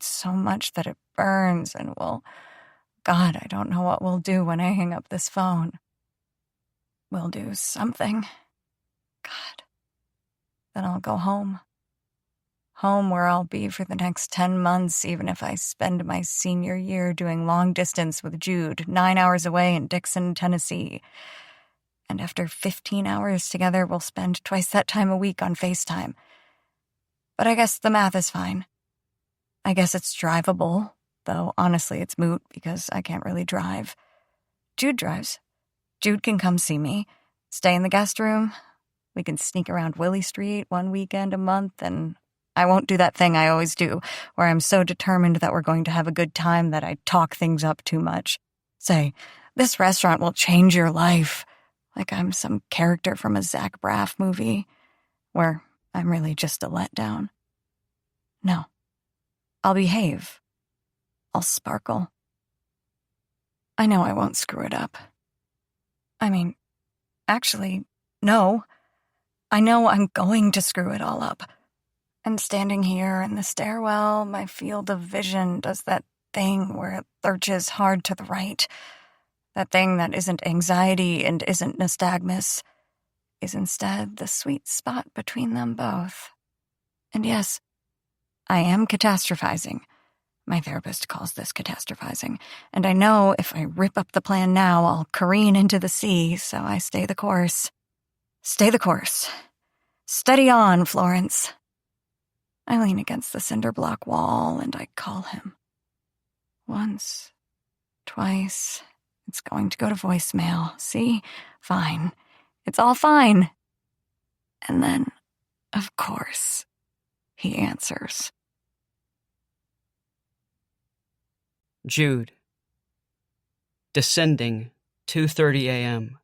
so much that it burns and will... God, I don't know what we'll do when I hang up this phone. We'll do something. God. Then I'll go home. Home where I'll be for the next 10 months, even if I spend my senior year doing long distance with Jude, 9 hours away in Dixon, Tennessee. And after 15 hours together, we'll spend twice that time a week on FaceTime. But I guess the math is fine. I guess it's drivable, though honestly it's moot because I can't really drive. Jude drives. Jude can come see me, stay in the guest room. We can sneak around Willie Street one weekend a month, and I won't do that thing I always do, where I'm so determined that we're going to have a good time that I talk things up too much. Say, this restaurant will change your life, like I'm some character from a Zach Braff movie, where I'm really just a letdown. No. I'll behave. I'll sparkle. I know I won't screw it up. I mean, actually, no. I know I'm going to screw it all up. And standing here in the stairwell, my field of vision does that thing where it lurches hard to the right. That thing that isn't anxiety and isn't nystagmus, is instead the sweet spot between them both. And yes, I am catastrophizing. My therapist calls this catastrophizing, and I know if I rip up the plan now, I'll careen into the sea, so I stay the course. Stay the course. Steady on, Florence. I lean against the cinder block wall, and I call him. Once, twice, it's going to go to voicemail. See? Fine. It's all fine. And then, of course, he answers. Jude. Descending, 2:30 a.m.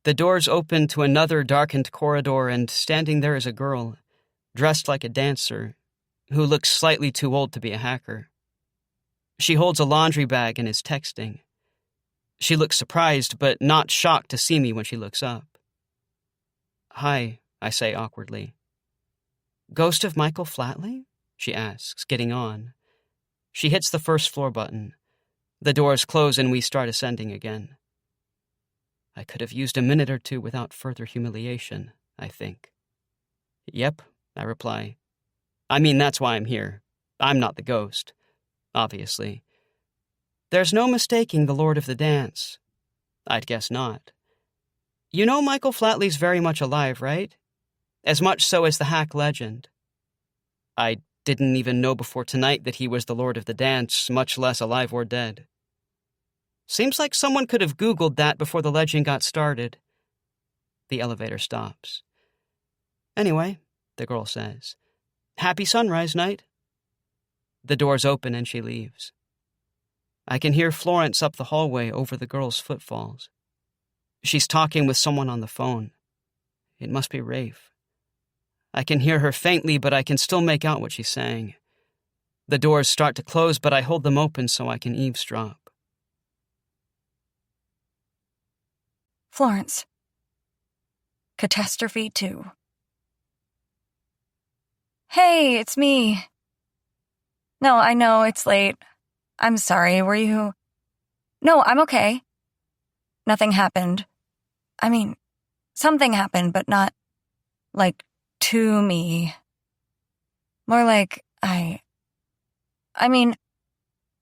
The doors open to another darkened corridor, and standing there is a girl, dressed like a dancer, who looks slightly too old to be a hacker. She holds a laundry bag and is texting. She looks surprised, but not shocked to see me when she looks up. "Hi," I say awkwardly. "Ghost of Michael Flatley?" she asks, getting on. She hits the first floor button. The doors close and we start ascending again. I could have used a minute or two without further humiliation, I think. "Yep," I reply. "I mean, that's why I'm here. I'm not the ghost. Obviously. There's no mistaking the Lord of the Dance. I'd guess not. You know Michael Flatley's very much alive, right? As much so as the hack legend. I didn't even know before tonight that he was the Lord of the Dance, much less alive or dead. Seems like someone could have Googled that before the legend got started." The elevator stops. "Anyway," the girl says, "happy sunrise night." The doors open and she leaves. I can hear Florence up the hallway over the girl's footfalls. She's talking with someone on the phone. It must be Rafe. I can hear her faintly, but I can still make out what she's saying. The doors start to close, but I hold them open so I can eavesdrop. Florence. Catastrophe 2. Hey, it's me. No, I know, it's late. I'm sorry, were you... No, I'm okay. Nothing happened. I mean, something happened, but not, like, to me. More like I mean,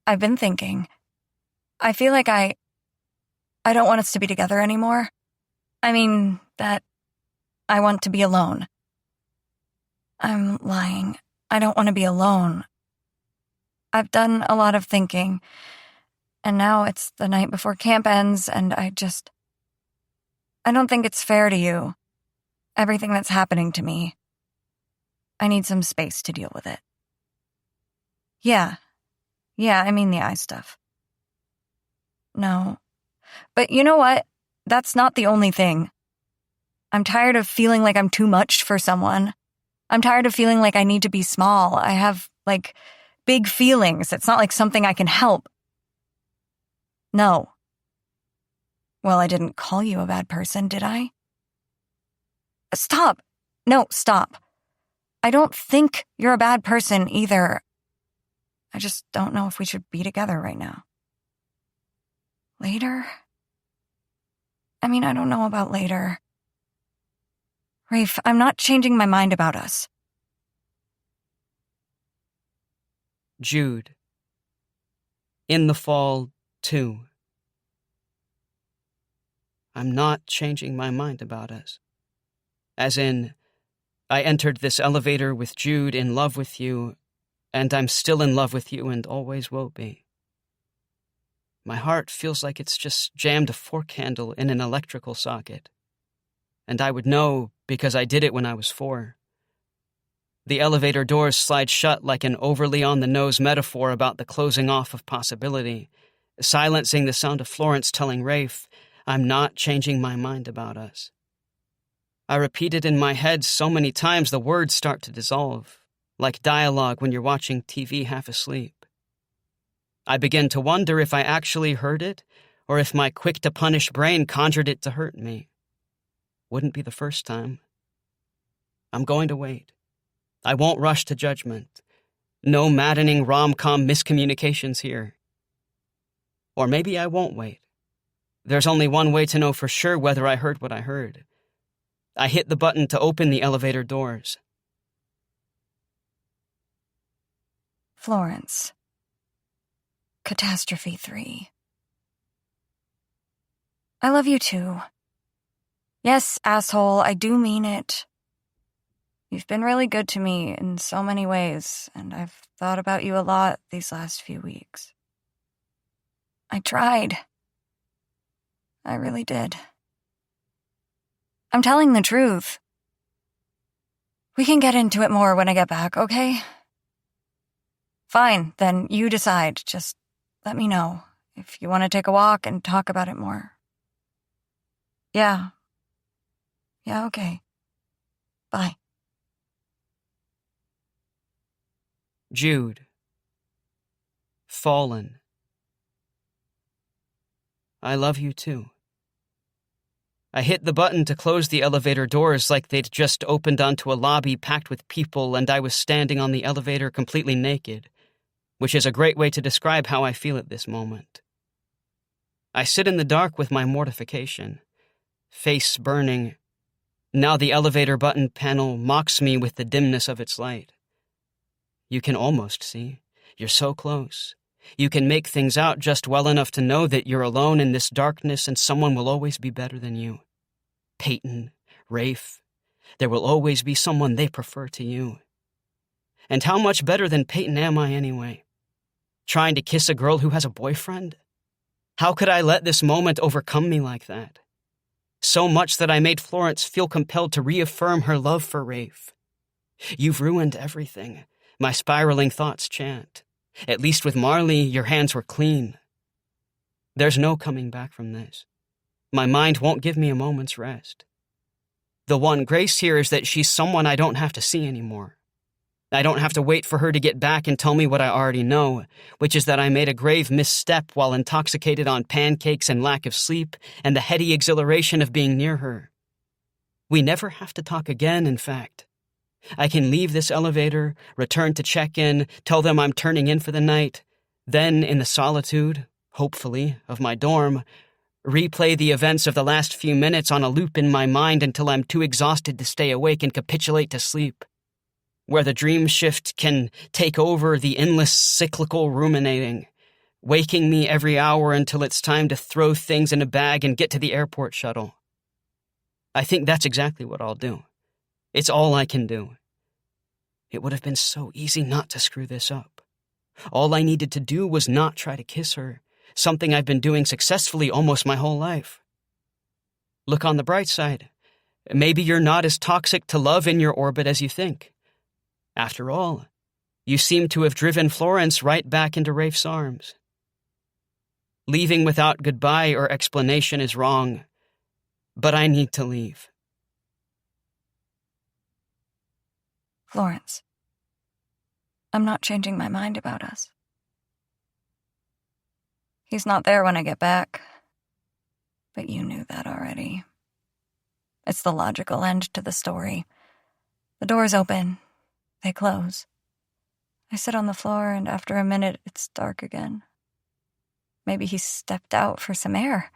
I've been thinking. I feel like I don't want us to be together anymore. I mean, that I want to be alone. I'm lying. I don't want to be alone. I've done a lot of thinking, and now it's the night before camp ends, and I don't think it's fair to you. Everything that's happening to me. I need some space to deal with it. Yeah, I mean the eye stuff. No. But you know what? That's not the only thing. I'm tired of feeling like I'm too much for someone. I'm tired of feeling like I need to be small. I have, like, big feelings. It's not like something I can help. No. Well, I didn't call you a bad person, did I? Stop. No, stop. I don't think you're a bad person either. I just don't know if we should be together right now. Later? I mean, I don't know about later. Rafe, I'm not changing my mind about us. Jude. In the Fall 2. I'm not changing my mind about us. As in, I entered this elevator with Jude in love with you, and I'm still in love with you and always will be. My heart feels like it's just jammed a fork handle in an electrical socket. And I would know because I did it when I was 4. The elevator doors slide shut like an overly on-the-nose metaphor about the closing off of possibility, silencing the sound of Florence telling Rafe, "I'm not changing my mind about us." I repeat it in my head so many times the words start to dissolve, like dialogue when you're watching TV half asleep. I begin to wonder if I actually heard it, or if my quick-to-punish brain conjured it to hurt me. Wouldn't be the first time. I'm going to wait. I won't rush to judgment. No maddening rom-com miscommunications here. Or maybe I won't wait. There's only one way to know for sure whether I heard what I heard. I hit the button to open the elevator doors. Florence. Catastrophe 3. I love you too. Yes, asshole, I do mean it. You've been really good to me in so many ways, and I've thought about you a lot these last few weeks. I tried. I really did. I'm telling the truth. We can get into it more when I get back, okay? Fine, then you decide. Just let me know if you want to take a walk and talk about it more. Yeah. Yeah, okay. Bye. Jude. Fallen. I love you too. I hit the button to close the elevator doors like they'd just opened onto a lobby packed with people and I was standing on the elevator completely naked, which is a great way to describe how I feel at this moment. I sit in the dark with my mortification, face burning. Now the elevator button panel mocks me with the dimness of its light. You can almost see. You're so close. You can make things out just well enough to know that you're alone in this darkness and someone will always be better than you. Peyton, Rafe, there will always be someone they prefer to you. And how much better than Peyton am I anyway? Trying to kiss a girl who has a boyfriend? How could I let this moment overcome me like that? So much that I made Florence feel compelled to reaffirm her love for Rafe. You've ruined everything, my spiraling thoughts chant. At least with Marley, your hands were clean. There's no coming back from this. My mind won't give me a moment's rest. The one grace here is that she's someone I don't have to see anymore. I don't have to wait for her to get back and tell me what I already know, which is that I made a grave misstep while intoxicated on pancakes and lack of sleep and the heady exhilaration of being near her. We never have to talk again, in fact. I can leave this elevator, return to check-in, tell them I'm turning in for the night, then, in the solitude, hopefully, of my dorm, replay the events of the last few minutes on a loop in my mind until I'm too exhausted to stay awake and capitulate to sleep, where the dream shift can take over the endless cyclical ruminating, waking me every hour until it's time to throw things in a bag and get to the airport shuttle. I think that's exactly what I'll do. It's all I can do. It would have been so easy not to screw this up. All I needed to do was not try to kiss her, something I've been doing successfully almost my whole life. Look on the bright side. Maybe you're not as toxic to love in your orbit as you think. After all, you seem to have driven Florence right back into Rafe's arms. Leaving without goodbye or explanation is wrong, but I need to leave. Florence. I'm not changing my mind about us. He's not there when I get back. But you knew that already. It's the logical end to the story. The doors open. They close. I sit on the floor, and after a minute, it's dark again. Maybe he stepped out for some air.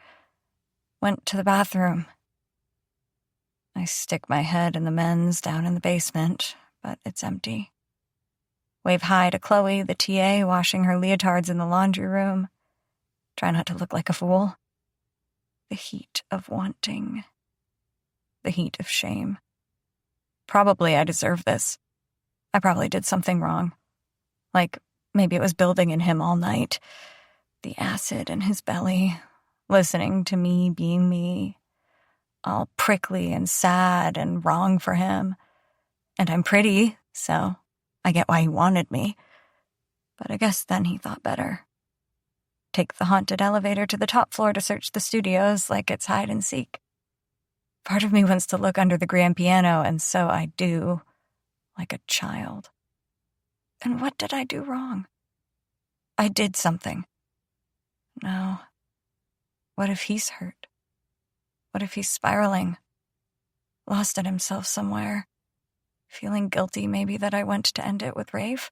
Went to the bathroom. I stick my head in the men's down in the basement, but it's empty. Wave hi to Chloe, the TA, washing her leotards in the laundry room. Try not to look like a fool. The heat of wanting. The heat of shame. Probably I deserve this. I probably did something wrong. Like, maybe it was building in him all night. The acid in his belly, listening to me being me, all prickly and sad and wrong for him. And I'm pretty, so I get why he wanted me. But I guess then he thought better. Take the haunted elevator to the top floor to search the studios like it's hide and seek. Part of me wants to look under the grand piano, and so I do, like a child. And what did I do wrong? I did something. No. What if he's hurt? What if he's spiraling? Lost at himself somewhere? Feeling guilty maybe that I went to end it with Rafe?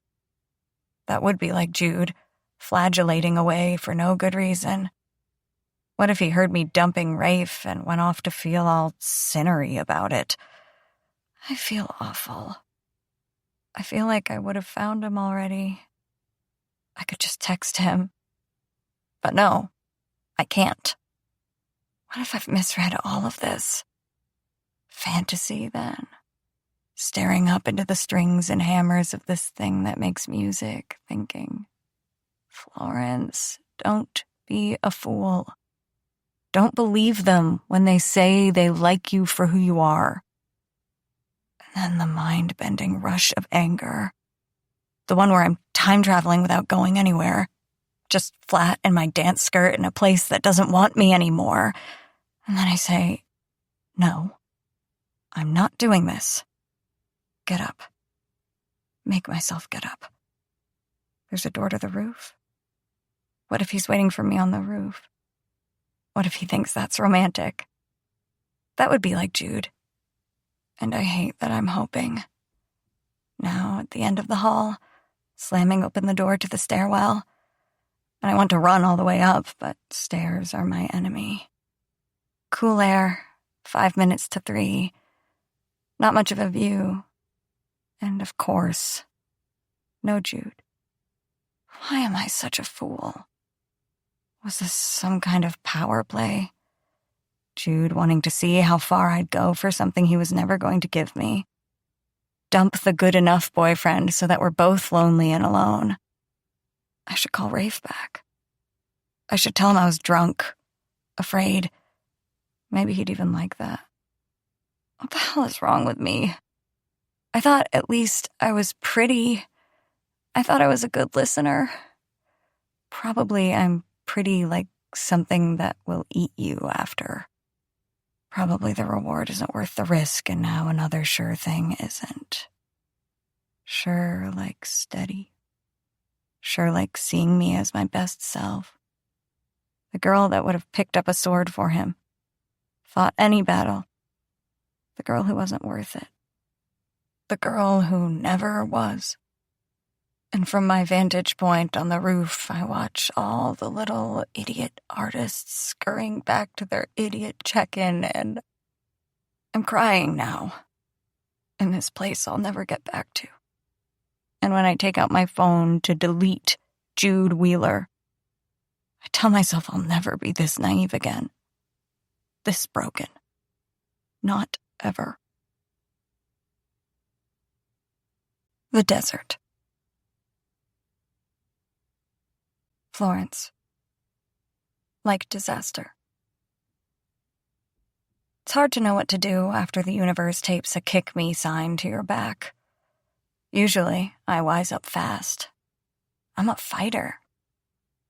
That would be like Jude, flagellating away for no good reason. What if he heard me dumping Rafe and went off to feel all sinnery about it? I feel awful. I feel like I would have found him already. I could just text him. But no, I can't. What if I've misread all of this? Fantasy, then? Staring up into the strings and hammers of this thing that makes music, thinking, Florence, don't be a fool. Don't believe them when they say they like you for who you are. And then the mind-bending rush of anger. The one where I'm time-traveling without going anywhere. Just flat in my dance skirt in a place that doesn't want me anymore. And then I say, no, I'm not doing this. Get up. Make myself get up. There's a door to the roof. What if he's waiting for me on the roof? What if he thinks that's romantic? That would be like Jude. And I hate that I'm hoping. Now, at the end of the hall, slamming open the door to the stairwell. And I want to run all the way up, but stairs are my enemy. Cool air, 5 minutes to 3. Not much of a view. And of course, no Jude. Why am I such a fool? Was this some kind of power play? Jude wanting to see how far I'd go for something he was never going to give me. Dump the good enough boyfriend so that we're both lonely and alone. I should call Rafe back. I should tell him I was drunk, afraid. Maybe he'd even like that. What the hell is wrong with me? I thought at least I was pretty. I thought I was a good listener. Probably I'm pretty like something that will eat you after. Probably the reward isn't worth the risk, and now another sure thing isn't. Sure like steady. Sure like seeing me as my best self. The girl that would have picked up a sword for him. Fought any battle. The girl who wasn't worth it. The girl who never was. And from my vantage point on the roof, I watch all the little idiot artists scurrying back to their idiot check-in, and I'm crying now. In this place I'll never get back to. And when I take out my phone to delete Jude Wheeler, I tell myself I'll never be this naive again. This broken. Not ever. The desert. Florence. Like disaster. It's hard to know what to do after the universe tapes a kick me sign to your back. Usually, I wise up fast. I'm a fighter.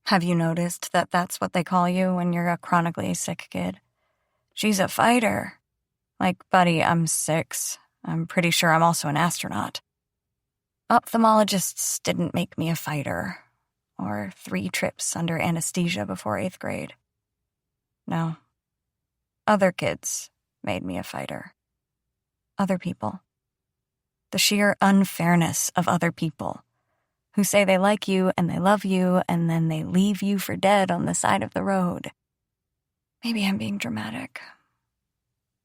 Have you noticed that that's what they call you when you're a chronically sick kid? She's a fighter. Like, buddy, I'm 6. I'm pretty sure I'm also an astronaut. Ophthalmologists didn't make me a fighter, or 3 trips under anesthesia before 8th grade. No. Other kids made me a fighter. Other people. The sheer unfairness of other people, who say they like you and they love you, and then they leave you for dead on the side of the road. Maybe I'm being dramatic.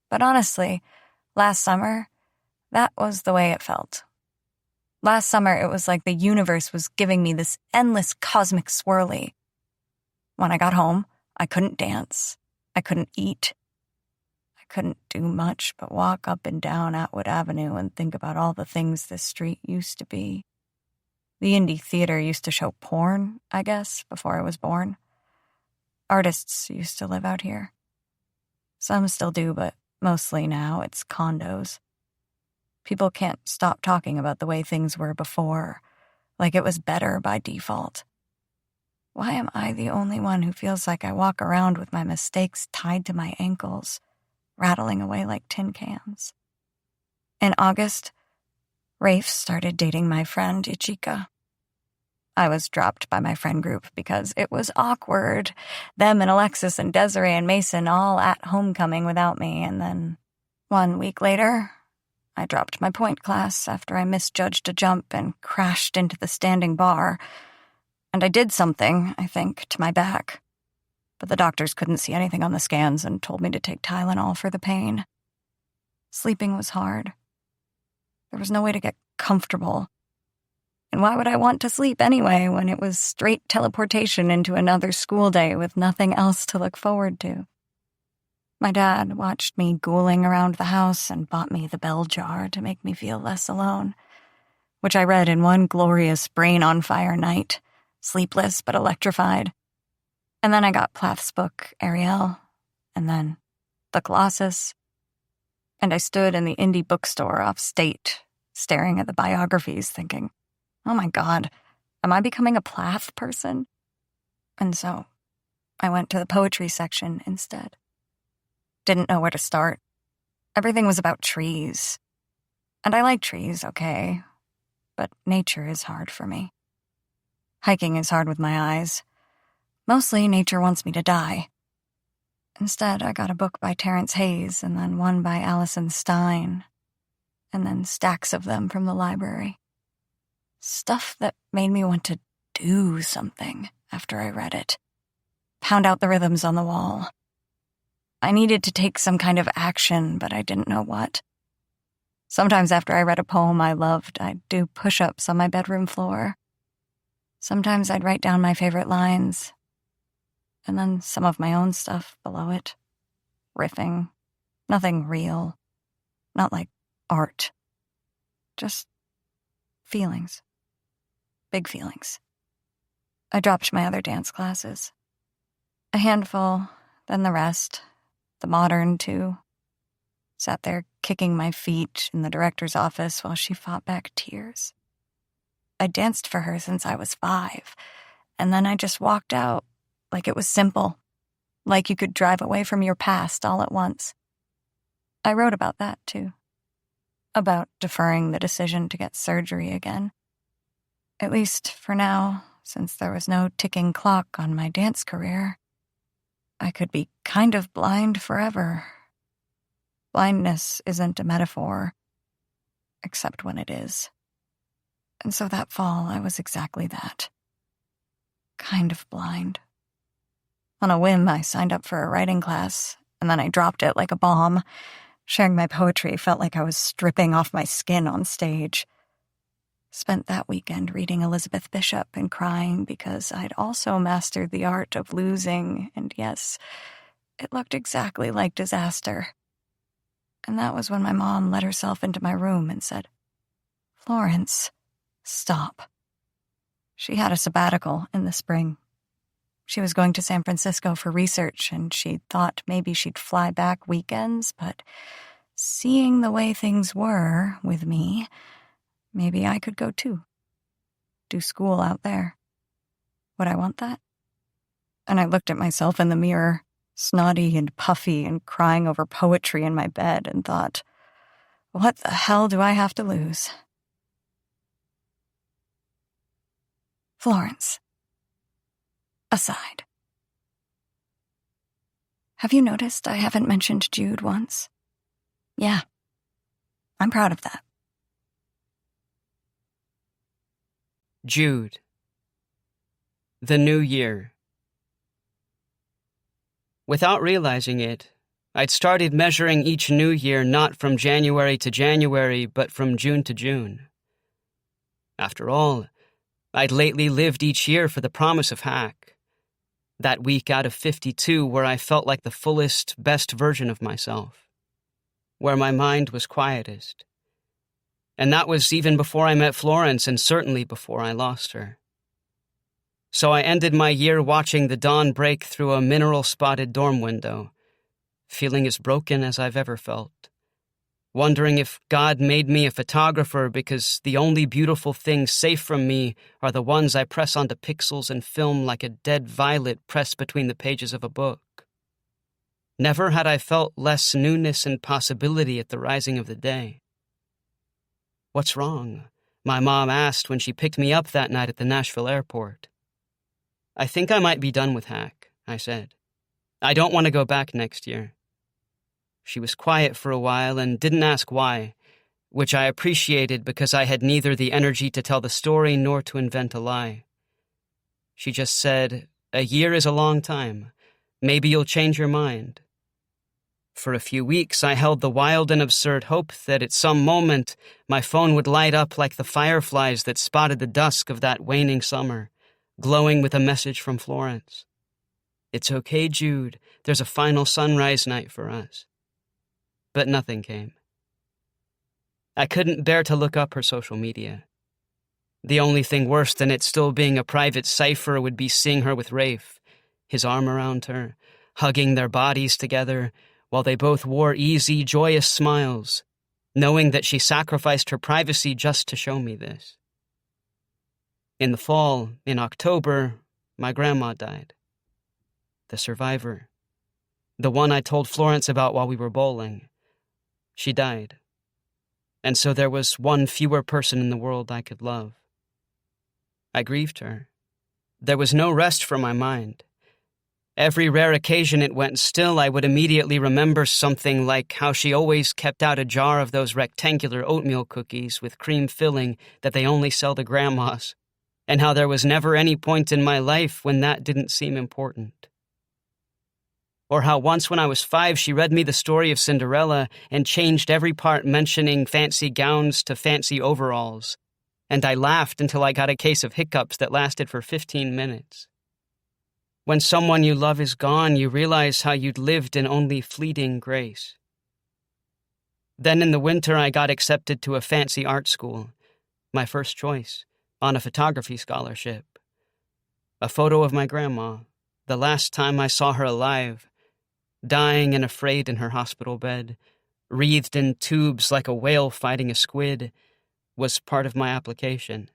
But honestly, last summer, that was the way it felt. Last summer, it was like the universe was giving me this endless cosmic swirly. When I got home, I couldn't dance. I couldn't eat. I couldn't do much but walk up and down Atwood Avenue and think about all the things this street used to be. The indie theater used to show porn, I guess, before I was born. Artists used to live out here. Some still do, but mostly now it's condos. People can't stop talking about the way things were before, like it was better by default. Why am I the only one who feels like I walk around with my mistakes tied to my ankles, rattling away like tin cans? In August, Rafe started dating my friend Ichika. I was dropped by my friend group because it was awkward. Them and Alexis and Desiree and Mason all at homecoming without me, and then 1 week later, I dropped my point class after I misjudged a jump and crashed into the standing bar. And I did something, I think, to my back. But the doctors couldn't see anything on the scans and told me to take Tylenol for the pain. Sleeping was hard. There was no way to get comfortable. And why would I want to sleep anyway when it was straight teleportation into another school day with nothing else to look forward to? My dad watched me ghouling around the house and bought me the bell jar to make me feel less alone, which I read in one glorious brain-on-fire night, sleepless but electrified. And then I got Plath's book, Ariel, and then The Colossus. And I stood in the indie bookstore off State, staring at the biographies, thinking, oh my God, am I becoming a Plath person? And so I went to the poetry section instead. Didn't know where to start. Everything was about trees. And I like trees, okay, but nature is hard for me. Hiking is hard with my eyes. Mostly nature wants me to die. Instead, I got a book by Terrence Hayes and then one by Allison Stein, and then stacks of them from the library. Stuff that made me want to do something after I read it. Pound out the rhythms on the wall. I needed to take some kind of action, but I didn't know what. Sometimes after I read a poem I loved, I'd do push-ups on my bedroom floor. Sometimes I'd write down my favorite lines, and then some of my own stuff below it. Riffing. Nothing real. Not like art. Just feelings. Big feelings. I dropped my other dance classes. A handful, then the rest. The modern, too. Sat there kicking my feet in the director's office while she fought back tears. I danced for her since I was 5, and then I just walked out like it was simple, like you could drive away from your past all at once. I wrote about that, too. About deferring the decision to get surgery again. At least for now, since there was no ticking clock on my dance career. I could be kind of blind forever. Blindness isn't a metaphor, except when it is. And so that fall, I was exactly that. Kind of blind. On a whim, I signed up for a writing class, and then I dropped it like a bomb. Sharing my poetry felt like I was stripping off my skin on stage. Spent that weekend reading Elizabeth Bishop and crying because I'd also mastered the art of losing, and yes, it looked exactly like disaster. And that was when my mom let herself into my room and said, "Florence, stop." She had a sabbatical in the spring. She was going to San Francisco for research, and she thought maybe she'd fly back weekends, but seeing the way things were with me, maybe I could go too. Do school out there. Would I want that? And I looked at myself in the mirror, snotty and puffy and crying over poetry in my bed, and thought, what the hell do I have to lose? Florence. Aside. Have you noticed I haven't mentioned Jude once? Yeah. I'm proud of that. Jude. The New Year. Without realizing it, I'd started measuring each new year not from January to January, but from June to June. After all, I'd lately lived each year for the promise of Hack. That week out of 52 where I felt like the fullest, best version of myself. where my mind was quietest. And that was even before I met Florence and certainly before I lost her. So I ended my year watching the dawn break through a mineral-spotted dorm window, feeling as broken as I've ever felt, wondering if God made me a photographer because the only beautiful things safe from me are the ones I press onto pixels and film like a dead violet pressed between the pages of a book. Never had I felt less newness and possibility at the rising of the day. "What's wrong?" my mom asked when she picked me up that night at the Nashville airport. "I think I might be done with Hack," I said. "I don't want to go back next year." She was quiet for a while and didn't ask why, which I appreciated because I had neither the energy to tell the story nor to invent a lie. She just said, "A year is a long time. Maybe you'll change your mind." For a few weeks, I held the wild and absurd hope that at some moment my phone would light up like the fireflies that spotted the dusk of that waning summer, glowing with a message from Florence. "It's okay, Jude. There's a final sunrise night for us." But nothing came. I couldn't bear to look up her social media. The only thing worse than it still being a private cipher would be seeing her with Rafe, his arm around her, hugging their bodies together, while they both wore easy, joyous smiles, knowing that she sacrificed her privacy just to show me this. In the fall, in October, my grandma died. The survivor. The one I told Florence about while we were bowling. She died. And so there was one fewer person in the world I could love. I grieved her. There was no rest for my mind. Every rare occasion it went still, I would immediately remember something like how she always kept out a jar of those rectangular oatmeal cookies with cream filling that they only sell to grandmas, and how there was never any point in my life when that didn't seem important. Or how once when I was 5, she read me the story of Cinderella and changed every part mentioning fancy gowns to fancy overalls, and I laughed until I got a case of hiccups that lasted for 15 minutes. When someone you love is gone, you realize how you'd lived in only fleeting grace. Then in the winter, I got accepted to a fancy art school, my first choice, on a photography scholarship. A photo of my grandma, the last time I saw her alive, dying and afraid in her hospital bed, wreathed in tubes like a whale fighting a squid, was part of my application.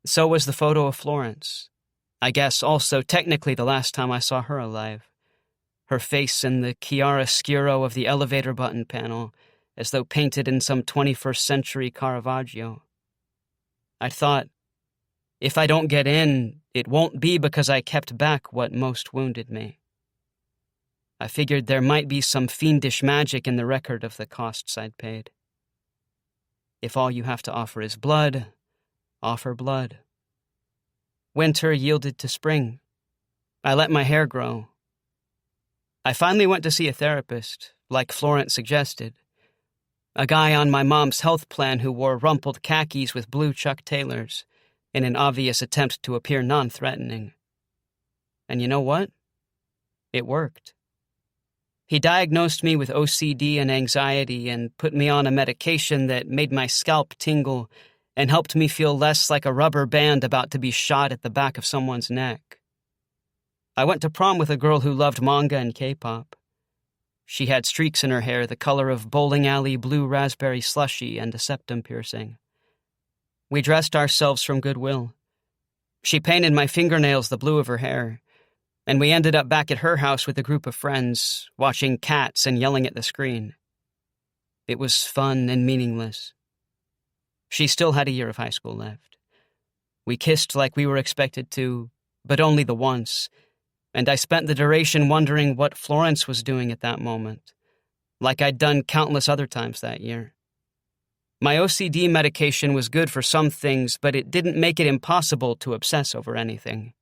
So was the photo of Florence. I guess also technically the last time I saw her alive. Her face in the chiaroscuro of the elevator button panel, as though painted in some 21st century Caravaggio. I thought, if I don't get in, it won't be because I kept back what most wounded me. I figured there might be some fiendish magic in the record of the costs I'd paid. If all you have to offer is blood, offer blood. Winter yielded to spring. I let my hair grow. I finally went to see a therapist, like Florence suggested. A guy on my mom's health plan who wore rumpled khakis with blue Chuck Taylors, in an obvious attempt to appear non-threatening. And you know what? It worked. He diagnosed me with OCD and anxiety and put me on a medication that made my scalp tingle and helped me feel less like a rubber band about to be shot at the back of someone's neck. I went to prom with a girl who loved manga and K-pop. She had streaks in her hair the color of bowling alley blue raspberry slushie and a septum piercing. We dressed ourselves from goodwill. She painted my fingernails the blue of her hair, and we ended up back at her house with a group of friends, watching Cats and yelling at the screen. It was fun and meaningless. She still had a year of high school left. We kissed like we were expected to, but only the once, and I spent the duration wondering what Florence was doing at that moment, like I'd done countless other times that year. My OCD medication was good for some things, but it didn't make it impossible to obsess over anything.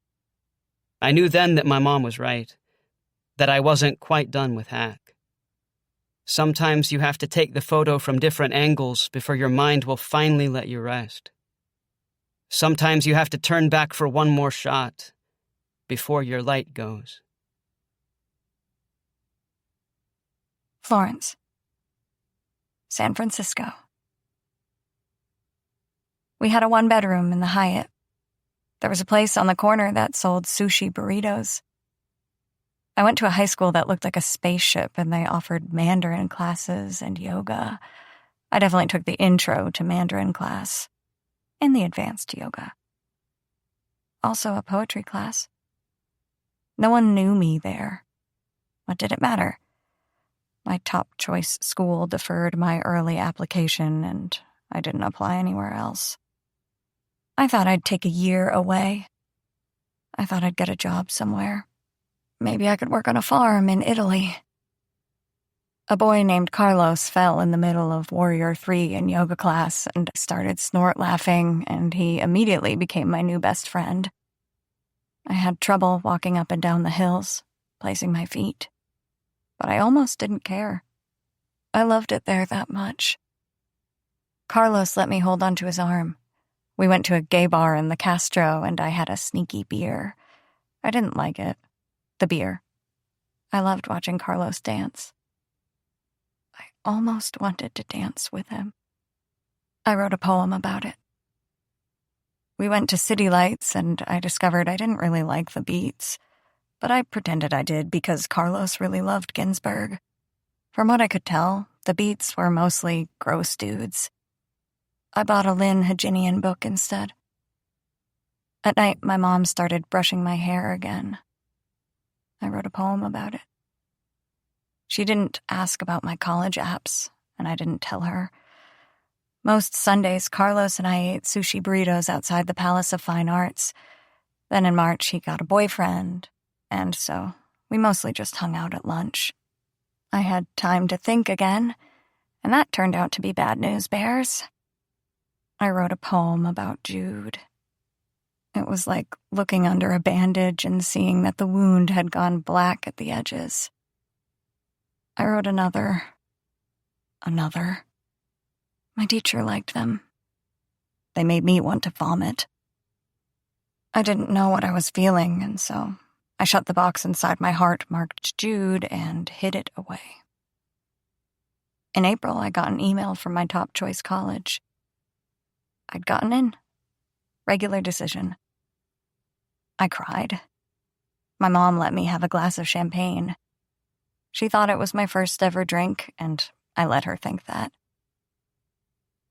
I knew then that my mom was right, that I wasn't quite done with Hack. Sometimes you have to take the photo from different angles before your mind will finally let you rest. Sometimes you have to turn back for one more shot before your light goes. Florence, San Francisco. We had a 1-bedroom in the Hyatt. There was a place on the corner that sold sushi burritos. I went to a high school that looked like a spaceship, and they offered Mandarin classes and yoga. I definitely took the intro to Mandarin class and the advanced yoga. Also a poetry class. No one knew me there. What did it matter? My top choice school deferred my early application, and I didn't apply anywhere else. I thought I'd take a year away. I thought I'd get a job somewhere. Maybe I could work on a farm in Italy. A boy named Carlos fell in the middle of Warrior 3 in yoga class and started snort laughing, and he immediately became my new best friend. I had trouble walking up and down the hills, placing my feet. But I almost didn't care. I loved it there that much. Carlos let me hold onto his arm. We went to a gay bar in the Castro, and I had a sneaky beer. I didn't like it. The beer. I loved watching Carlos dance. I almost wanted to dance with him. I wrote a poem about it. We went to City Lights, and I discovered I didn't really like the beats, but I pretended I did because Carlos really loved Ginsberg. From what I could tell, the beats were mostly gross dudes. I bought a Lynn Haginian book instead. At night, my mom started brushing my hair again. I wrote a poem about it. She didn't ask about my college apps, and I didn't tell her. Most Sundays, Carlos and I ate sushi burritos outside the Palace of Fine Arts. Then in March, he got a boyfriend, and so we mostly just hung out at lunch. I had time to think again, and that turned out to be bad news bears. I wrote a poem about Jude. It was like looking under a bandage and seeing that the wound had gone black at the edges. I wrote another. My teacher liked them. They made me want to vomit. I didn't know what I was feeling, and so I shut the box inside my heart marked Jude and hid it away. In April, I got an email from my top choice college. I'd gotten in. Regular decision. I cried. My mom let me have a glass of champagne. She thought it was my first ever drink, and I let her think that.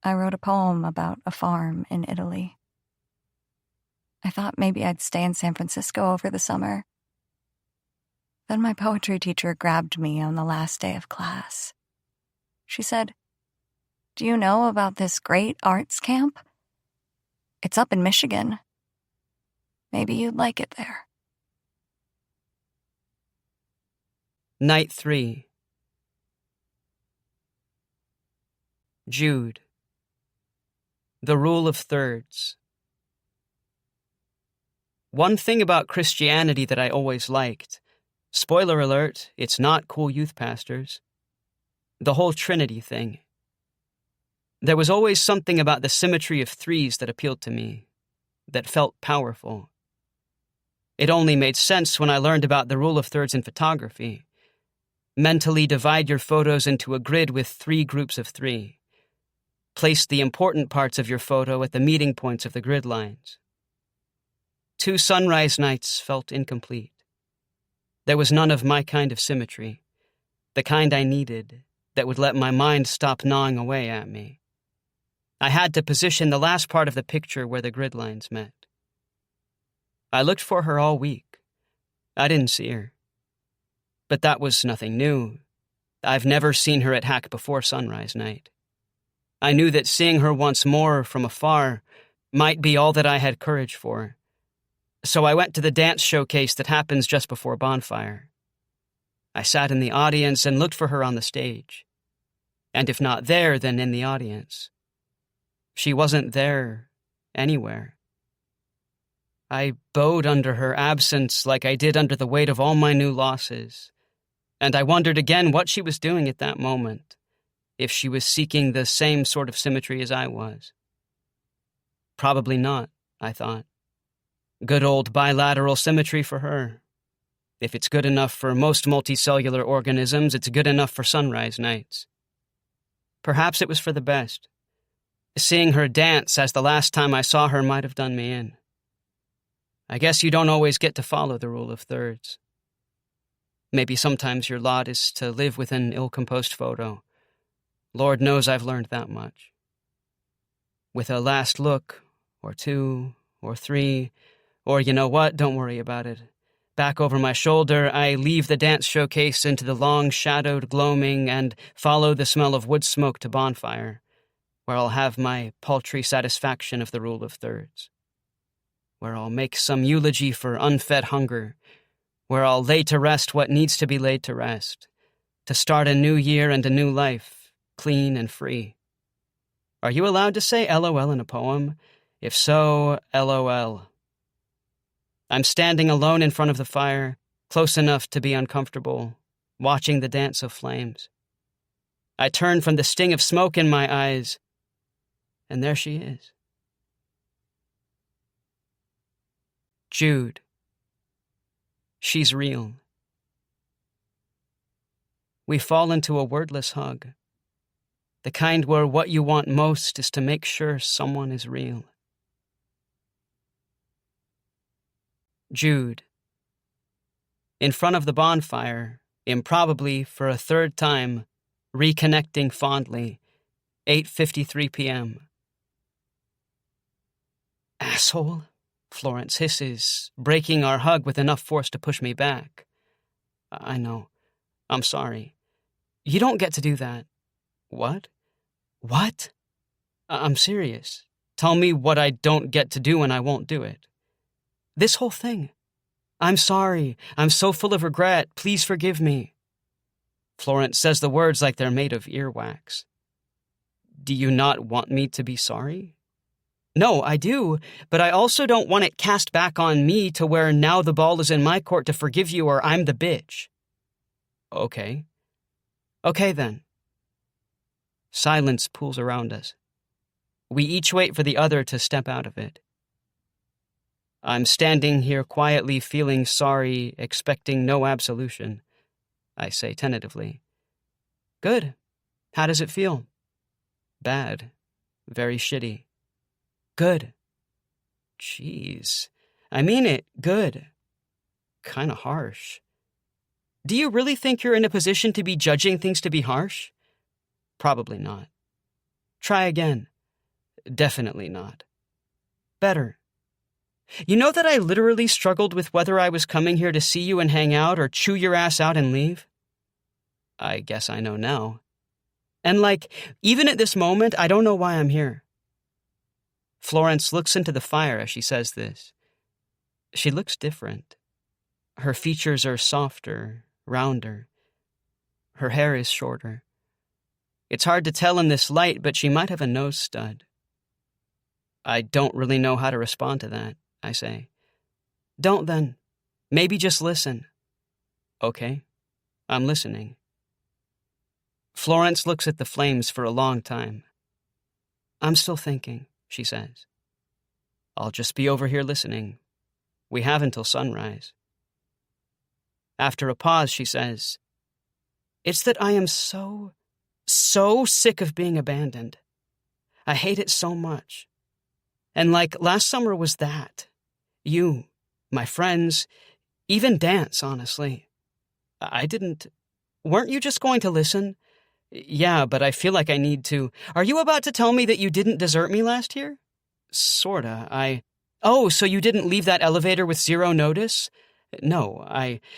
I wrote a poem about a farm in Italy. I thought maybe I'd stay in San Francisco over the summer. Then my poetry teacher grabbed me on the last day of class. She said, "Do you know about this great arts camp? It's up in Michigan. Maybe you'd like it there." Night 3. Jude. The Rule of Thirds. One thing about Christianity that I always liked, spoiler alert, it's not cool youth pastors, the whole Trinity thing. There was always something about the symmetry of threes that appealed to me, that felt powerful. It only made sense when I learned about the rule of thirds in photography. Mentally divide your photos into a grid with 3 groups of 3. Place the important parts of your photo at the meeting points of the grid lines. 2 sunrise nights felt incomplete. There was none of my kind of symmetry, the kind I needed that would let my mind stop gnawing away at me. I had to position the last part of the picture where the grid lines met. I looked for her all week. I didn't see her. But that was nothing new. I've never seen her at Hack before sunrise night. I knew that seeing her once more from afar might be all that I had courage for. So I went to the dance showcase that happens just before bonfire. I sat in the audience and looked for her on the stage. And if not there, then in the audience. She wasn't there anywhere. I bowed under her absence like I did under the weight of all my new losses, and I wondered again what she was doing at that moment, if she was seeking the same sort of symmetry as I was. Probably not, I thought. Good old bilateral symmetry for her. If it's good enough for most multicellular organisms, it's good enough for sunrise nights. Perhaps it was for the best. Seeing her dance as the last time I saw her might have done me in. I guess you don't always get to follow the rule of thirds. Maybe sometimes your lot is to live with an ill-composed photo. Lord knows I've learned that much. With a last look, or two, or three, or you know what, don't worry about it. Back over my shoulder, I leave the dance showcase into the long-shadowed gloaming and follow the smell of wood smoke to bonfire, where I'll have my paltry satisfaction of the rule of thirds. Where I'll make some eulogy for unfed hunger, where I'll lay to rest what needs to be laid to rest, to start a new year and a new life, clean and free. Are you allowed to say LOL in a poem? If so, LOL. I'm standing alone in front of the fire, close enough to be uncomfortable, watching the dance of flames. I turn from the sting of smoke in my eyes, and there she is. Jude. She's real. We fall into a wordless hug. The kind where what you want most is to make sure someone is real. Jude. In front of the bonfire, improbably for a third time, reconnecting fondly, 8:53 p.m. Asshole, Florence hisses, breaking our hug with enough force to push me back. I know. I'm sorry. You don't get to do that. What? What? I'm serious. Tell me what I don't get to do and I won't do it. This whole thing. I'm sorry. I'm so full of regret. Please forgive me. Florence says the words like they're made of earwax. Do you not want me to be sorry? No, I do, but I also don't want it cast back on me to where now the ball is in my court to forgive you or I'm the bitch. Okay. Okay, then. Silence pools around us. We each wait for the other to step out of it. I'm standing here quietly feeling sorry, expecting no absolution. I say tentatively. Good. How does it feel? Bad. Very shitty. Good. Jeez. I mean it. Good. Kinda harsh. Do you really think you're in a position to be judging things to be harsh? Probably not. Try again. Definitely not. Better. You know that I literally struggled with whether I was coming here to see you and hang out or chew your ass out and leave? I guess I know now. And even at this moment, I don't know why I'm here. Florence looks into the fire as she says this. She looks different. Her features are softer, rounder. Her hair is shorter. It's hard to tell in this light, but she might have a nose stud. I don't really know how to respond to that, I say. Don't then. Maybe just listen. Okay, I'm listening. Florence looks at the flames for a long time. I'm still thinking, she says. I'll just be over here listening. We have until sunrise. After a pause, she says, It's that I am so sick of being abandoned. I hate it so much. And last summer was that. You, my friends, even dance, honestly. I didn't... Weren't you just going to listen? Yeah, but I feel like I need to. Are you about to tell me that you didn't desert me last year? Sorta. Oh, so you didn't leave that elevator with zero notice? No,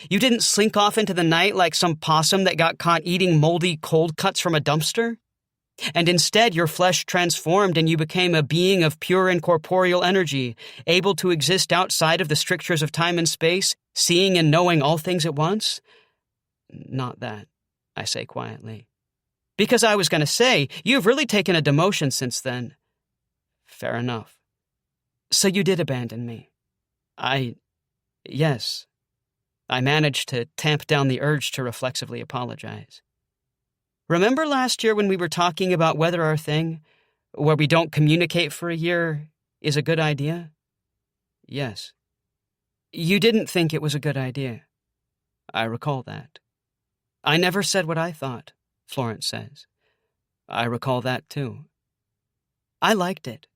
You didn't slink off into the night like some possum that got caught eating moldy cold cuts from a dumpster? And instead your flesh transformed and you became a being of pure incorporeal energy, able to exist outside of the strictures of time and space, seeing and knowing all things at once? Not that, I say quietly. Because I was going to say, you've really taken a demotion since then. Fair enough. So you did abandon me. Yes. I managed to tamp down the urge to reflexively apologize. Remember last year when we were talking about whether our thing, where we don't communicate for a year, is a good idea? Yes. You didn't think it was a good idea. I recall that. I never said what I thought, Florence says. I recall that too. I liked it.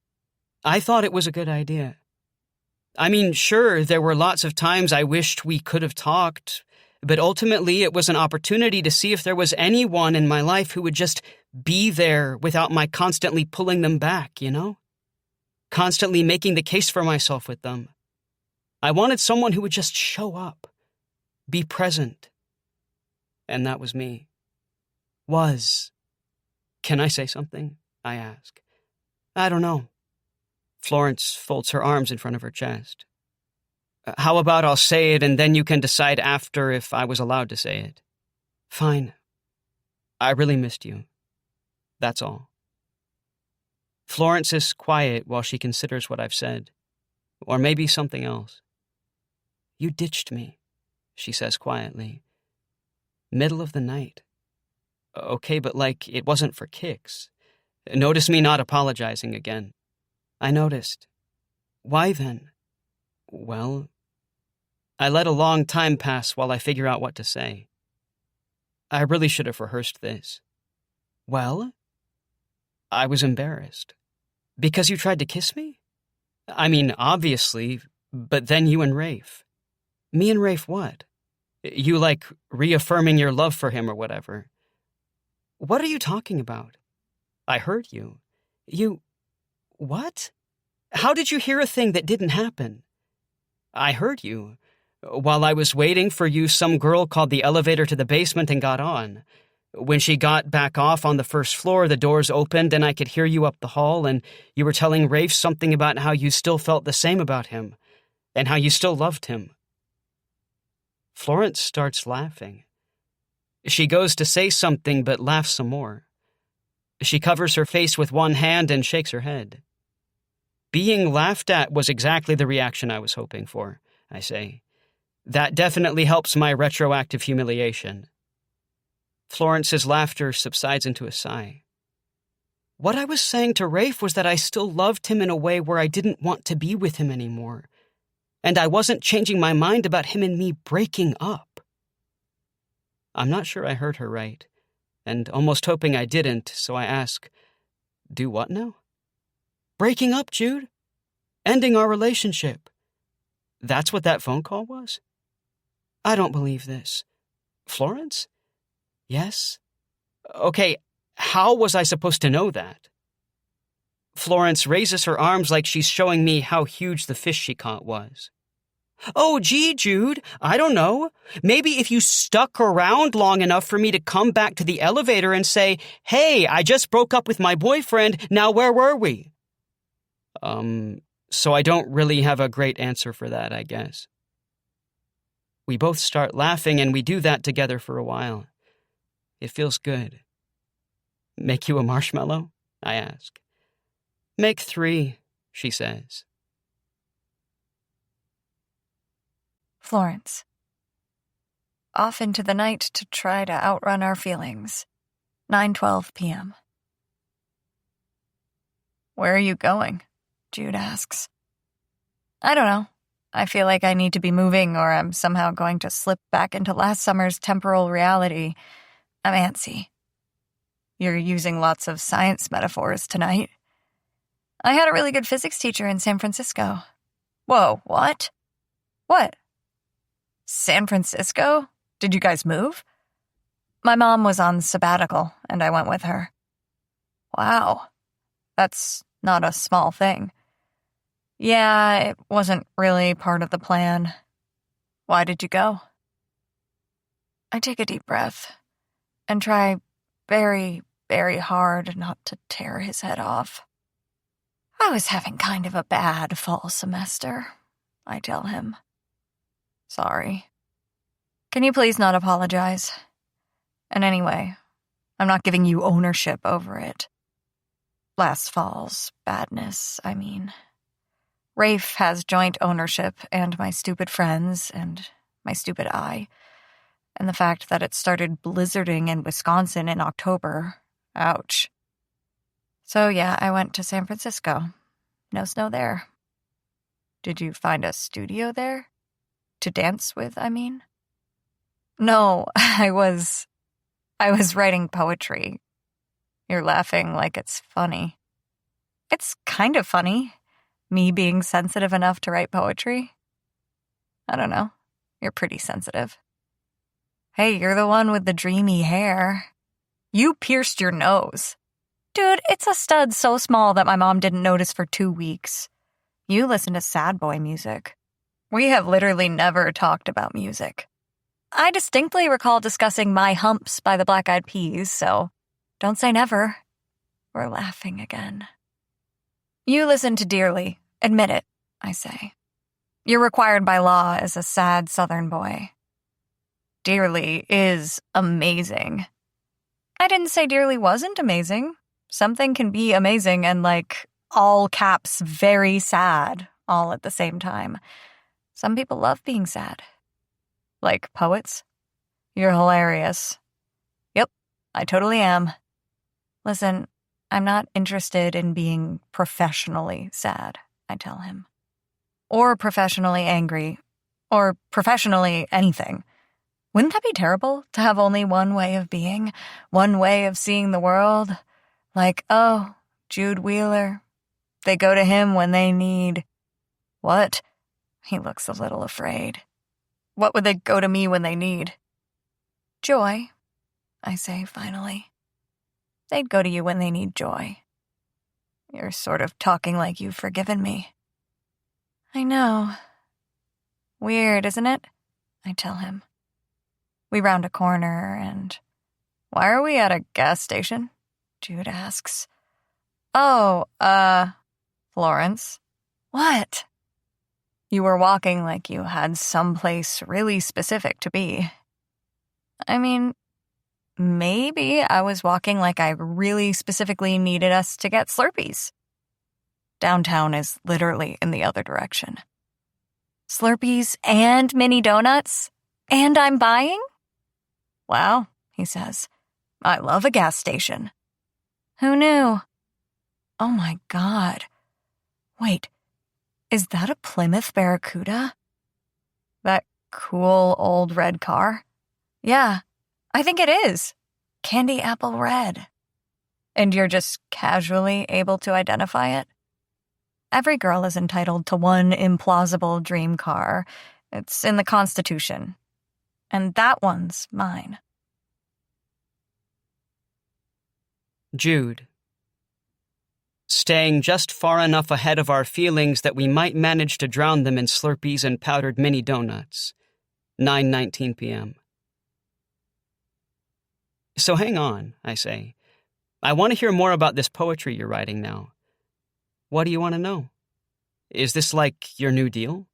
I thought it was a good idea. I mean, sure, there were lots of times I wished we could have talked, but ultimately it was an opportunity to see if there was anyone in my life who would just be there without my constantly pulling them back, you know? Constantly making the case for myself with them. I wanted someone who would just show up, be present. And that was me. Was. Can I say something? I ask. I don't know. Florence folds her arms in front of her chest. How about I'll say it and then you can decide after if I was allowed to say it? Fine. I really missed you. That's all. Florence is quiet while she considers what I've said. Or maybe something else. You ditched me, she says quietly. Middle of the night. Okay, but like, it wasn't for kicks. Notice me not apologizing again. I noticed. Why then? Well, I let a long time pass while I figure out what to say. I really should have rehearsed this. Well? I was embarrassed. Because you tried to kiss me? I mean, obviously, but then you and Rafe. Me and Rafe what? You, like, reaffirming your love for him or whatever. What are you talking about? I heard you. You... What? How did you hear a thing that didn't happen? I heard you. While I was waiting for you, some girl called the elevator to the basement and got on. When she got back off on the first floor, the doors opened and I could hear you up the hall, and you were telling Rafe something about how you still felt the same about him, and how you still loved him. Florence starts laughing. She goes to say something but laughs some more. She covers her face with one hand and shakes her head. Being laughed at was exactly the reaction I was hoping for, I say. That definitely helps my retroactive humiliation. Florence's laughter subsides into a sigh. What I was saying to Rafe was that I still loved him in a way where I didn't want to be with him anymore. And I wasn't changing my mind about him and me breaking up. I'm not sure I heard her right, and almost hoping I didn't, so I ask, do what now? Breaking up, Jude. Ending our relationship. That's what that phone call was? I don't believe this. Florence? Yes? Okay, how was I supposed to know that? Florence raises her arms like she's showing me how huge the fish she caught was. Oh, gee, Jude, I don't know. Maybe if you stuck around long enough for me to come back to the elevator and say, hey, I just broke up with my boyfriend, now where were we? So I don't really have a great answer for that, I guess. We both start laughing, and we do that together for a while. It feels good. Make you a marshmallow? I ask. Make 3, she says. Florence. Off into the night to try to outrun our feelings. 9:12 p.m. Where are you going? Jude asks. I don't know. I feel like I need to be moving or I'm somehow going to slip back into last summer's temporal reality. I'm antsy. You're using lots of science metaphors tonight. I had a really good physics teacher in San Francisco. Whoa, what? What? San Francisco? Did you guys move? My mom was on sabbatical, and I went with her. Wow. That's not a small thing. Yeah, it wasn't really part of the plan. Why did you go? I take a deep breath and try very, very hard not to tear his head off. I was having kind of a bad fall semester, I tell him. Sorry. Can you please not apologize? And anyway, I'm not giving you ownership over it. Last fall's badness, I mean. Rafe has joint ownership, and my stupid friends, and my stupid eye. And the fact that it started blizzarding in Wisconsin in October. Ouch. So yeah, I went to San Francisco. No snow there. Did you find a studio there? To dance with, I mean? No, I was writing poetry. You're laughing like it's funny. It's kind of funny, me being sensitive enough to write poetry. I don't know. You're pretty sensitive. Hey, you're the one with the dreamy hair. You pierced your nose. Dude, it's a stud so small that my mom didn't notice for 2 weeks. You listen to sad boy music. We have literally never talked about music. I distinctly recall discussing My Humps by the Black Eyed Peas, so don't say never. We're laughing again. You listen to Dearly. Admit it, I say. You're required by law as a sad Southern boy. Dearly is amazing. I didn't say Dearly wasn't amazing. Something can be amazing and, all caps, very sad, all at the same time. Some people love being sad. Like poets. You're hilarious. Yep, I totally am. Listen, I'm not interested in being professionally sad, I tell him. Or professionally angry. Or professionally anything. Wouldn't that be terrible, to have only one way of being, one way of seeing the world? Like, oh, Jude Wheeler. They go to him when they need... What? He looks a little afraid. What would they go to me when they need? Joy, I say finally. They'd go to you when they need joy. You're sort of talking like you've forgiven me. I know. Weird, isn't it? I tell him. We round a corner and... Why are we at a gas station? Jude asks. Oh, Florence. What? You were walking like you had someplace really specific to be. I mean, maybe I was walking like I really specifically needed us to get Slurpees. Downtown is literally in the other direction. Slurpees and mini donuts? And I'm buying? Wow, he says. I love a gas station. Who knew? Oh my God. Wait, is that a Plymouth Barracuda? That cool old red car? Yeah, I think it is. Candy apple red. And you're just casually able to identify it? Every girl is entitled to one implausible dream car. It's in the Constitution. And that one's mine. Jude. Staying just far enough ahead of our feelings that we might manage to drown them in Slurpees and powdered mini donuts. 9:19 p.m. So hang on, I say. I want to hear more about this poetry you're writing now. What do you want to know? Is this like your new deal?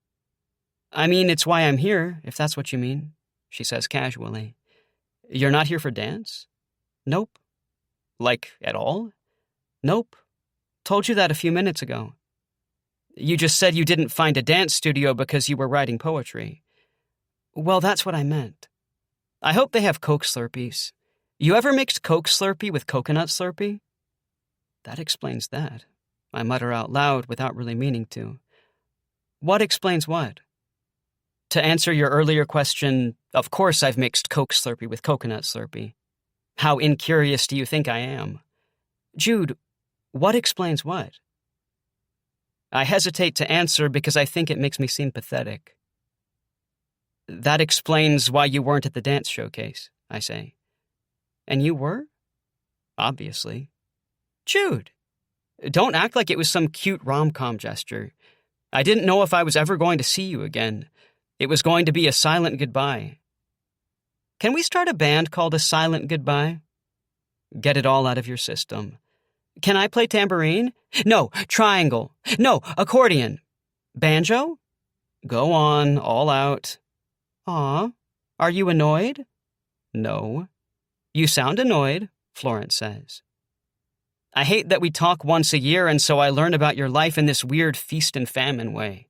I mean, it's why I'm here, if that's what you mean, she says casually. You're not here for dance? Nope. Like, at all? Nope. Told you that a few minutes ago. You just said you didn't find a dance studio because you were writing poetry. Well, that's what I meant. I hope they have Coke Slurpees. You ever mixed Coke Slurpee with coconut Slurpee? That explains that, I mutter out loud without really meaning to. What explains what? To answer your earlier question, of course I've mixed Coke Slurpee with coconut Slurpee. How incurious do you think I am? Jude, what explains what? I hesitate to answer because I think it makes me seem pathetic. That explains why you weren't at the dance showcase, I say. And you were? Obviously. Jude, don't act like it was some cute rom-com gesture. I didn't know if I was ever going to see you again. It was going to be a silent goodbye. Can we start a band called A Silent Goodbye? Get it all out of your system. Can I play tambourine? No, triangle. No, accordion. Banjo? Go on, all out. Aw, are you annoyed? No. You sound annoyed, Florence says. I hate that we talk once a year and so I learn about your life in this weird feast and famine way.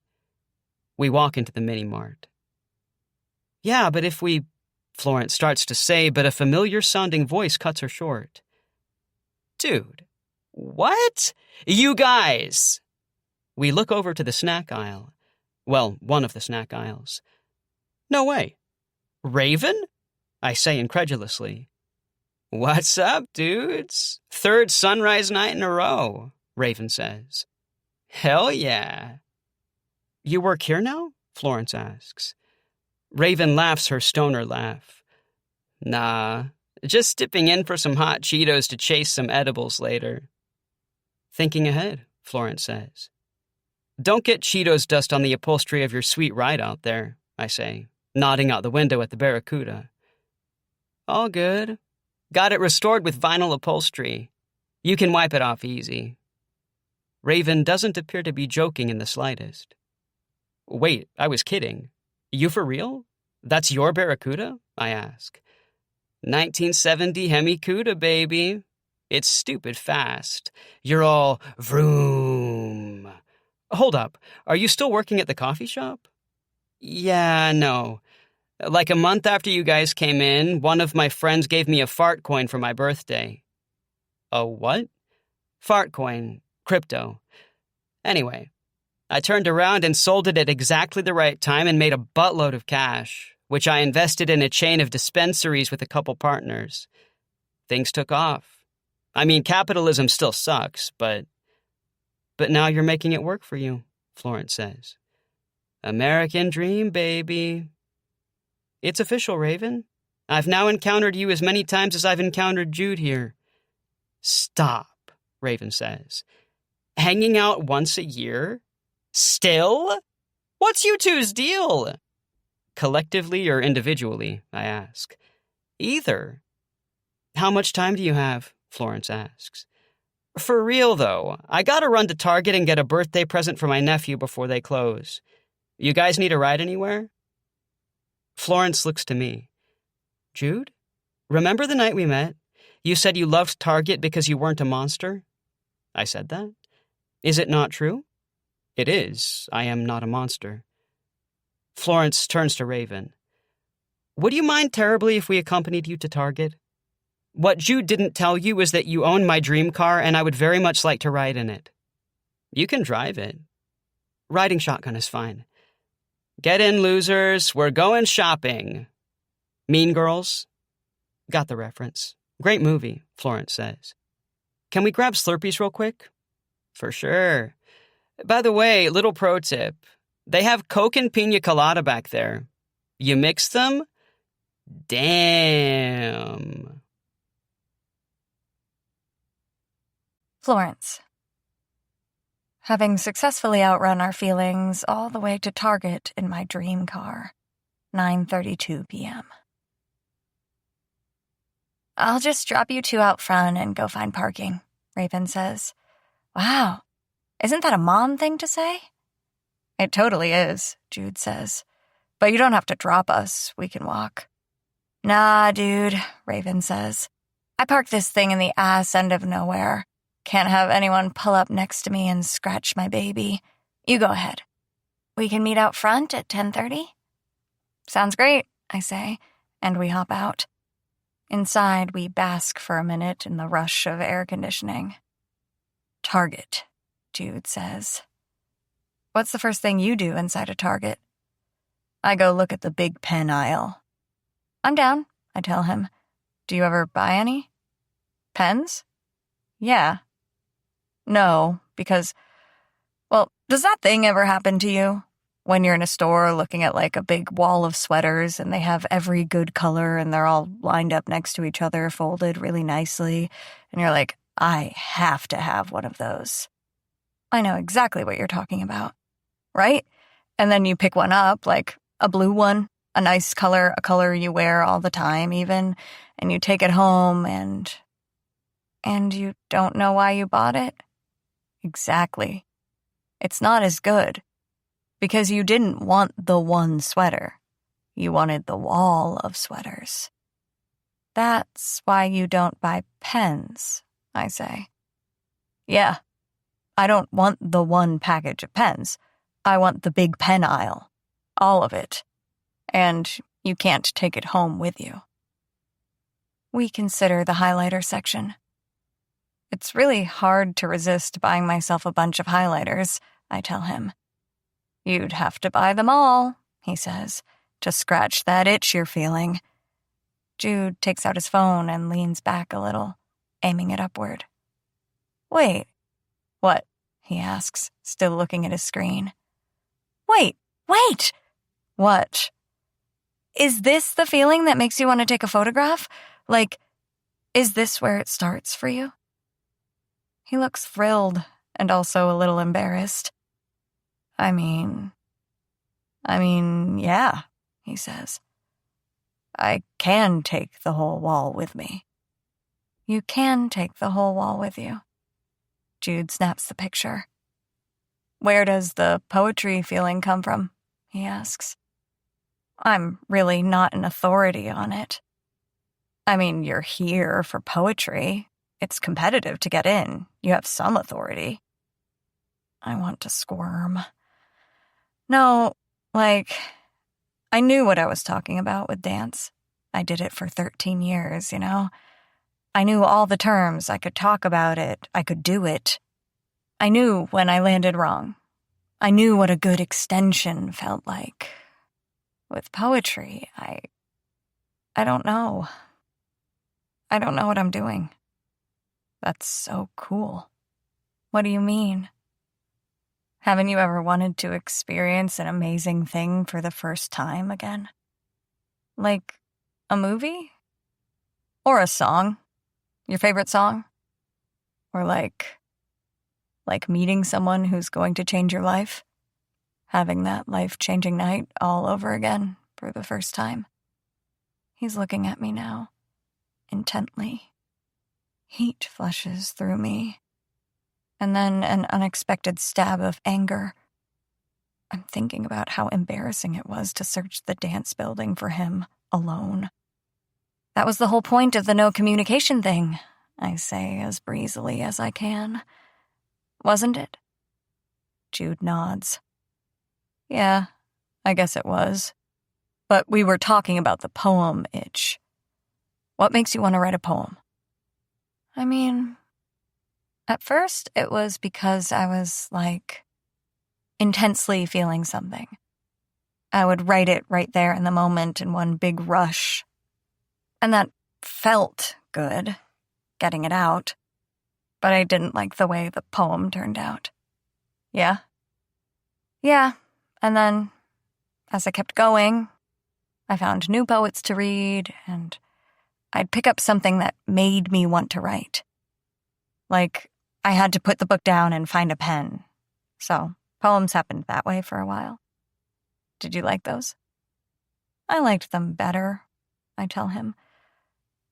We walk into the mini-mart. Yeah, but if we... Florence starts to say, but a familiar-sounding voice cuts her short. Dude, what? You guys! We look over to the snack aisle. Well, one of the snack aisles. No way. Raven? I say incredulously. What's up, dudes? Third sunrise night in a row, Raven says. Hell yeah. You work here now? Florence asks. Raven laughs her stoner laugh. Nah, just dipping in for some hot Cheetos to chase some edibles later. Thinking ahead, Florence says. Don't get Cheetos dust on the upholstery of your sweet ride out there, I say, nodding out the window at the Barracuda. All good. Got it restored with vinyl upholstery. You can wipe it off easy. Raven doesn't appear to be joking in the slightest. Wait, I was kidding. You for real? That's your Barracuda? I ask. 1970 Hemi Cuda, baby. It's stupid fast. You're all vroom. Hold up. Are you still working at the coffee shop? Yeah, no. Like a month after you guys came in, one of my friends gave me a fart coin for my birthday. A what? Fart coin. Crypto. Anyway, I turned around and sold it at exactly the right time and made a buttload of cash, which I invested in a chain of dispensaries with a couple partners. Things took off. I mean, capitalism still sucks, but now you're making it work for you, Florence says. American dream, baby. It's official, Raven. I've now encountered you as many times as I've encountered Jude here. Stop, Raven says. Hanging out once a year? Still? What's you two's deal? Collectively or individually, I ask. Either. How much time do you have? Florence asks. For real, though, I gotta run to Target and get a birthday present for my nephew before they close. You guys need a ride anywhere? Florence looks to me. Jude, remember the night we met? You said you loved Target because you weren't a monster? I said that. Is it not true? It is. I am not a monster. Florence turns to Raven. Would you mind terribly if we accompanied you to Target? What Jude didn't tell you is that you own my dream car and I would very much like to ride in it. You can drive it. Riding shotgun is fine. Get in, losers. We're going shopping. Mean Girls? Got the reference. Great movie, Florence says. Can we grab Slurpees real quick? For sure. By the way, little pro tip. They have Coke and Pina Colada back there. You mix them? Damn. Florence. Having successfully outrun our feelings all the way to Target in my dream car, 9:32 p.m. I'll just drop you two out front and go find parking, Raven says. Wow, isn't that a mom thing to say? It totally is, Jude says. But you don't have to drop us, we can walk. Nah, dude, Raven says. I parked this thing in the ass end of nowhere. Can't have anyone pull up next to me and scratch my baby. You go ahead. We can meet out front at 10:30? Sounds great, I say, and we hop out. Inside, we bask for a minute in the rush of air conditioning. Target, Jude says. What's the first thing you do inside a Target? I go look at the big pen aisle. I'm down, I tell him. Do you ever buy any? Pens? Yeah. No, because, well, does that thing ever happen to you? When you're in a store looking at like a big wall of sweaters and they have every good color and they're all lined up next to each other, folded really nicely, and you're like, I have to have one of those. I know exactly what you're talking about, right? And then you pick one up, like a blue one, a nice color, a color you wear all the time even, and you take it home and you don't know why you bought it? Exactly. It's not as good. Because you didn't want the one sweater. You wanted the wall of sweaters. That's why you don't buy pens, I say. Yeah, I don't want the one package of pens. I want the big pen aisle. All of it. And you can't take it home with you. We consider the highlighter section. It's really hard to resist buying myself a bunch of highlighters, I tell him. You'd have to buy them all, he says, to scratch that itch you're feeling. Jude takes out his phone and leans back a little, aiming it upward. Wait. What? He asks, still looking at his screen. Wait! What? Is this the feeling that makes you want to take a photograph? Like, is this where it starts for you? He looks thrilled and also a little embarrassed. I mean, yeah, he says. I can take the whole wall with me. You can take the whole wall with you. Jude snaps the picture. Where does the poetry feeling come from? He asks. I'm really not an authority on it. I mean, you're here for poetry. It's competitive to get in. You have some authority. I want to squirm. No, like, I knew what I was talking about with dance. I did it for 13 years, you know? I knew all the terms. I could talk about it. I could do it. I knew when I landed wrong. I knew what a good extension felt like. With poetry, I don't know. I don't know what I'm doing. That's so cool. What do you mean? Haven't you ever wanted to experience an amazing thing for the first time again? Like a movie? Or a song? Your favorite song? Or like meeting someone who's going to change your life? Having that life-changing night all over again for the first time? He's looking at me now, intently. Heat flushes through me. And then an unexpected stab of anger. I'm thinking about how embarrassing it was to search the dance building for him alone. That was the whole point of the no communication thing, I say as breezily as I can. Wasn't it? Jude nods. Yeah, I guess it was. But we were talking about the poem itch. What makes you want to write a poem? I mean, at first it was because I was, intensely feeling something. I would write it right there in the moment in one big rush. And that felt good, getting it out. But I didn't like the way the poem turned out. Yeah? Yeah, and then, as I kept going, I found new poets to read, and I'd pick up something that made me want to write. Like, I had to put the book down and find a pen. So, poems happened that way for a while. Did you like those? I liked them better, I tell him.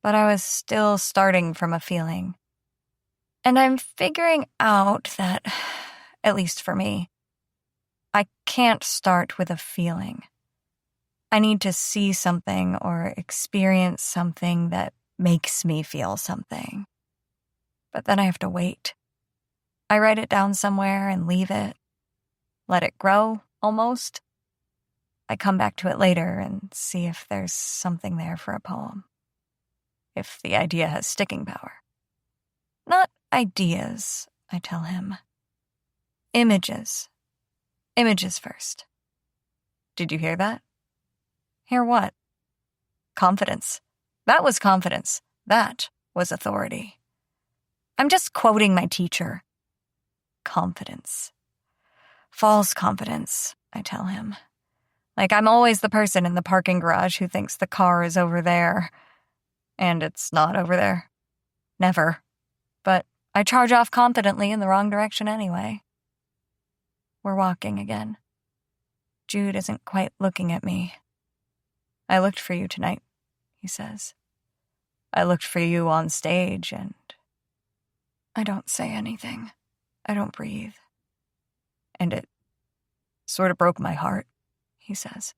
But I was still starting from a feeling. And I'm figuring out that, at least for me, I can't start with a feeling. I need to see something or experience something that makes me feel something. But then I have to wait. I write it down somewhere and leave it. Let it grow, almost. I come back to it later and see if there's something there for a poem. If the idea has sticking power. Not ideas, I tell him. Images. Images first. Did you hear that? Hear what? Confidence. That was confidence. That was authority. I'm just quoting my teacher. Confidence. False confidence, I tell him. Like I'm always the person in the parking garage who thinks the car is over there. And it's not over there. Never. But I charge off confidently in the wrong direction anyway. We're walking again. Jude isn't quite looking at me. I looked for you tonight, he says. I looked for you on stage and I don't say anything. I don't breathe. And it sort of broke my heart, he says,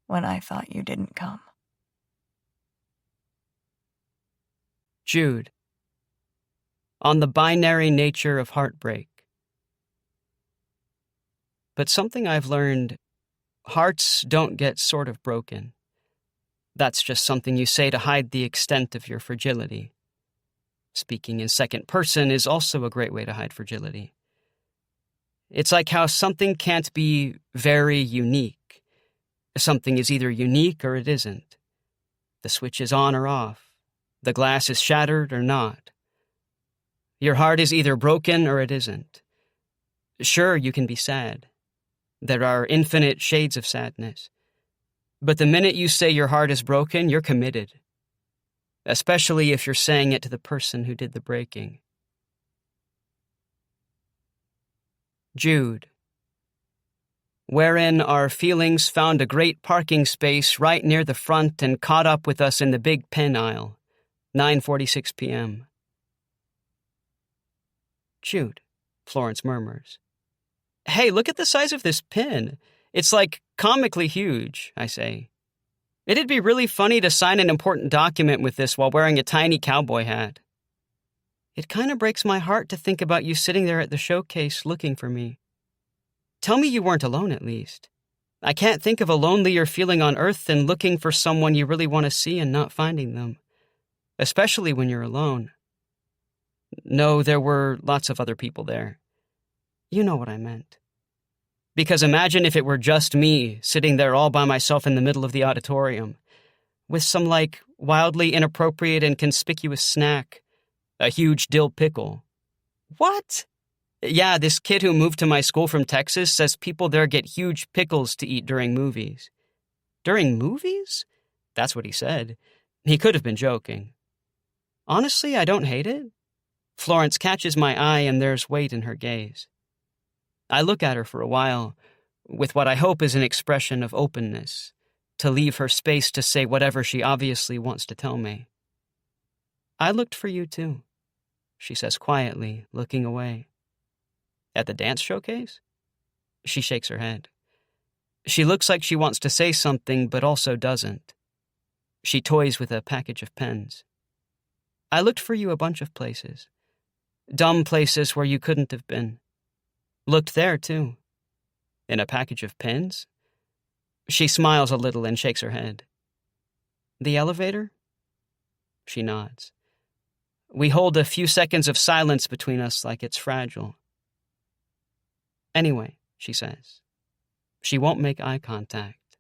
when I thought you didn't come. Jude. On the binary nature of heartbreak. But something I've learned, hearts don't get sort of broken. That's just something you say to hide the extent of your fragility. Speaking in second person is also a great way to hide fragility. It's like how something can't be very unique. Something is either unique or it isn't. The switch is on or off. The glass is shattered or not. Your heart is either broken or it isn't. Sure, you can be sad. There are infinite shades of sadness. But the minute you say your heart is broken, you're committed. Especially if you're saying it to the person who did the breaking. Jude. Wherein our feelings found a great parking space right near the front and caught up with us in the big pen aisle. 9:46 p.m. Jude, Florence murmurs. Hey, look at the size of this pin. It's like comically huge, I say. It'd be really funny to sign an important document with this while wearing a tiny cowboy hat. It kind of breaks my heart to think about you sitting there at the showcase looking for me. Tell me you weren't alone at least. I can't think of a lonelier feeling on earth than looking for someone you really want to see and not finding them. Especially when you're alone. No, there were lots of other people there. You know what I meant. Because imagine if it were just me, sitting there all by myself in the middle of the auditorium, with some, wildly inappropriate and conspicuous snack. A huge dill pickle. What? Yeah, this kid who moved to my school from Texas says people there get huge pickles to eat during movies. During movies? That's what he said. He could have been joking. Honestly, I don't hate it. Florence catches my eye and there's weight in her gaze. I look at her for a while, with what I hope is an expression of openness, to leave her space to say whatever she obviously wants to tell me. I looked for you too, she says quietly, looking away. At the dance showcase? She shakes her head. She looks like she wants to say something, but also doesn't. She toys with a package of pens. I looked for you a bunch of places. Dumb places where you couldn't have been. Looked there, too. In a package of pens? She smiles a little and shakes her head. The elevator? She nods. We hold a few seconds of silence between us like it's fragile. Anyway, she says. She won't make eye contact.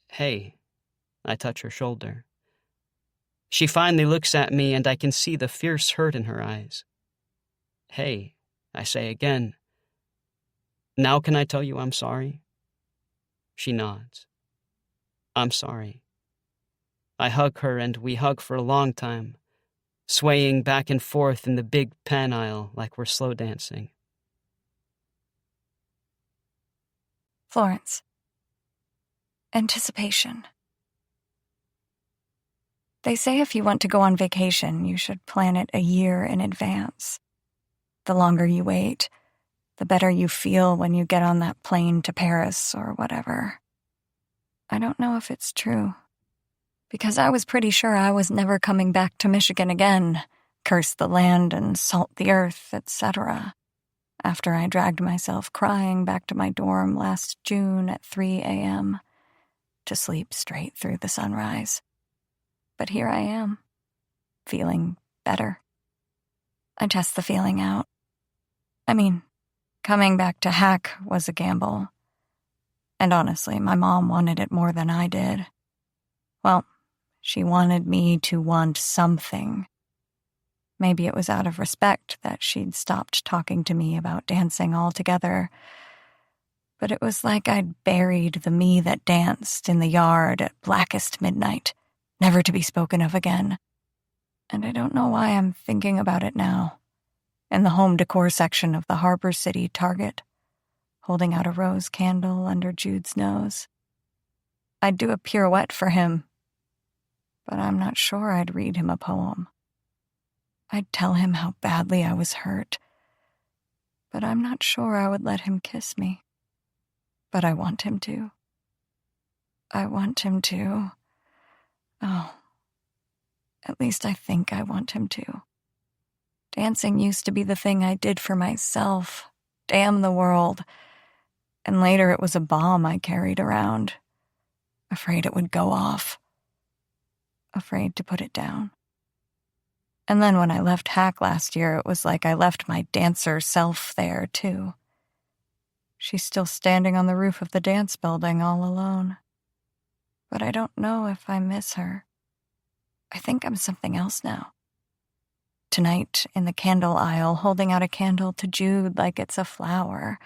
Hey, I touch her shoulder. She finally looks at me and I can see the fierce hurt in her eyes. Hey, I say again. Now can I tell you I'm sorry? She nods. I'm sorry. I hug her and we hug for a long time, swaying back and forth in the big pen aisle like we're slow dancing. Florence. Anticipation. They say if you want to go on vacation, you should plan it a year in advance. The longer you wait, the better you feel when you get on that plane to Paris or whatever. I don't know if it's true, because I was pretty sure I was never coming back to Michigan again, curse the land and salt the earth, etc., after I dragged myself crying back to my dorm last June at 3 a.m. to sleep straight through the sunrise. But here I am, feeling better. I test the feeling out. I mean, coming back to Hack was a gamble. And honestly, my mom wanted it more than I did. Well, she wanted me to want something. Maybe it was out of respect that she'd stopped talking to me about dancing altogether. But it was like I'd buried the me that danced in the yard at blackest midnight, never to be spoken of again. And I don't know why I'm thinking about it now, in the home decor section of the Harbor City Target, holding out a rose candle under Jude's nose. I'd do a pirouette for him, but I'm not sure I'd read him a poem. I'd tell him how badly I was hurt, but I'm not sure I would let him kiss me. But I want him to. I want him to. Oh, at least I think I want him to. Dancing used to be the thing I did for myself. Damn the world. And later it was a bomb I carried around, afraid it would go off, afraid to put it down. And then when I left Hack last year, it was like I left my dancer self there, too. She's still standing on the roof of the dance building all alone. but I don't know if I miss her. I think I'm something else now. Tonight, in the candle aisle, holding out a candle to Jude like it's a flower,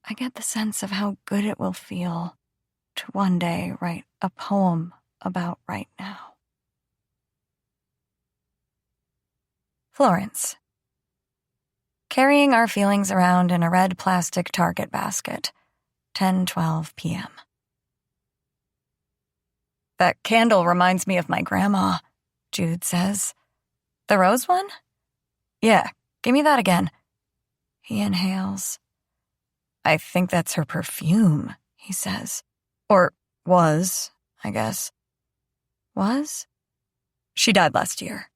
I get the sense of how good it will feel to one day write a poem about right now. Florence. Carrying our feelings around in a red plastic Target basket. 10:12 p.m. That candle reminds me of my grandma, Jude says. The rose one? Yeah, give me that again. He inhales. I think that's her perfume, he says. Or was, I guess. Was? She died last year.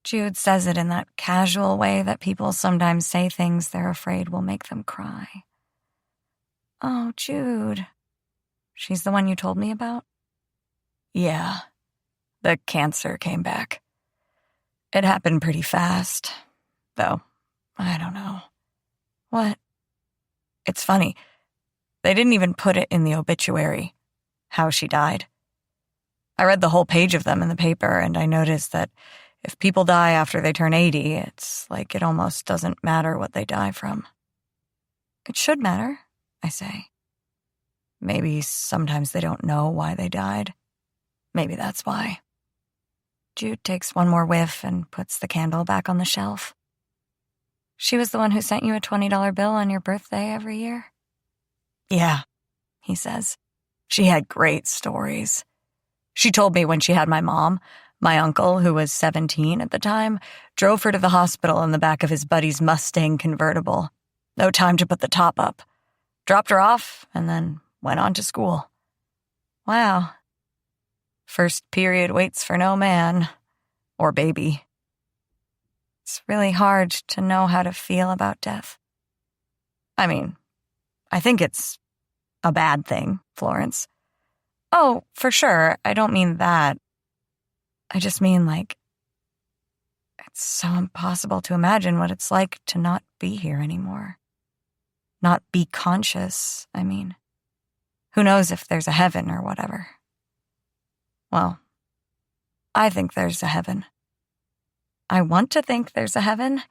Jude says it in that casual way that people sometimes say things they're afraid will make them cry. Oh, Jude. She's the one you told me about? Yeah. The cancer came back. It happened pretty fast, though. I don't know. What? It's funny. They didn't even put it in the obituary, how she died. I read the whole page of them in the paper, and I noticed that if people die after they turn 80, it's like it almost doesn't matter what they die from. It should matter, I say. Maybe sometimes they don't know why they died. Maybe that's why. Jude takes one more whiff and puts the candle back on the shelf. She was the one who sent you a $20 bill on your birthday every year? Yeah, he says. She had great stories. She told me when she had my mom, my uncle, who was 17 at the time, drove her to the hospital in the back of his buddy's Mustang convertible. No time to put the top up. Dropped her off and then went on to school. Wow. First period waits for no man. Or baby. It's really hard to know how to feel about death. I mean, I think it's a bad thing, Florence. Oh, for sure. I don't mean that. I just mean, like, it's so impossible to imagine what it's like to not be here anymore. Not be conscious, I mean. Who knows if there's a heaven or whatever. Well, I think there's a heaven. I want to think there's a heaven.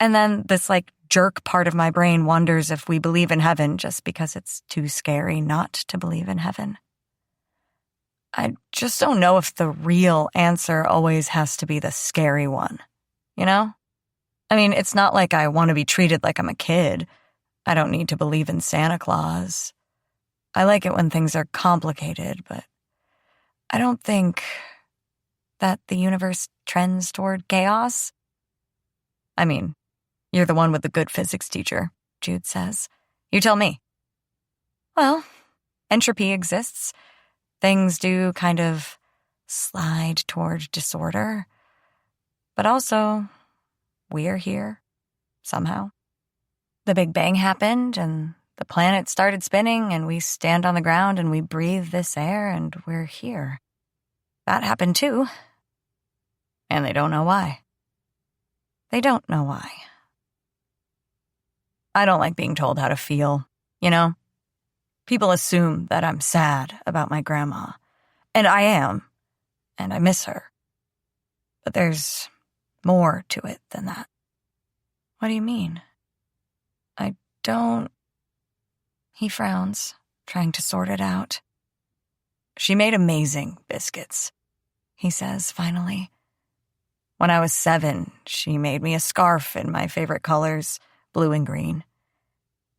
And then this, jerk part of my brain wonders if we believe in heaven just because it's too scary not to believe in heaven. I just don't know if the real answer always has to be the scary one, you know? I mean, it's not like I want to be treated like I'm a kid. I don't need to believe in Santa Claus. I like it when things are complicated, but I don't think that the universe trends toward chaos. I mean, you're the one with the good physics teacher, Jude says. You tell me. Well, entropy exists. Things do kind of slide toward disorder. But also, we're here, somehow. The Big Bang happened, and the planet started spinning, and we stand on the ground, and we breathe this air, and we're here. That happened too. And they don't know why. They don't know why. I don't like being told how to feel, you know? People assume that I'm sad about my grandma. And I am. And I miss her. But there's more to it than that. What do you mean? I don't... He frowns, trying to sort it out. She made amazing biscuits, he says finally. When I was 7, she made me a scarf in my favorite colors, blue and green.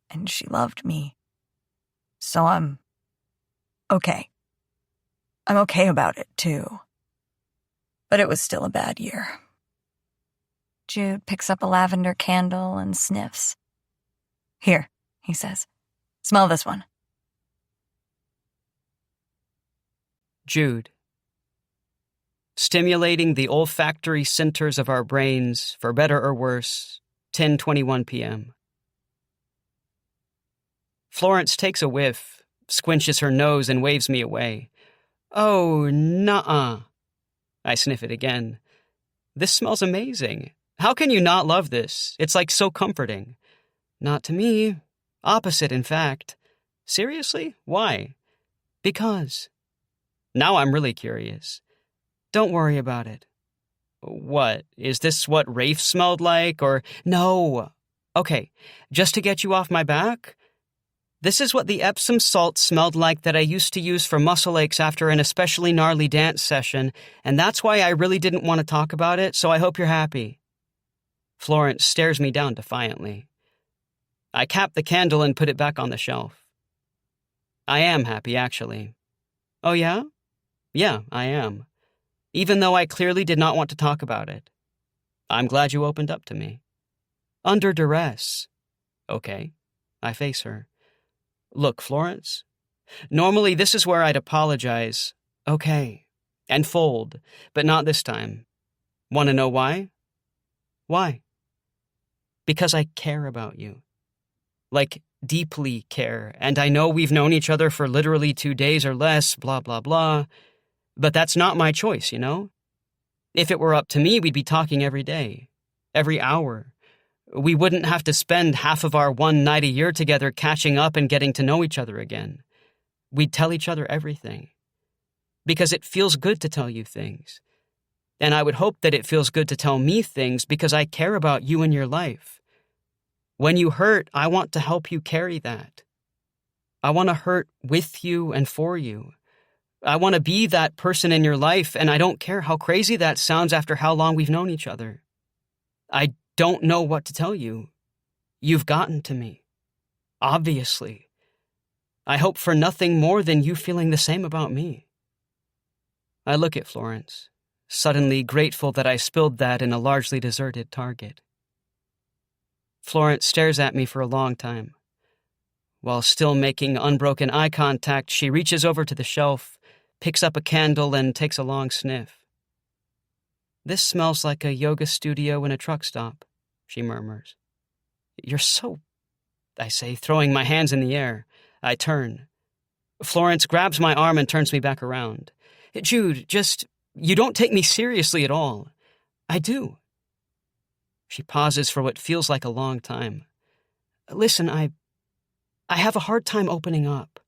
And she loved me. So I'm okay. I'm okay about it, too. But it was still a bad year. Jude picks up a lavender candle and sniffs. Here, he says. Smell this one. Jude. Stimulating the olfactory centers of our brains, for better or worse, 10:21 p.m. Florence takes a whiff, squinches her nose, and waves me away. Oh, nuh-uh. I sniff it again. This smells amazing. How can you not love this? It's so comforting. Not to me. Opposite, in fact. Seriously? Why? Because. Now I'm really curious. Don't worry about it. What? Is this what Rafe smelled like, or... No. Okay, just to get you off my back, this is what the Epsom salt smelled like that I used to use for muscle aches after an especially gnarly dance session, and that's why I really didn't want to talk about it, so I hope you're happy. Florence stares me down defiantly. I cap the candle and put it back on the shelf. I am happy, actually. Oh, yeah? Yeah, I am. Even though I clearly did not want to talk about it. I'm glad you opened up to me. Under duress. Okay. I face her. Look, Florence. Normally this is where I'd apologize. Okay. And fold. But not this time. Want to know why? Why? Because I care about you. Like, deeply care. And I know we've known each other for literally 2 days or less, blah, blah, blah. But that's not my choice, you know? If it were up to me, we'd be talking every day. Every hour. We wouldn't have to spend half of our one night a year together catching up and getting to know each other again. We'd tell each other everything. Because it feels good to tell you things. And I would hope that it feels good to tell me things because I care about you and your life. When you hurt, I want to help you carry that. I want to hurt with you and for you. I want to be that person in your life, and I don't care how crazy that sounds after how long we've known each other. I don't know what to tell you. You've gotten to me. Obviously. I hope for nothing more than you feeling the same about me. I look at Florence, suddenly grateful that I spilled that in a largely deserted Target. Florence stares at me for a long time. While still making unbroken eye contact, she reaches over to the shelf, picks up a candle, and takes a long sniff. This smells like a yoga studio in a truck stop, she murmurs. You're so... I say, throwing my hands in the air. I turn. Florence grabs my arm and turns me back around. Jude, you don't take me seriously at all. I do. She pauses for what feels like a long time. Listen, I have a hard time opening up.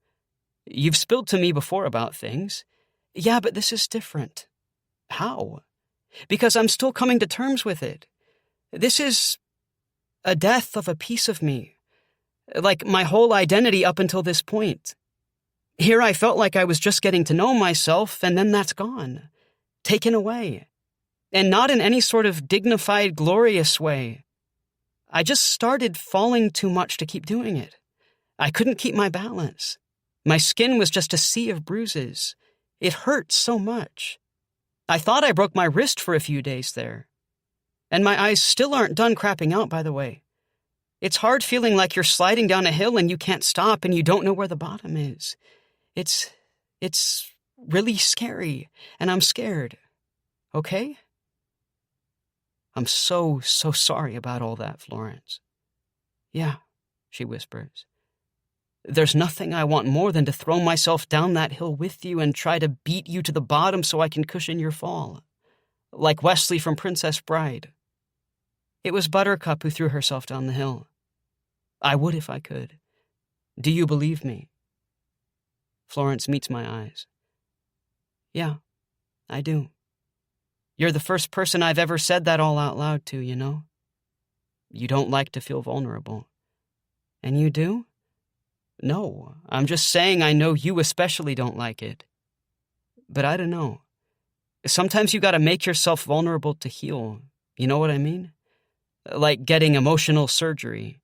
You've spilled to me before about things. Yeah, but this is different. How? Because I'm still coming to terms with it. This is a death of a piece of me. Like my whole identity up until this point. Here I felt like I was just getting to know myself, and then that's gone. Taken away. And not in any sort of dignified, glorious way. I just started falling too much to keep doing it. I couldn't keep my balance. My skin was just a sea of bruises. It hurt so much. I thought I broke my wrist for a few days there. And my eyes still aren't done crapping out, by the way. It's hard feeling like you're sliding down a hill and you can't stop and you don't know where the bottom is. It's really scary, and I'm scared. Okay? I'm so sorry about all that, Florence. Yeah, she whispers. There's nothing I want more than to throw myself down that hill with you and try to beat you to the bottom so I can cushion your fall. Like Wesley from Princess Bride. It was Buttercup who threw herself down the hill. I would if I could. Do you believe me? Florence meets my eyes. Yeah, I do. You're the first person I've ever said that all out loud to, you know? You don't like to feel vulnerable. And you do? No, I'm just saying I know you especially don't like it. But I don't know. Sometimes you gotta make yourself vulnerable to heal. You know what I mean? Like getting emotional surgery.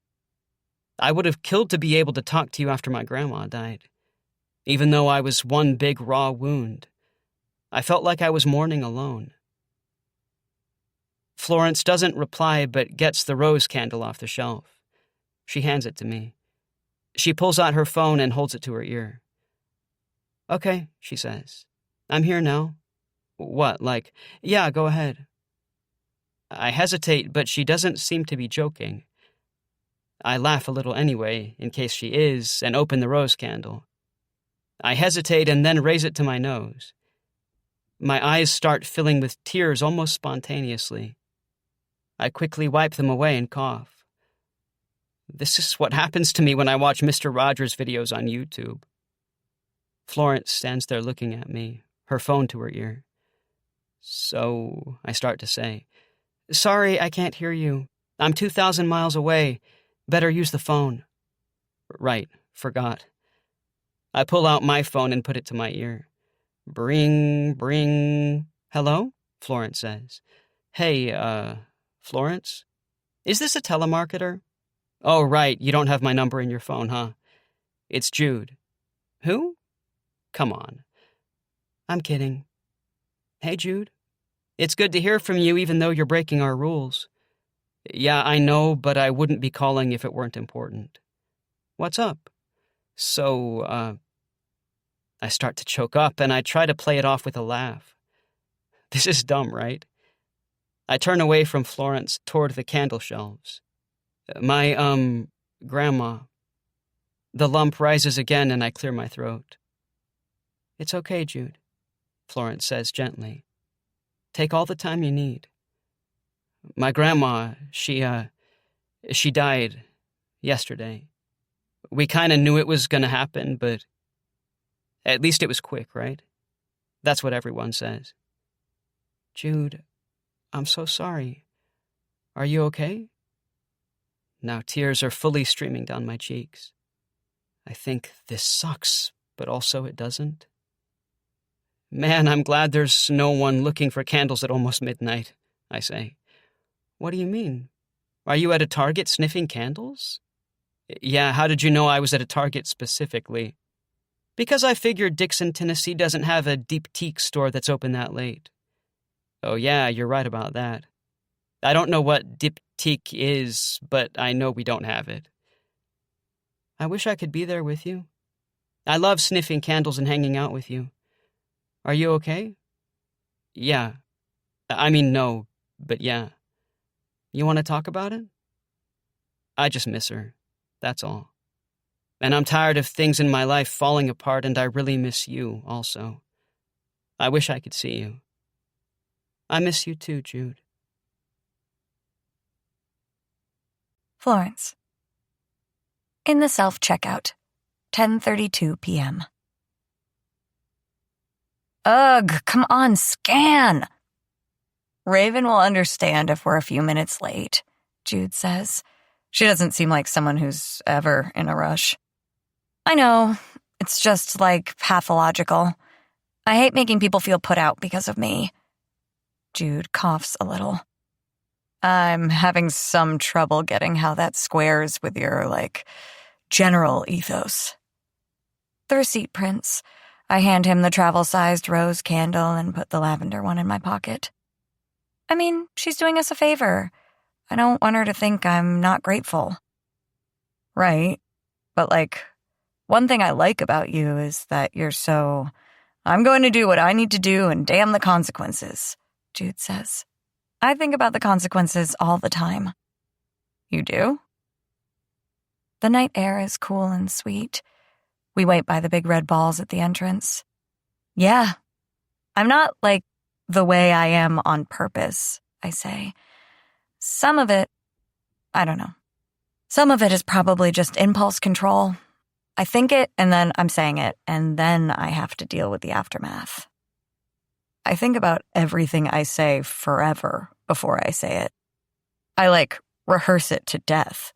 I would have killed to be able to talk to you after my grandma died. Even though I was one big raw wound. I felt like I was mourning alone. Florence doesn't reply but gets the rose candle off the shelf. She hands it to me. She pulls out her phone and holds it to her ear. Okay, she says. I'm here now. What, like, yeah, go ahead. I hesitate, but she doesn't seem to be joking. I laugh a little anyway, in case she is, and open the rose candle. I hesitate and then raise it to my nose. My eyes start filling with tears almost spontaneously. I quickly wipe them away and cough. This is what happens to me when I watch Mr. Rogers videos on YouTube. Florence stands there looking at me, her phone to her ear. So, I start to say, "Sorry, I can't hear you. I'm 2,000 miles away. Better use the phone." Right, forgot. I pull out my phone and put it to my ear. Bring, bring. "Hello?" Florence says. "Hey, Florence? Is this a telemarketer?" "Oh, right, you don't have my number in your phone, huh? It's Jude." "Who?" "Come on." "I'm kidding." "Hey, Jude. It's good to hear from you even though you're breaking our rules." "Yeah, I know, but I wouldn't be calling if it weren't important." "What's up?" So, I start to choke up and I try to play it off with a laugh. This is dumb, right? I turn away from Florence toward the candle shelves. My, grandma. The lump rises again and I clear my throat. "It's okay, Jude," Florence says gently. "Take all the time you need." My grandma, she died yesterday. We kind of knew it was going to happen, but at least it was quick, right? That's what everyone says. "Jude, I'm so sorry. Are you okay?" Now tears are fully streaming down my cheeks. I think this sucks, but also it doesn't. "Man, I'm glad there's no one looking for candles at almost midnight," I say. "What do you mean? Are you at a Target sniffing candles?" "Yeah, how did you know I was at a Target specifically?" "Because I figured Dixon, Tennessee doesn't have a deep teak store that's open that late." "Oh yeah, you're right about that. I don't know what diptyque is, but I know we don't have it." "I wish I could be there with you. I love sniffing candles and hanging out with you. Are you okay?" "Yeah. I mean, no, but yeah." "You want to talk about it?" I just miss her. That's all. And I'm tired of things in my life falling apart, and I really miss you also. I wish I could see you. I miss you too, Jude. Florence. In the self-checkout, 10:32 p.m. Ugh, come on, scan! "Raven will understand if we're a few minutes late," Jude says. She doesn't seem like someone who's ever in a rush. "I know, it's just, pathological. I hate making people feel put out because of me." Jude coughs a little. "I'm having some trouble getting how that squares with your, general ethos." The receipt prints. I hand him the travel-sized rose candle and put the lavender one in my pocket. I mean, she's doing us a favor. I don't want her to think I'm not grateful. Right, but one thing I like about you is that you're so, "I'm going to do what I need to do and damn the consequences," Jude says. I think about the consequences all the time. You do? The night air is cool and sweet. We wait by the big red balls at the entrance. Yeah, I'm not the way I am on purpose, I say. Some of it, I don't know. Some of it is probably just impulse control. I think it, and then I'm saying it, and then I have to deal with the aftermath. I think about everything I say forever before I say it. I rehearse it to death.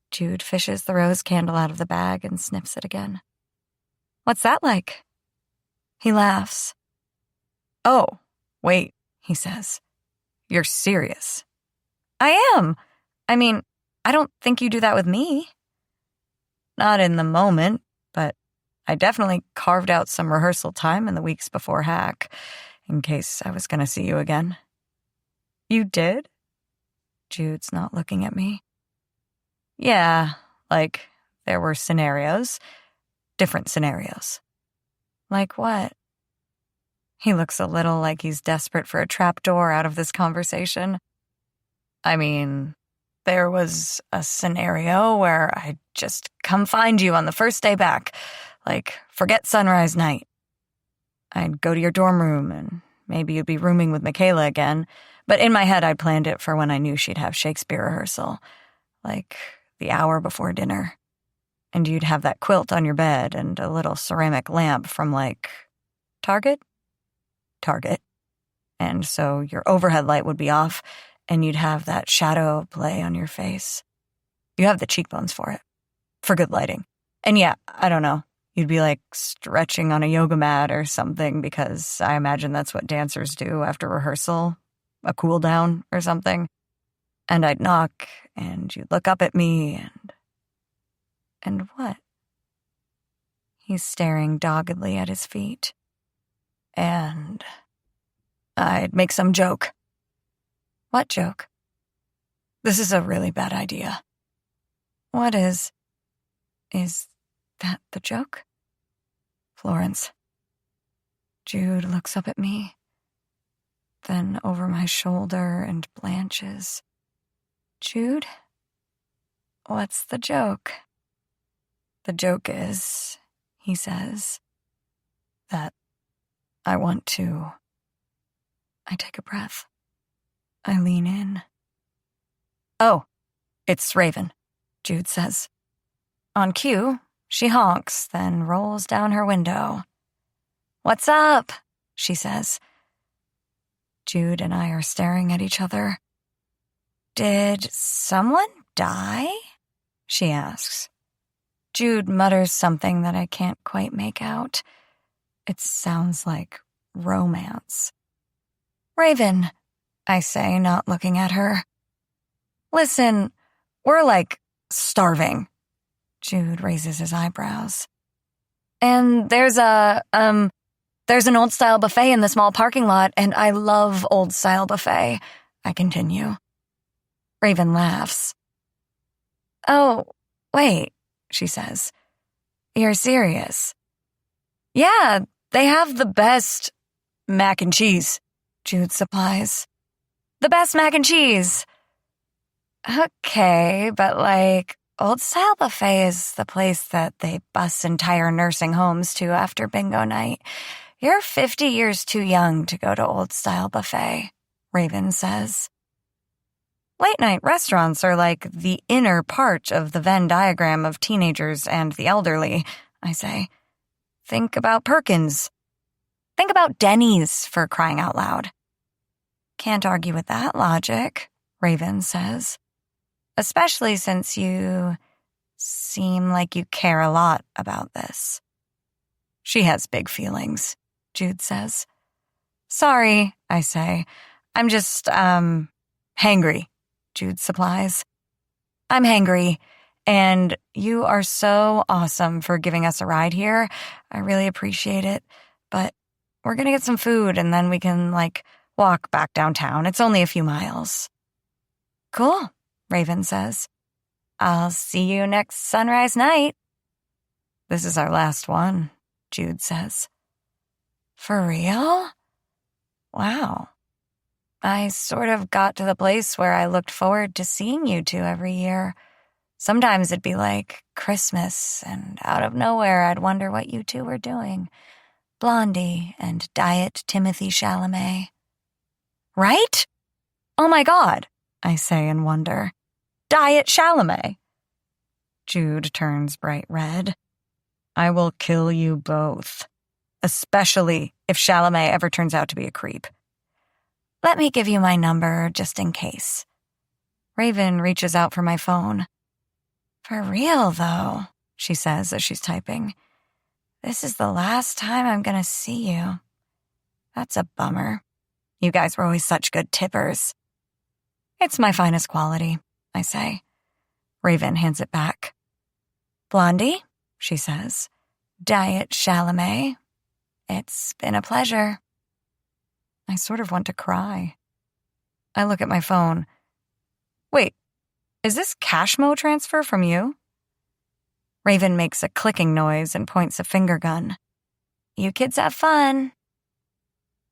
Jude fishes the rose candle out of the bag and sniffs it again. "What's that like?" He laughs. "Oh, wait," he says. "You're serious." "I am. I mean, I don't think you do that with me." "Not in the moment, but I definitely carved out some rehearsal time in the weeks before Hack, in case I was going to see you again." "You did?" Jude's not looking at me. "Yeah, there were scenarios. Different scenarios." "Like what?" He looks a little like he's desperate for a trapdoor out of this conversation. I mean, there was a scenario where I'd just come find you on the first day back, forget sunrise night. I'd go to your dorm room and maybe you'd be rooming with Michaela again, but in my head I'd planned it for when I knew she'd have Shakespeare rehearsal, the hour before dinner. And you'd have that quilt on your bed and a little ceramic lamp from, like, Target? Target. And so your overhead light would be off, and you'd have that shadow play on your face. You have the cheekbones for it, for good lighting. And yeah, I don't know, you'd be like stretching on a yoga mat or something, because I imagine that's what dancers do after rehearsal, a cool down or something. And I'd knock, and you'd look up at me, and what? He's staring doggedly at his feet. And I'd make some joke. What joke? This is a really bad idea. What is that the joke? Florence. Jude looks up at me, then over my shoulder and blanches. Jude? What's the joke? The joke is, he says, that I want to. I take a breath. I lean in. Oh, it's Raven, Jude says. On cue, she honks, then rolls down her window. What's up? She says. Jude and I are staring at each other. Did someone die? She asks. Jude mutters something that I can't quite make out. It sounds like romance. Raven, I say, not looking at her. Listen, we're like starving. Jude raises his eyebrows. And there's an old-style buffet in the small parking lot, and I love old-style buffet, I continue. Raven laughs. Oh, wait, she says. You're serious? Yeah, they have the best mac and cheese, Jude supplies. The best mac and cheese. Okay, but like, Old Style Buffet is the place that they bus entire nursing homes to after bingo night. You're 50 years too young to go to Old Style Buffet, Raven says. Late-night restaurants are like the inner part of the Venn diagram of teenagers and the elderly, I say. Think about Perkins. Think about Denny's, for crying out loud. Can't argue with that logic, Raven says. Especially since you seem like you care a lot about this. She has big feelings, Jude says. Sorry, I say. I'm just, hangry, Jude supplies. I'm hangry, and you are so awesome for giving us a ride here. I really appreciate it, but we're gonna get some food and then we can, walk back downtown. It's only a few miles. Cool, Raven says. I'll see you next sunrise night. This is our last one, Jude says. For real? Wow. I sort of got to the place where I looked forward to seeing you two every year. Sometimes it'd be like Christmas, and out of nowhere I'd wonder what you two were doing. Blondie and Diet Timothy Chalamet. Right? Oh my God, I say in wonder. Diet Chalamet. Jude turns bright red. I will kill you both, especially if Chalamet ever turns out to be a creep. Let me give you my number just in case. Raven reaches out for my phone. For real, though, she says as she's typing. This is the last time I'm gonna see you. That's a bummer. You guys were always such good tippers. It's my finest quality, I say. Raven hands it back. Blondie, she says. Diet Chalamet. It's been a pleasure. I sort of want to cry. I look at my phone. Wait, is this Cashmo transfer from you? Raven makes a clicking noise and points a finger gun. You kids have fun.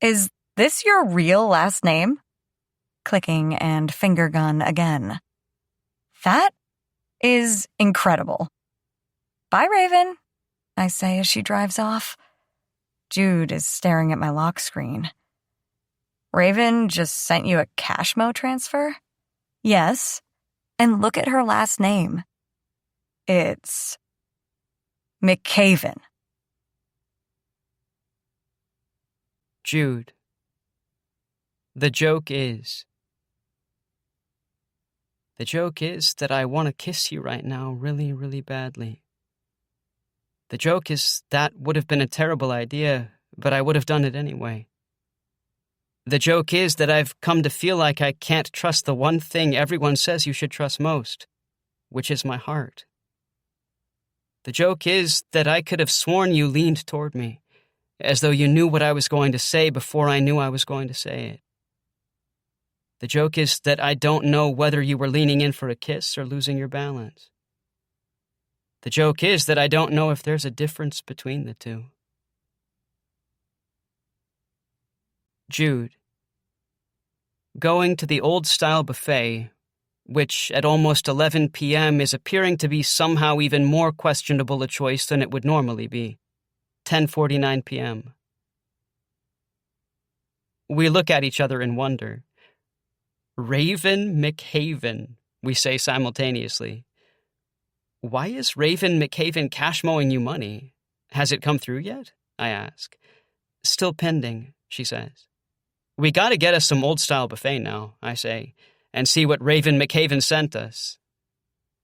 Is this your real last name? Clicking and finger gun again. That is incredible. Bye, Raven, I say as she drives off. Jude is staring at my lock screen. Raven just sent you a Cashmo transfer? Yes. And look at her last name. It's McCaven. Jude, the joke is that I want to kiss you right now really, really badly. The joke is that would have been a terrible idea, but I would have done it anyway. The joke is that I've come to feel like I can't trust the one thing everyone says you should trust most, which is my heart. The joke is that I could have sworn you leaned toward me, as though you knew what I was going to say before I knew I was going to say it. The joke is that I don't know whether you were leaning in for a kiss or losing your balance. The joke is that I don't know if there's a difference between the two. Jude, going to the old-style buffet, which at almost 11 p.m. is appearing to be somehow even more questionable a choice than it would normally be. 10:49 p.m. We look at each other in wonder. Raven McHaven, we say simultaneously. Why is Raven McHaven cash mowing you money? Has it come through yet? I ask. Still pending, she says. We gotta get us some old-style buffet now, I say, and see what Raven McHaven sent us.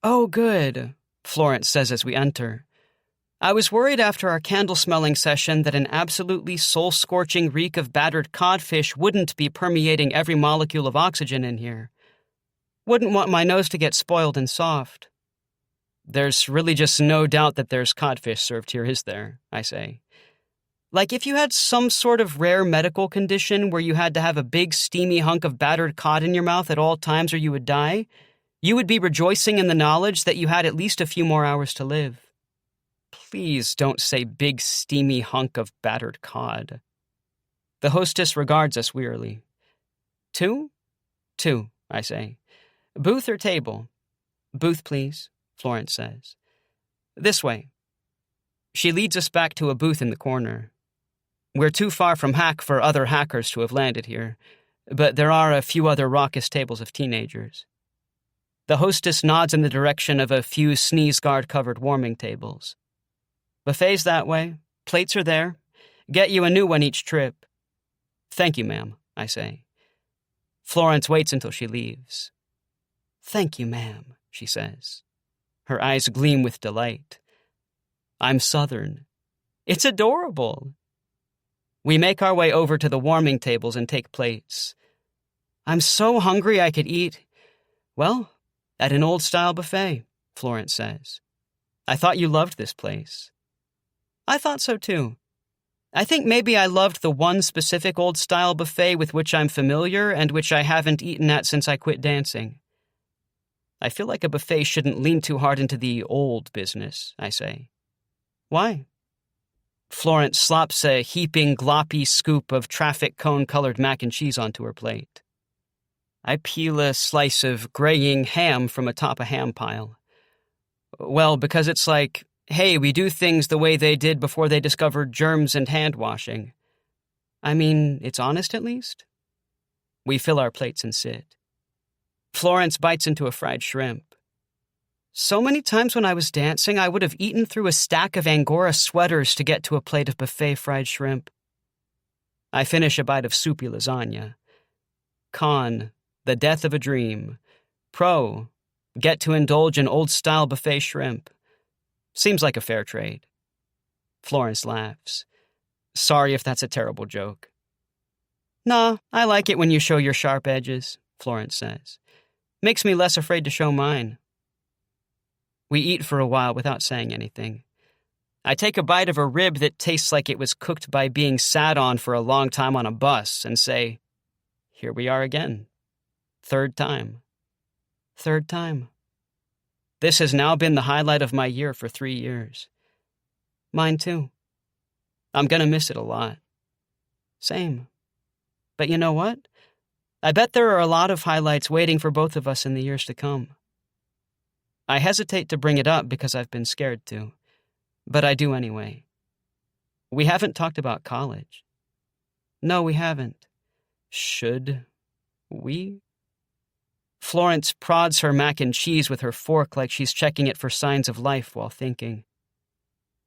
Oh, good, Florence says as we enter. I was worried after our candle-smelling session that an absolutely soul-scorching reek of battered codfish wouldn't be permeating every molecule of oxygen in here. Wouldn't want my nose to get spoiled and soft. There's really just no doubt that there's codfish served here, is there? I say. Like if you had some sort of rare medical condition where you had to have a big steamy hunk of battered cod in your mouth at all times or you would die, you would be rejoicing in the knowledge that you had at least a few more hours to live. Please don't say big steamy hunk of battered cod. The hostess regards us wearily. Two? Two, I say. Booth or table? Booth, please, Florence says. This way. She leads us back to a booth in the corner. We're too far from hack for other hackers to have landed here, but there are a few other raucous tables of teenagers. The hostess nods in the direction of a few sneeze-guard-covered warming tables. Buffet's that way. Plates are there. Get you a new one each trip. Thank you, ma'am, I say. Florence waits until she leaves. Thank you, ma'am, she says. Her eyes gleam with delight. I'm Southern. It's adorable. We make our way over to the warming tables and take plates. I'm so hungry I could eat, well, at an old-style buffet, Florence says. I thought you loved this place. I thought so too. I think maybe I loved the one specific old-style buffet with which I'm familiar and which I haven't eaten at since I quit dancing. I feel like a buffet shouldn't lean too hard into the old business, I say. Why? Florence slops a heaping, gloppy scoop of traffic cone-colored mac and cheese onto her plate. I peel a slice of graying ham from atop a ham pile. Well, because it's like, hey, we do things the way they did before they discovered germs and hand-washing. I mean, it's honest at least. We fill our plates and sit. Florence bites into a fried shrimp. So many times when I was dancing, I would have eaten through a stack of Angora sweaters to get to a plate of buffet fried shrimp. I finish a bite of soupy lasagna. Con, the death of a dream. Pro, get to indulge in old-style buffet shrimp. Seems like a fair trade. Florence laughs. Sorry if that's a terrible joke. Nah, I like it when you show your sharp edges, Florence says. Makes me less afraid to show mine. We eat for a while without saying anything. I take a bite of a rib that tastes like it was cooked by being sat on for a long time on a bus and say, here we are again. Third time. Third time. This has now been the highlight of my year for 3 years. Mine too. I'm gonna miss it a lot. Same. But you know what? I bet there are a lot of highlights waiting for both of us in the years to come. I hesitate to bring it up because I've been scared to, but I do anyway. We haven't talked about college. No, we haven't. Should we? Florence prods her mac and cheese with her fork like she's checking it for signs of life while thinking.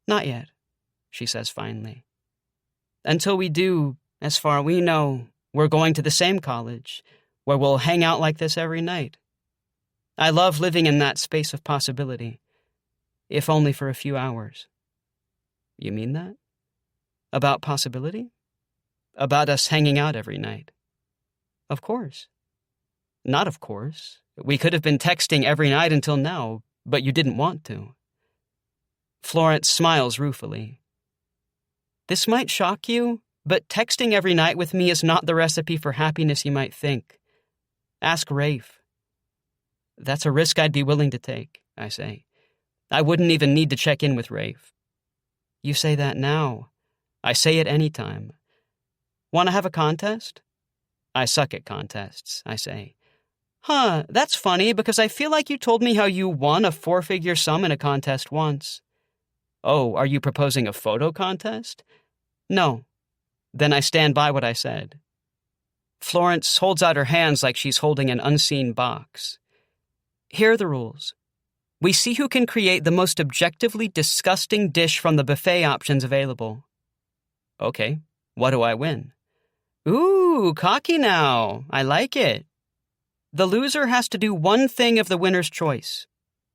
Not yet, she says finally. Until we do, as far as we know, we're going to the same college, where we'll hang out like this every night. I love living in that space of possibility, if only for a few hours. You mean that? About possibility? About us hanging out every night? Of course. Not of course. We could have been texting every night until now, but you didn't want to. Florence smiles ruefully. This might shock you, but texting every night with me is not the recipe for happiness you might think. Ask Rafe. That's a risk I'd be willing to take, I say. I wouldn't even need to check in with Rafe. You say that now. I say it any time. Want to have a contest? I suck at contests, I say. Huh, that's funny because I feel like you told me how you won a 4-figure sum in a contest once. Oh, are you proposing a photo contest? No. Then I stand by what I said. Florence holds out her hands like she's holding an unseen box. Here are the rules. We see who can create the most objectively disgusting dish from the buffet options available. Okay, what do I win? Ooh, cocky now. I like it. The loser has to do one thing of the winner's choice.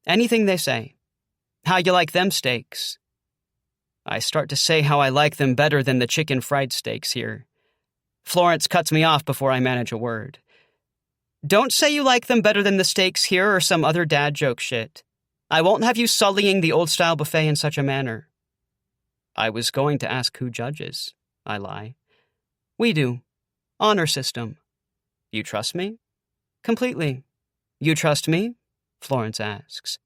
Anything they say. How you like them steaks? I start to say how I like them better than the chicken fried steaks here. Florence cuts me off before I manage a word. Don't say you like them better than the steaks here or some other dad joke shit. I won't have you sullying the old-style buffet in such a manner. I was going to ask who judges. I lie. We do. Honor system. You trust me? Completely. You trust me? Florence asks.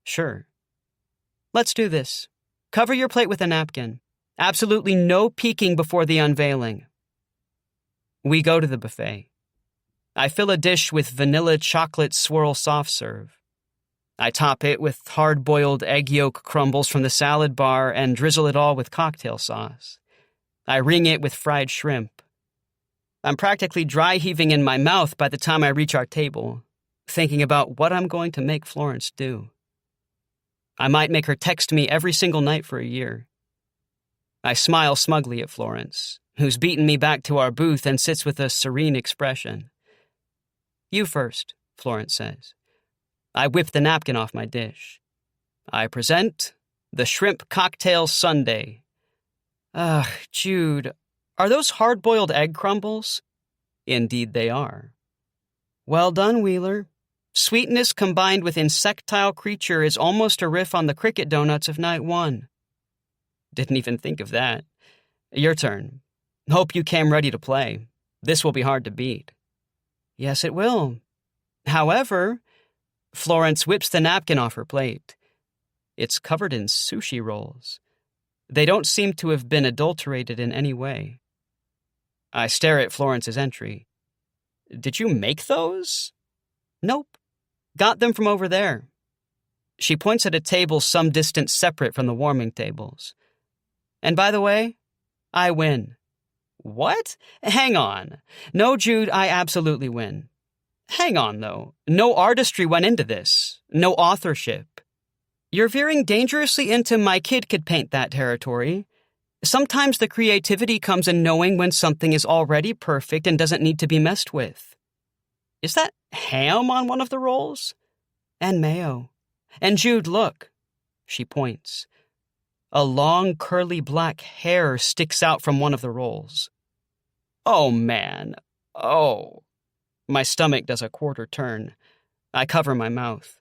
Sure. Let's do this. Cover your plate with a napkin. Absolutely no peeking before the unveiling. We go to the buffet. I fill a dish with vanilla chocolate swirl soft serve. I top it with hard-boiled egg yolk crumbles from the salad bar and drizzle it all with cocktail sauce. I ring it with fried shrimp. I'm practically dry-heaving in my mouth by the time I reach our table, thinking about what I'm going to make Florence do. I might make her text me every single night for a year. I smile smugly at Florence, who's beaten me back to our booth and sits with a serene expression. You first, Florence says. I whip the napkin off my dish. I present the shrimp cocktail sundae. Ugh, Jude, are those hard-boiled egg crumbles? Indeed they are. Well done, Wheeler. Sweetness combined with insectile creature is almost a riff on the cricket donuts of night one. Didn't even think of that. Your turn. Hope you came ready to play. This will be hard to beat. Yes, it will. However, Florence whips the napkin off her plate. It's covered in sushi rolls. They don't seem to have been adulterated in any way. I stare at Florence's entry. Did you make those? Nope. Got them from over there. She points at a table some distance separate from the warming tables. And by the way, I win. What? Hang on. No, Jude, I absolutely win. Hang on, though. No artistry went into this. No authorship. You're veering dangerously into my kid could paint that territory. Sometimes the creativity comes in knowing when something is already perfect and doesn't need to be messed with. Is that ham on one of the rolls? And mayo. And Jude, look. She points. A long, curly black hair sticks out from one of the rolls. Oh, man. Oh. My stomach does a quarter turn. I cover my mouth.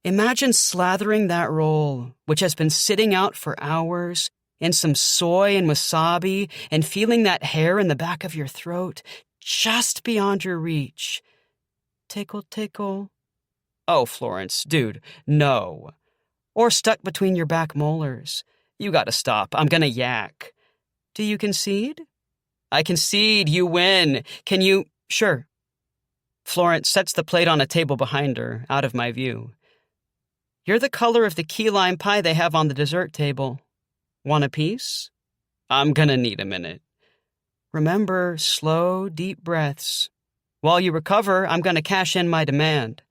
Imagine slathering that roll, which has been sitting out for hours, in some soy and wasabi, and feeling that hair in the back of your throat, just beyond your reach. Tickle, tickle. Oh, Florence, dude, no. Or stuck between your back molars. You gotta stop. I'm gonna yak. Do you concede? I concede. You win. Can you? Sure. Florence sets the plate on a table behind her, out of my view. You're the color of the key lime pie they have on the dessert table. Want a piece? I'm gonna need a minute. Remember, slow, deep breaths. While you recover, I'm gonna cash in my demand.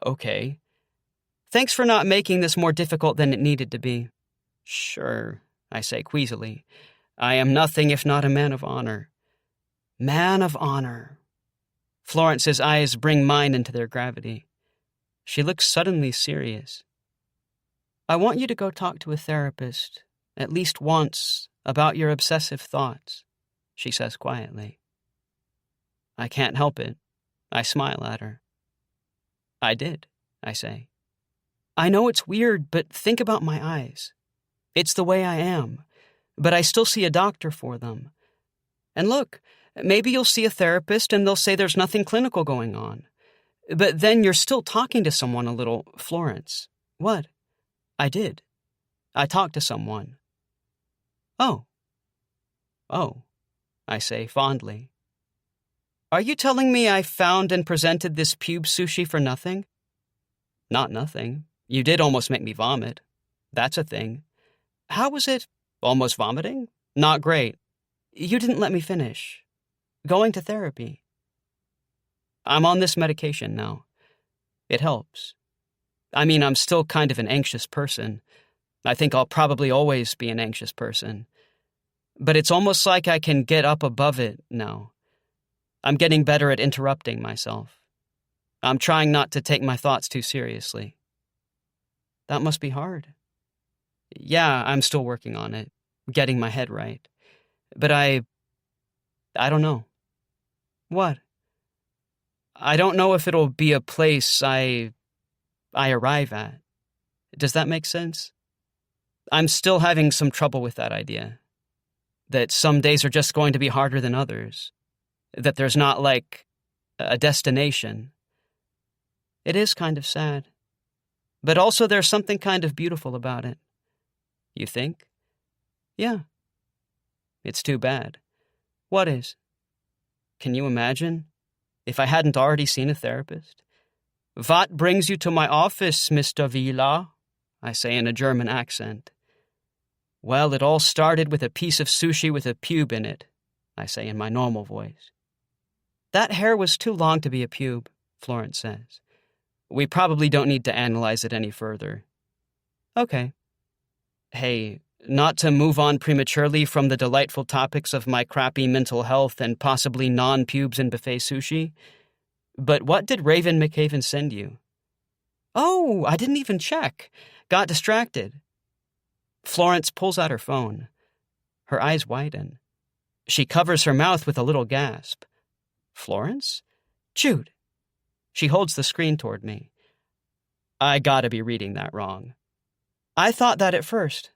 Okay. Thanks for not making this more difficult than it needed to be. Sure, I say queasily. I am nothing if not a man of honor. Man of honor. Florence's eyes bring mine into their gravity. She looks suddenly serious. I want you to go talk to a therapist, at least once, about your obsessive thoughts, she says quietly. I can't help it. I smile at her. I did, I say. I know it's weird, but think about my eyes. It's the way I am, but I still see a doctor for them. And look, maybe you'll see a therapist and they'll say there's nothing clinical going on. But then you're still talking to someone a little, Florence. What? I did. I talked to someone. Oh, I say fondly. Are you telling me I found and presented this pube sushi for nothing? Not nothing. You did almost make me vomit. That's a thing. How was it? Almost vomiting? Not great. You didn't let me finish. Going to therapy. I'm on this medication now. It helps. I mean, I'm still kind of an anxious person. I think I'll probably always be an anxious person. But it's almost like I can get up above it now. I'm getting better at interrupting myself. I'm trying not to take my thoughts too seriously. That must be hard. Yeah, I'm still working on it, getting my head right. But I don't know. What? I don't know if it'll be a place I arrive at. Does that make sense? I'm still having some trouble with that idea. That some days are just going to be harder than others. That there's not, like, a destination. It is kind of sad. But also there's something kind of beautiful about it. You think? Yeah. It's too bad. What is? Can you imagine? If I hadn't already seen a therapist? What brings you to my office, Mr. Vila? I say in a German accent. Well, it all started with a piece of sushi with a pube in it, I say in my normal voice. That hair was too long to be a pube, Florence says. We probably don't need to analyze it any further. Okay. Hey, not to move on prematurely from the delightful topics of my crappy mental health and possibly non-pubes and buffet sushi, but what did Raven McHaven send you? Oh, I didn't even check. Got distracted. Florence pulls out her phone. Her eyes widen. She covers her mouth with a little gasp. Florence? Jude. She holds the screen toward me. I gotta be reading that wrong. I thought that at first.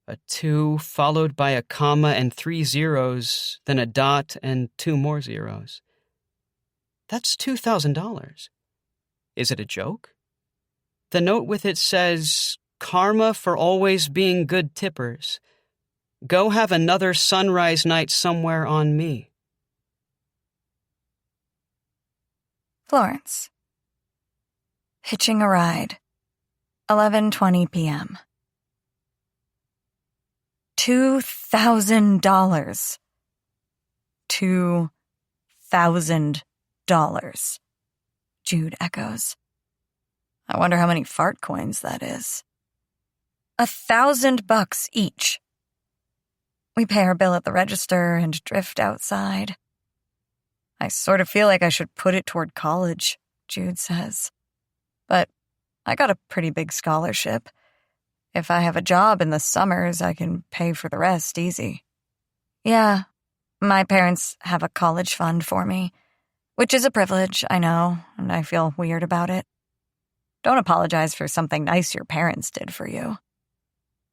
A 2 followed by a comma and 3 zeros, then a dot and 2 more zeros. That's $2,000. Is it a joke? The note with it says, Karma for always being good tippers. Go have another sunrise night somewhere on me. Florence. Hitching a ride. 11:20 p.m. $2,000. $2,000. Jude echoes. I wonder how many fart coins that is. $1,000 each. We pay our bill at the register and drift outside. I sort of feel like I should put it toward college, Jude says. But I got a pretty big scholarship. If I have a job in the summers, I can pay for the rest easy. Yeah, my parents have a college fund for me, which is a privilege, I know, and I feel weird about it. Don't apologize for something nice your parents did for you.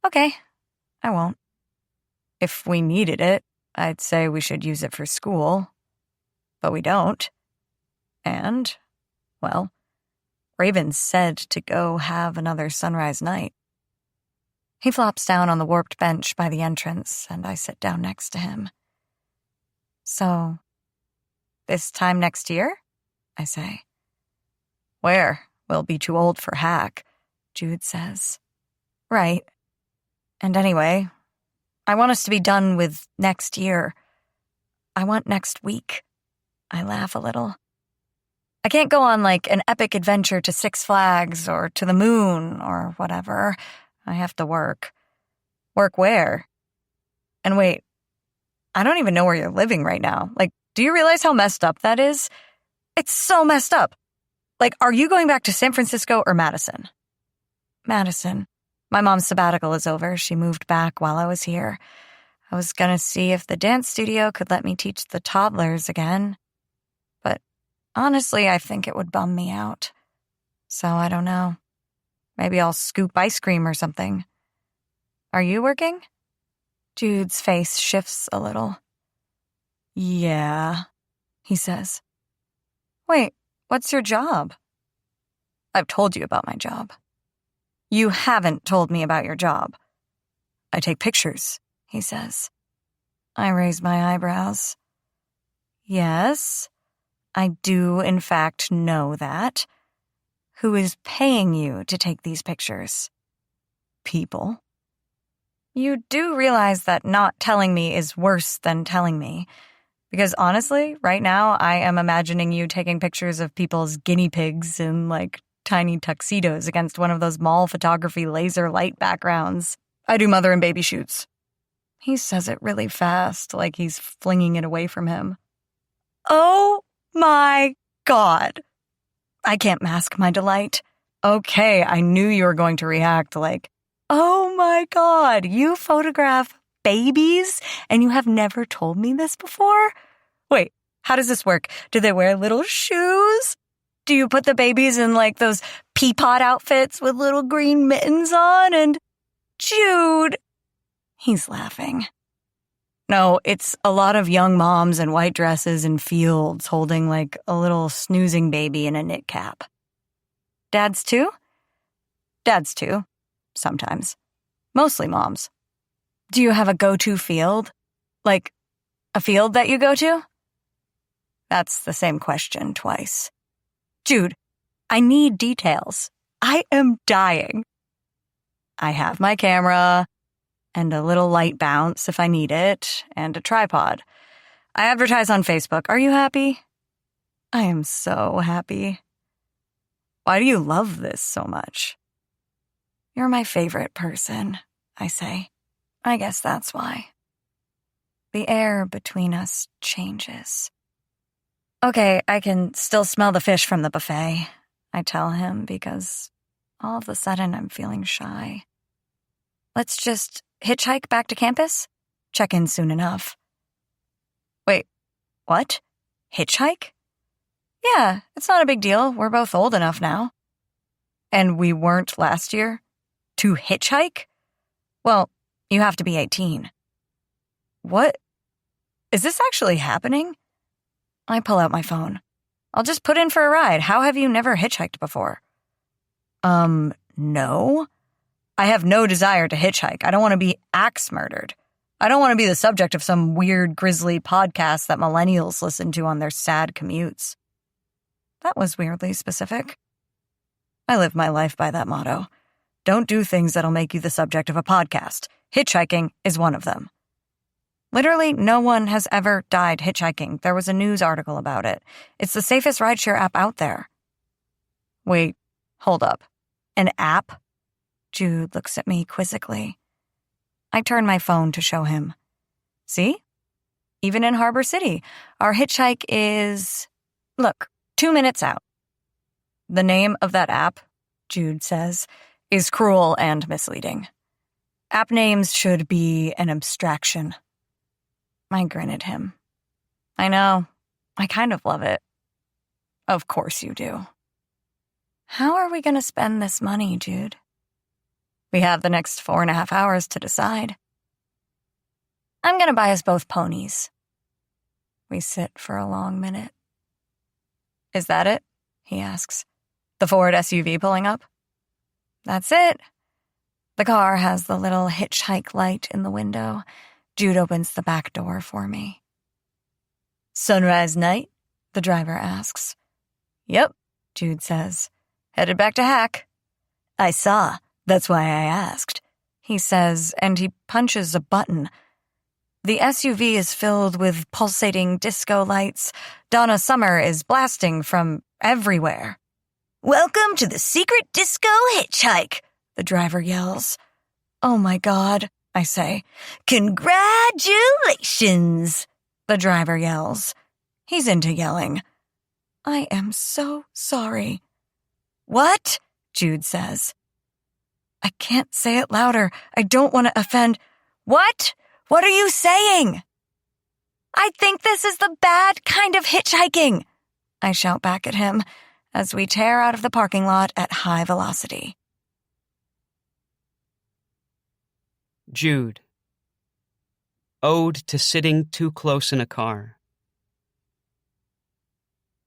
Okay, I won't. If we needed it, I'd say we should use it for school. But we don't. And, well, Raven said to go have another sunrise night. He flops down on the warped bench by the entrance, and I sit down next to him. So, this time next year? I say. Where? We'll be too old for hack, Jude says. Right. And anyway, I want us to be done with next year. I want next week. I laugh a little. I can't go on like an epic adventure to Six Flags or to the moon or whatever. I have to work. Work where? And wait, I don't even know where you're living right now. Like, do you realize how messed up that is? It's so messed up. Like, are you going back to San Francisco or Madison? Madison. My mom's sabbatical is over. She moved back while I was here. I was gonna see if the dance studio could let me teach the toddlers again. But honestly, I think it would bum me out. So I don't know. Maybe I'll scoop ice cream or something. Are you working? Jude's face shifts a little. Yeah, he says. Wait, what's your job? I've told you about my job. You haven't told me about your job. I take pictures, he says. I raise my eyebrows. Yes, I do in fact know that. Who is paying you to take these pictures? People. You do realize that not telling me is worse than telling me. Because honestly, right now, I am imagining you taking pictures of people's guinea pigs in, like, tiny tuxedos against one of those mall photography laser light backgrounds. I do mother and baby shoots. He says it really fast, like he's flinging it away from him. Oh my God. I can't mask my delight. Okay, I knew you were going to react like, oh my God, you photograph babies and you have never told me this before? Wait, how does this work? Do they wear little shoes? Do you put the babies in like those peapod outfits with little green mittens on and... Jude! He's laughing. No, it's a lot of young moms in white dresses in fields holding like a little snoozing baby in a knit cap. Dads too? Dads too. Sometimes. Mostly moms. Do you have a go-to field? Like, a field that you go to? That's the same question twice. Jude, I need details. I am dying. I have my camera, and a little light bounce if I need it, and a tripod. I advertise on Facebook. Are you happy? I am so happy. Why do you love this so much? You're my favorite person, I say. I guess that's why. The air between us changes. Okay, I can still smell the fish from the buffet, I tell him, because all of a sudden I'm feeling shy. Let's just hitchhike back to campus? Check in soon enough. Wait, what? Hitchhike? Yeah, it's not a big deal. We're both old enough now. And we weren't last year? To hitchhike? Well, you have to be 18. What? Is this actually happening? I pull out my phone. I'll just put in for a ride. How have you never hitchhiked before? No. I have no desire to hitchhike. I don't want to be axe murdered. I don't want to be the subject of some weird, grisly podcast that millennials listen to on their sad commutes. That was weirdly specific. I live my life by that motto. Don't do things that'll make you the subject of a podcast. Hitchhiking is one of them. Literally, no one has ever died hitchhiking. There was a news article about it. It's the safest rideshare app out there. Wait, hold up. An app? Jude looks at me quizzically. I turn my phone to show him. See? Even in Harbor City, our hitchhike is... Look, 2 minutes out. The name of that app, Jude says, is cruel and misleading. App names should be an abstraction. I grin at him. I know. I kind of love it. Of course you do. How are we going to spend this money, Jude? We have the next 4.5 hours to decide. I'm going to buy us both ponies. We sit for a long minute. Is that it? He asks. The Ford SUV pulling up? That's it. The car has the little hitchhike light in the window. Jude opens the back door for me. Sunrise night? The driver asks. Yep, Jude says. Headed back to Hack. I saw. That's why I asked, he says, and he punches a button. The SUV is filled with pulsating disco lights. Donna Summer is blasting from everywhere. Welcome to the secret disco hitchhike, the driver yells. Oh my God, I say. Congratulations, the driver yells. He's into yelling. I am so sorry. What? Jude says. I can't say it louder. I don't want to offend. What? What are you saying? I think this is the bad kind of hitchhiking, I shout back at him as we tear out of the parking lot at high velocity. Jude. Ode to sitting too close in a car.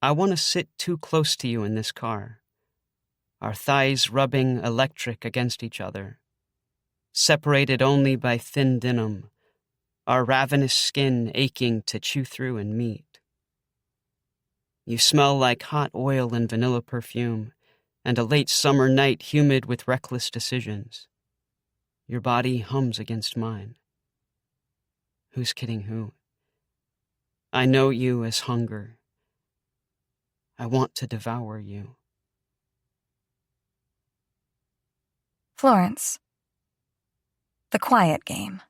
I want to sit too close to you in this car, our thighs rubbing electric against each other, separated only by thin denim, our ravenous skin aching to chew through and meet. You smell like hot oil and vanilla perfume, and a late summer night humid with reckless decisions. Your body hums against mine. Who's kidding who? I know you as hunger. I want to devour you. Florence. The quiet game.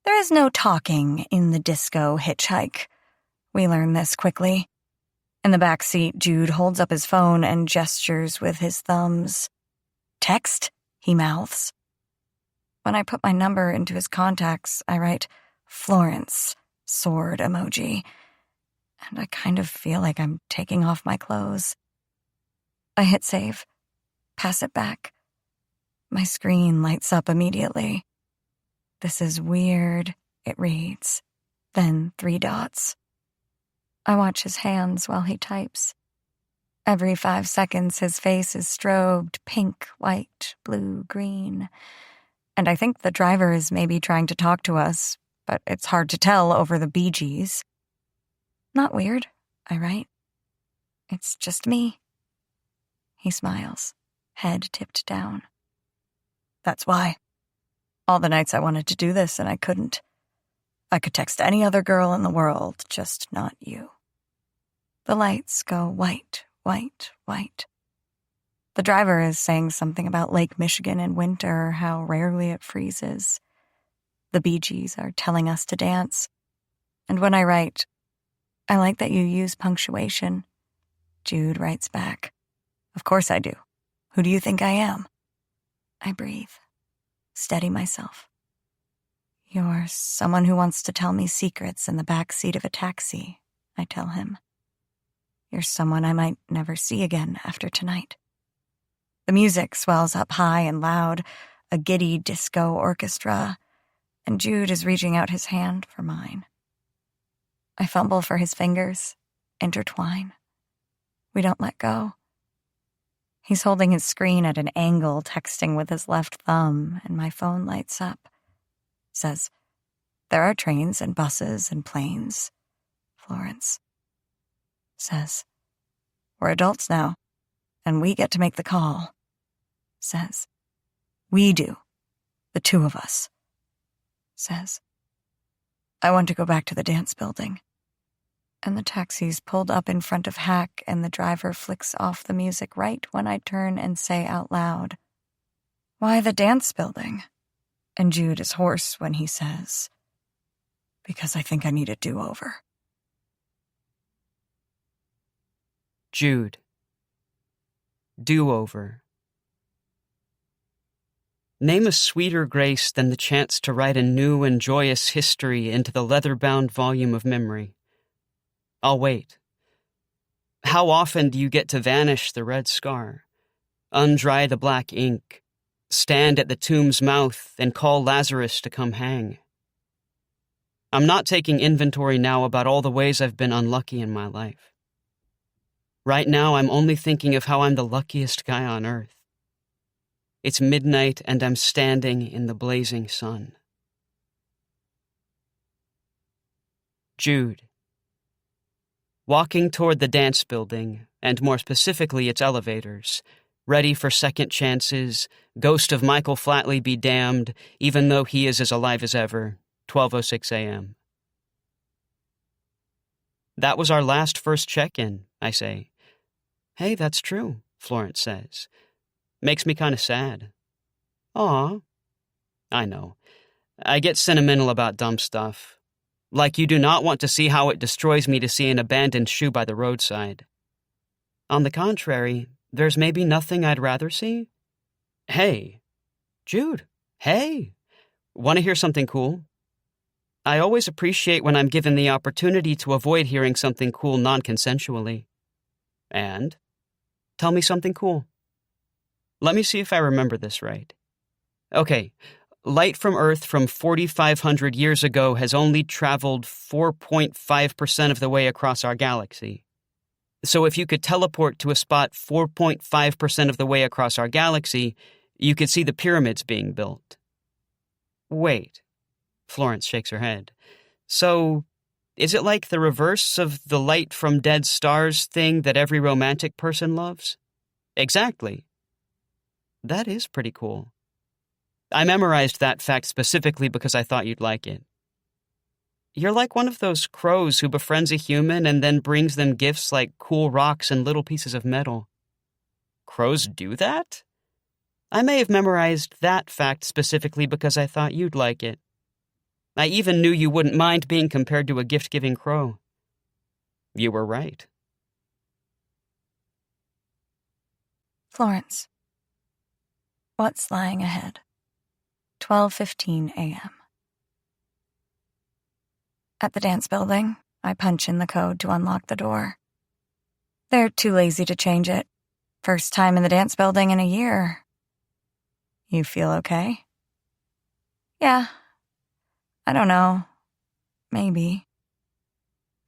There is no talking in the disco hitchhike. We learn this quickly. In the back seat, Jude holds up his phone and gestures with his thumbs. Text, he mouths. When I put my number into his contacts, I write Florence, sword emoji, and I kind of feel like I'm taking off my clothes. I hit save, pass it back. My screen lights up immediately. This is weird, it reads. Then 3 dots. I watch his hands while he types. Every 5 seconds, his face is strobed pink, white, blue, green. And I think the driver is maybe trying to talk to us, but it's hard to tell over the Bee Gees. Not weird, I write. It's just me. He smiles, head tipped down. That's why. All the nights I wanted to do this and I couldn't. I could text any other girl in the world, just not you. The lights go white, white, white. The driver is saying something about Lake Michigan in winter, how rarely it freezes. The Bee Gees are telling us to dance. And when I write, I like that you use punctuation, Jude writes back, Of course I do. Who do you think I am? I breathe, steady myself. You're someone who wants to tell me secrets in the back seat of a taxi, I tell him. You're someone I might never see again after tonight. The music swells up high and loud, a giddy disco orchestra, and Jude is reaching out his hand for mine. I fumble for his fingers, intertwine. We don't let go. He's holding his screen at an angle, texting with his left thumb, and my phone lights up. Says, There are trains and buses and planes. Florence. Says, We're adults now, and we get to make the call. Says, We do, the 2 of us. Says, I want to go back to the dance building. And the taxi's pulled up in front of Hack, and the driver flicks off the music right when I turn and say out loud, Why the dance building? And Jude is hoarse when he says, Because I think I need a do-over. Jude. Do-over. Name a sweeter grace than the chance to write a new and joyous history into the leather-bound volume of memory. I'll wait. How often do you get to vanish the red scar, undry the black ink, stand at the tomb's mouth and call Lazarus to come hang? I'm not taking inventory now about all the ways I've been unlucky in my life. Right now, I'm only thinking of how I'm the luckiest guy on earth. It's midnight and I'm standing in the blazing sun. Jude. Walking toward the dance building, and more specifically its elevators, ready for second chances, ghost of Michael Flatley be damned, even though he is as alive as ever, 12:06 a.m. That was our last first check-in, I say. Hey, that's true, Florence says. Makes me kind of sad. Aw, I know. I get sentimental about dumb stuff. Like you do not want to see how it destroys me to see an abandoned shoe by the roadside. On the contrary, there's maybe nothing I'd rather see. Hey, Jude, hey, want to hear something cool? I always appreciate when I'm given the opportunity to avoid hearing something cool non-consensually. And? Tell me something cool. Let me see if I remember this right. Okay, light from Earth from 4,500 years ago has only traveled 4.5% of the way across our galaxy. So if you could teleport to a spot 4.5% of the way across our galaxy, you could see the pyramids being built. Wait. Florence shakes her head. So, is it like the reverse of the light from dead stars thing that every romantic person loves? Exactly. That is pretty cool. I memorized that fact specifically because I thought you'd like it. You're like one of those crows who befriends a human and then brings them gifts like cool rocks and little pieces of metal. Crows do that? I may have memorized that fact specifically because I thought you'd like it. I even knew you wouldn't mind being compared to a gift-giving crow. You were right. Florence. What's lying ahead? 12:15 a.m. At the dance building, I punch in the code to unlock the door. They're too lazy to change it. First time in the dance building in a year. You feel okay? Yeah. I don't know. Maybe.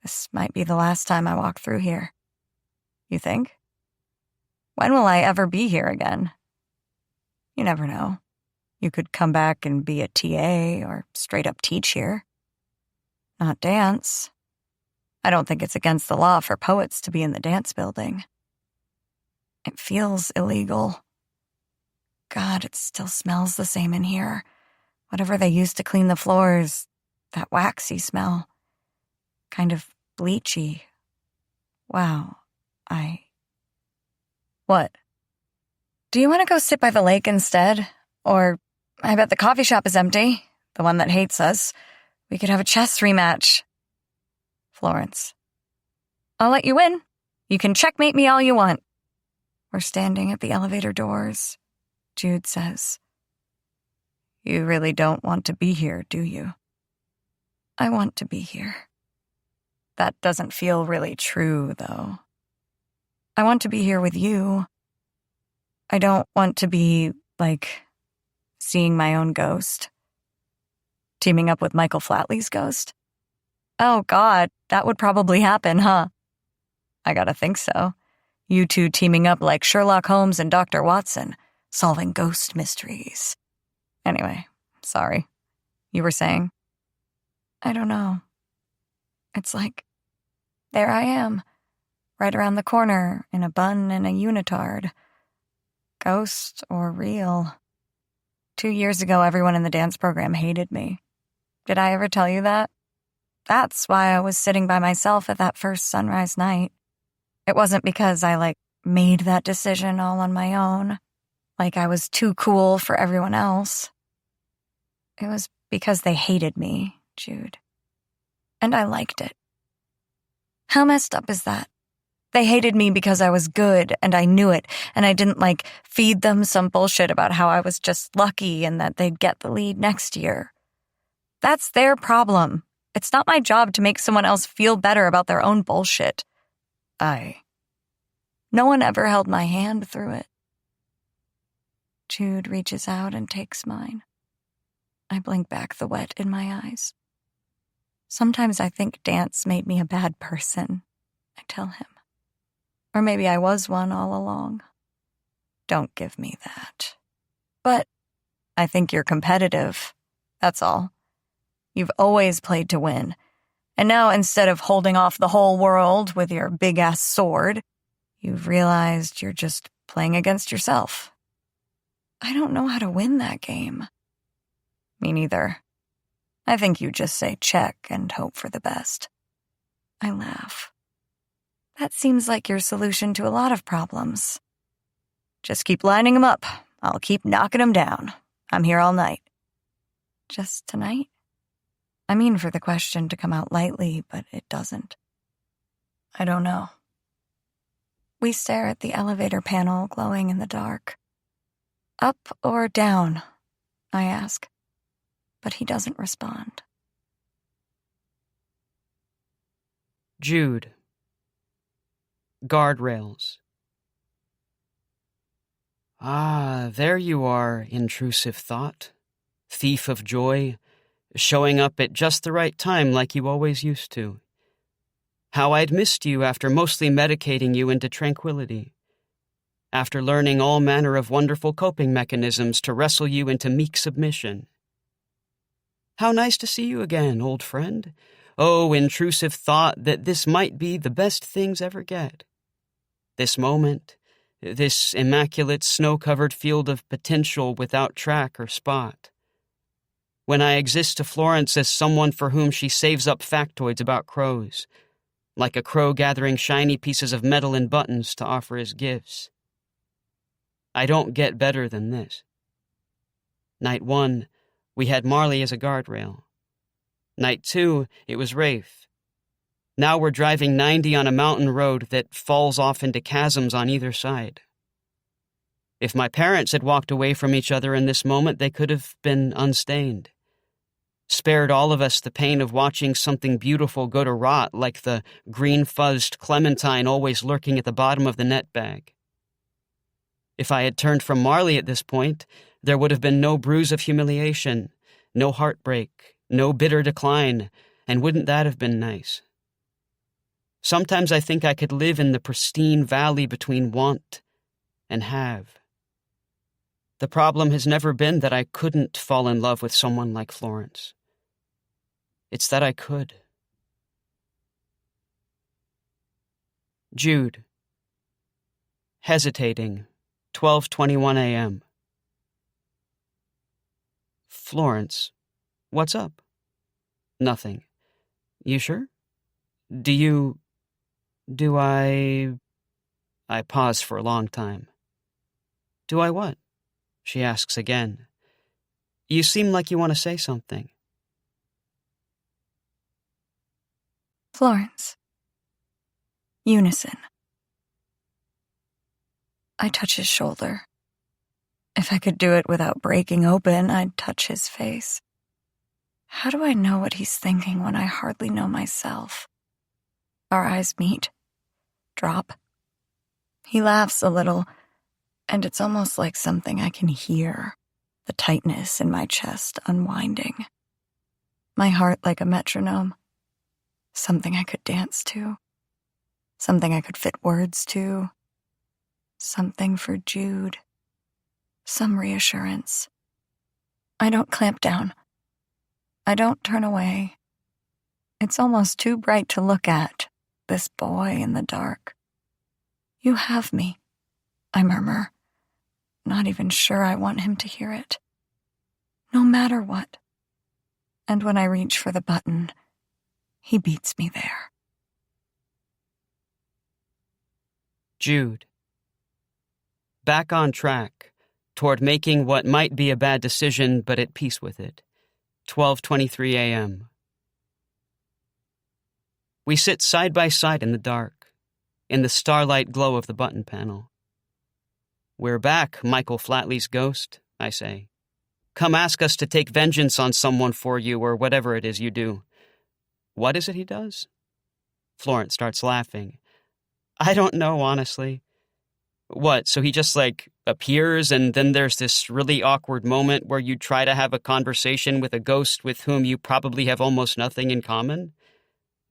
This might be the last time I walk through here. You think? When will I ever be here again? You never know. You could come back and be a TA or straight up teach here. Not dance. I don't think it's against the law for poets to be in the dance building. It feels illegal. God, it still smells the same in here. Whatever they used to clean the floors, that waxy smell. Kind of bleachy. Wow, What? Do you want to go sit by the lake instead? Or, I bet the coffee shop is empty, the one that hates us. We could have a chess rematch. Florence. I'll let you win. You can checkmate me all you want. We're standing at the elevator doors. Jude says, You really don't want to be here, do you? I want to be here. That doesn't feel really true, though. I want to be here with you. I don't want to be, seeing my own ghost. Teaming up with Michael Flatley's ghost? Oh, God, that would probably happen, huh? I gotta think so. You two teaming up like Sherlock Holmes and Dr. Watson, solving ghost mysteries. Anyway, sorry. You were saying? I don't know. It's like, there I am, right around the corner, in a bun and a unitard. Ghost or real? 2 years ago, everyone in the dance program hated me. Did I ever tell you that? That's why I was sitting by myself at that first sunrise night. It wasn't because I, made that decision all on my own. Like I was too cool for everyone else. It was because they hated me, Jude. And I liked it. How messed up is that? They hated me because I was good, and I knew it, and I didn't, feed them some bullshit about how I was just lucky and that they'd get the lead next year. That's their problem. It's not my job to make someone else feel better about their own bullshit. No one ever held my hand through it. Jude reaches out and takes mine. I blink back the wet in my eyes. Sometimes I think dance made me a bad person, I tell him. Or maybe I was one all along. Don't give me that. But I think you're competitive. That's all. You've always played to win. And now instead of holding off the whole world with your big-ass sword, you've realized you're just playing against yourself. I don't know how to win that game. Me neither. I think you just say check and hope for the best. I laugh. That seems like your solution to a lot of problems. Just keep lining them up. I'll keep knocking them down. I'm here all night. Just tonight? I mean for the question to come out lightly, but it doesn't. I don't know. We stare at the elevator panel glowing in the dark. Up or down? I ask, but he doesn't respond. Jude. Guardrails. Ah, there you are, intrusive thought. Thief of joy, showing up at just the right time like you always used to. How I'd missed you after mostly medicating you into tranquility. After learning all manner of wonderful coping mechanisms to wrestle you into meek submission. How nice to see you again, old friend. Oh, intrusive thought that this might be the best things ever get. This moment, this immaculate snow-covered field of potential without track or spot. When I exist to Florence as someone for whom she saves up factoids about crows, like a crow gathering shiny pieces of metal and buttons to offer as gifts. I don't get better than this. Night 1, we had Marley as a guardrail. Night 2, it was Rafe. Now we're driving 90 on a mountain road that falls off into chasms on either side. If my parents had walked away from each other in this moment, they could have been unstained. Spared all of us the pain of watching something beautiful go to rot like the green-fuzzed clementine always lurking at the bottom of the net bag. If I had turned from Marley at this point, there would have been no bruise of humiliation, no heartbreak, no bitter decline, and wouldn't that have been nice? Sometimes I think I could live in the pristine valley between want and have. The problem has never been that I couldn't fall in love with someone like Florence. It's that I could. Jude. Hesitating. 12:21 a.m. Florence. What's up? Nothing. You sure? Do I pause for a long time. Do I what? She asks again. You seem like you want to say something. Florence. Unison. I touch his shoulder. If I could do it without breaking open, I'd touch his face. How do I know what he's thinking when I hardly know myself? Our eyes meet. Drop. He laughs a little, and it's almost like something I can hear, the tightness in my chest unwinding. My heart like a metronome. Something I could dance to. Something I could fit words to. Something for Jude. Some reassurance. I don't clamp down. I don't turn away. It's almost too bright to look at, this boy in the dark. You have me, I murmur, not even sure I want him to hear it. No matter what. And when I reach for the button, he beats me there. Jude. Back on track, toward making what might be a bad decision, but at peace with it. 12:23 a.m. We sit side by side in the dark, in the starlight glow of the button panel. We're back, Michael Flatley's ghost, I say. Come ask us to take vengeance on someone for you, or whatever it is you do. What is it he does? Florence starts laughing. I don't know, honestly. What, so he just, appears and then there's this really awkward moment where you try to have a conversation with a ghost with whom you probably have almost nothing in common?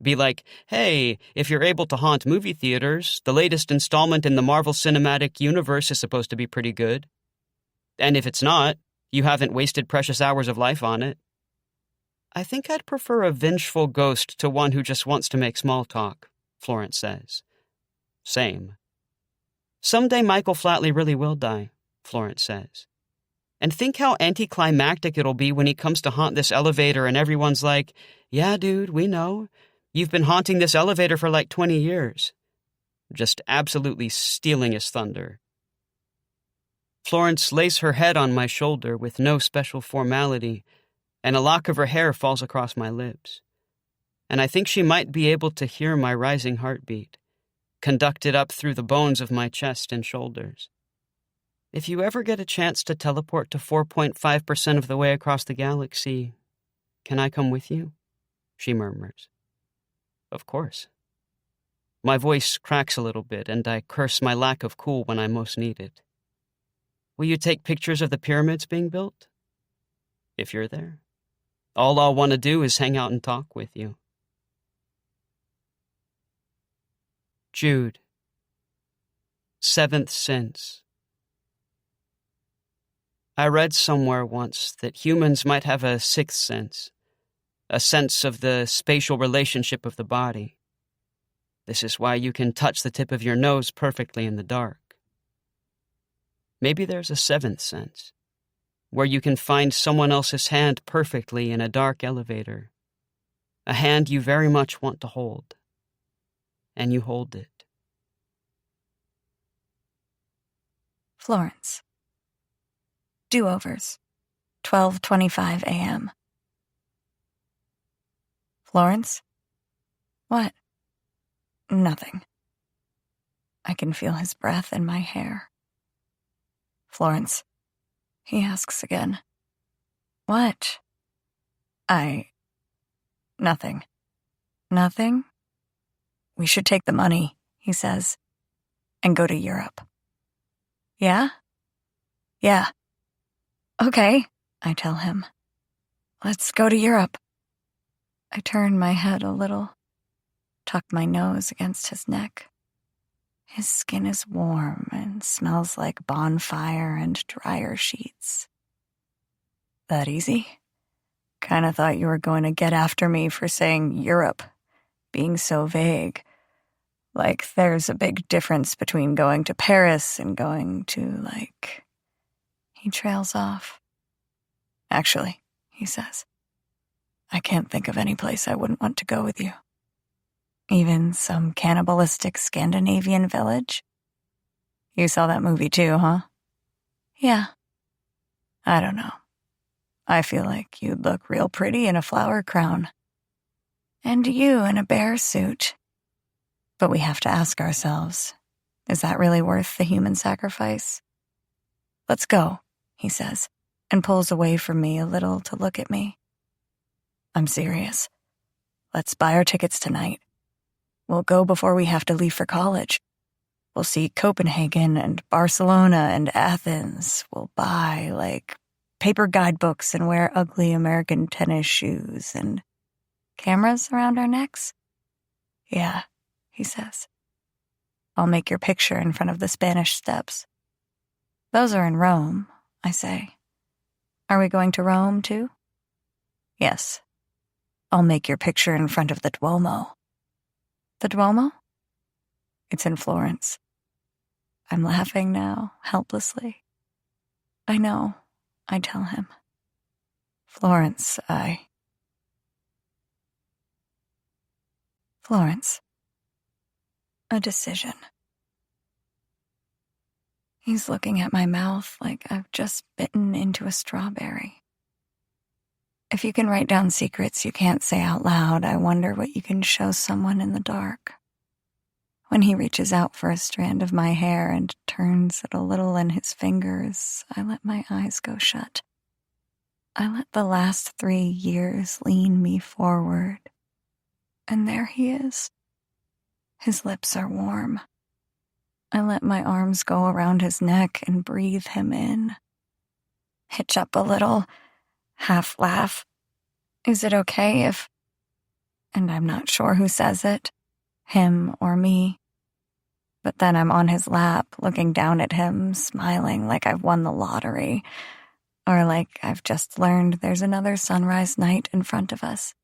Be like, hey, if you're able to haunt movie theaters, the latest installment in the Marvel Cinematic Universe is supposed to be pretty good. And if it's not, you haven't wasted precious hours of life on it. I think I'd prefer a vengeful ghost to one who just wants to make small talk, Florence says. Same. Someday Michael Flatley really will die, Florence says. And think how anticlimactic it'll be when he comes to haunt this elevator and everyone's like, yeah, dude, we know. You've been haunting this elevator for 20 years. Just absolutely stealing his thunder. Florence lays her head on my shoulder with no special formality, and a lock of her hair falls across my lips. And I think she might be able to hear my rising heartbeat, conducted up through the bones of my chest and shoulders. If you ever get a chance to teleport to 4.5% of the way across the galaxy, can I come with you? She murmurs. Of course. My voice cracks a little bit, and I curse my lack of cool when I most need it. Will you take pictures of the pyramids being built? If you're there. All I'll want to do is hang out and talk with you. Jude. Seventh Sense. I read somewhere once that humans might have a sixth sense, a sense of the spatial relationship of the body. This is why you can touch the tip of your nose perfectly in the dark. Maybe there's a seventh sense, where you can find someone else's hand perfectly in a dark elevator, a hand you very much want to hold, and you hold it. Florence. Do-overs. 12:25 a.m. Florence? What? Nothing. I can feel his breath in my hair. Florence. He asks again. What? Nothing. Nothing? We should take the money, he says, and go to Europe. Yeah? Yeah. Okay, I tell him. Let's go to Europe. I turn my head a little, tuck my nose against his neck. His skin is warm and smells like bonfire and dryer sheets. That easy? Kinda thought you were going to get after me for saying Europe, being so vague. Like there's a big difference between going to Paris and going to, He trails off. Actually, he says, I can't think of any place I wouldn't want to go with you. Even some cannibalistic Scandinavian village? You saw that movie too, huh? Yeah. I don't know. I feel like you'd look real pretty in a flower crown. And you in a bear suit. But we have to ask ourselves, is that really worth the human sacrifice? Let's go, he says, and pulls away from me a little to look at me. I'm serious. Let's buy our tickets tonight. We'll go before we have to leave for college. We'll see Copenhagen and Barcelona and Athens. We'll buy, paper guidebooks and wear ugly American tennis shoes and cameras around our necks? Yeah, he says. I'll make your picture in front of the Spanish Steps. Those are in Rome, I say. Are we going to Rome, too? Yes. I'll make your picture in front of the Duomo. The Duomo? It's in Florence. I'm laughing now, helplessly. I know, I tell him. Florence. A decision. He's looking at my mouth like I've just bitten into a strawberry. If you can write down secrets you can't say out loud, I wonder what you can show someone in the dark. When he reaches out for a strand of my hair and turns it a little in his fingers, I let my eyes go shut. I let the last 3 years lean me forward. And there he is. His lips are warm. I let my arms go around his neck and breathe him in. Hitch up a little, half laugh. Is it okay if... And I'm not sure who says it, him or me. But then I'm on his lap, looking down at him, smiling like I've won the lottery, or like I've just learned there's another sunrise night in front of us.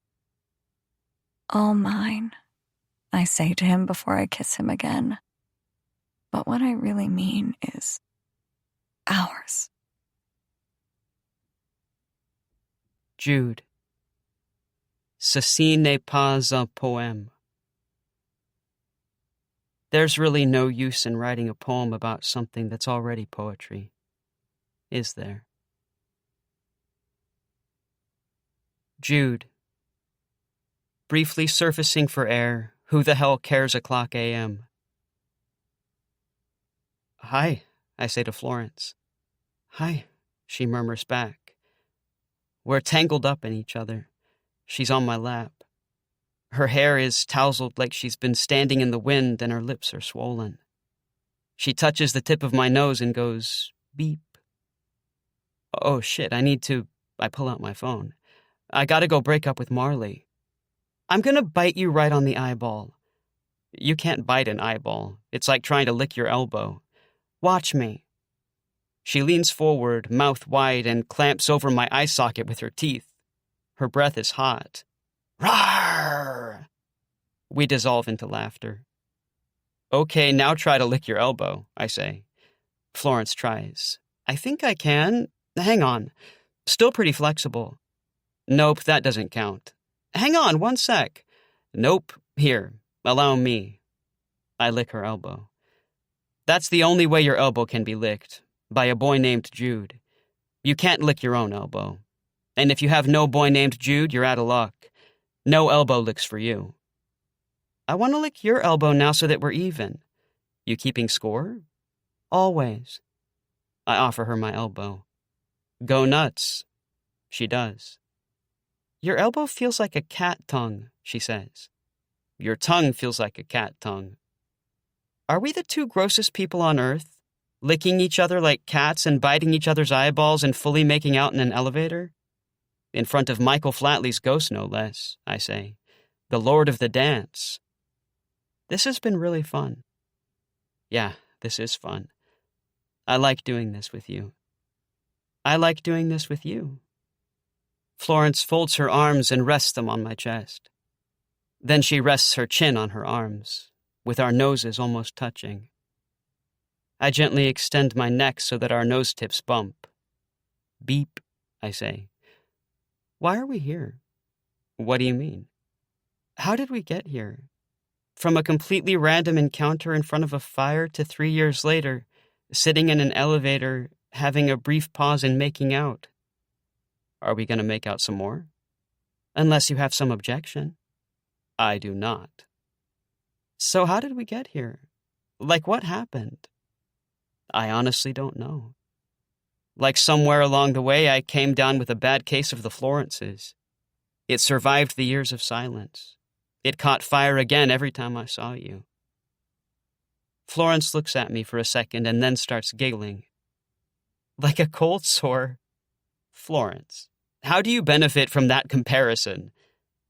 All mine, I say to him before I kiss him again. But what I really mean is ours. Jude. Ceci n'est pas un poème. There's really no use in writing a poem about something that's already poetry, is there? Jude. Briefly surfacing for air, who the hell cares o'clock a.m.? Hi, I say to Florence. Hi, she murmurs back. We're tangled up in each other. She's on my lap. Her hair is tousled like she's been standing in the wind, and her lips are swollen. She touches the tip of my nose and goes, beep. Oh shit, I pull out my phone. I gotta go break up with Marley. I'm gonna bite you right on the eyeball. You can't bite an eyeball. It's like trying to lick your elbow. Watch me. She leans forward, mouth wide, and clamps over my eye socket with her teeth. Her breath is hot. Rawr! We dissolve into laughter. Okay, now try to lick your elbow, I say. Florence tries. I think I can. Hang on. Still pretty flexible. Nope, that doesn't count. Hang on, 1 sec. Nope, here, allow me. I lick her elbow. That's the only way your elbow can be licked, by a boy named Jude. You can't lick your own elbow. And if you have no boy named Jude, you're out of luck. No elbow licks for you. I want to lick your elbow now so that we're even. You keeping score? Always. I offer her my elbow. Go nuts. She does. Your elbow feels like a cat tongue, she says. Your tongue feels like a cat tongue. Are we the two grossest people on earth? Licking each other like cats and biting each other's eyeballs and fully making out in an elevator? In front of Michael Flatley's ghost, no less, I say. The Lord of the Dance. This has been really fun. Yeah, this is fun. I like doing this with you. I like doing this with you. Florence folds her arms and rests them on my chest. Then she rests her chin on her arms, with our noses almost touching. I gently extend my neck so that our nose tips bump. Beep, I say. Why are we here? What do you mean? How did we get here? From a completely random encounter in front of a fire to 3 years later, sitting in an elevator, having a brief pause and making out. Are we going to make out some more? Unless you have some objection. I do not. So how did we get here? Like what happened? I honestly don't know. Like somewhere along the way, I came down with a bad case of the Florences. It survived the years of silence. It caught fire again every time I saw you. Florence looks at me for a second and then starts giggling. Like a cold sore. Florence, how do you benefit from that comparison?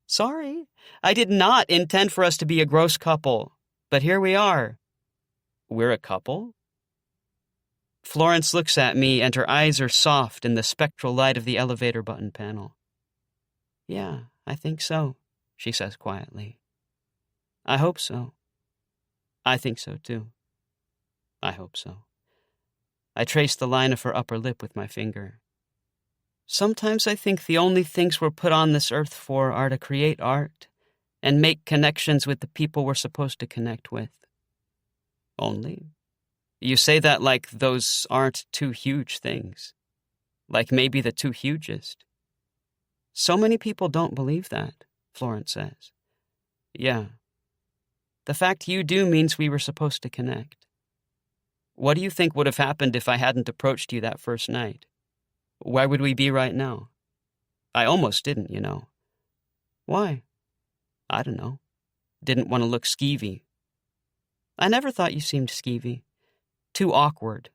Sorry, I did not intend for us to be a gross couple, but here we are. We're a couple? Florence looks at me and her eyes are soft in the spectral light of the elevator button panel. Yeah, I think so, she says quietly. I hope so. I think so, too. I hope so. I trace the line of her upper lip with my finger. Sometimes I think the only things we're put on this earth for are to create art and make connections with the people we're supposed to connect with. Only? You say that like those aren't two huge things. Like maybe the two hugest. So many people don't believe that, Florence says. Yeah. The fact you do means we were supposed to connect. What do you think would have happened if I hadn't approached you that first night? Where would we be right now? I almost didn't, you know. Why? I don't know. Didn't want to look skeevy. I never thought you seemed skeevy. Too awkward.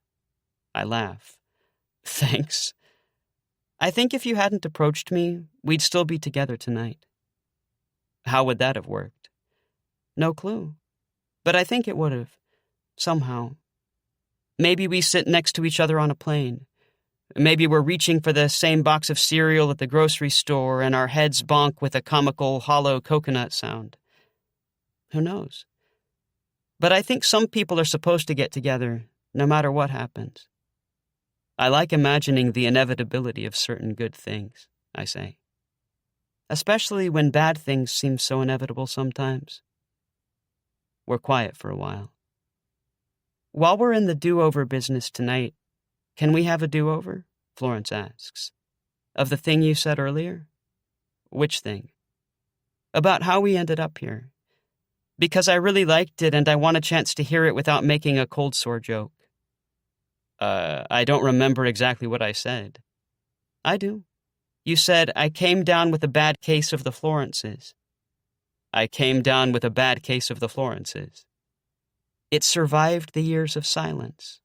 I laugh. Thanks. I think if you hadn't approached me, we'd still be together tonight. How would that have worked? No clue. But I think it would have. Somehow. Maybe we sit next to each other on a plane. Maybe we're reaching for the same box of cereal at the grocery store and our heads bonk with a comical, hollow coconut sound. Who knows? But I think some people are supposed to get together, no matter what happens. I like imagining the inevitability of certain good things, I say. Especially when bad things seem so inevitable sometimes. We're quiet for a while. While we're in the do-over business tonight, can we have a do-over? Florence asks. Of the thing you said earlier? Which thing? About how we ended up here. Because I really liked it and I want a chance to hear it without making a cold sore joke. I don't remember exactly what I said. I do. You said, I came down with a bad case of the Florences. I came down with a bad case of the Florences. It survived the years of silence.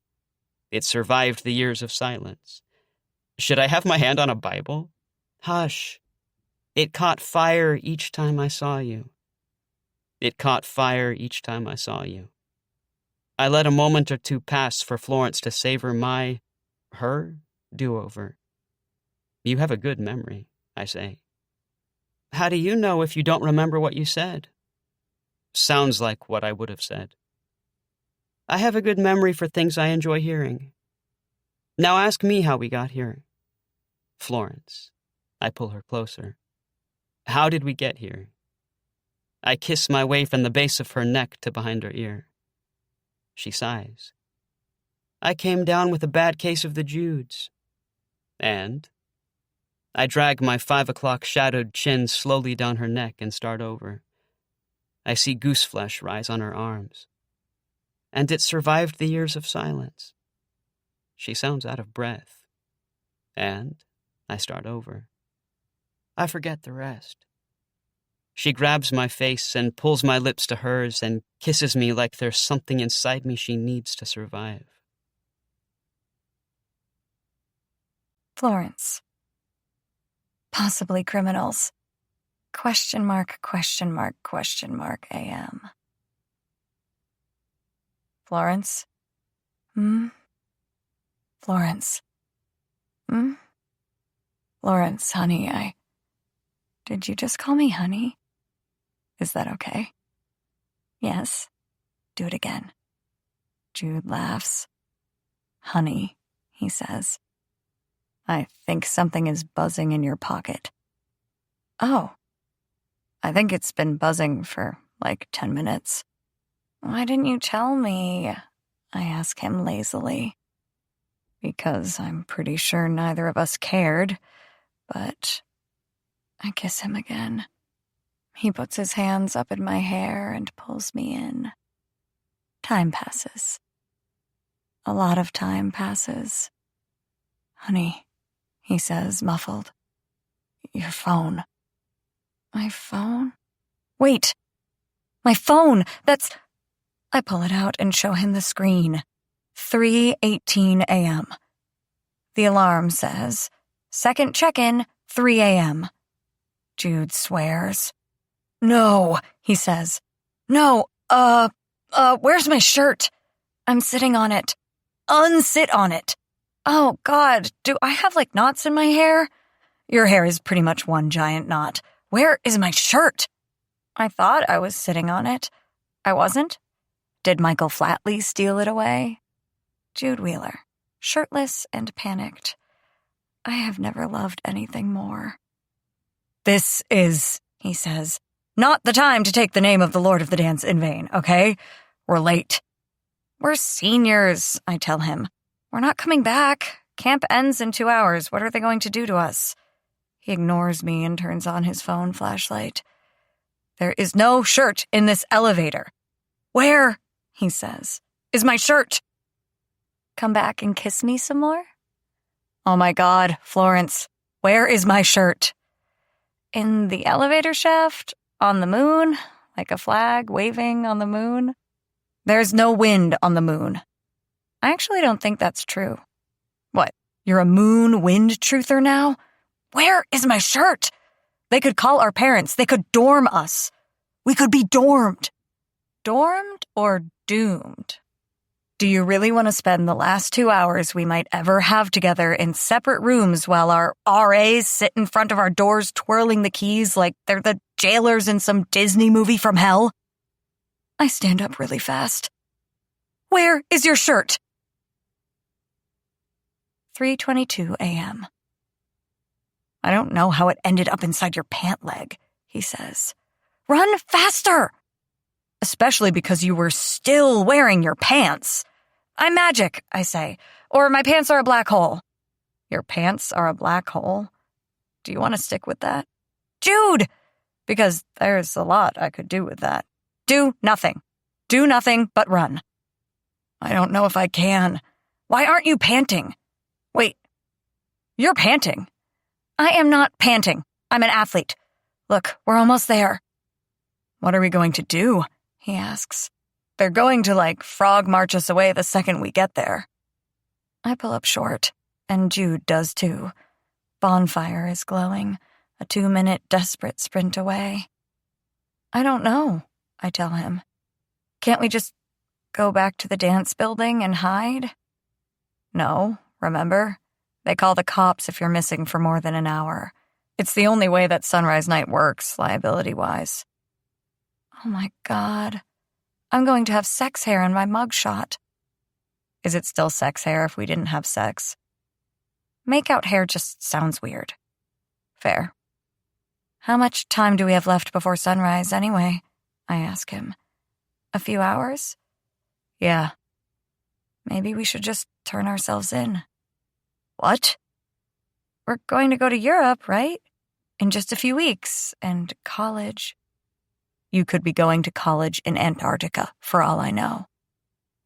It survived the years of silence. Should I have my hand on a Bible? Hush. It caught fire each time I saw you. It caught fire each time I saw you. I let a moment or two pass for Florence to savor her do-over. You have a good memory, I say. How do you know if you don't remember what you said? Sounds like what I would have said. I have a good memory for things I enjoy hearing. Now ask me how we got here. Florence. I pull her closer. How did we get here? I kiss my way from the base of her neck to behind her ear. She sighs. I came down with a bad case of the Judes. And? I drag my 5 o'clock shadowed chin slowly down her neck and start over. I see goose flesh rise on her arms. And it survived the years of silence. She sounds out of breath. And I start over. I forget the rest. She grabs my face and pulls my lips to hers and kisses me like there's something inside me she needs to survive. Florence. Possibly criminals. Question mark, question mark, question mark, AM. Florence? Florence? Florence, honey, Did you just call me honey? Is that okay? Yes. Do it again. Jude laughs. Honey, he says. I think something is buzzing in your pocket. Oh. I think it's been buzzing for like 10 minutes. Why didn't you tell me? I ask him lazily. Because I'm pretty sure neither of us cared, but I kiss him again. He puts his hands up in my hair and pulls me in. Time passes. A lot of time passes. Honey, he says, muffled. Your phone. My phone? Wait! My phone! I pull it out and show him the screen. 3:18 a.m. The alarm says, second check-in, 3 a.m. Jude swears. No, he says. No, where's my shirt? I'm sitting on it. Unsit on it. Oh, God, do I have, knots in my hair? Your hair is pretty much one giant knot. Where is my shirt? I thought I was sitting on it. I wasn't? Did Michael Flatley steal it away? Jude Wheeler, shirtless and panicked. I have never loved anything more. This is, he says, not the time to take the name of the Lord of the Dance in vain, okay? We're late. We're seniors, I tell him. We're not coming back. Camp ends in 2 hours. What are they going to do to us? He ignores me and turns on his phone flashlight. There is no shirt in this elevator. Where, he says, is my shirt? Come back and kiss me some more? Oh my God, Florence, where is my shirt? In the elevator shaft? On the moon? Like a flag waving on the moon? There's no wind on the moon. I actually don't think that's true. What, you're a moon wind truther now? Where is my shirt? They could call our parents. They could dorm us. We could be dormed. Dormed or doomed? Do you really want to spend the last 2 hours we might ever have together in separate rooms while our RAs sit in front of our doors twirling the keys like they're the jailers in some Disney movie from hell? I stand up really fast. Where is your shirt? 3:22 a.m. I don't know how it ended up inside your pant leg, he says. Run faster! Especially because you were still wearing your pants. I'm magic, I say, or my pants are a black hole. Your pants are a black hole? Do you want to stick with that? Jude! Because there's a lot I could do with that. Do nothing. Do nothing but run. I don't know if I can. Why aren't you panting? Wait. You're panting. I am not panting. I'm an athlete. Look, we're almost there. What are we going to do? He asks. They're going to, frog march us away the second we get there. I pull up short, and Jude does too. Bonfire is glowing, a 2-minute desperate sprint away. I don't know, I tell him. Can't we just go back to the dance building and hide? No, remember? They call the cops if you're missing for more than an hour. It's the only way that sunrise night works, liability-wise. Oh my God. I'm going to have sex hair in my mugshot. Is it still sex hair if we didn't have sex? Make-out hair just sounds weird. Fair. How much time do we have left before sunrise, anyway? I ask him. A few hours? Yeah. Maybe we should just turn ourselves in. What? We're going to go to Europe, right? In just a few weeks, and college. You could be going to college in Antarctica, for all I know.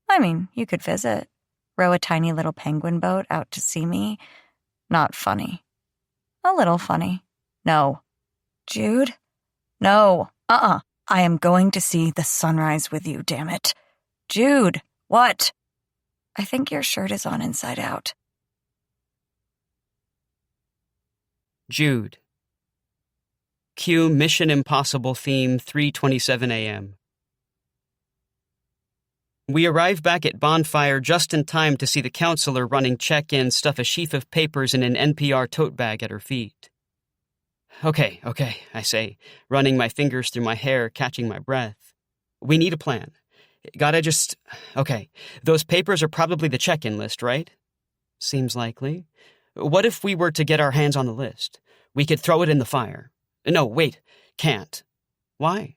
I mean, you could visit. Row a tiny little penguin boat out to see me. Not funny. A little funny. No. Jude? No. I am going to see the sunrise with you, damn it. Jude, what? I think your shirt is on inside out. Jude. Cue Mission Impossible theme, 3:27 a.m. We arrive back at Bonfire just in time to see the counselor running check-in stuff a sheaf of papers in an NPR tote bag at her feet. Okay, I say, running my fingers through my hair, catching my breath. We need a plan. Okay, those papers are probably the check-in list, right? Seems likely. What if we were to get our hands on the list? We could throw it in the fire. No, wait, can't. Why?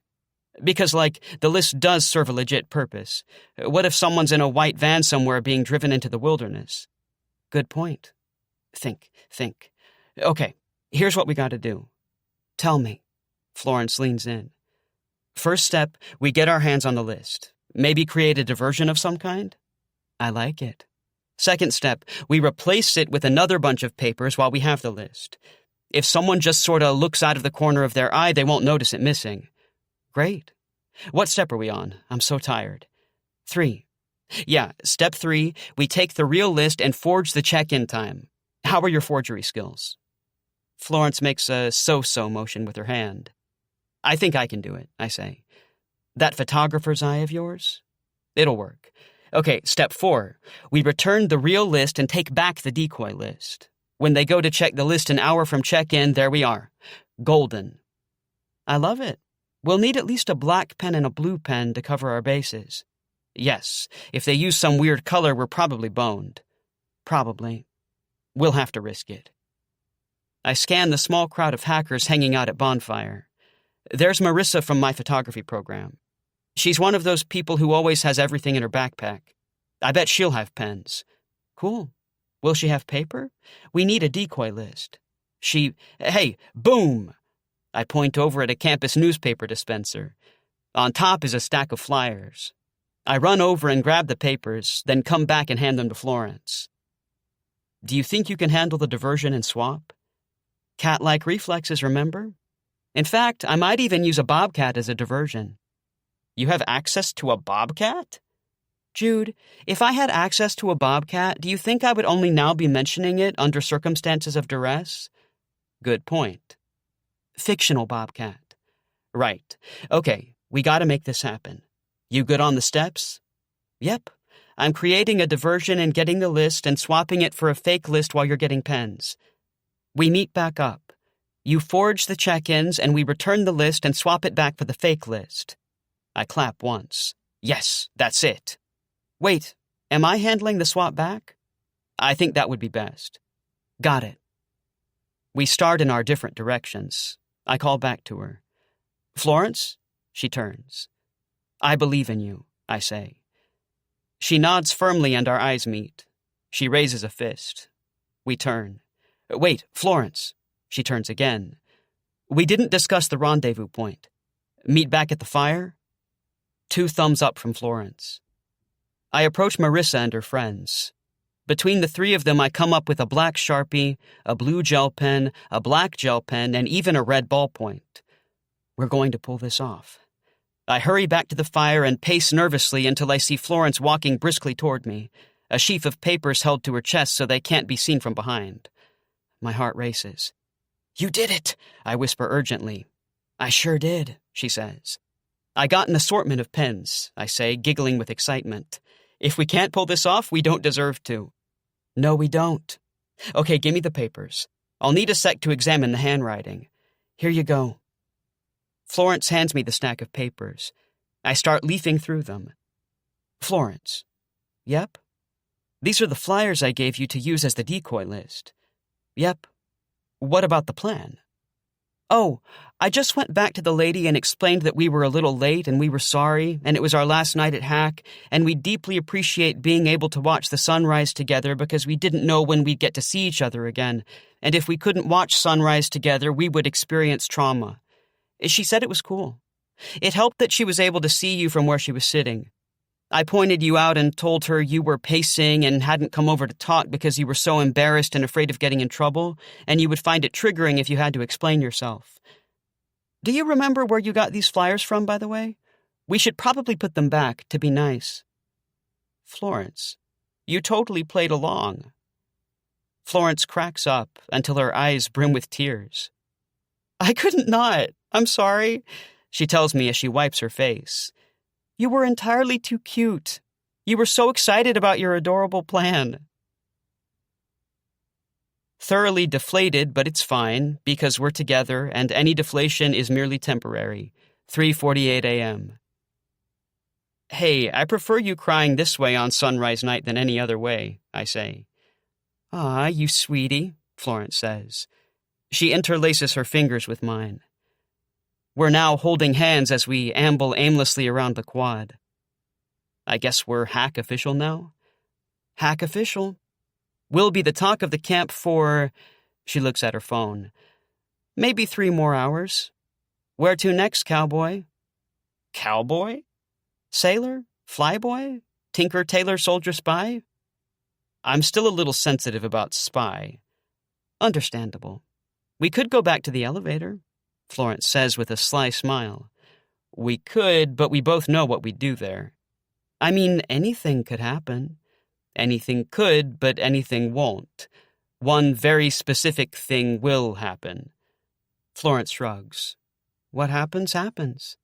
Because, the list does serve a legit purpose. What if someone's in a white van somewhere being driven into the wilderness? Good point. Think. Okay, here's what we gotta do. Tell me. Florence leans in. First step, we get our hands on the list. Maybe create a diversion of some kind? I like it. Second step, we replace it with another bunch of papers while we have the list. If someone just sorta looks out of the corner of their eye, they won't notice it missing. Great. What step are we on? I'm so tired. 3. Yeah, step 3, we take the real list and forge the check-in time. How are your forgery skills? Florence makes a so-so motion with her hand. I think I can do it, I say. That photographer's eye of yours? It'll work. Okay, step 4, we return the real list and take back the decoy list. When they go to check the list an hour from check-in, there we are. Golden. I love it. We'll need at least a black pen and a blue pen to cover our bases. Yes, if they use some weird color, we're probably boned. Probably. We'll have to risk it. I scan the small crowd of hackers hanging out at Bonfire. There's Marissa from my photography program. She's one of those people who always has everything in her backpack. I bet she'll have pens. Cool. Will she have paper? We need a decoy list. Hey, boom! I point over at a campus newspaper dispenser. On top is a stack of flyers. I run over and grab the papers, then come back and hand them to Florence. Do you think you can handle the diversion and swap? Cat-like reflexes, remember? In fact, I might even use a bobcat as a diversion. You have access to a bobcat? Jude, if I had access to a bobcat, do you think I would only now be mentioning it under circumstances of duress? Good point. Fictional bobcat. Right. Okay, we gotta make this happen. You good on the steps? Yep. I'm creating a diversion and getting the list and swapping it for a fake list while you're getting pens. We meet back up. You forge the check-ins and we return the list and swap it back for the fake list. I clap once. Yes, that's it. Wait, am I handling the swap back? I think that would be best. Got it. We start in our different directions. I call back to her. Florence? She turns. I believe in you, I say. She nods firmly and our eyes meet. She raises a fist. We turn. Wait, Florence. She turns again. We didn't discuss the rendezvous point. Meet back at the fire? 2 thumbs up from Florence. I approach Marissa and her friends. Between the 3 of them, I come up with a black Sharpie, a blue gel pen, a black gel pen, and even a red ballpoint. We're going to pull this off. I hurry back to the fire and pace nervously until I see Florence walking briskly toward me, a sheaf of papers held to her chest so they can't be seen from behind. My heart races. "You did it," I whisper urgently. "I sure did," she says. "I got an assortment of pens," I say, giggling with excitement. "If we can't pull this off, we don't deserve to." "No, we don't." "Okay, give me the papers. I'll need a sec to examine the handwriting. Here you go." Florence hands me the stack of papers. I start leafing through them. "Florence." "Yep." "These are the flyers I gave you to use as the decoy list." "Yep." "What about the plan?" "Oh, I just went back to the lady and explained that we were a little late and we were sorry, and it was our last night at Hack, and we deeply appreciate being able to watch the sunrise together because we didn't know when we'd get to see each other again, and if we couldn't watch sunrise together, we would experience trauma." She said it was cool. It helped that she was able to see you from where she was sitting. I pointed you out and told her you were pacing and hadn't come over to talk because you were so embarrassed and afraid of getting in trouble, and you would find it triggering if you had to explain yourself. Do you remember where you got these flyers from, by the way? We should probably put them back, to be nice. Florence, you totally played along. Florence cracks up until her eyes brim with tears. I couldn't not. I'm sorry, she tells me as she wipes her face. You were entirely too cute. You were so excited about your adorable plan. Thoroughly deflated, but it's fine, because we're together, and any deflation is merely temporary. 3:48 a.m. Hey, I prefer you crying this way on sunrise night than any other way, I say. Ah, you sweetie, Florence says. She interlaces her fingers with mine. We're now holding hands as we amble aimlessly around the quad. I guess we're Hack official now? Hack official. We'll be the talk of the camp for, she looks at her phone, maybe 3 more hours. Where to next, cowboy? Cowboy? Sailor? Flyboy? Tinker, tailor, soldier, spy? I'm still a little sensitive about spy. Understandable. We could go back to the elevator, Florence says with a sly smile. We could, but we both know what we'd do there. I mean, anything could happen. Anything could, but anything won't. One very specific thing will happen. Florence shrugs. What happens, happens.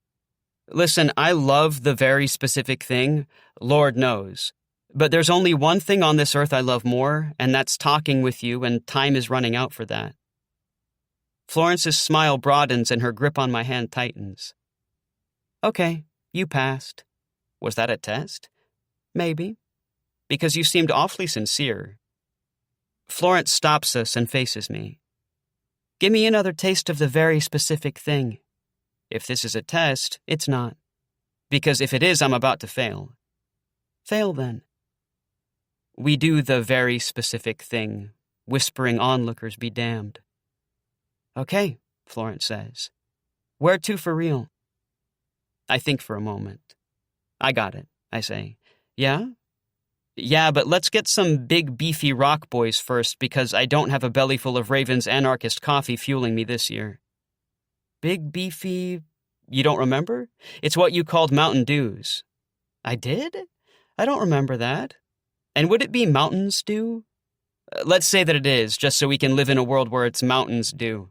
Listen, I love the very specific thing, Lord knows. But there's only one thing on this earth I love more, and that's talking with you, and time is running out for that. Florence's smile broadens and her grip on my hand tightens. Okay, you passed. Was that a test? Maybe. Because you seemed awfully sincere. Florence stops us and faces me. Give me another taste of the very specific thing. If this is a test, it's not. Because if it is, I'm about to fail. Fail then. We do the very specific thing, whispering onlookers be damned. Okay, Florence says. Where to for real? I think for a moment. I got it, I say. Yeah? Yeah, but let's get some big beefy rock boys first because I don't have a belly full of Raven's anarchist coffee fueling me this year. Big beefy... You don't remember? It's what you called Mountain Dews. I did? I don't remember that. And would it be Mountains Dew? Let's say that it is, just so we can live in a world where it's Mountains Dew.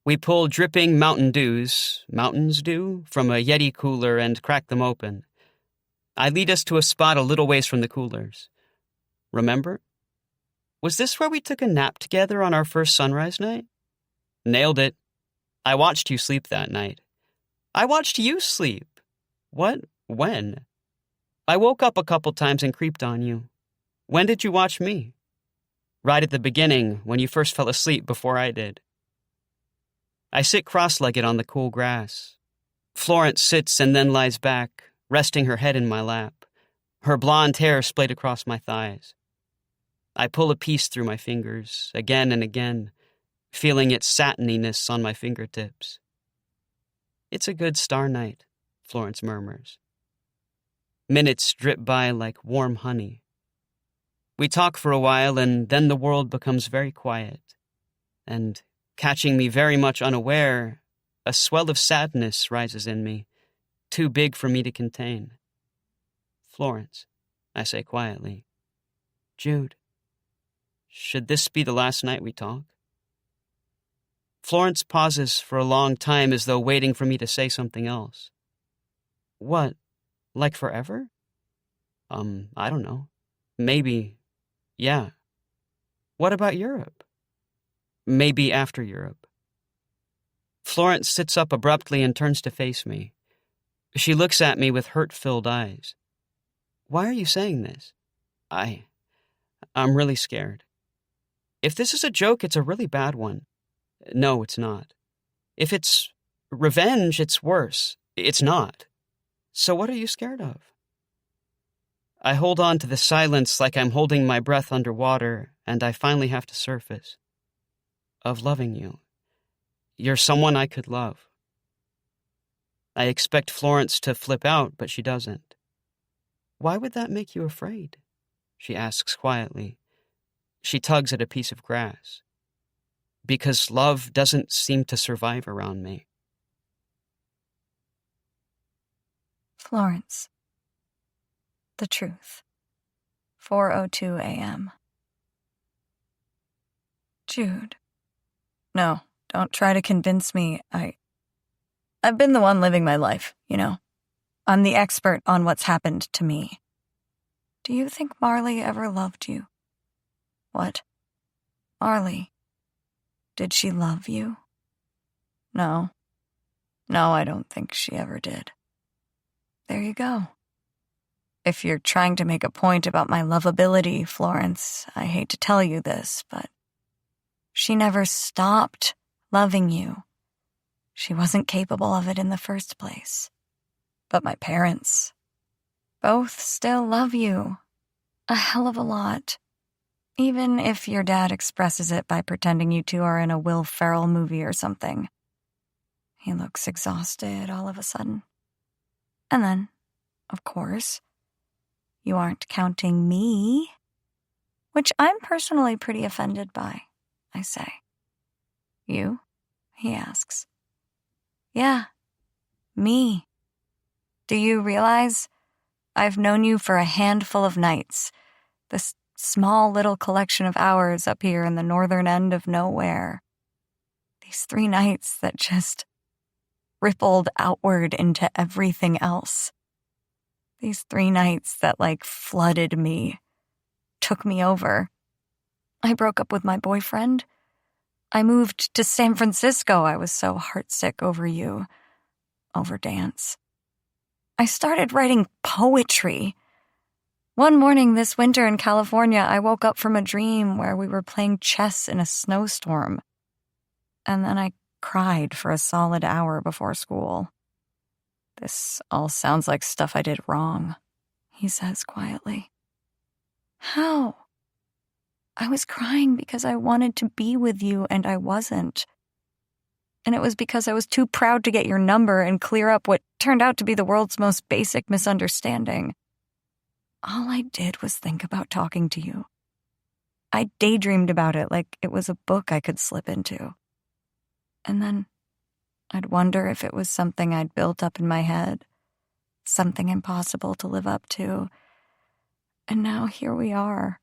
We pull dripping Mountain Dews, Mountains Dew, from a Yeti cooler and crack them open. I lead us to a spot a little ways from the coolers. Remember? Was this where we took a nap together on our first sunrise night? Nailed it. I watched you sleep that night. I watched you sleep. What? When? I woke up a couple times and creeped on you. When did you watch me? Right at the beginning, when you first fell asleep before I did. I sit cross-legged on the cool grass. Florence sits and then lies back, resting her head in my lap, her blonde hair splayed across my thighs. I pull a piece through my fingers, again and again, feeling its satininess on my fingertips. "It's a good star night," Florence murmurs. Minutes drip by like warm honey. We talk for a while, and then the world becomes very quiet. And, catching me very much unaware, a swell of sadness rises in me, too big for me to contain. "Florence," I say quietly. "Jude, should this be the last night we talk?" Florence pauses for a long time as though waiting for me to say something else. "What? Like forever?" I don't know. Maybe. Yeah. "What about Europe?" "Maybe after Europe." Florence sits up abruptly and turns to face me. She looks at me with hurt-filled eyes. "Why are you saying this?" I'm really scared. If this is a joke, it's a really bad one. No, it's not. If it's revenge, it's worse. It's not. So what are you scared of? I hold on to the silence like I'm holding my breath underwater, and I finally have to surface. Of loving you. You're someone I could love. I expect Florence to flip out, but she doesn't. "Why would that make you afraid?" she asks quietly. She tugs at a piece of grass. "Because love doesn't seem to survive around me." Florence. The truth. 4:02 a.m. Jude. No, don't try to convince me. I've been the one living my life, you know. I'm the expert on what's happened to me. Do you think Marley ever loved you? What? Marley. Did she love you? No. No, I don't think she ever did. There you go. If you're trying to make a point about my lovability, Florence, I hate to tell you this, but she never stopped loving you. She wasn't capable of it in the first place. But my parents, both still love you. A hell of a lot. Even if your dad expresses it by pretending you two are in a Will Ferrell movie or something. He looks exhausted all of a sudden. And then, of course, you aren't counting me, which I'm personally pretty offended by, I say. You? He asks. Yeah, me. Do you realize I've known you for a handful of nights, this small little collection of hours up here in the northern end of nowhere. These 3 nights that just rippled outward into everything else. These 3 nights that flooded me, took me over. I broke up with my boyfriend. I moved to San Francisco. I was so heartsick over you, over dance. I started writing poetry. One morning this winter in California, I woke up from a dream where we were playing chess in a snowstorm. And then I cried for a solid hour before school. This all sounds like stuff I did wrong, he says quietly. How? I was crying because I wanted to be with you and I wasn't. And it was because I was too proud to get your number and clear up what turned out to be the world's most basic misunderstanding. All I did was think about talking to you. I daydreamed about it like it was a book I could slip into. And then I'd wonder if it was something I'd built up in my head, something impossible to live up to. And now here we are,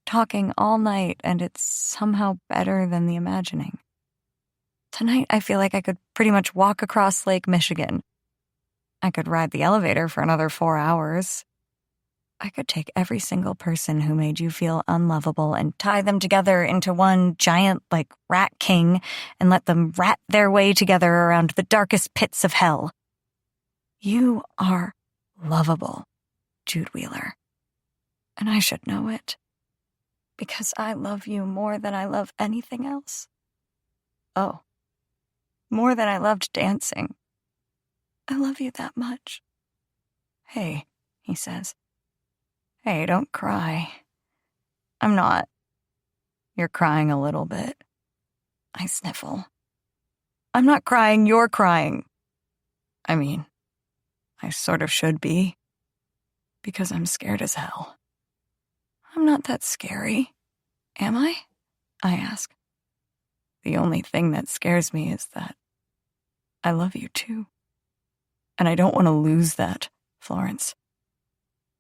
talking all night, and it's somehow better than the imagining. Tonight, I feel like I could pretty much walk across Lake Michigan. I could ride the elevator for another 4 hours. I could take every single person who made you feel unlovable and tie them together into one giant, rat king and let them rat their way together around the darkest pits of hell. You are lovable, Jude Wheeler. And I should know it. Because I love you more than I love anything else. Oh. More than I loved dancing. I love you that much. Hey, he says. Hey, don't cry. I'm not. You're crying a little bit. I sniffle. I'm not crying, you're crying. I mean, I sort of should be, because I'm scared as hell. I'm not that scary, am I? I ask. The only thing that scares me is that I love you too. And I don't want to lose that, Florence.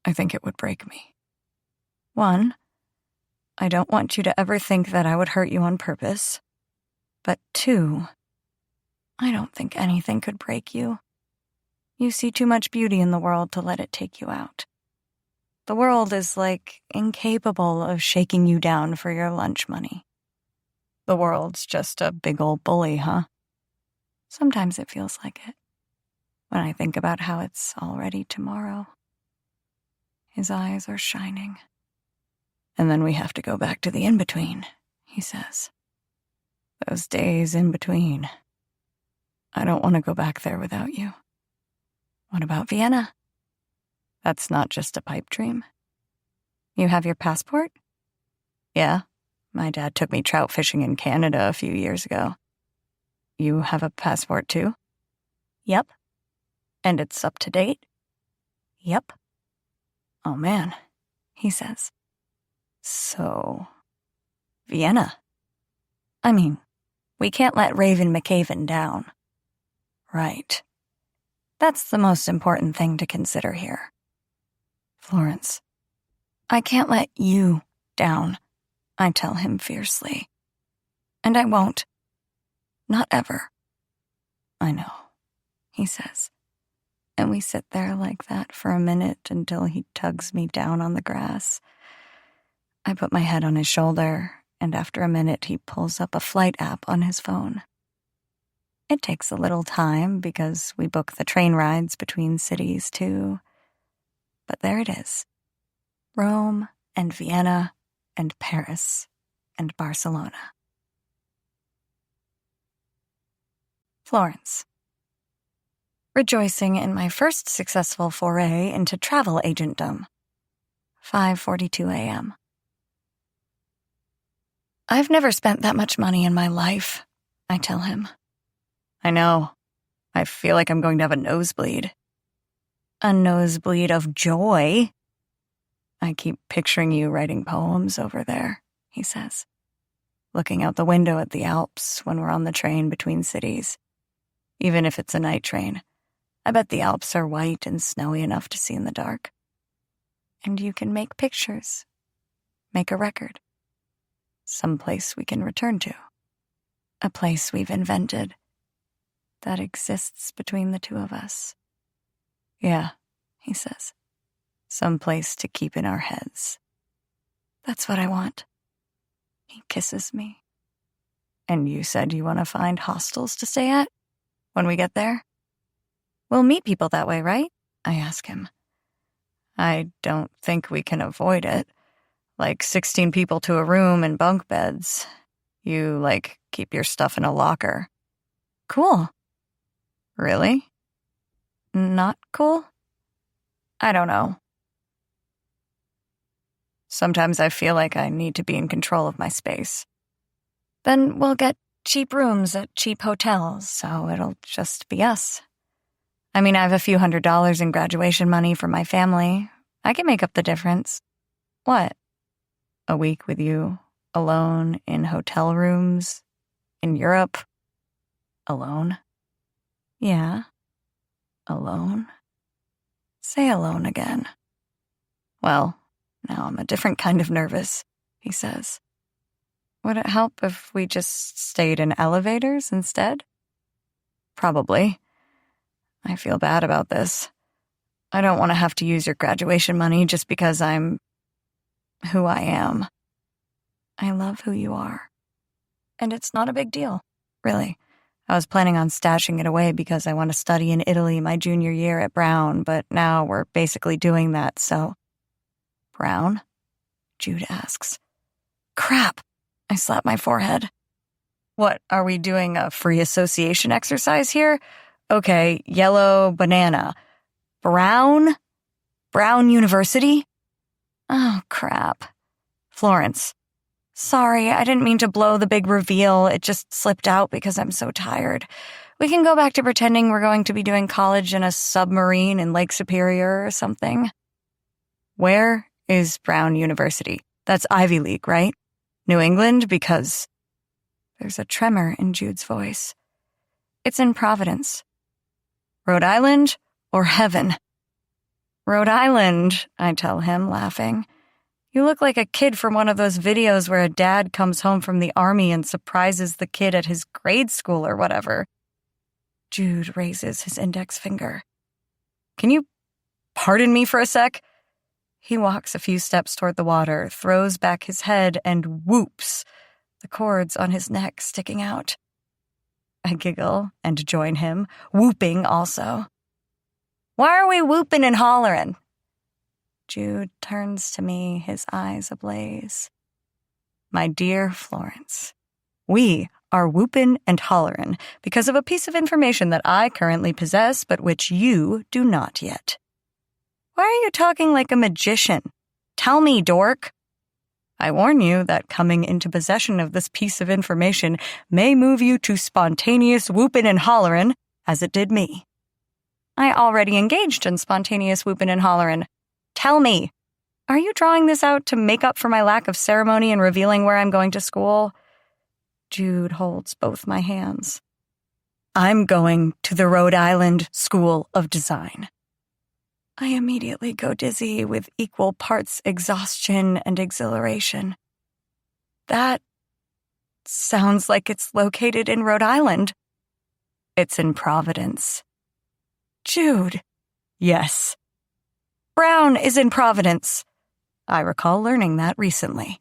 I think it would break me. 1, I don't want you to ever think that I would hurt you on purpose. But 2, I don't think anything could break you. You see too much beauty in the world to let it take you out. The world is incapable of shaking you down for your lunch money. The world's just a big old bully, huh? Sometimes it feels like it, when I think about how it's already tomorrow. His eyes are shining. And then we have to go back to the in-between, he says. Those days in between. I don't want to go back there without you. What about Vienna? That's not just a pipe dream. You have your passport? Yeah, my dad took me trout fishing in Canada a few years ago. You have a passport too? Yep. And it's up to date? Yep. Oh man, he says. So, Vienna. I mean, we can't let Raven McCaven down. Right. That's the most important thing to consider here. Florence, I can't let you down, I tell him fiercely. And I won't. Not ever. I know, he says. And we sit there like that for a minute until he tugs me down on the grass. I put my head on his shoulder, and after a minute he pulls up a flight app on his phone. It takes a little time because we book the train rides between cities too. But there it is. Rome and Vienna and Paris and Barcelona. Florence. Rejoicing in my first successful foray into travel agentdom. 5:42 a.m. I've never spent that much money in my life, I tell him. I know. I feel like I'm going to have a nosebleed. A nosebleed of joy. I keep picturing you writing poems over there, he says, looking out the window at the Alps when we're on the train between cities. Even if it's a night train, I bet the Alps are white and snowy enough to see in the dark. And you can make pictures, make a record. Some place we can return to. A place we've invented that exists between the two of us. Yeah, he says. Some place to keep in our heads. That's what I want. He kisses me. And you said you want to find hostels to stay at when we get there? We'll meet people that way, right? I ask him. I don't think we can avoid it. 16 people to a room and bunk beds. You, keep your stuff in a locker. Cool. Really? Not cool? I don't know. Sometimes I feel like I need to be in control of my space. Then we'll get cheap rooms at cheap hotels, so it'll just be us. I mean, I have a few $100s in graduation money for my family. I can make up the difference. What? A week with you, alone, in hotel rooms, in Europe? Alone? Yeah. Alone? Say alone again. Well, now I'm a different kind of nervous, he says. Would it help if we just stayed in elevators instead? Probably. I feel bad about this. I don't want to have to use your graduation money just because I'm who I am. I love who you are. And it's not a big deal, really. I was planning on stashing it away because I want to study in Italy my junior year at Brown, but now we're basically doing that, so... Brown? Jude asks. Crap! I slap my forehead. What, are we doing a free association exercise here? Okay, yellow banana. Brown? Brown University? Oh, crap. Florence. Sorry, I didn't mean to blow the big reveal. It just slipped out because I'm so tired. We can go back to pretending we're going to be doing college in a submarine in Lake Superior or something. Where is Brown University? That's Ivy League, right? New England? Because there's a tremor in Jude's voice. It's in Providence. Rhode Island or heaven? Rhode Island, I tell him, laughing. You look like a kid from one of those videos where a dad comes home from the army and surprises the kid at his grade school or whatever. Jude raises his index finger. Can you pardon me for a sec? He walks a few steps toward the water, throws back his head, and whoops, the cords on his neck sticking out. I giggle and join him, whooping also. Why are we whooping and hollering? Jude turns to me, his eyes ablaze. My dear Florence, we are whoopin' and hollerin' because of a piece of information that I currently possess but which you do not yet. Why are you talking like a magician? Tell me, dork. I warn you that coming into possession of this piece of information may move you to spontaneous whoopin' and hollerin', as it did me. I already engaged in spontaneous whoopin' and hollerin'. Tell me, are you drawing this out to make up for my lack of ceremony in revealing where I'm going to school? Jude holds both my hands. I'm going to the Rhode Island School of Design. I immediately go dizzy with equal parts exhaustion and exhilaration. That sounds like it's located in Rhode Island. It's in Providence. Jude. Yes. Brown is in Providence. I recall learning that recently.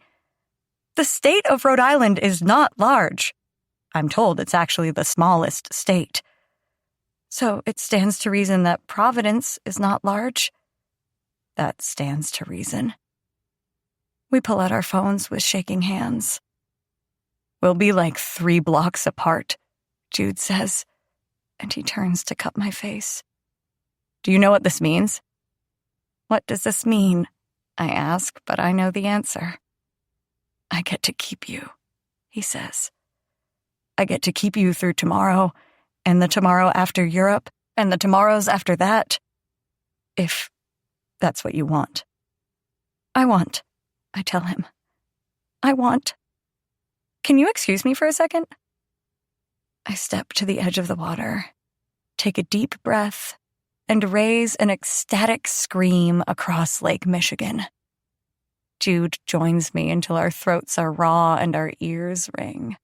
The state of Rhode Island is not large. I'm told it's actually the smallest state. So it stands to reason that Providence is not large. That stands to reason. We pull out our phones with shaking hands. We'll be like 3 blocks apart, Jude says, and he turns to cup my face. Do you know what this means? What does this mean? I ask, but I know the answer. I get to keep you, he says. I get to keep you through tomorrow, and the tomorrow after Europe, and the tomorrows after that. If that's what you want. I want, I tell him. I want. Can you excuse me for a second? I step to the edge of the water, take a deep breath, and raise an ecstatic scream across Lake Michigan. Jude joins me until our throats are raw and our ears ring.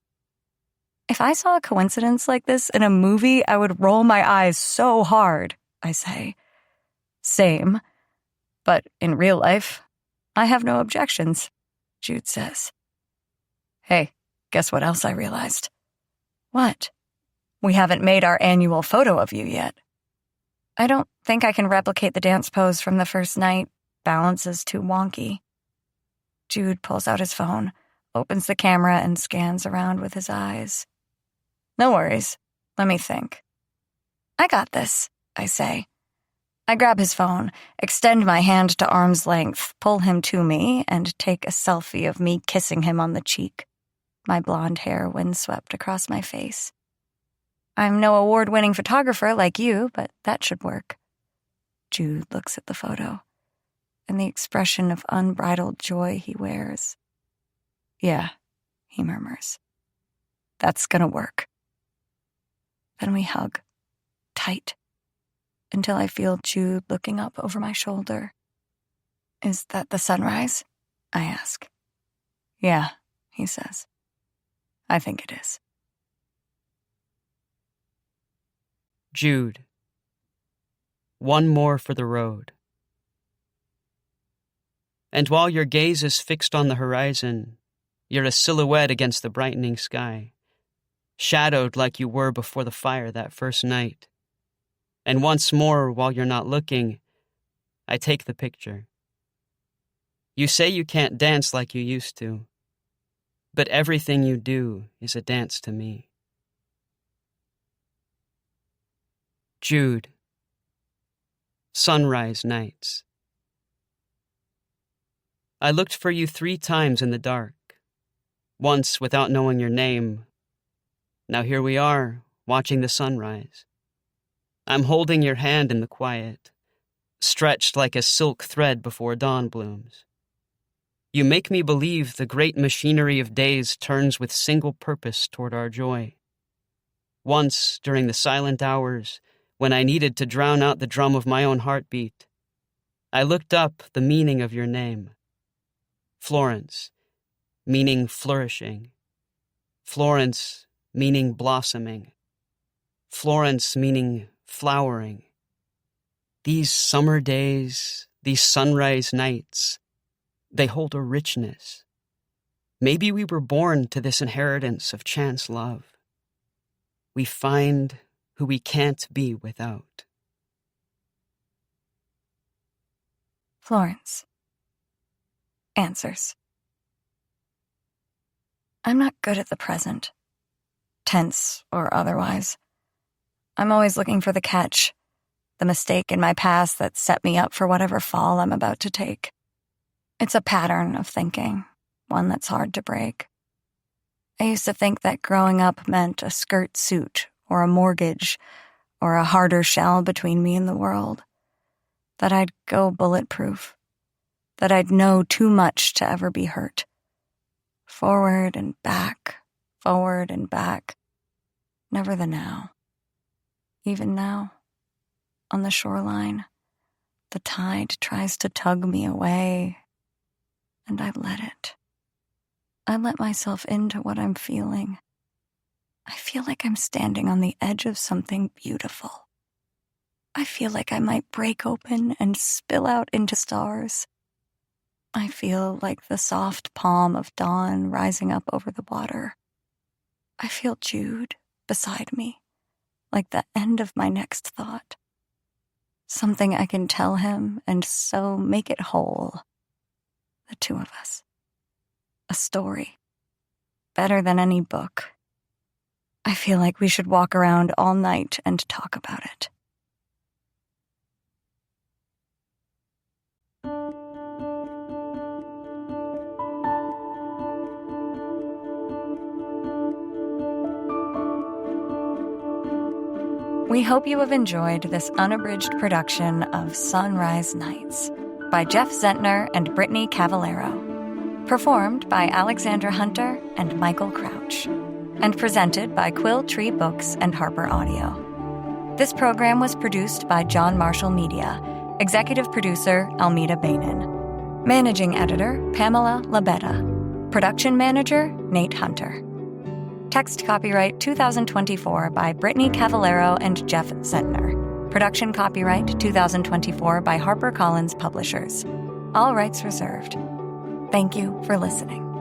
If I saw a coincidence like this in a movie, I would roll my eyes so hard, I say. Same. But in real life, I have no objections, Jude says. Hey, guess what else I realized? What? We haven't made our annual photo of you yet. I don't think I can replicate the dance pose from the first night. Balance is too wonky. Jude pulls out his phone, opens the camera, and scans around with his eyes. No worries. Let me think. I got this, I say. I grab his phone, extend my hand to arm's length, pull him to me, and take a selfie of me kissing him on the cheek, my blonde hair windswept across my face. I'm no award-winning photographer like you, but that should work. Jude looks at the photo, and the expression of unbridled joy he wears. Yeah, he murmurs. That's gonna work. Then we hug, tight, until I feel Jude looking up over my shoulder. Is that the sunrise? I ask. Yeah, he says. I think it is. Jude. One more for the road. And while your gaze is fixed on the horizon, you're a silhouette against the brightening sky, shadowed like you were before the fire that first night. And once more, while you're not looking, I take the picture. You say you can't dance like you used to, but everything you do is a dance to me. Jude. Sunrise nights. I looked for you 3 times in the dark, once without knowing your name. Now here we are, watching the sunrise. I'm holding your hand in the quiet, stretched like a silk thread before dawn blooms. You make me believe the great machinery of days turns with single purpose toward our joy. Once, during the silent hours, when I needed to drown out the drum of my own heartbeat, I looked up the meaning of your name. Florence, meaning flourishing. Florence, meaning blossoming. Florence, meaning flowering. These summer days, these sunrise nights, they hold a richness. Maybe we were born to this inheritance of chance love. We find who we can't be without. Florence. Answers. I'm not good at the present, tense or otherwise. I'm always looking for the catch, the mistake in my past that set me up for whatever fall I'm about to take. It's a pattern of thinking, one that's hard to break. I used to think that growing up meant a skirt suit or a mortgage or a harder shell between me and the world, that I'd go bulletproof, that I'd know too much to ever be hurt. Forward and back, never the now. Even now, on the shoreline, the tide tries to tug me away, and I let it. I let myself into what I'm feeling. I feel like I'm standing on the edge of something beautiful. I feel like I might break open and spill out into stars. I feel like the soft palm of dawn rising up over the water. I feel Jude beside me, like the end of my next thought. Something I can tell him and so make it whole. The two of us. A story. Better than any book. I feel like we should walk around all night and talk about it. We hope you have enjoyed this unabridged production of Sunrise Nights by Jeff Zentner and Brittany Cavallaro, performed by Alexandra Hunter and Michael Crouch, and presented by Quill Tree Books and Harper Audio. This program was produced by John Marshall Media, executive producer Almeda Bainan, managing editor Pamela Labetta, production manager Nate Hunter. Text copyright 2024 by Brittany Cavallaro and Jeff Zentner. Production copyright 2024 by HarperCollins Publishers. All rights reserved. Thank you for listening.